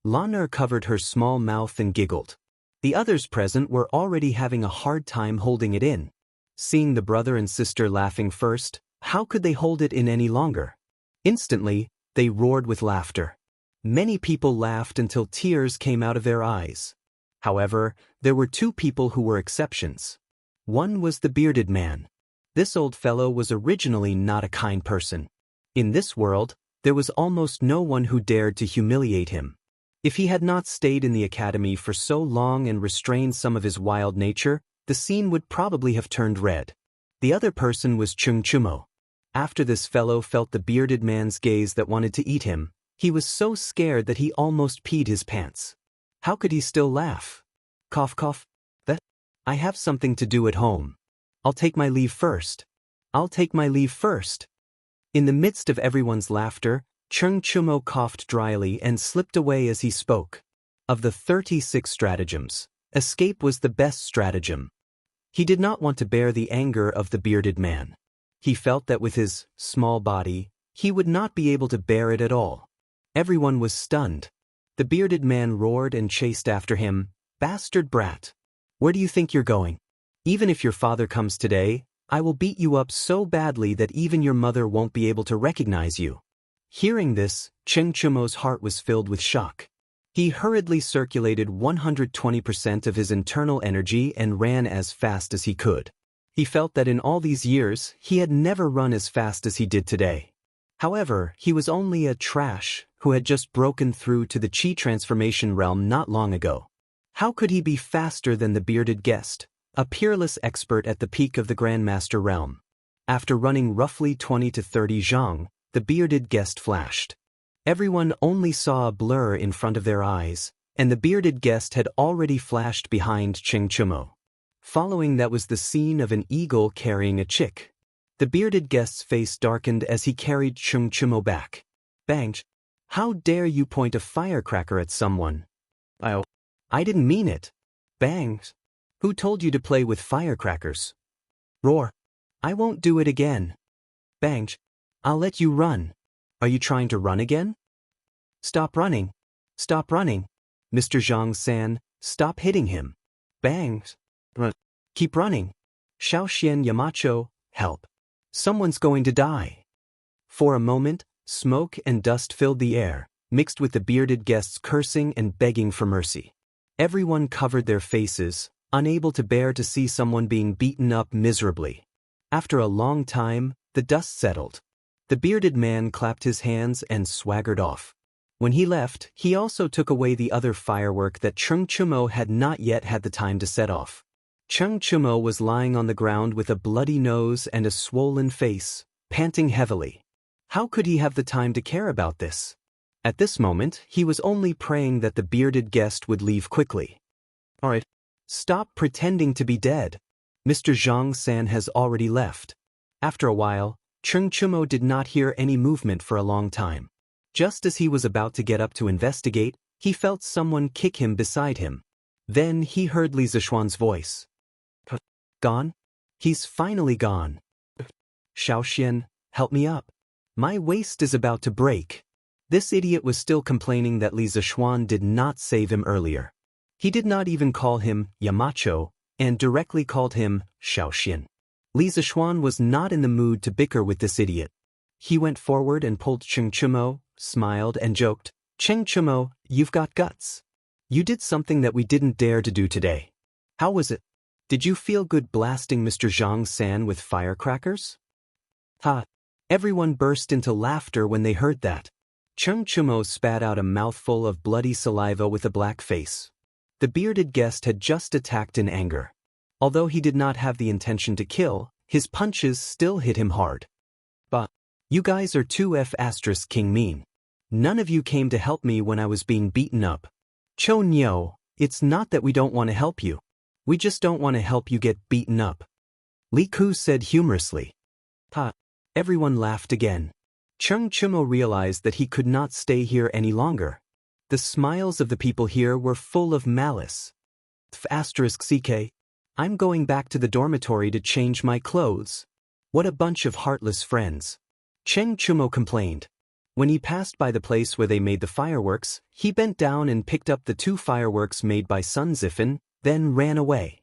Lan covered her small mouth and giggled. The others present were already having a hard time holding it in. Seeing the brother and sister laughing first, how could they hold it in any longer? Instantly, they roared with laughter. Many people laughed until tears came out of their eyes. However, there were 2 people who were exceptions. One was the bearded man. This old fellow was originally not a kind person. In this world, there was almost no one who dared to humiliate him. If he had not stayed in the academy for so long and restrained some of his wild nature, the scene would probably have turned red. The other person was Cheng Chumo. After this fellow felt the bearded man's gaze that wanted to eat him, he was so scared that he almost peed his pants. How could he still laugh? Cough cough. I have something to do at home. I'll take my leave first. I'll take my leave first. In the midst of everyone's laughter, Cheng Chumo coughed dryly and slipped away as he spoke. Of the 36 stratagems, escape was the best stratagem. He did not want to bear the anger of the bearded man. He felt that with his small body, he would not be able to bear it at all. Everyone was stunned. The bearded man roared and chased after him, "Bastard brat! Where do you think you're going? Even if your father comes today, I will beat you up so badly that even your mother won't be able to recognize you." Hearing this, Cheng Chumo's heart was filled with shock. He hurriedly circulated 120% of his internal energy and ran as fast as he could. He felt that in all these years, he had never run as fast as he did today. However, he was only a trash who had just broken through to the Qi transformation realm not long ago. How could he be faster than the bearded guest, a peerless expert at the peak of the Grandmaster realm? After running roughly 20 to 30 zhang, the bearded guest flashed. Everyone only saw a blur in front of their eyes, and the bearded guest had already flashed behind Cheng Chumo. Following that was the scene of an eagle carrying a chick. The bearded guest's face darkened as he carried Cheng Chumo back. Bang! How dare you point a firecracker at someone? I didn't mean it. Bang! Who told you to play with firecrackers? Roar! I won't do it again. Bang! I'll let you run. Are you trying to run again? Stop running. Stop running. Mr. Zhang-san, stop hitting him. Bang! Keep running. Xiaoxian Yamacho, help. Someone's going to die. For a moment, smoke and dust filled the air, mixed with the bearded guests cursing and begging for mercy. Everyone covered their faces, unable to bear to see someone being beaten up miserably. After a long time, the dust settled. The bearded man clapped his hands and swaggered off. When he left, he also took away the other firework that Cheng Chumo had not yet had the time to set off. Cheng Chumo was lying on the ground with a bloody nose and a swollen face, panting heavily. How could he have the time to care about this? At this moment, he was only praying that the bearded guest would leave quickly. All right. Stop pretending to be dead. Mr. Zhang-san has already left. After a while, Cheng Chumo did not hear any movement for a long time. Just as he was about to get up to investigate, he felt someone kick him beside him. Then he heard Li Zishuan's voice. Gone? He's finally gone. Xiaoxian, help me up. My waist is about to break. This idiot was still complaining that Li Zishuan did not save him earlier. He did not even call him Yamacho, and directly called him Xiaoxian. Li Zishuan was not in the mood to bicker with this idiot. He went forward and pulled Cheng Chumo, smiled and joked, Cheng Chumo, you've got guts. You did something that we didn't dare to do today. How was it? Did you feel good blasting Mr. Zhang-san with firecrackers? Ha! Everyone burst into laughter when they heard that. Cheng Chumo spat out a mouthful of bloody saliva with a black face. The bearded guest had just attacked in anger. Although he did not have the intention to kill, his punches still hit him hard. But you guys are too King mean. None of you came to help me when I was being beaten up. Cho Nyo, it's not that we don't want to help you. We just don't want to help you get beaten up. Li Ku said humorously. Ha! Everyone laughed again. Cheng Chumo realized that he could not stay here any longer. The smiles of the people here were full of malice. *CK. I'm going back to the dormitory to change my clothes. What a bunch of heartless friends. Cheng Chumo complained. When he passed by the place where they made the fireworks, he bent down and picked up the 2 fireworks made by Sun Zifen, then ran away.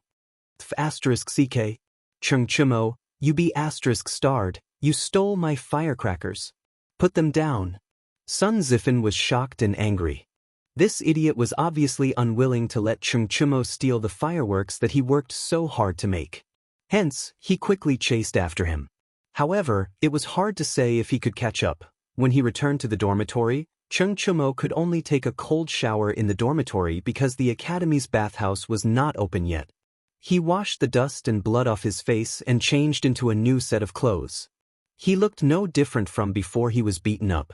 *CK. Cheng Chumo, you be *starred, you stole my firecrackers. Put them down. Sun Zifen was shocked and angry. This idiot was obviously unwilling to let Cheng Chumo steal the fireworks that he worked so hard to make. Hence, he quickly chased after him. However, it was hard to say if he could catch up. When he returned to the dormitory, Cheng Chumo could only take a cold shower in the dormitory because the academy's bathhouse was not open yet. He washed the dust and blood off his face and changed into a new set of clothes. He looked no different from before he was beaten up.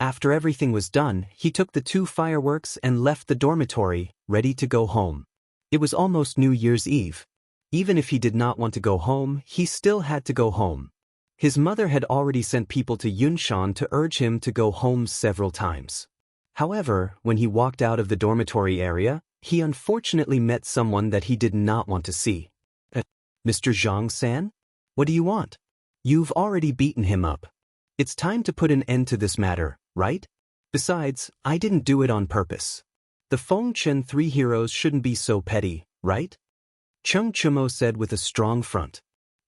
After everything was done, he took the 2 fireworks and left the dormitory, ready to go home. It was almost New Year's Eve. Even if he did not want to go home, he still had to go home. His mother had already sent people to Yunshan to urge him to go home several times. However, when he walked out of the dormitory area, he unfortunately met someone that he did not want to see. Mr. Zhang-san? What do you want? You've already beaten him up. It's time to put an end to this matter, right? Besides, I didn't do it on purpose. The Fengchen 3 heroes shouldn't be so petty, right? Cheng Chumo said with a strong front.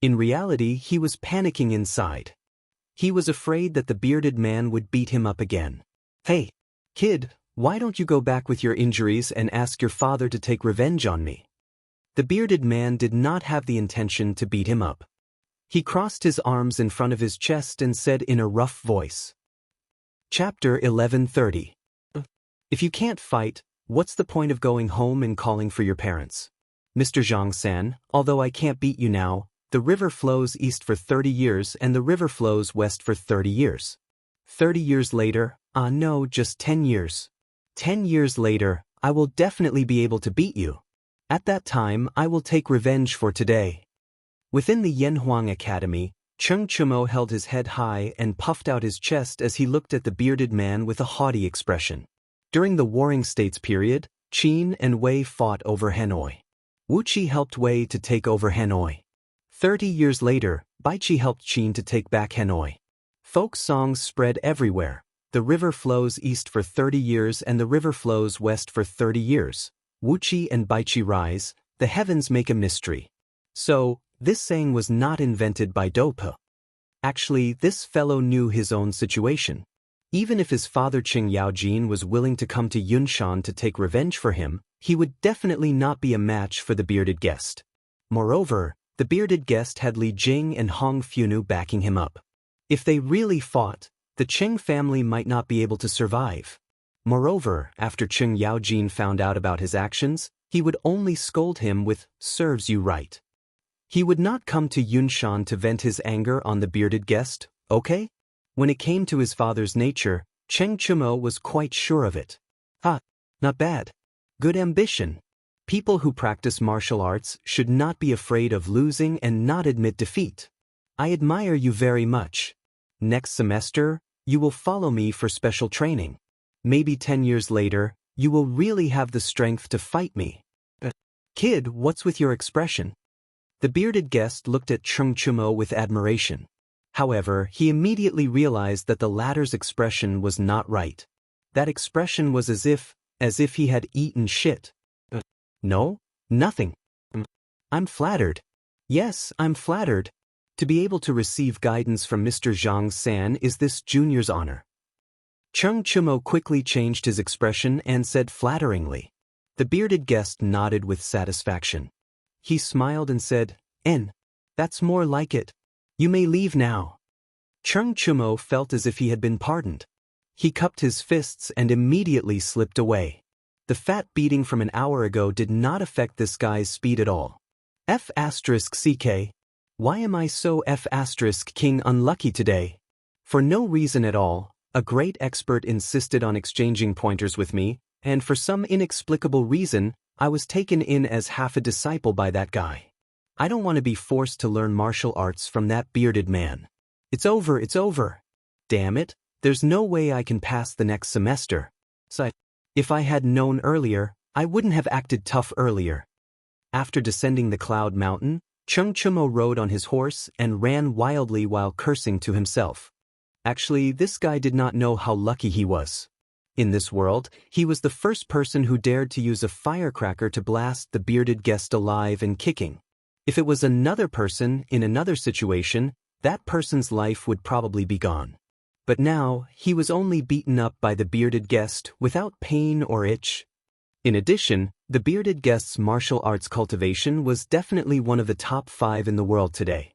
In reality, he was panicking inside. He was afraid that the bearded man would beat him up again. Hey, kid, why don't you go back with your injuries and ask your father to take revenge on me? The bearded man did not have the intention to beat him up. He crossed his arms in front of his chest and said in a rough voice. Chapter 1130. If you can't fight, what's the point of going home and calling for your parents? Mr. Zhang-san, although I can't beat you now, the river flows east for 30 years and the river flows west for 30 years. 30 years later, no, just 10 years. 10 years later, I will definitely be able to beat you. At that time, I will take revenge for today. Within the Yanhuang Academy, Cheng Chumo held his head high and puffed out his chest as he looked at the bearded man with a haughty expression. During the Warring States period, Qin and Wei fought over Hanoi. Wuxia helped Wei to take over Hanoi. 30 years later, Baiqi helped Qin to take back Hanoi. Folk songs spread everywhere. The river flows east for 30 years and the river flows west for 30 years. Wuxia and Baiqi rise, the heavens make a mystery. So, this saying was not invented by Dope. Actually, this fellow knew his own situation. Even if his father Qing Yaojin was willing to come to Yunshan to take revenge for him, he would definitely not be a match for the bearded guest. Moreover, the bearded guest had Li Jing and Hong Funu backing him up. If they really fought, the Qing family might not be able to survive. Moreover, after Qing Yaojin found out about his actions, he would only scold him with "serves you right." He would not come to Yunshan to vent his anger on the bearded guest, okay? When it came to his father's nature, Cheng Chumo was quite sure of it. Not bad. Good ambition. People who practice martial arts should not be afraid of losing and not admit defeat. I admire you very much. Next semester, you will follow me for special training. Maybe 10 years later, you will really have the strength to fight me. Kid, what's with your expression? The bearded guest looked at Cheng Chumo with admiration. However, he immediately realized that the latter's expression was not right. That expression was as if he had eaten shit. No, nothing. I'm flattered. Yes, I'm flattered. To be able to receive guidance from Mr. Zhang San is this junior's honor. Cheng Chumo quickly changed his expression and said flatteringly. The bearded guest nodded with satisfaction. He smiled and said, That's more like it. You may leave now. Cheng Chumo felt as if he had been pardoned. He cupped his fists and immediately slipped away. The fat beating from an hour ago did not affect this guy's speed at all. F***CK. Why am I so F***king unlucky today? For no reason at all, a great expert insisted on exchanging pointers with me, and for some inexplicable reason, I was taken in as half a disciple by that guy. I don't want to be forced to learn martial arts from that bearded man. It's over. Damn it, there's no way I can pass the next semester. If I had known earlier, I wouldn't have acted tough earlier. After descending the cloud mountain, Cheng Chumo rode on his horse and ran wildly while cursing to himself. Actually, this guy did not know how lucky he was. In this world, he was the first person who dared to use a firecracker to blast the bearded guest alive and kicking. If it was another person in another situation, that person's life would probably be gone. But now, he was only beaten up by the bearded guest without pain or itch. In addition, the bearded guest's martial arts cultivation was definitely one of the top 5 in the world today.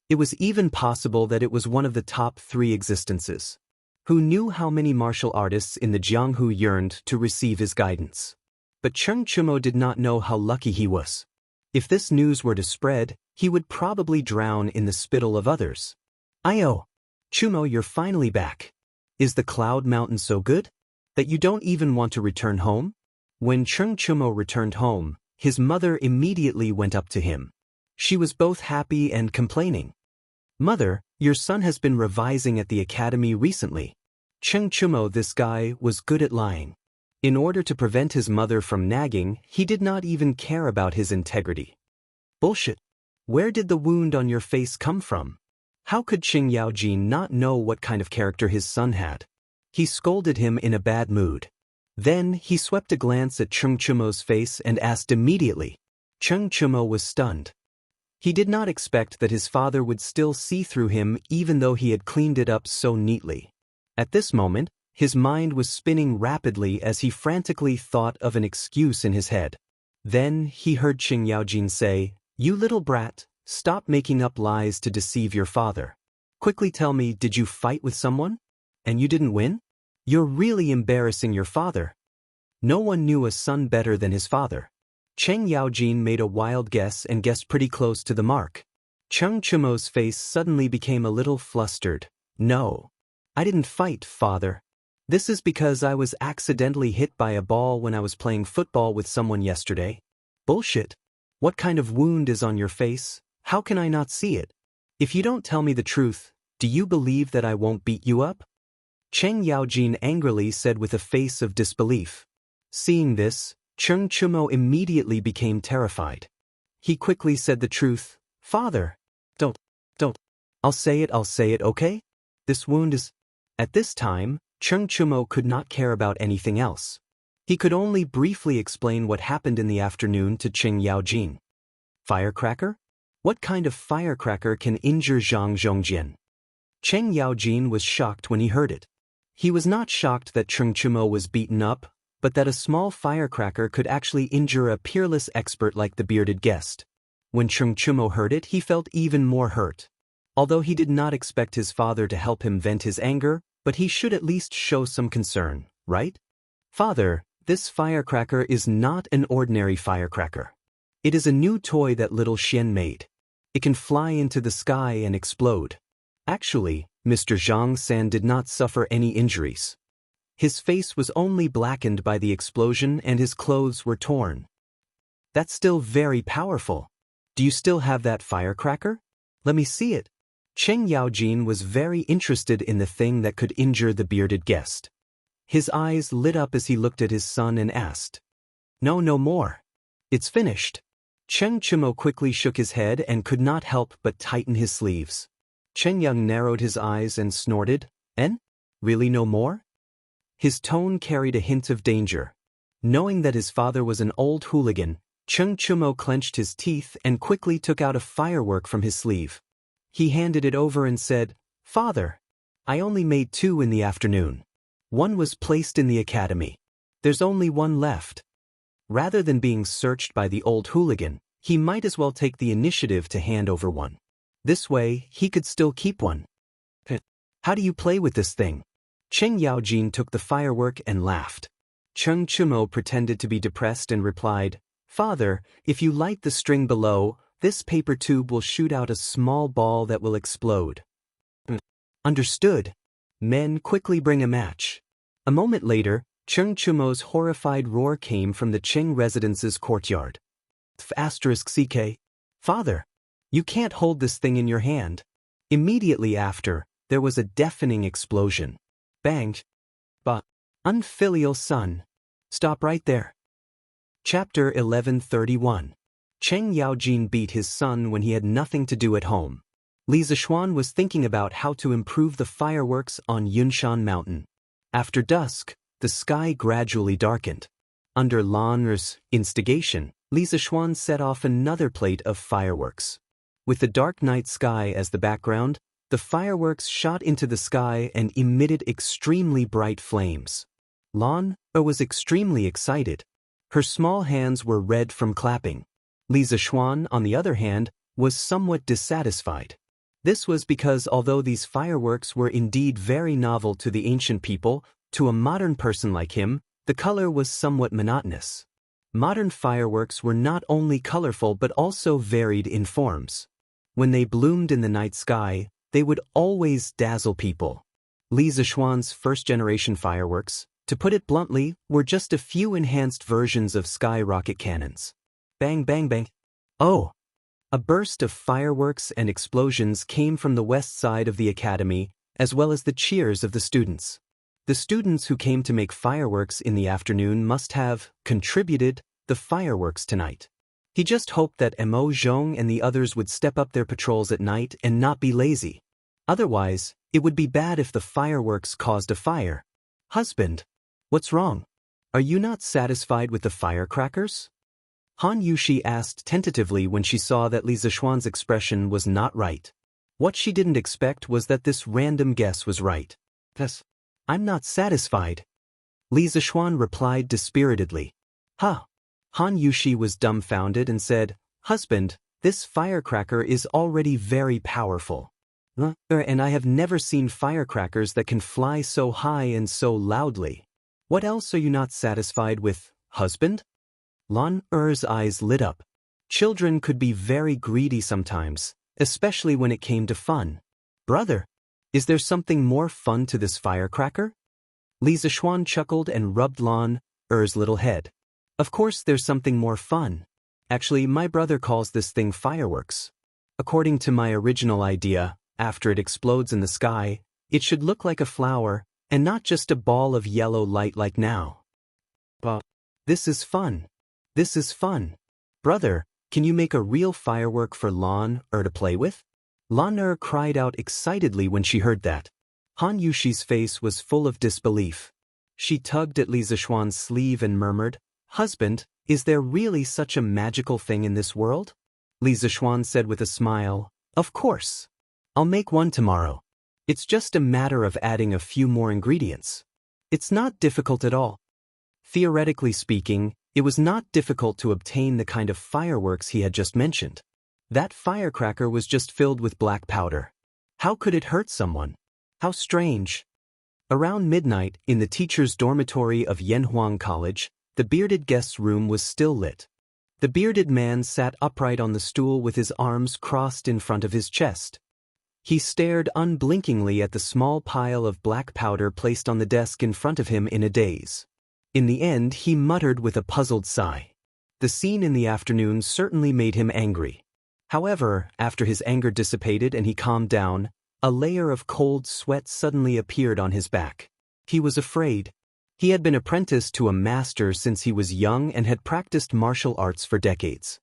It was even possible that it was one of the top 3 existences. Who knew how many martial artists in the Jianghu yearned to receive his guidance? But Cheng Chumo did not know how lucky he was. If this news were to spread, he would probably drown in the spittle of others. Ayo! Chumo, you're finally back. Is the Cloud Mountain so good that you don't even want to return home? When Cheng Chumo returned home, his mother immediately went up to him. She was both happy and complaining. Mother, your son has been revising at the academy recently. Cheng Chumo, this guy, was good at lying. In order to prevent his mother from nagging, he did not even care about his integrity. Bullshit. Where did the wound on your face come from? How could Qing Yaojin not know what kind of character his son had? He scolded him in a bad mood. Then he swept a glance at Cheng Chumo's face and asked immediately. Cheng Chumo was stunned. He did not expect that his father would still see through him even though he had cleaned it up so neatly. At this moment, his mind was spinning rapidly as he frantically thought of an excuse in his head. Then he heard Qing Yaojin say, "You little brat, stop making up lies to deceive your father. Quickly tell me, did you fight with someone? And you didn't win? You're really embarrassing your father." No one knew a son better than his father. Cheng Yaojin made a wild guess and guessed pretty close to the mark. Cheng Chumo's face suddenly became a little flustered. "No. I didn't fight, father. This is because I was accidentally hit by a ball when I was playing football with someone yesterday." Bullshit. What kind of wound is on your face? How can I not see it? If you don't tell me the truth, do you believe that I won't beat you up? Cheng Yaojin angrily said with a face of disbelief. Seeing this, Cheng Chumo immediately became terrified. He quickly said the truth. Father, don't. I'll say it, okay? This wound is… At this time, Cheng Chumo could not care about anything else. He could only briefly explain what happened in the afternoon to Cheng Yaojin. Firecracker? What kind of firecracker can injure Zhang Zhongjian? Cheng Yaojin was shocked when he heard it. He was not shocked that Cheng Chumo was beaten up, but that a small firecracker could actually injure a peerless expert like the bearded guest. When Cheng Chumo heard it, he felt even more hurt. Although he did not expect his father to help him vent his anger, but he should at least show some concern, right? Father, this firecracker is not an ordinary firecracker. It is a new toy that little Xian made. It can fly into the sky and explode. Actually, Mr. Zhang San did not suffer any injuries. His face was only blackened by the explosion and his clothes were torn. That's still very powerful. Do you still have that firecracker? Let me see it. Cheng Yaojin was very interested in the thing that could injure the bearded guest. His eyes lit up as he looked at his son and asked, No more. It's finished. Cheng Chumo quickly shook his head and could not help but tighten his sleeves. Cheng Yang narrowed his eyes and snorted, Really no more? His tone carried a hint of danger. Knowing that his father was an old hooligan, Cheng Chumo clenched his teeth and quickly took out a firework from his sleeve. He handed it over and said, Father, I only made 2 in the afternoon. One was placed in the academy. There's only one left. Rather than being searched by the old hooligan, he might as well take the initiative to hand over one. This way, he could still keep one. How do you play with this thing? Cheng Yaojin took the firework and laughed. Cheng Chumo pretended to be depressed and replied, Father, if you light the string below, this paper tube will shoot out a small ball that will explode. Understood. Men, quickly bring a match. A moment later, Cheng Chumo's horrified roar came from the Cheng residence's courtyard. *CK. Father, you can't hold this thing in your hand. Immediately after, there was a deafening explosion. Bang. Unfilial son. Stop right there. Chapter 1131. Cheng Yaojin beat his son when he had nothing to do at home. Li Zixuan was thinking about how to improve the fireworks on Yunshan Mountain. After dusk, the sky gradually darkened. Under Lan Er's instigation, Li Zixuan set off another plate of fireworks. With the dark night sky as the background, the fireworks shot into the sky and emitted extremely bright flames. Lan Er was extremely excited. Her small hands were red from clapping. Li Zixuan, on the other hand, was somewhat dissatisfied. This was because although these fireworks were indeed very novel to the ancient people, to a modern person like him, the color was somewhat monotonous. Modern fireworks were not only colorful but also varied in forms. When they bloomed in the night sky, they would always dazzle people. Li Zixuan's first-generation fireworks, to put it bluntly, were just a few enhanced versions of skyrocket cannons. Bang bang bang. Oh! A burst of fireworks and explosions came from the west side of the academy, as well as the cheers of the students. The students who came to make fireworks in the afternoon must have contributed the fireworks tonight. He just hoped that Mo Zhong and the others would step up their patrols at night and not be lazy. Otherwise, it would be bad if the fireworks caused a fire. Husband, what's wrong? Are you not satisfied with the firecrackers? Han Yushi asked tentatively when she saw that Li Zixuan's expression was not right. What she didn't expect was that this random guess was right. Yes, I'm not satisfied. Li Zixuan replied dispiritedly. Huh. Han Yushi was dumbfounded and said, Husband, this firecracker is already very powerful. And I have never seen firecrackers that can fly so high and so loudly. What else are you not satisfied with, husband? Lan Er's eyes lit up. Children could be very greedy sometimes, especially when it came to fun. Brother, is there something more fun to this firecracker? Li Zixuan chuckled and rubbed Lan Er's little head. Of course there's something more fun. Actually, my brother calls this thing fireworks. According to my original idea, after it explodes in the sky, it should look like a flower, and not just a ball of yellow light like now. But this is fun. This is fun. Brother, can you make a real firework for Lan to play with? Lan cried out excitedly when she heard that. Han Yushi's face was full of disbelief. She tugged at Li Zishuan's sleeve and murmured, "Husband, is there really such a magical thing in this world?" Li Zishuan said with a smile, "Of course. I'll make one tomorrow. It's just a matter of adding a few more ingredients. It's not difficult at all." Theoretically speaking, it was not difficult to obtain the kind of fireworks he had just mentioned. That firecracker was just filled with black powder. How could it hurt someone? How strange. Around midnight, in the teacher's dormitory of Yanhuang College, the bearded guest's room was still lit. The bearded man sat upright on the stool with his arms crossed in front of his chest. He stared unblinkingly at the small pile of black powder placed on the desk in front of him in a daze. In the end, he muttered with a puzzled sigh. The scene in the afternoon certainly made him angry. However, after his anger dissipated and he calmed down, a layer of cold sweat suddenly appeared on his back. He was afraid. He had been apprenticed to a master since he was young and had practiced martial arts for decades.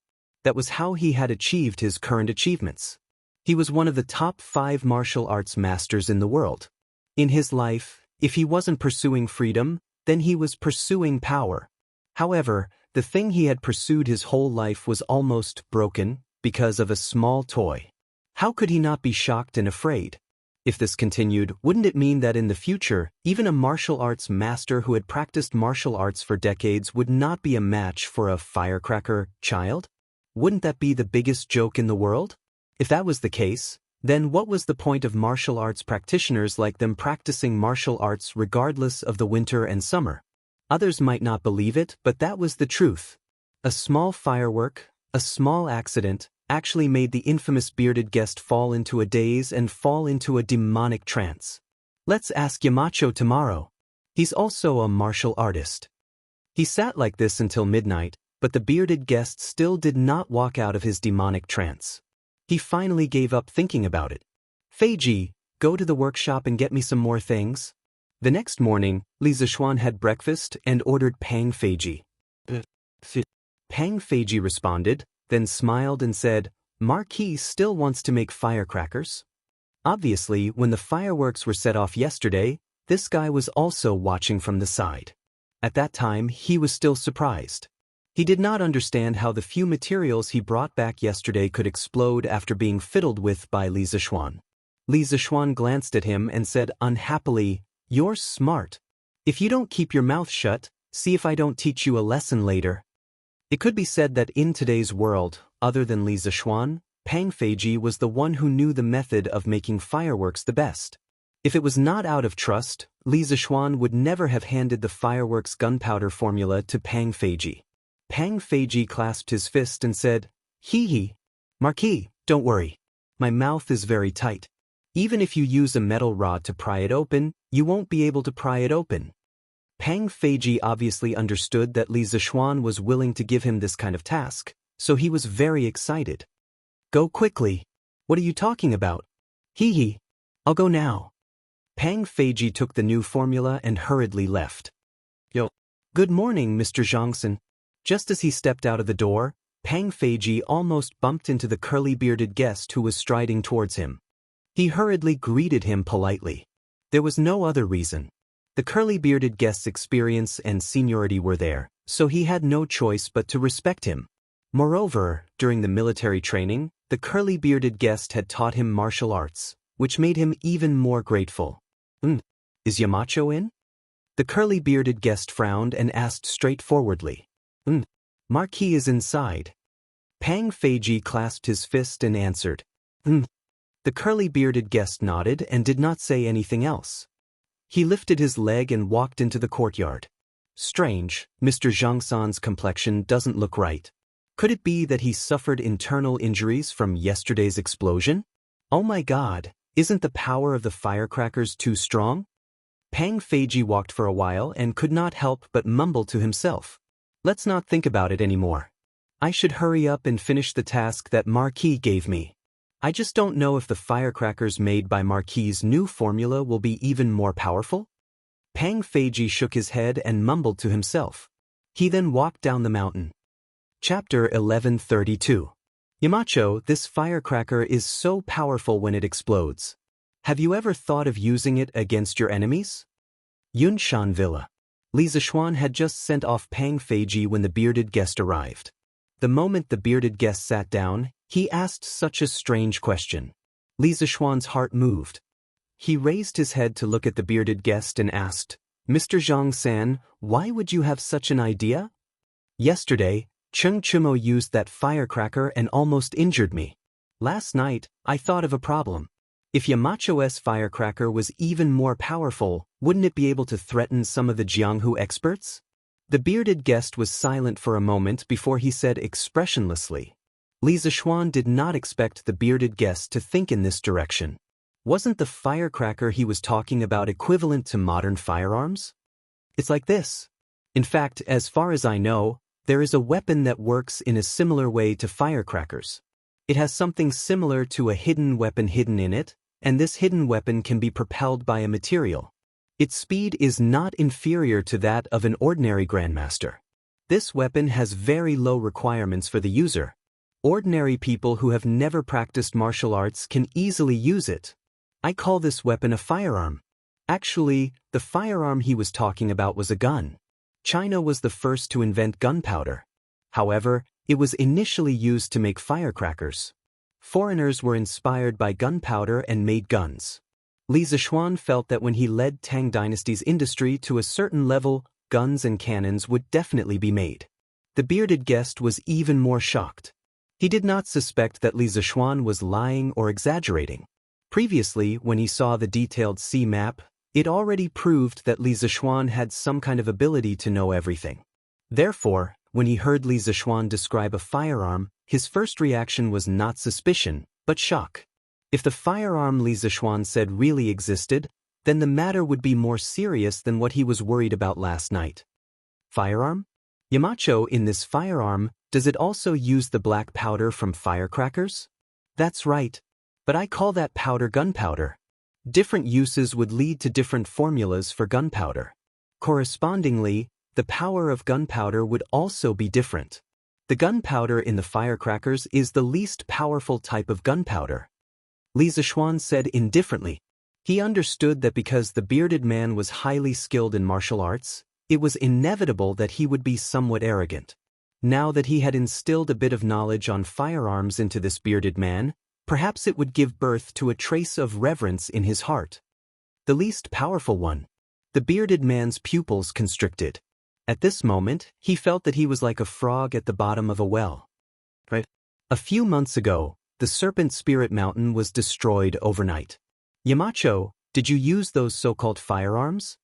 That was how he had achieved his current achievements. He was one of the top 5 martial arts masters in the world. In his life, if he wasn't pursuing freedom, then he was pursuing power. However, the thing he had pursued his whole life was almost broken because of a small toy. How could he not be shocked and afraid? If this continued, wouldn't it mean that in the future, even a martial arts master who had practiced martial arts for decades would not be a match for a firecracker child? Wouldn't that be the biggest joke in the world? If that was the case, then what was the point of martial arts practitioners like them practicing martial arts regardless of the winter and summer? Others might not believe it, but that was the truth. A small firework, a small accident, actually made the infamous bearded guest fall into a daze and fall into a demonic trance. Let's ask Yamacho tomorrow. He's also a martial artist. He sat like this until midnight, but the bearded guest still did not walk out of his demonic trance. He finally gave up thinking about it. "Feiji, go to the workshop and get me some more things." The next morning, Li Zishuan had breakfast and ordered Pang Feiji. Pang Feiji responded, then smiled and said, "Marquis still wants to make firecrackers?" Obviously, when the fireworks were set off yesterday, this guy was also watching from the side. At that time, he was still surprised. He did not understand how the few materials he brought back yesterday could explode after being fiddled with by Li Zishuan. Li Zishuan glanced at him and said unhappily, "You're smart. If you don't keep your mouth shut, see if I don't teach you a lesson later." It could be said that in today's world, other than Li Zishuan, Pang Feiji was the one who knew the method of making fireworks the best. If it was not out of trust, Li Zishuan would never have handed the fireworks gunpowder formula to Pang Feiji. Pang Feiji clasped his fist and said, "Hee. Marquis, don't worry. My mouth is very tight. Even if you use a metal rod to pry it open, you won't be able to pry it open." Pang Feiji obviously understood that Li Zishuan was willing to give him this kind of task, so he was very excited. "Go quickly. What are you talking about?" "Hee. I'll go now." Pang Feiji took the new formula and hurriedly left. "Yo. Good morning, Mr. Zhangson." Just as he stepped out of the door, Pang Feiji almost bumped into the curly-bearded guest who was striding towards him. He hurriedly greeted him politely. There was no other reason. The curly-bearded guest's experience and seniority were there, so he had no choice but to respect him. Moreover, during the military training, the curly-bearded guest had taught him martial arts, which made him even more grateful. Is Yamacho in?" The curly-bearded guest frowned and asked straightforwardly. Marquis is inside." Pang Feiji clasped his fist and answered. The curly-bearded guest nodded and did not say anything else. He lifted his leg and walked into the courtyard. Strange, Mr. Zhangsan's complexion doesn't look right. Could it be that he suffered internal injuries from yesterday's explosion? Oh my God, isn't the power of the firecrackers too strong? Pang Feiji walked for a while and could not help but mumble to himself. Let's not think about it anymore. I should hurry up and finish the task that Marquis gave me. I just don't know if the firecrackers made by Marquis's new formula will be even more powerful. Pang Feiji shook his head and mumbled to himself. He then walked down the mountain. Chapter 1132. Yamacho, this firecracker is so powerful when it explodes. Have you ever thought of using it against your enemies? Yunshan Villa. Li Zishuan had just sent off Pang Feiji when the bearded guest arrived. The moment the bearded guest sat down, he asked such a strange question. Li Zishuan's heart moved. He raised his head to look at the bearded guest and asked, Mr. Zhang-san, why would you have such an idea? Yesterday, Cheng Chumo used that firecracker and almost injured me. Last night, I thought of a problem. If Yamacho's firecracker was even more powerful, wouldn't it be able to threaten some of the Jianghu experts? The bearded guest was silent for a moment before he said expressionlessly. Li Zishuan did not expect the bearded guest to think in this direction. Wasn't the firecracker he was talking about equivalent to modern firearms? It's like this. In fact, as far as I know, there is a weapon that works in a similar way to firecrackers. It has something similar to a hidden weapon hidden in it, and this hidden weapon can be propelled by a material. Its speed is not inferior to that of an ordinary grandmaster. This weapon has very low requirements for the user. Ordinary people who have never practiced martial arts can easily use it. I call this weapon a firearm. Actually, the firearm he was talking about was a gun. China was the first to invent gunpowder. However, it was initially used to make firecrackers. Foreigners were inspired by gunpowder and made guns. Li Zishuan felt that when he led Tang Dynasty's industry to a certain level, guns and cannons would definitely be made. The bearded guest was even more shocked. He did not suspect that Li Zishuan was lying or exaggerating. Previously, when he saw the detailed sea map, it already proved that Li Zishuan had some kind of ability to know everything. Therefore, when he heard Li Zishuan describe a firearm, his first reaction was not suspicion, but shock. If the firearm Li Zishuan said really existed, then the matter would be more serious than what he was worried about last night. Firearm? Yamacho, in this firearm, does it also use the black powder from firecrackers? That's right. But I call that powder gunpowder. Different uses would lead to different formulas for gunpowder. Correspondingly, the power of gunpowder would also be different. The gunpowder in the firecrackers is the least powerful type of gunpowder. Li Zishuan said indifferently. He understood that because the bearded man was highly skilled in martial arts, it was inevitable that he would be somewhat arrogant. Now that he had instilled a bit of knowledge on firearms into this bearded man, perhaps it would give birth to a trace of reverence in his heart. The least powerful one. The bearded man's pupils constricted. At this moment, he felt that he was like a frog at the bottom of a well. Right? A few months ago, the Serpent Spirit Mountain was destroyed overnight. Yamacho, did you use those so-called firearms?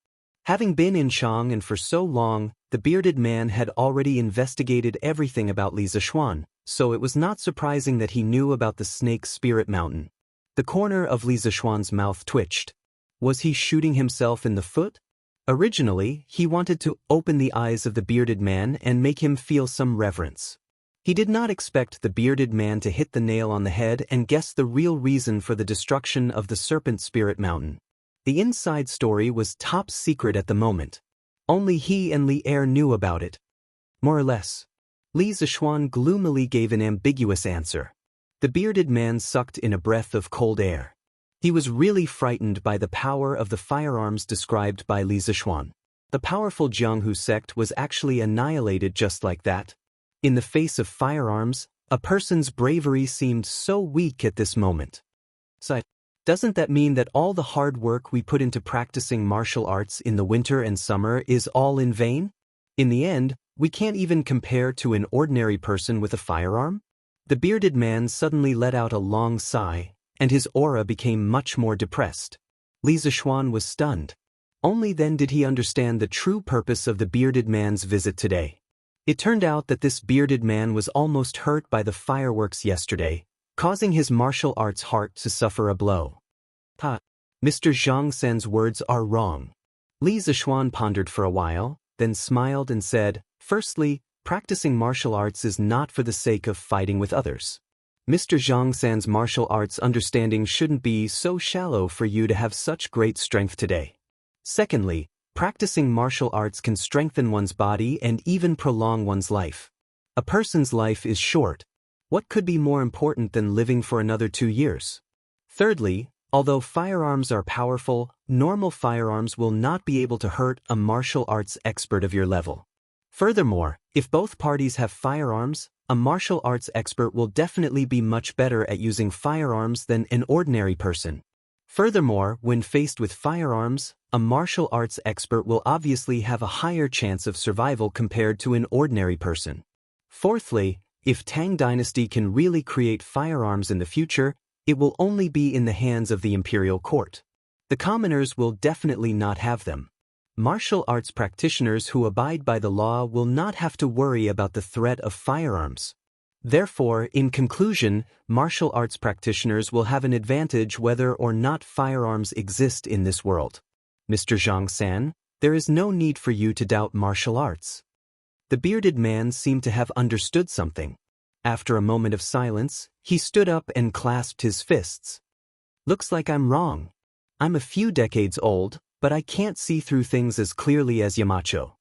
Having been in Chang and for so long, the bearded man had already investigated everything about Li Zishuan, so it was not surprising that he knew about the Snake Spirit Mountain. The corner of Li Zishuan's mouth twitched. Was he shooting himself in the foot? Originally, he wanted to open the eyes of the bearded man and make him feel some reverence. He did not expect the bearded man to hit the nail on the head and guess the real reason for the destruction of the Serpent Spirit Mountain. The inside story was top secret at the moment. Only he and Li Er knew about it. More or less. Li Zishuan gloomily gave an ambiguous answer. The bearded man sucked in a breath of cold air. He was really frightened by the power of the firearms described by Li Zishuan. The powerful Jianghu sect was actually annihilated just like that. In the face of firearms, a person's bravery seemed so weak at this moment. So, doesn't that mean that all the hard work we put into practicing martial arts in the winter and summer is all in vain? In the end, we can't even compare to an ordinary person with a firearm? The bearded man suddenly let out a long sigh, and his aura became much more depressed. Li Zishuan was stunned. Only then did he understand the true purpose of the bearded man's visit today. It turned out that this bearded man was almost hurt by the fireworks yesterday, causing his martial arts heart to suffer a blow. Mr. Zhang Sen's words are wrong. Li Zishuan pondered for a while, then smiled and said, firstly, practicing martial arts is not for the sake of fighting with others. Mr. Zhang San's martial arts understanding shouldn't be so shallow for you to have such great strength today. Secondly, practicing martial arts can strengthen one's body and even prolong one's life. A person's life is short. What could be more important than living for another 2 years? Thirdly, although firearms are powerful, normal firearms will not be able to hurt a martial arts expert of your level. Furthermore, if both parties have firearms, a martial arts expert will definitely be much better at using firearms than an ordinary person. Furthermore, when faced with firearms, a martial arts expert will obviously have a higher chance of survival compared to an ordinary person. Fourthly, if Tang Dynasty can really create firearms in the future, it will only be in the hands of the imperial court. The commoners will definitely not have them. Martial arts practitioners who abide by the law will not have to worry about the threat of firearms. Therefore, in conclusion, martial arts practitioners will have an advantage whether or not firearms exist in this world. Mr. Zhang San, there is no need for you to doubt martial arts. The bearded man seemed to have understood something. After a moment of silence, he stood up and clasped his fists. Looks like I'm wrong. I'm a few decades old, but I can't see through things as clearly as Yamacho.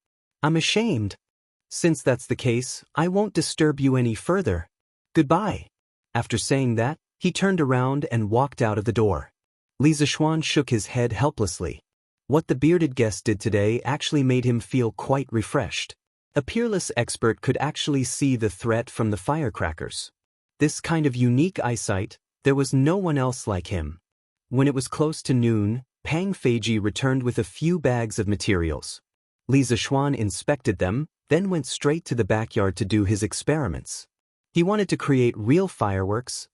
I'm ashamed. Since that's the case, I won't disturb you any further. Goodbye. After saying that, he turned around and walked out of the door. Li Zishuan shook his head helplessly. What the bearded guest did today actually made him feel quite refreshed. A peerless expert could actually see the threat from the firecrackers. This kind of unique eyesight, there was no one else like him. When it was close to noon, Pang Feiji returned with a few bags of materials. Li Zishuan inspected them, then went straight to the backyard to do his experiments. He wanted to create real fireworks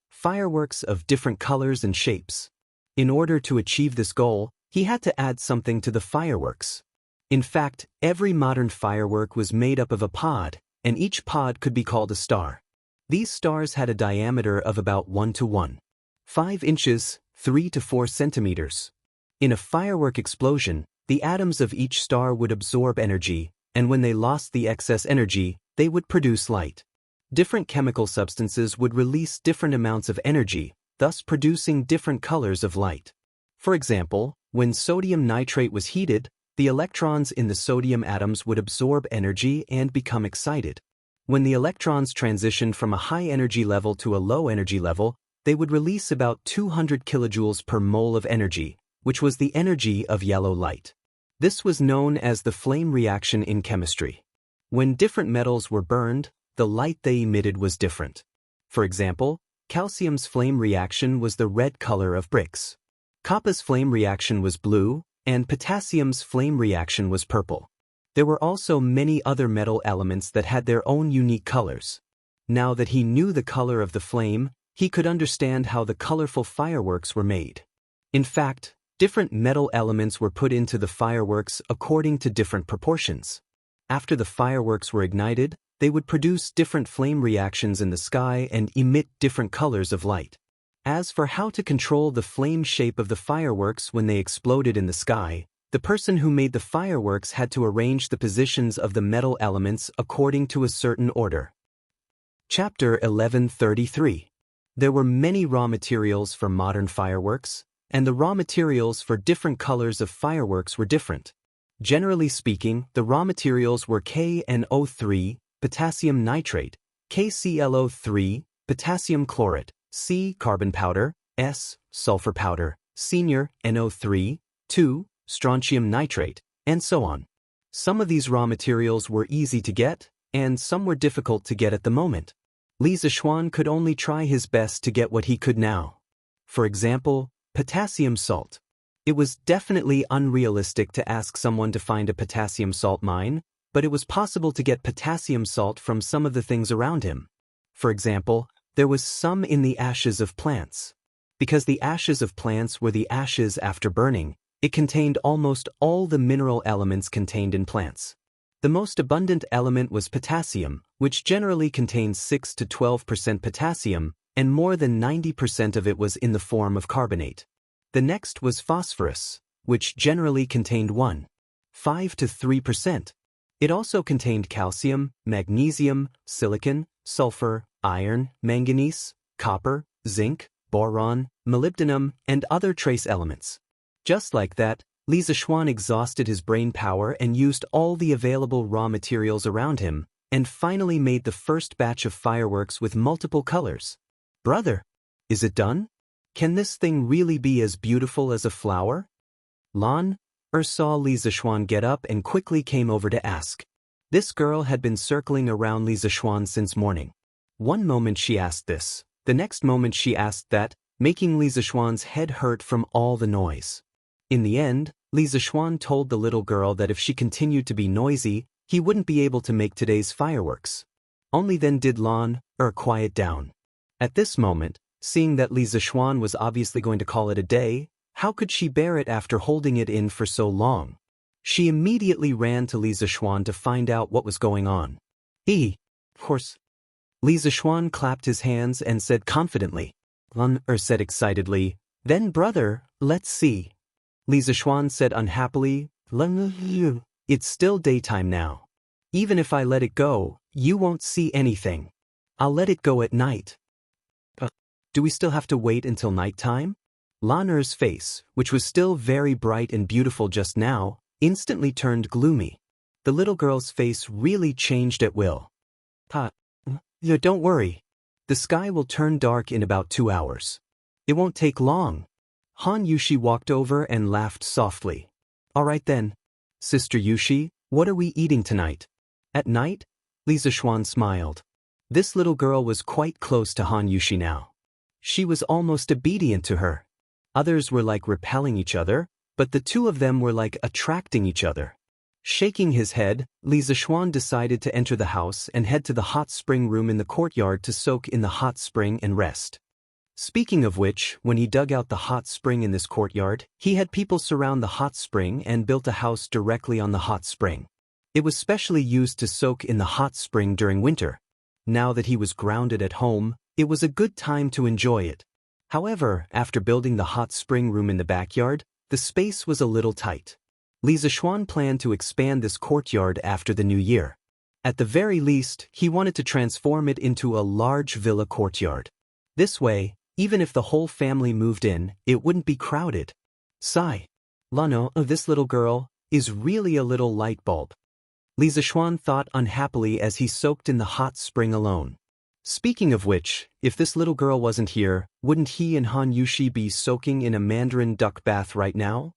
of different colors and shapes. In order to achieve this goal, he had to add something to the fireworks. In fact, every modern firework was made up of a pod, and each pod could be called a star. These stars had a diameter of about 1 to 1.5 inches, 3 to 4 centimeters. In a firework explosion, the atoms of each star would absorb energy, and when they lost the excess energy, they would produce light. Different chemical substances would release different amounts of energy, thus producing different colors of light. For example, when sodium nitrate was heated, the electrons in the sodium atoms would absorb energy and become excited. When the electrons transitioned from a high energy level to a low energy level, they would release about 200 kilojoules per mole of energy, which was the energy of yellow light. This was known as the flame reaction in chemistry. When different metals were burned, the light they emitted was different. For example, calcium's flame reaction was the red color of bricks. Copper's flame reaction was blue, and potassium's flame reaction was purple. There were also many other metal elements that had their own unique colors. Now that he knew the color of the flame, he could understand how the colorful fireworks were made. In fact, different metal elements were put into the fireworks according to different proportions. After the fireworks were ignited, they would produce different flame reactions in the sky and emit different colors of light. As for how to control the flame shape of the fireworks when they exploded in the sky, the person who made the fireworks had to arrange the positions of the metal elements according to a certain order. Chapter 1133. There were many raw materials for modern fireworks, and the raw materials for different colors of fireworks were different. Generally speaking, the raw materials were KNO3, potassium nitrate, KClO3, potassium chlorate, C, carbon powder, S, sulfur powder, senior, NO3, 2, strontium nitrate, and so on. Some of these raw materials were easy to get, and some were difficult to get at the moment. Li Zishuan could only try his best to get what he could now. For example, potassium salt. It was definitely unrealistic to ask someone to find a potassium salt mine, but it was possible to get potassium salt from some of the things around him. For example, there was some in the ashes of plants. Because the ashes of plants were the ashes after burning, it contained almost all the mineral elements contained in plants. The most abundant element was potassium, which generally contains 6 to 12% potassium, and more than 90% of it was in the form of carbonate. The next was phosphorus, which generally contained 1.5 to 3%. It also contained calcium, magnesium, silicon, sulfur, iron, manganese, copper, zinc, boron, molybdenum, and other trace elements. Just like that, Li Zishuan exhausted his brain power and used all the available raw materials around him, and finally made the first batch of fireworks with multiple colors. Brother, is it done? Can this thing really be as beautiful as a flower? Lan saw Li Zishuan get up and quickly came over to ask. This girl had been circling around Li Zishuan since morning. One moment she asked this, the next moment she asked that, making Li Zishuan's head hurt from all the noise. In the end, Li Zishuan told the little girl that if she continued to be noisy, he wouldn't be able to make today's fireworks. Only then did Lan quiet down. At this moment, seeing that Li Zishuan was obviously going to call it a day, how could she bear it after holding it in for so long? She immediately ran to Li Zishuan to find out what was going on. Of course. Li Zishuan clapped his hands and said confidently. Lan said excitedly, then brother, let's see. Li Zishuan said unhappily, it's still daytime now. Even if I let it go, you won't see anything. I'll let it go at night. Do we still have to wait until nighttime? Lan face, which was still very bright and beautiful just now, instantly turned gloomy. The little girl's face really changed at will. Don't worry. The sky will turn dark in about 2 hours. It won't take long. Han Yushi walked over and laughed softly. All right then. Sister Yushi, what are we eating tonight? At night? Li Zishuan smiled. This little girl was quite close to Han Yushi now. She was almost obedient to her. Others were like repelling each other, but the two of them were like attracting each other. Shaking his head, Li Zishuan decided to enter the house and head to the hot spring room in the courtyard to soak in the hot spring and rest. Speaking of which, when he dug out the hot spring in this courtyard, he had people surround the hot spring and built a house directly on the hot spring. It was specially used to soak in the hot spring during winter. Now that he was grounded at home, it was a good time to enjoy it. However, after building the hot spring room in the backyard, the space was a little tight. Li Zishuan planned to expand this courtyard after the new year. At the very least, he wanted to transform it into a large villa courtyard. This way, even if the whole family moved in, it wouldn't be crowded. Lano, this little girl, is really a little light bulb. Li Zishuan thought unhappily as he soaked in the hot spring alone. Speaking of which, if this little girl wasn't here, wouldn't he and Han Yushi be soaking in a mandarin duck bath right now?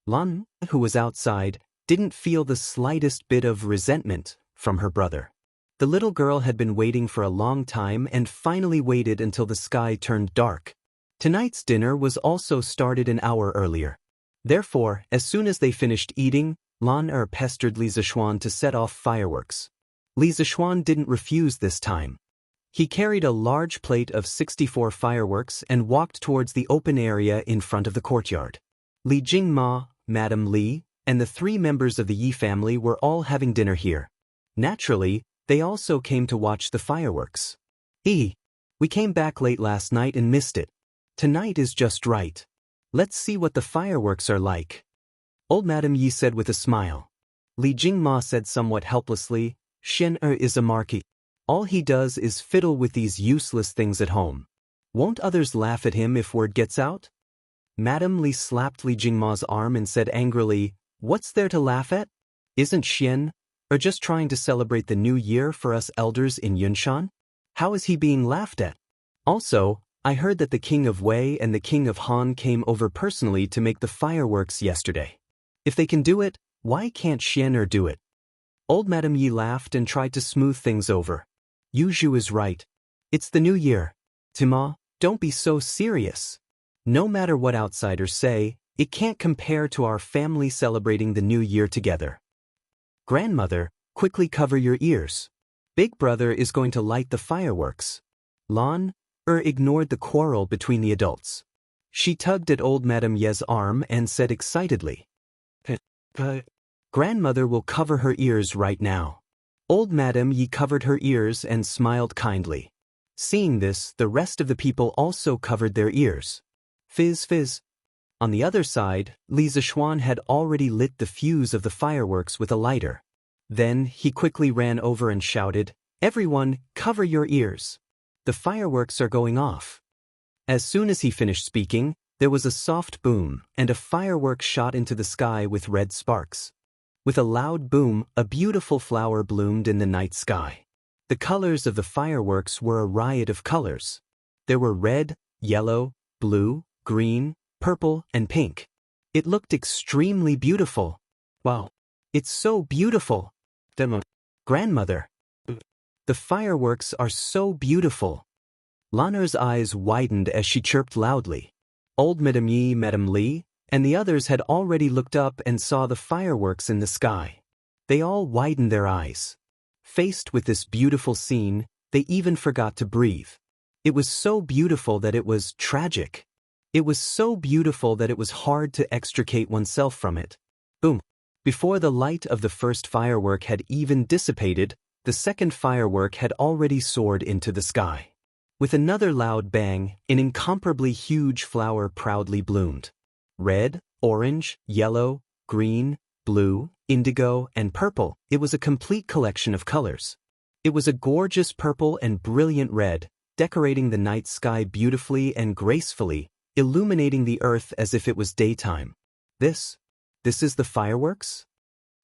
Lan, who was outside, didn't feel the slightest bit of resentment from her brother. The little girl had been waiting for a long time and finally waited until the sky turned dark. Tonight's dinner was also started an hour earlier. Therefore, as soon as they finished eating, Lan pestered Li Zishuan to set off fireworks. Li Zishuan didn't refuse this time. He carried a large plate of 64 fireworks and walked towards the open area in front of the courtyard. Li Jingma, Madame Li, and the 3 members of the Yi family were all having dinner here. Naturally, they also came to watch the fireworks. We came back late last night and missed it. Tonight is just right. Let's see what the fireworks are like. Old Madame Yi said with a smile. Li Jingma said somewhat helplessly, Shen is a marquis. All he does is fiddle with these useless things at home. Won't others laugh at him if word gets out? Madame Li slapped Li Jingma's arm and said angrily, what's there to laugh at? Isn't Xian just trying to celebrate the new year for us elders in Yunshan? How is he being laughed at? Also, I heard that the King of Wei and the King of Han came over personally to make the fireworks yesterday. If they can do it, why can't Xian do it? Old Madame Yi laughed and tried to smooth things over. Yuzhu is right. It's the new year. Tima, don't be so serious. No matter what outsiders say, it can't compare to our family celebrating the new year together. Grandmother, quickly cover your ears. Big brother is going to light the fireworks. Lan ignored the quarrel between the adults. She tugged at old Madame Ye's arm and said excitedly, Grandmother will cover her ears right now. Old Madame Yi covered her ears and smiled kindly. Seeing this, the rest of the people also covered their ears. Fizz fizz. On the other side, Li Zishuan had already lit the fuse of the fireworks with a lighter. Then he quickly ran over and shouted, Everyone, cover your ears. The fireworks are going off. As soon as he finished speaking, there was a soft boom, and a firework shot into the sky with red sparks. With a loud boom, a beautiful flower bloomed in the night sky. The colors of the fireworks were a riot of colors. There were red, yellow, blue, green, purple, and pink. It looked extremely beautiful. Wow. It's so beautiful. Grandmother. The fireworks are so beautiful. Lana's eyes widened as she chirped loudly. Old Madame Yi, Madame Li, and the others had already looked up and saw the fireworks in the sky. They all widened their eyes. Faced with this beautiful scene, they even forgot to breathe. It was so beautiful that it was tragic. It was so beautiful that it was hard to extricate oneself from it. Boom. Before the light of the first firework had even dissipated, the second firework had already soared into the sky. With another loud bang, an incomparably huge flower proudly bloomed. Red, orange, yellow, green, blue, indigo, and purple, it was a complete collection of colors. It was a gorgeous purple and brilliant red, decorating the night sky beautifully and gracefully, illuminating the earth as if it was daytime. This is the fireworks?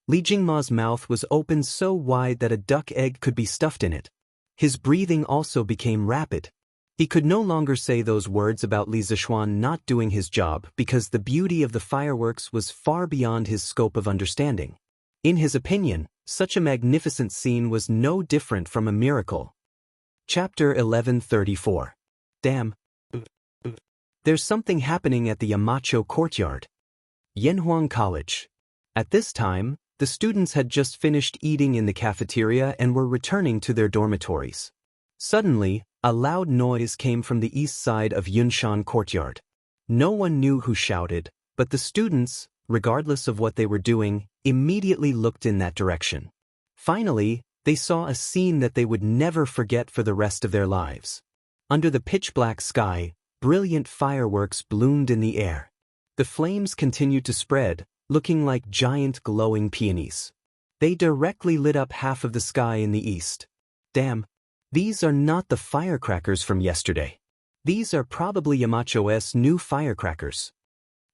Li Jingma's mouth was open so wide that a duck egg could be stuffed in it. His breathing also became rapid. He could no longer say those words about Li Zishuan not doing his job because the beauty of the fireworks was far beyond his scope of understanding. In his opinion, such a magnificent scene was no different from a miracle. Chapter 1134. Damn. There's something happening at the Yamacho courtyard. Yanhuang College. At this time, the students had just finished eating in the cafeteria and were returning to their dormitories. Suddenly, a loud noise came from the east side of Yunshan courtyard. No one knew who shouted, but the students, regardless of what they were doing, immediately looked in that direction. Finally, they saw a scene that they would never forget for the rest of their lives. Under the pitch-black sky, brilliant fireworks bloomed in the air. The flames continued to spread, looking like giant glowing peonies. They directly lit up half of the sky in the east. Damn, these are not the firecrackers from yesterday. These are probably Yamacho's new firecrackers.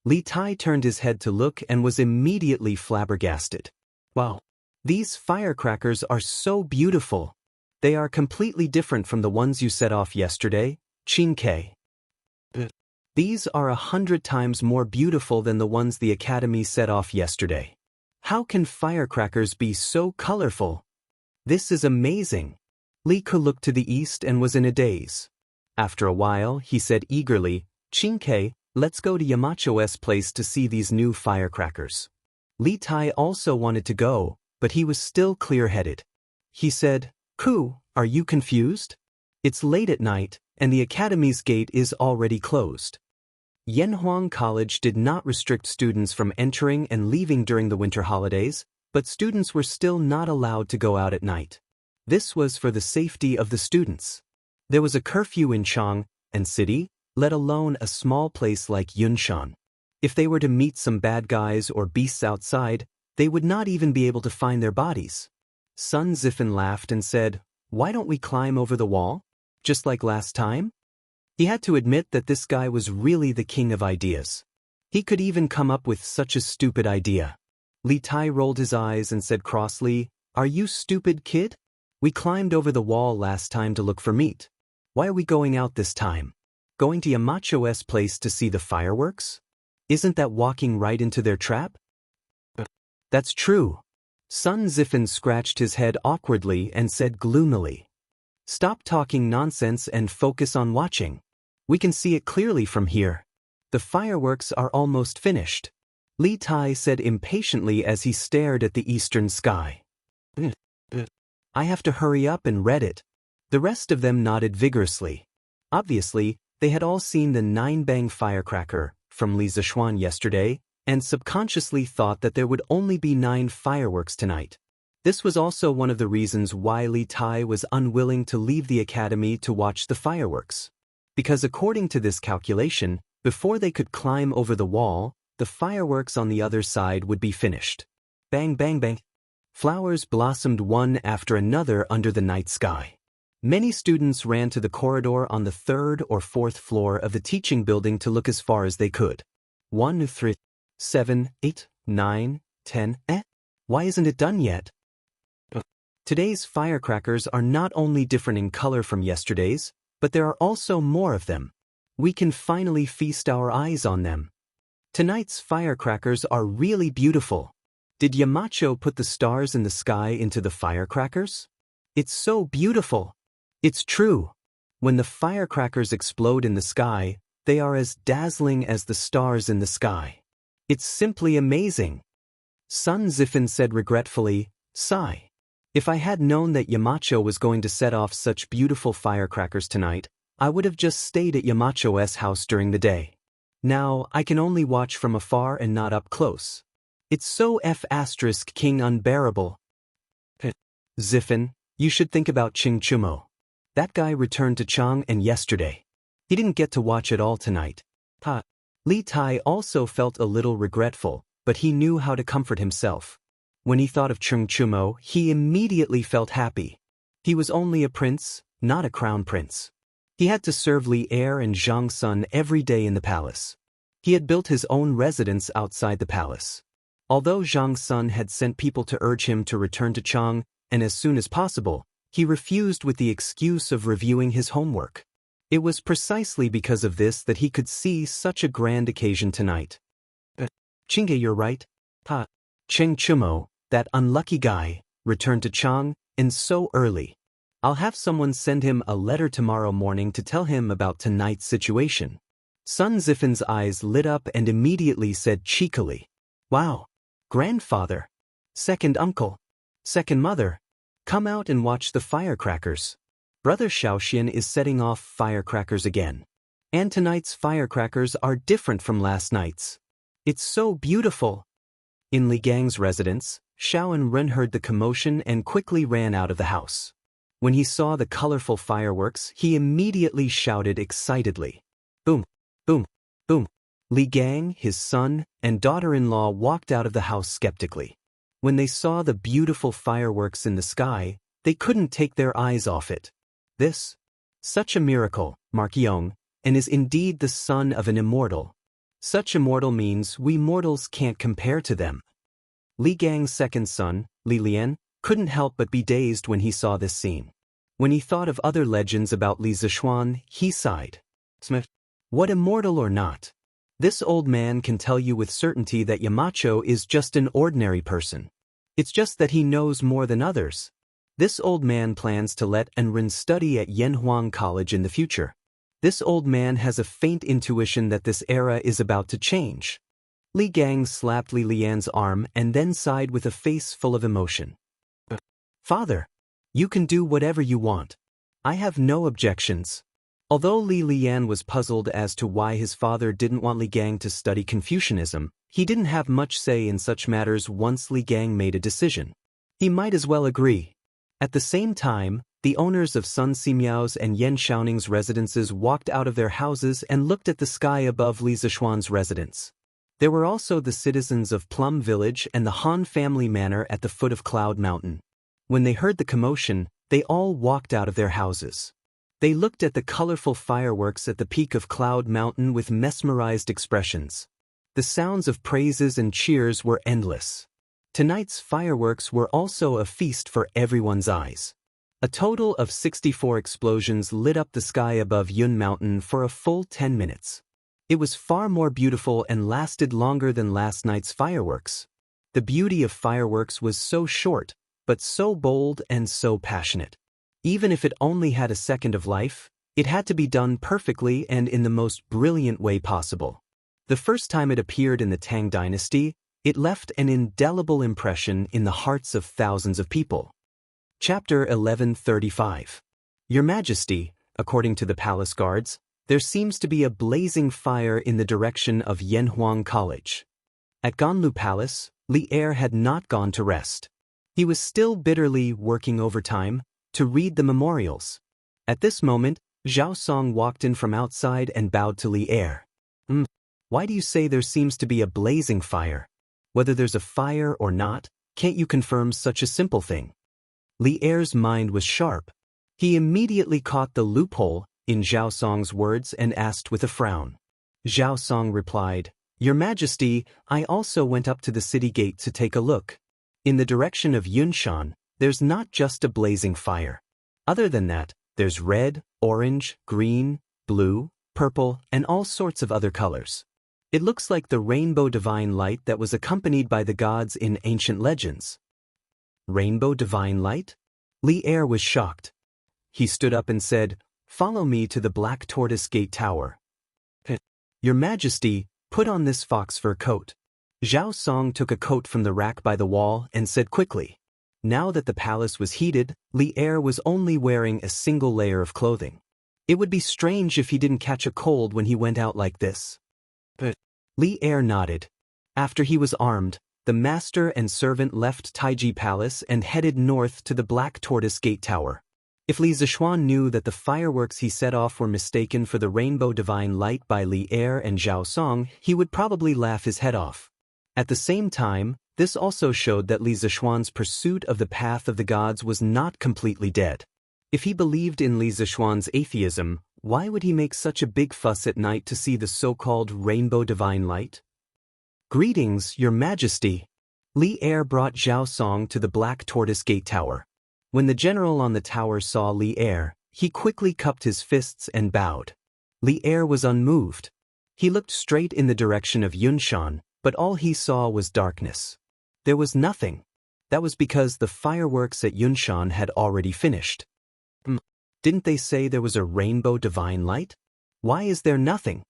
Li Tai turned his head to look and was immediately flabbergasted. Wow, these firecrackers are so beautiful. They are completely different from the ones you set off yesterday, Qin Ke. These are 100 times more beautiful than the ones the Academy set off yesterday. How can firecrackers be so colorful? This is amazing. Li Ke looked to the east and was in a daze. After a while, he said eagerly, Qin Ke, let's go to Yamacho's place to see these new firecrackers. Li Tai also wanted to go, but he was still clear-headed. He said, Ku, are you confused? It's late at night, and the Academy's gate is already closed. Yanhuang College did not restrict students from entering and leaving during the winter holidays, but students were still not allowed to go out at night. This was for the safety of the students. There was a curfew in Chang and city, let alone a small place like Yunshan. If they were to meet some bad guys or beasts outside, they would not even be able to find their bodies. Sun Zifen laughed and said, Why don't we climb over the wall? Just like last time? He had to admit that this guy was really the king of ideas. He could even come up with such a stupid idea. Li Tai rolled his eyes and said crossly, Are you stupid, kid? We climbed over the wall last time to look for meat. Why are we going out this time? Going to Yamacho's place to see the fireworks? Isn't that walking right into their trap? That's true. Sun Zifen scratched his head awkwardly and said gloomily, Stop talking nonsense and focus on watching. We can see it clearly from here. The fireworks are almost finished. Li Tai said impatiently as he stared at the eastern sky. I have to hurry up and read it. The rest of them nodded vigorously. Obviously, they had all seen the 9-bang firecracker from Li Zishuan yesterday and subconsciously thought that there would only be 9 fireworks tonight. This was also one of the reasons why Li Tai was unwilling to leave the academy to watch the fireworks. Because according to this calculation, before they could climb over the wall, the fireworks on the other side would be finished. Bang bang bang. Flowers blossomed one after another under the night sky. Many students ran to the corridor on the third or fourth floor of the teaching building to look as far as they could. 1, 3, 7, 8, 9, 10, Why isn't it done yet? Today's firecrackers are not only different in color from yesterday's, but there are also more of them. We can finally feast our eyes on them. Tonight's firecrackers are really beautiful. Did Yamacho put the stars in the sky into the firecrackers? It's so beautiful. It's true. When the firecrackers explode in the sky, they are as dazzling as the stars in the sky. It's simply amazing. Sun Zifan said regretfully, sigh. If I had known that Yamacho was going to set off such beautiful firecrackers tonight, I would have just stayed at Yamacho's house during the day. Now, I can only watch from afar and not up close. It's so King unbearable. Zifan, you should think about Ching Chumo. That guy returned to Chang'an yesterday. He didn't get to watch it all tonight. Li Tai also felt a little regretful, but he knew how to comfort himself. When he thought of Ching Chumo, he immediately felt happy. He was only a prince, not a crown prince. He had to serve Li Er and Zhang Sun every day in the palace. He had built his own residence outside the palace. Although Zhang Sun had sent people to urge him to return to Chang'an as soon as possible, he refused with the excuse of reviewing his homework. It was precisely because of this that he could see such a grand occasion tonight. Chingge, you're right. Cheng Chumo, that unlucky guy, returned to Chang'an so early. I'll have someone send him a letter tomorrow morning to tell him about tonight's situation. Sun Zifan's eyes lit up and immediately said cheekily, wow, grandfather, second uncle, second mother, come out and watch the firecrackers. Brother Shaoxian is setting off firecrackers again. And tonight's firecrackers are different from last night's. It's so beautiful. In Li Gang's residence, Xiao and Ren heard the commotion and quickly ran out of the house. When he saw the colorful fireworks, he immediately shouted excitedly, boom, boom, boom. Li Gang, his son, and daughter-in-law walked out of the house skeptically. When they saw the beautiful fireworks in the sky, they couldn't take their eyes off it. This, such a miracle, Mark Yong, and is indeed the son of an immortal. Such immortal means we mortals can't compare to them. Li Gang's second son, Li Lian, couldn't help but be dazed when he saw this scene. When he thought of other legends about Li Zishuan, he sighed. Smith, what immortal or not? This old man can tell you with certainty that Yamacho is just an ordinary person. It's just that he knows more than others. This old man plans to let Enrin study at Yanhuang College in the future. This old man has a faint intuition that this era is about to change. Li Gang slapped Li Lian's arm and then sighed with a face full of emotion. Father, you can do whatever you want. I have no objections. Although Li Lian was puzzled as to why his father didn't want Li Gang to study Confucianism, he didn't have much say in such matters once Li Gang made a decision. He might as well agree. At the same time, the owners of Sun Simiao's and Yan Xiaoning's residences walked out of their houses and looked at the sky above Li Zishuan's residence. There were also the citizens of Plum Village and the Han family manor at the foot of Cloud Mountain. When they heard the commotion, they all walked out of their houses. They looked at the colorful fireworks at the peak of Cloud Mountain with mesmerized expressions. The sounds of praises and cheers were endless. Tonight's fireworks were also a feast for everyone's eyes. A total of 64 explosions lit up the sky above Yun Mountain for a full 10 minutes. It was far more beautiful and lasted longer than last night's fireworks. The beauty of fireworks was so short, but so bold and so passionate. Even if it only had a second of life, it had to be done perfectly and in the most brilliant way possible. The first time it appeared in the Tang dynasty, it left an indelible impression in the hearts of thousands of people. Chapter 1135. Your Majesty, according to the palace guards, there seems to be a blazing fire in the direction of Yanhuang College. At Ganlu Palace, Li Er had not gone to rest. He was still bitterly working overtime to read the memorials. At this moment, Zhao Song walked in from outside and bowed to Li Er. Why do you say there seems to be a blazing fire? Whether there's a fire or not, can't you confirm such a simple thing? Li Er's mind was sharp. He immediately caught the loophole in Zhao Song's words and asked with a frown. Zhao Song replied, "Your Majesty, I also went up to the city gate to take a look. In the direction of Yunshan, there's not just a blazing fire. Other than that, there's red, orange, green, blue, purple, and all sorts of other colors. It looks like the rainbow divine light that was accompanied by the gods in ancient legends." Rainbow divine light? Li Er was shocked. He stood up and said, "Follow me to the Black Tortoise Gate Tower." "Your Majesty, put on this fox fur coat." Zhao Song took a coat from the rack by the wall and said quickly. Now that the palace was heated, Li Er was only wearing a single layer of clothing. It would be strange if he didn't catch a cold when he went out like this. But Li Er nodded. After he was armed, the master and servant left Taiji Palace and headed north to the Black Tortoise Gate Tower. If Li Zishuan knew that the fireworks he set off were mistaken for the rainbow divine light by Li Er and Zhao Song, he would probably laugh his head off. At the same time, this also showed that Li Zishuan's pursuit of the path of the gods was not completely dead. If he believed in Li Zishuan's atheism, why would he make such a big fuss at night to see the so-called rainbow divine light? "Greetings, Your Majesty." Li Er brought Zhao Song to the Black Tortoise Gate Tower. When the general on the tower saw Li Er, he quickly cupped his fists and bowed. Li Er was unmoved. He looked straight in the direction of Yunshan, but all he saw was darkness. There was nothing. That was because the fireworks at Yunshan had already finished. Didn't they say there was a rainbow divine light? Why is there nothing?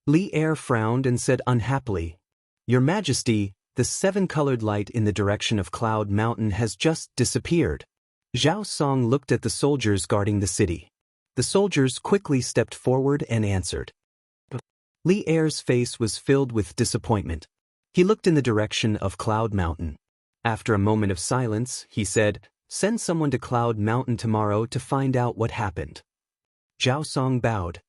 Li Er frowned and said unhappily, "Your Majesty, the seven-colored light in the direction of Cloud Mountain has just disappeared." Zhao Song looked at the soldiers guarding the city. The soldiers quickly stepped forward and answered. Li Er's face was filled with disappointment. He looked in the direction of Cloud Mountain. After a moment of silence, he said, "Send someone to Cloud Mountain tomorrow to find out what happened." Zhao Song bowed.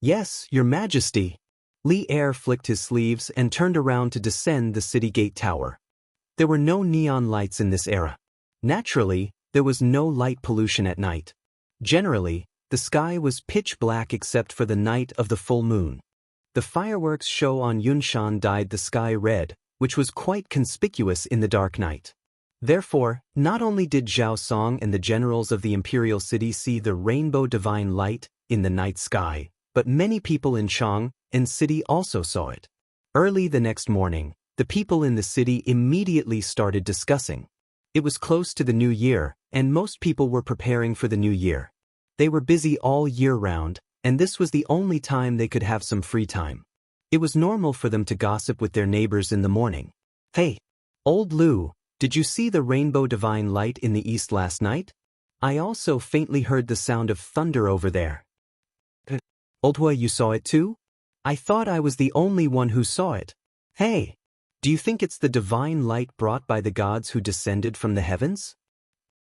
"Yes, Your Majesty." Li Er flicked his sleeves and turned around to descend the city gate tower. There were no neon lights in this era. Naturally, there was no light pollution at night. Generally, the sky was pitch black except for the night of the full moon. The fireworks show on Yunshan dyed the sky red, which was quite conspicuous in the dark night. Therefore, not only did Zhao Song and the generals of the imperial city see the rainbow divine light in the night sky, but many people in Chang and city also saw it. Early the next morning, the people in the city immediately started discussing. It was close to the new year, and most people were preparing for the new year. They were busy all year round, and this was the only time they could have some free time. It was normal for them to gossip with their neighbors in the morning. "Hey, old Lu, did you see the rainbow divine light in the east last night? I also faintly heard the sound of thunder over there." "Old Hui, you saw it too? I thought I was the only one who saw it. Hey, do you think it's the divine light brought by the gods who descended from the heavens?"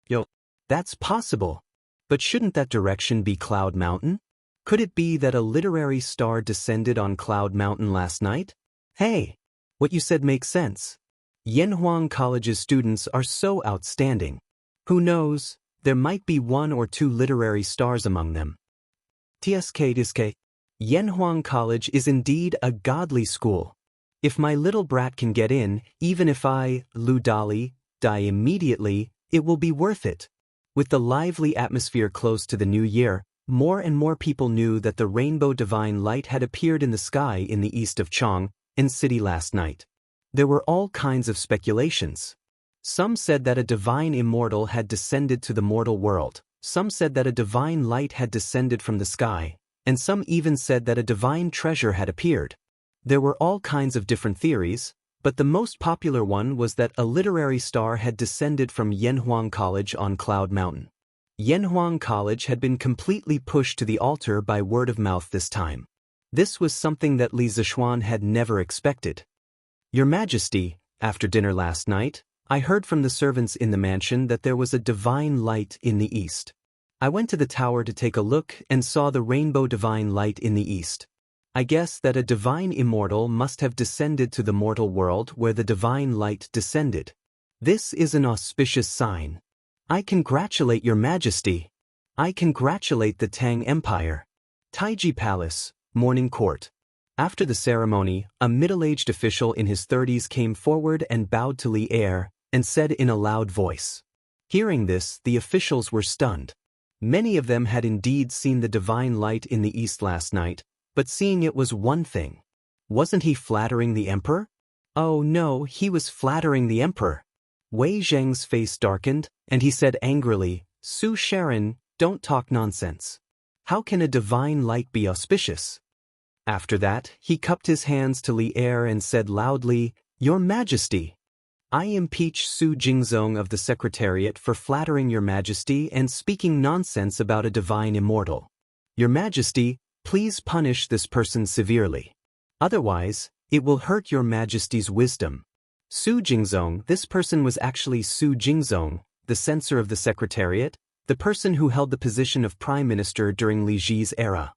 "Yo, that's possible. But shouldn't that direction be Cloud Mountain? Could it be that a literary star descended on Cloud Mountain last night?" "Hey, what you said makes sense. Yanhuang College's students are so outstanding. Who knows, there might be one or two literary stars among them." "TSK. Yanhuang College is indeed a godly school. If my little brat can get in, even if I, Lu Dali, die immediately, it will be worth it." With the lively atmosphere close to the new year, more and more people knew that the rainbow divine light had appeared in the sky in the east of Chang and city last night. There were all kinds of speculations. Some said that a divine immortal had descended to the mortal world, some said that a divine light had descended from the sky, and some even said that a divine treasure had appeared. There were all kinds of different theories, but the most popular one was that a literary star had descended from Yanhuang College on Cloud Mountain. Yanhuang College had been completely pushed to the altar by word of mouth this time. This was something that Li Zishuan had never expected. "Your Majesty, after dinner last night, I heard from the servants in the mansion that there was a divine light in the east. I went to the tower to take a look and saw the rainbow divine light in the east. I guess that a divine immortal must have descended to the mortal world where the divine light descended. This is an auspicious sign. I congratulate Your Majesty." I congratulate the Tang Empire. Taiji Palace, Morning Court. After the ceremony, a middle-aged official in his 30s came forward and bowed to Li Er, and said in a loud voice. Hearing this, the officials were stunned. Many of them had indeed seen the divine light in the east last night, but seeing it was one thing. Wasn't he flattering the emperor? Oh no, he was flattering the emperor. Wei Zheng's face darkened, and he said angrily, Su Sharon, don't talk nonsense. How can a divine light be auspicious? After that, he cupped his hands to Li Er and said loudly, Your Majesty. I impeach Su Jingzong of the Secretariat for flattering Your Majesty and speaking nonsense about a divine immortal. Your Majesty, please punish this person severely. Otherwise, it will hurt Your Majesty's wisdom. Su Jingzong, this person was actually Su Jingzong, the censor of the Secretariat, the person who held the position of Prime Minister during Li Ji's era.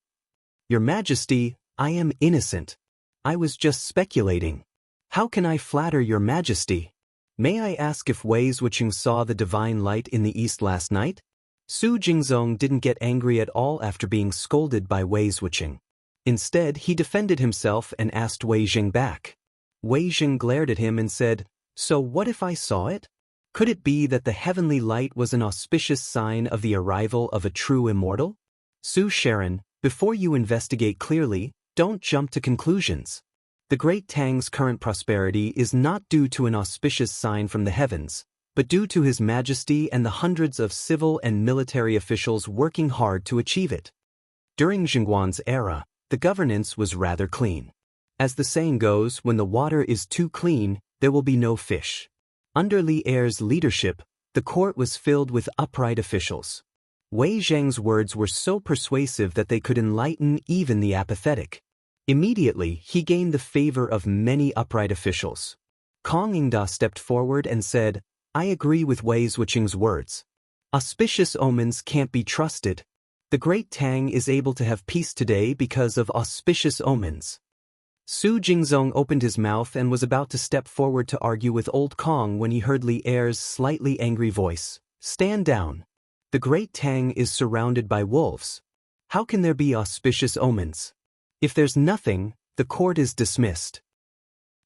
Your Majesty, I am innocent. I was just speculating. How can I flatter Your Majesty? May I ask if Wei Wuxia saw the divine light in the east last night? Su Jingzong didn't get angry at all after being scolded by Wei Wuxia. Instead, he defended himself and asked Wei Jing back. Wei Jing glared at him and said, So what if I saw it? Could it be that the heavenly light was an auspicious sign of the arrival of a true immortal? Su Sharon, before you investigate clearly, don't jump to conclusions. The Great Tang's current prosperity is not due to an auspicious sign from the heavens, but due to His Majesty and the hundreds of civil and military officials working hard to achieve it. During Zhongguan's era, the governance was rather clean. As the saying goes, when the water is too clean, there will be no fish. Under Li Er's leadership, the court was filled with upright officials. Wei Zheng's words were so persuasive that they could enlighten even the apathetic. Immediately, he gained the favor of many upright officials. Kong Yingda stepped forward and said, I agree with Wei Wuxia's words. Auspicious omens can't be trusted. The Great Tang is able to have peace today because of auspicious omens. Su Jingzong opened his mouth and was about to step forward to argue with Old Kong when he heard Li Er's slightly angry voice. Stand down. The Great Tang is surrounded by wolves. How can there be auspicious omens? If there's nothing, the court is dismissed.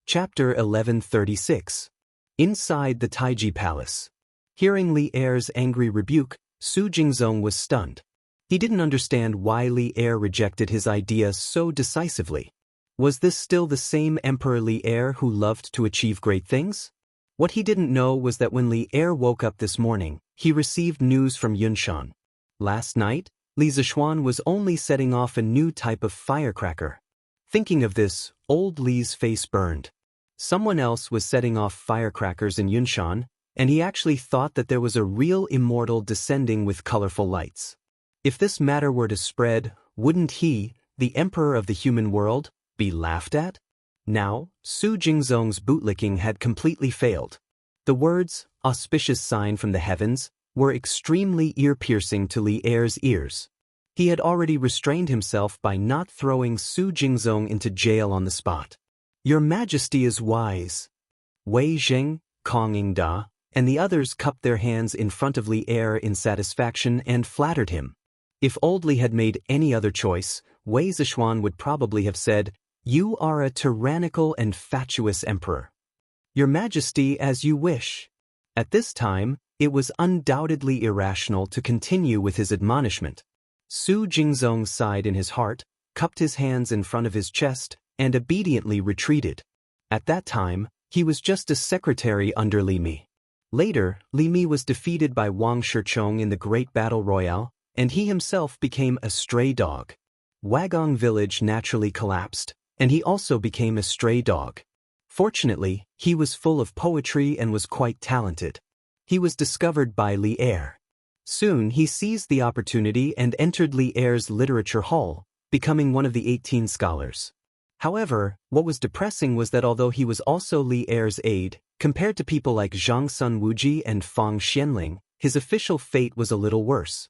Chapter 1136. Inside the Taiji Palace. Hearing Li Er's angry rebuke, Su Jingzong was stunned. He didn't understand why Li Er rejected his idea so decisively. Was this still the same Emperor Li Er who loved to achieve great things? What he didn't know was that when Li Er woke up this morning, he received news from Yunshan. Last night, Li Zishuan was only setting off a new type of firecracker. Thinking of this, old Li's face burned. Someone else was setting off firecrackers in Yunshan, and he actually thought that there was a real immortal descending with colorful lights. If this matter were to spread, wouldn't he, the emperor of the human world, be laughed at? Now, Su Jingzong's bootlicking had completely failed. The words, auspicious sign from the heavens, were extremely ear-piercing to Li Er's ears. He had already restrained himself by not throwing Su Jingzong into jail on the spot. Your Majesty is wise. Wei Zheng, Kong Yingda, and the others cupped their hands in front of Li Er in satisfaction and flattered him. If old Li had made any other choice, Wei Zishuan would probably have said, You are a tyrannical and fatuous emperor. Your Majesty, as you wish. At this time, it was undoubtedly irrational to continue with his admonishment. Su Jingzong sighed in his heart, cupped his hands in front of his chest, and obediently retreated. At that time, he was just a secretary under Li Mi. Later, Li Mi was defeated by Wang Shichong in the Great Battle Royale, and he himself became a stray dog. Wagong village naturally collapsed, and he also became a stray dog. Fortunately, he was full of poetry and was quite talented. He was discovered by Li Er. Soon he seized the opportunity and entered Li Er's literature hall, becoming one of the 18 scholars. However, what was depressing was that although he was also Li Er's aide, compared to people like Zhang Sun Wuji and Fang Xianling, his official fate was a little worse.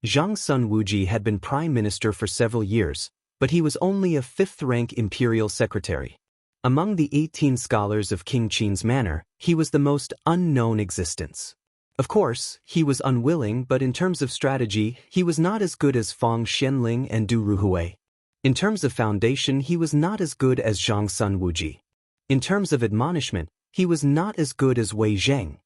Zhang Sun Wuji had been prime minister for several years, but he was only a fifth-rank imperial secretary. Among the 18 scholars of King Qin's manor, he was the most unknown existence. Of course, he was unwilling, but in terms of strategy, he was not as good as Fang Xianling and Du Ruhui. In terms of foundation, he was not as good as Zhang Sun Wuji. In terms of admonishment, he was not as good as Wei Zheng.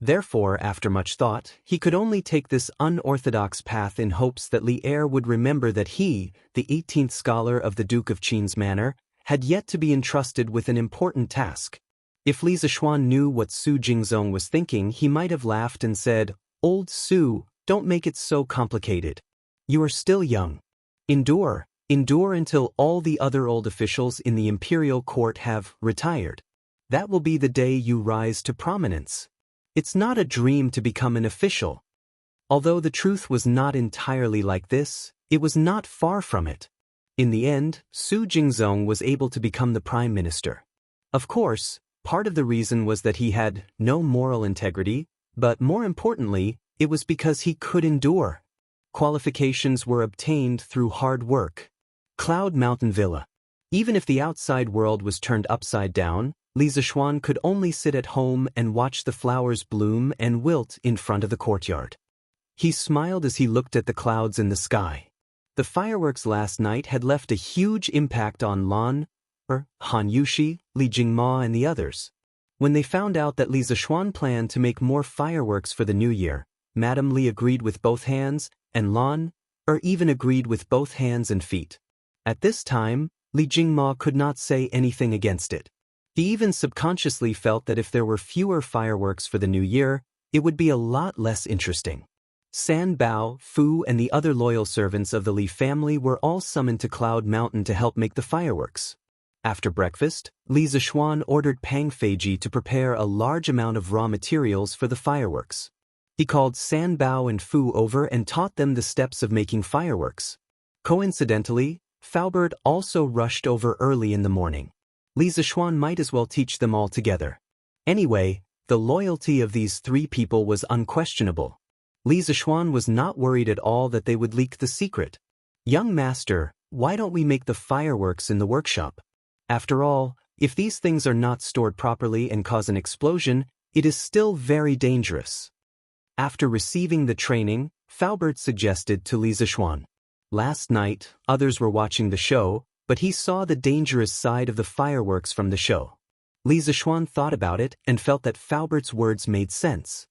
Therefore, after much thought, he could only take this unorthodox path in hopes that Li Er would remember that he, the 18th scholar of the Duke of Qin's manor, had yet to be entrusted with an important task. If Li Zishuan knew what Su Jingzong was thinking, he might have laughed and said, "Old Su, don't make it so complicated. You are still young. Endure until all the other old officials in the imperial court have retired. That will be the day you rise to prominence. It's not a dream to become an official." Although the truth was not entirely like this, it was not far from it. In the end, Su Jingzong was able to become the prime minister. Of course, part of the reason was that he had no moral integrity, but more importantly, it was because he could endure. Qualifications were obtained through hard work. Cloud Mountain Villa. Even if the outside world was turned upside down, Li Zishuan could only sit at home and watch the flowers bloom and wilt in front of the courtyard. He smiled as he looked at the clouds in the sky. The fireworks last night had left a huge impact on Han Yushi, Li Jingma and the others. When they found out that Li Zishuan planned to make more fireworks for the new year, Madame Li agreed with both hands, and even agreed with both hands and feet. At this time, Li Jingma could not say anything against it. He even subconsciously felt that if there were fewer fireworks for the new year, it would be a lot less interesting. San Bao, Fu and the other loyal servants of the Li family were all summoned to Cloud Mountain to help make the fireworks. After breakfast, Li Zishuan ordered Pang Feiji to prepare a large amount of raw materials for the fireworks. He called San Bao and Fu over and taught them the steps of making fireworks. Coincidentally, Faubert also rushed over early in the morning. Li Zishuan might as well teach them all together. Anyway, the loyalty of these three people was unquestionable. Li Zishuan was not worried at all that they would leak the secret. "Young master, why don't we make the fireworks in the workshop? After all, if these things are not stored properly and cause an explosion, it is still very dangerous." After receiving the training, Faubert suggested to Li Zishuan. Last night, others were watching the show, but he saw the dangerous side of the fireworks from the show. Li Zishuan thought about it and felt that Faubert's words made sense.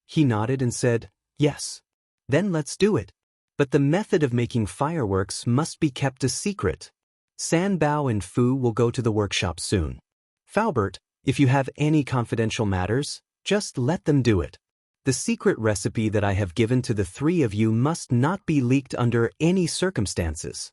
He nodded and said, "Yes. Then let's do it. But the method of making fireworks must be kept a secret. San Bao and Fu will go to the workshop soon. Faubert, if you have any confidential matters, just let them do it. The secret recipe that I have given to the three of you must not be leaked under any circumstances."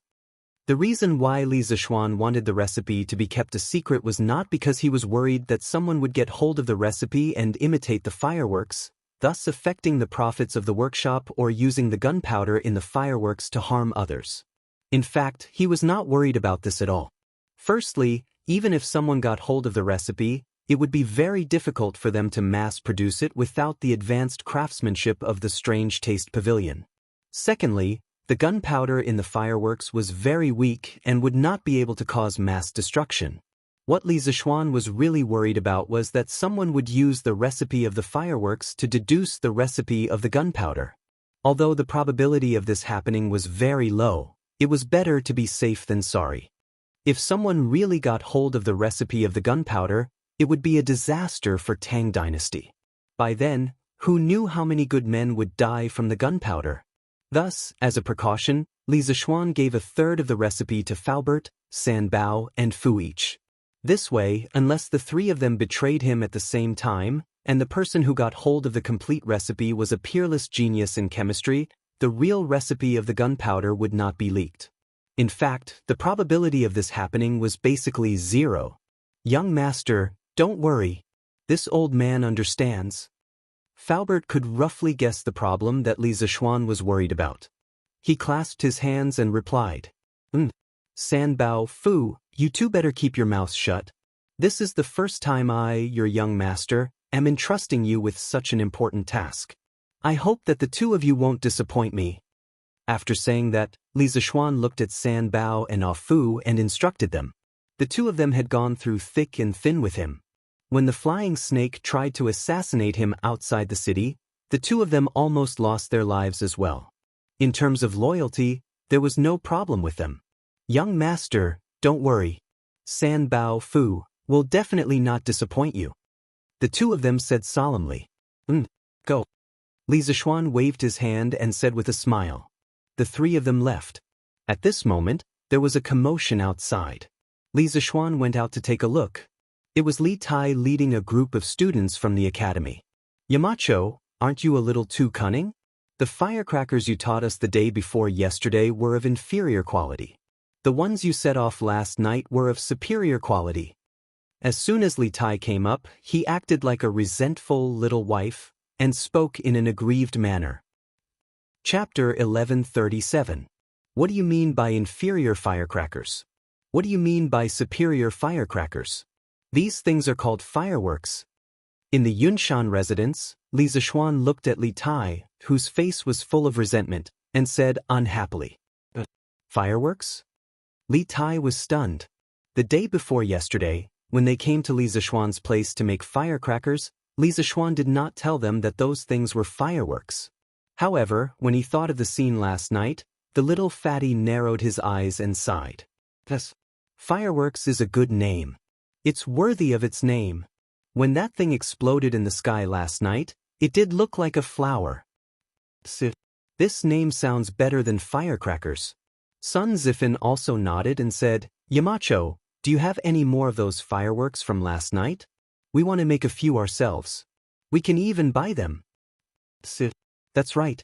The reason why Li Zishuan wanted the recipe to be kept a secret was not because he was worried that someone would get hold of the recipe and imitate the fireworks, thus affecting the profits of the workshop or using the gunpowder in the fireworks to harm others. In fact, he was not worried about this at all. Firstly, even if someone got hold of the recipe, it would be very difficult for them to mass-produce it without the advanced craftsmanship of the Strange Taste Pavilion. Secondly, the gunpowder in the fireworks was very weak and would not be able to cause mass destruction. What Li Zishuan was really worried about was that someone would use the recipe of the fireworks to deduce the recipe of the gunpowder. Although the probability of this happening was very low, it was better to be safe than sorry. If someone really got hold of the recipe of the gunpowder, it would be a disaster for Tang Dynasty. By then, who knew how many good men would die from the gunpowder? Thus, as a precaution, Li Zishuan gave a third of the recipe to Faubert, San Bao, and Fu each. This way, unless the three of them betrayed him at the same time, and the person who got hold of the complete recipe was a peerless genius in chemistry, the real recipe of the gunpowder would not be leaked. In fact, the probability of this happening was basically zero. "Young master, don't worry. This old man understands." Faubert could roughly guess the problem that Li Zishuan was worried about. He clasped his hands and replied, San Bao, Fu, you two better keep your mouths shut. This is the first time I, your young master, am entrusting you with such an important task. I hope that the two of you won't disappoint me." After saying that, Li Zishuan looked at San Bao and Ah Fu and instructed them. The two of them had gone through thick and thin with him. When the flying snake tried to assassinate him outside the city, The two of them almost lost their lives as well. In terms of loyalty, there was no problem with them. Young master, don't worry. San Bao Fu will definitely not disappoint you. The two of them said solemnly. Go. Li Zishuan waved his hand and said with a smile. The three of them left. At this moment, there was a commotion outside. Li Zishuan went out to take a look. It was Li Tai leading a group of students from the academy. Yamacho, aren't you a little too cunning? The firecrackers you taught us the day before yesterday were of inferior quality. The ones you set off last night were of superior quality. As soon as Li Tai came up, he acted like a resentful little wife and spoke in an aggrieved manner. Chapter 1137. What do you mean by inferior firecrackers? What do you mean by superior firecrackers? These things are called fireworks. In the Yunshan residence, Li Zishuan looked at Li Tai, whose face was full of resentment, and said unhappily, Fireworks? Li Tai was stunned. The day before yesterday, when they came to Li Zishuan's place to make firecrackers, Li Zishuan did not tell them that those things were fireworks. However, when he thought of the scene last night, the little fatty narrowed his eyes and sighed. Yes, fireworks is a good name. It's worthy of its name. When that thing exploded in the sky last night, it did look like a flower. This name sounds better than firecrackers. Sun Zifan also nodded and said, Yamacho, do you have any more of those fireworks from last night? We want to make a few ourselves. We can even buy them. That's right.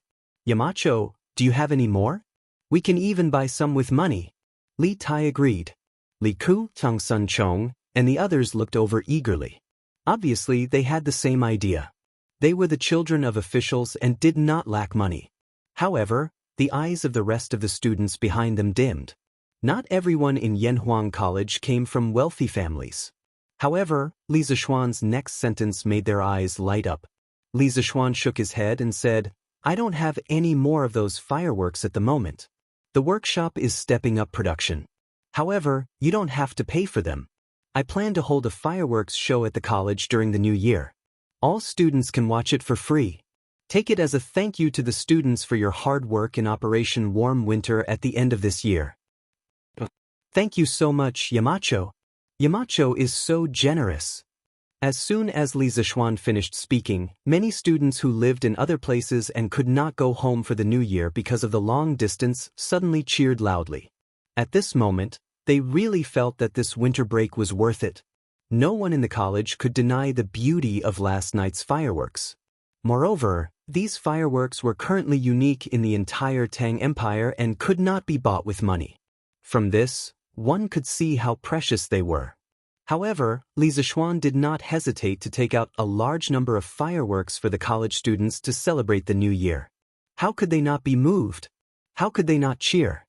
Yamacho, do you have any more? We can even buy some with money. Li Tai agreed. Li Ku, Tang Sun Chong, and the others looked over eagerly. Obviously, they had the same idea. They were the children of officials and did not lack money. However, the eyes of the rest of the students behind them dimmed. Not everyone in Yanhuang College came from wealthy families. However, Li Zishuan's next sentence made their eyes light up. Li Zishuan shook his head and said, I don't have any more of those fireworks at the moment. The workshop is stepping up production. However, you don't have to pay for them. I plan to hold a fireworks show at the college during the new year. All students can watch it for free. Take it as a thank you to the students for your hard work in Operation Warm Winter at the end of this year. Thank you so much, Yamacho. Yamacho is so generous. As soon as Li Zishuan finished speaking, many students who lived in other places and could not go home for the new year because of the long distance suddenly cheered loudly. At this moment, they really felt that this winter break was worth it. No one in the college could deny the beauty of last night's fireworks. Moreover, these fireworks were currently unique in the entire Tang Empire and could not be bought with money. From this, one could see how precious they were. However, Li Zishuan did not hesitate to take out a large number of fireworks for the college students to celebrate the new year. How could they not be moved? How could they not cheer?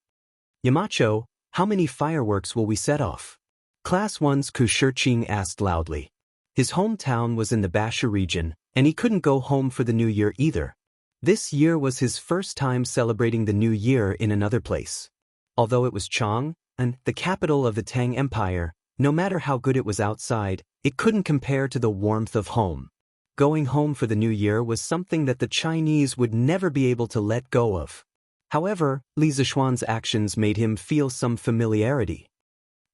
Yamacho, how many fireworks will we set off? Class 1's Ku Shiqing asked loudly. His hometown was in the Basha region, and he couldn't go home for the new year either. This year was his first time celebrating the new year in another place. Although it was Chang'an, the capital of the Tang Empire, no matter how good it was outside, it couldn't compare to the warmth of home. Going home for the new year was something that the Chinese would never be able to let go of. However, Li Zishuan's actions made him feel some familiarity.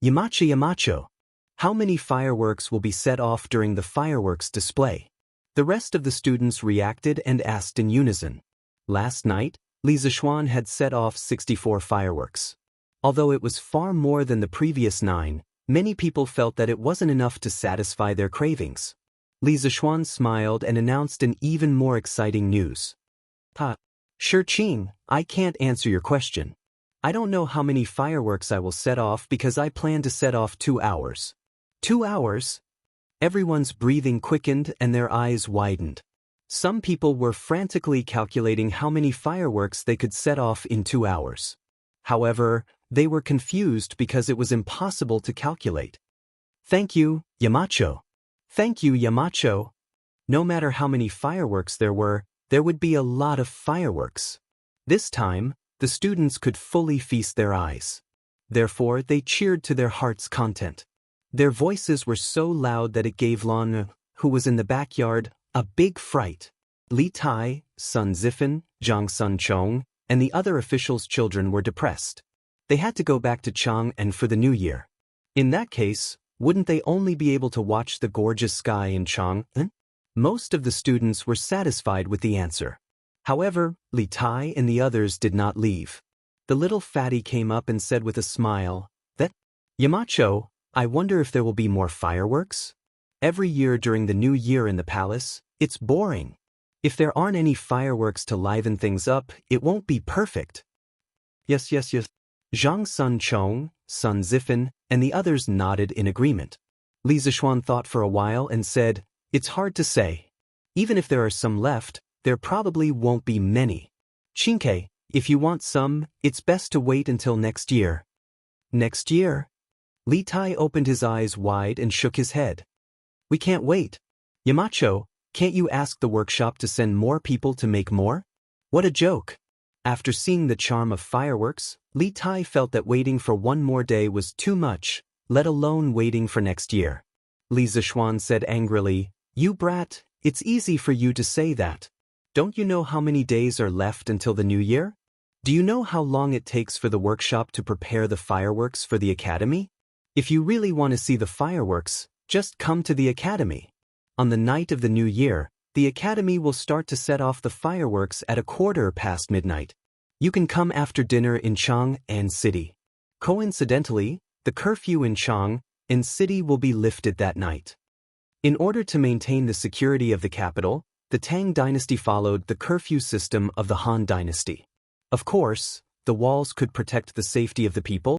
Yamacho, how many fireworks will be set off during the fireworks display? The rest of the students reacted and asked in unison. Last night, Li Zishuan had set off 64 fireworks. Although it was far more than the previous 9, many people felt that it wasn't enough to satisfy their cravings. Li Zishuan smiled and announced an even more exciting news. Shiqing, I can't answer your question. I don't know how many fireworks I will set off because I plan to set off 2 hours. 2 hours? Everyone's breathing quickened and their eyes widened. Some people were frantically calculating how many fireworks they could set off in 2 hours. However, they were confused because it was impossible to calculate. Thank you, Yamacho. Thank you, Yamacho. No matter how many fireworks there would be a lot of fireworks. This time, the students could fully feast their eyes. Therefore, they cheered to their heart's content. Their voices were so loud that it gave Lan, who was in the backyard, a big fright. Li Tai, Sun Zifan, Zhang Sun Chong, and the other officials' children were depressed. They had to go back to Chang'an for the new year. In that case, wouldn't they only be able to watch the gorgeous sky in Chang'an? Most of the students were satisfied with the answer. However, Li Tai and the others did not leave. The little fatty came up and said with a smile, that, Yamacho, I wonder if there will be more fireworks? Every year during the new year in the palace, it's boring. If there aren't any fireworks to liven things up, it won't be perfect. Yes. Zhang Sun Chong, Sun Zifan, and the others nodded in agreement. Li Zishuan thought for a while and said, it's hard to say. Even if there are some left, there probably won't be many. Qingke, if you want some, it's best to wait until next year. Next year? Li Tai opened his eyes wide and shook his head. We can't wait. Yamacho, can't you ask the workshop to send more people to make more? What a joke. After seeing the charm of fireworks, Li Tai felt that waiting for one more day was too much, let alone waiting for next year. Li Zishuan said angrily, You brat, it's easy for you to say that. Don't you know how many days are left until the new year? Do you know how long it takes for the workshop to prepare the fireworks for the academy? If you really want to see the fireworks, just come to the academy. On the night of the new year, the academy will start to set off the fireworks at midnight. You can come after dinner in Chang'an City. Coincidentally, the curfew in Chang'an City will be lifted that night. In order to maintain the security of the capital, the Tang dynasty followed the curfew system of the Han dynasty. Of course, the walls could protect the safety of the people,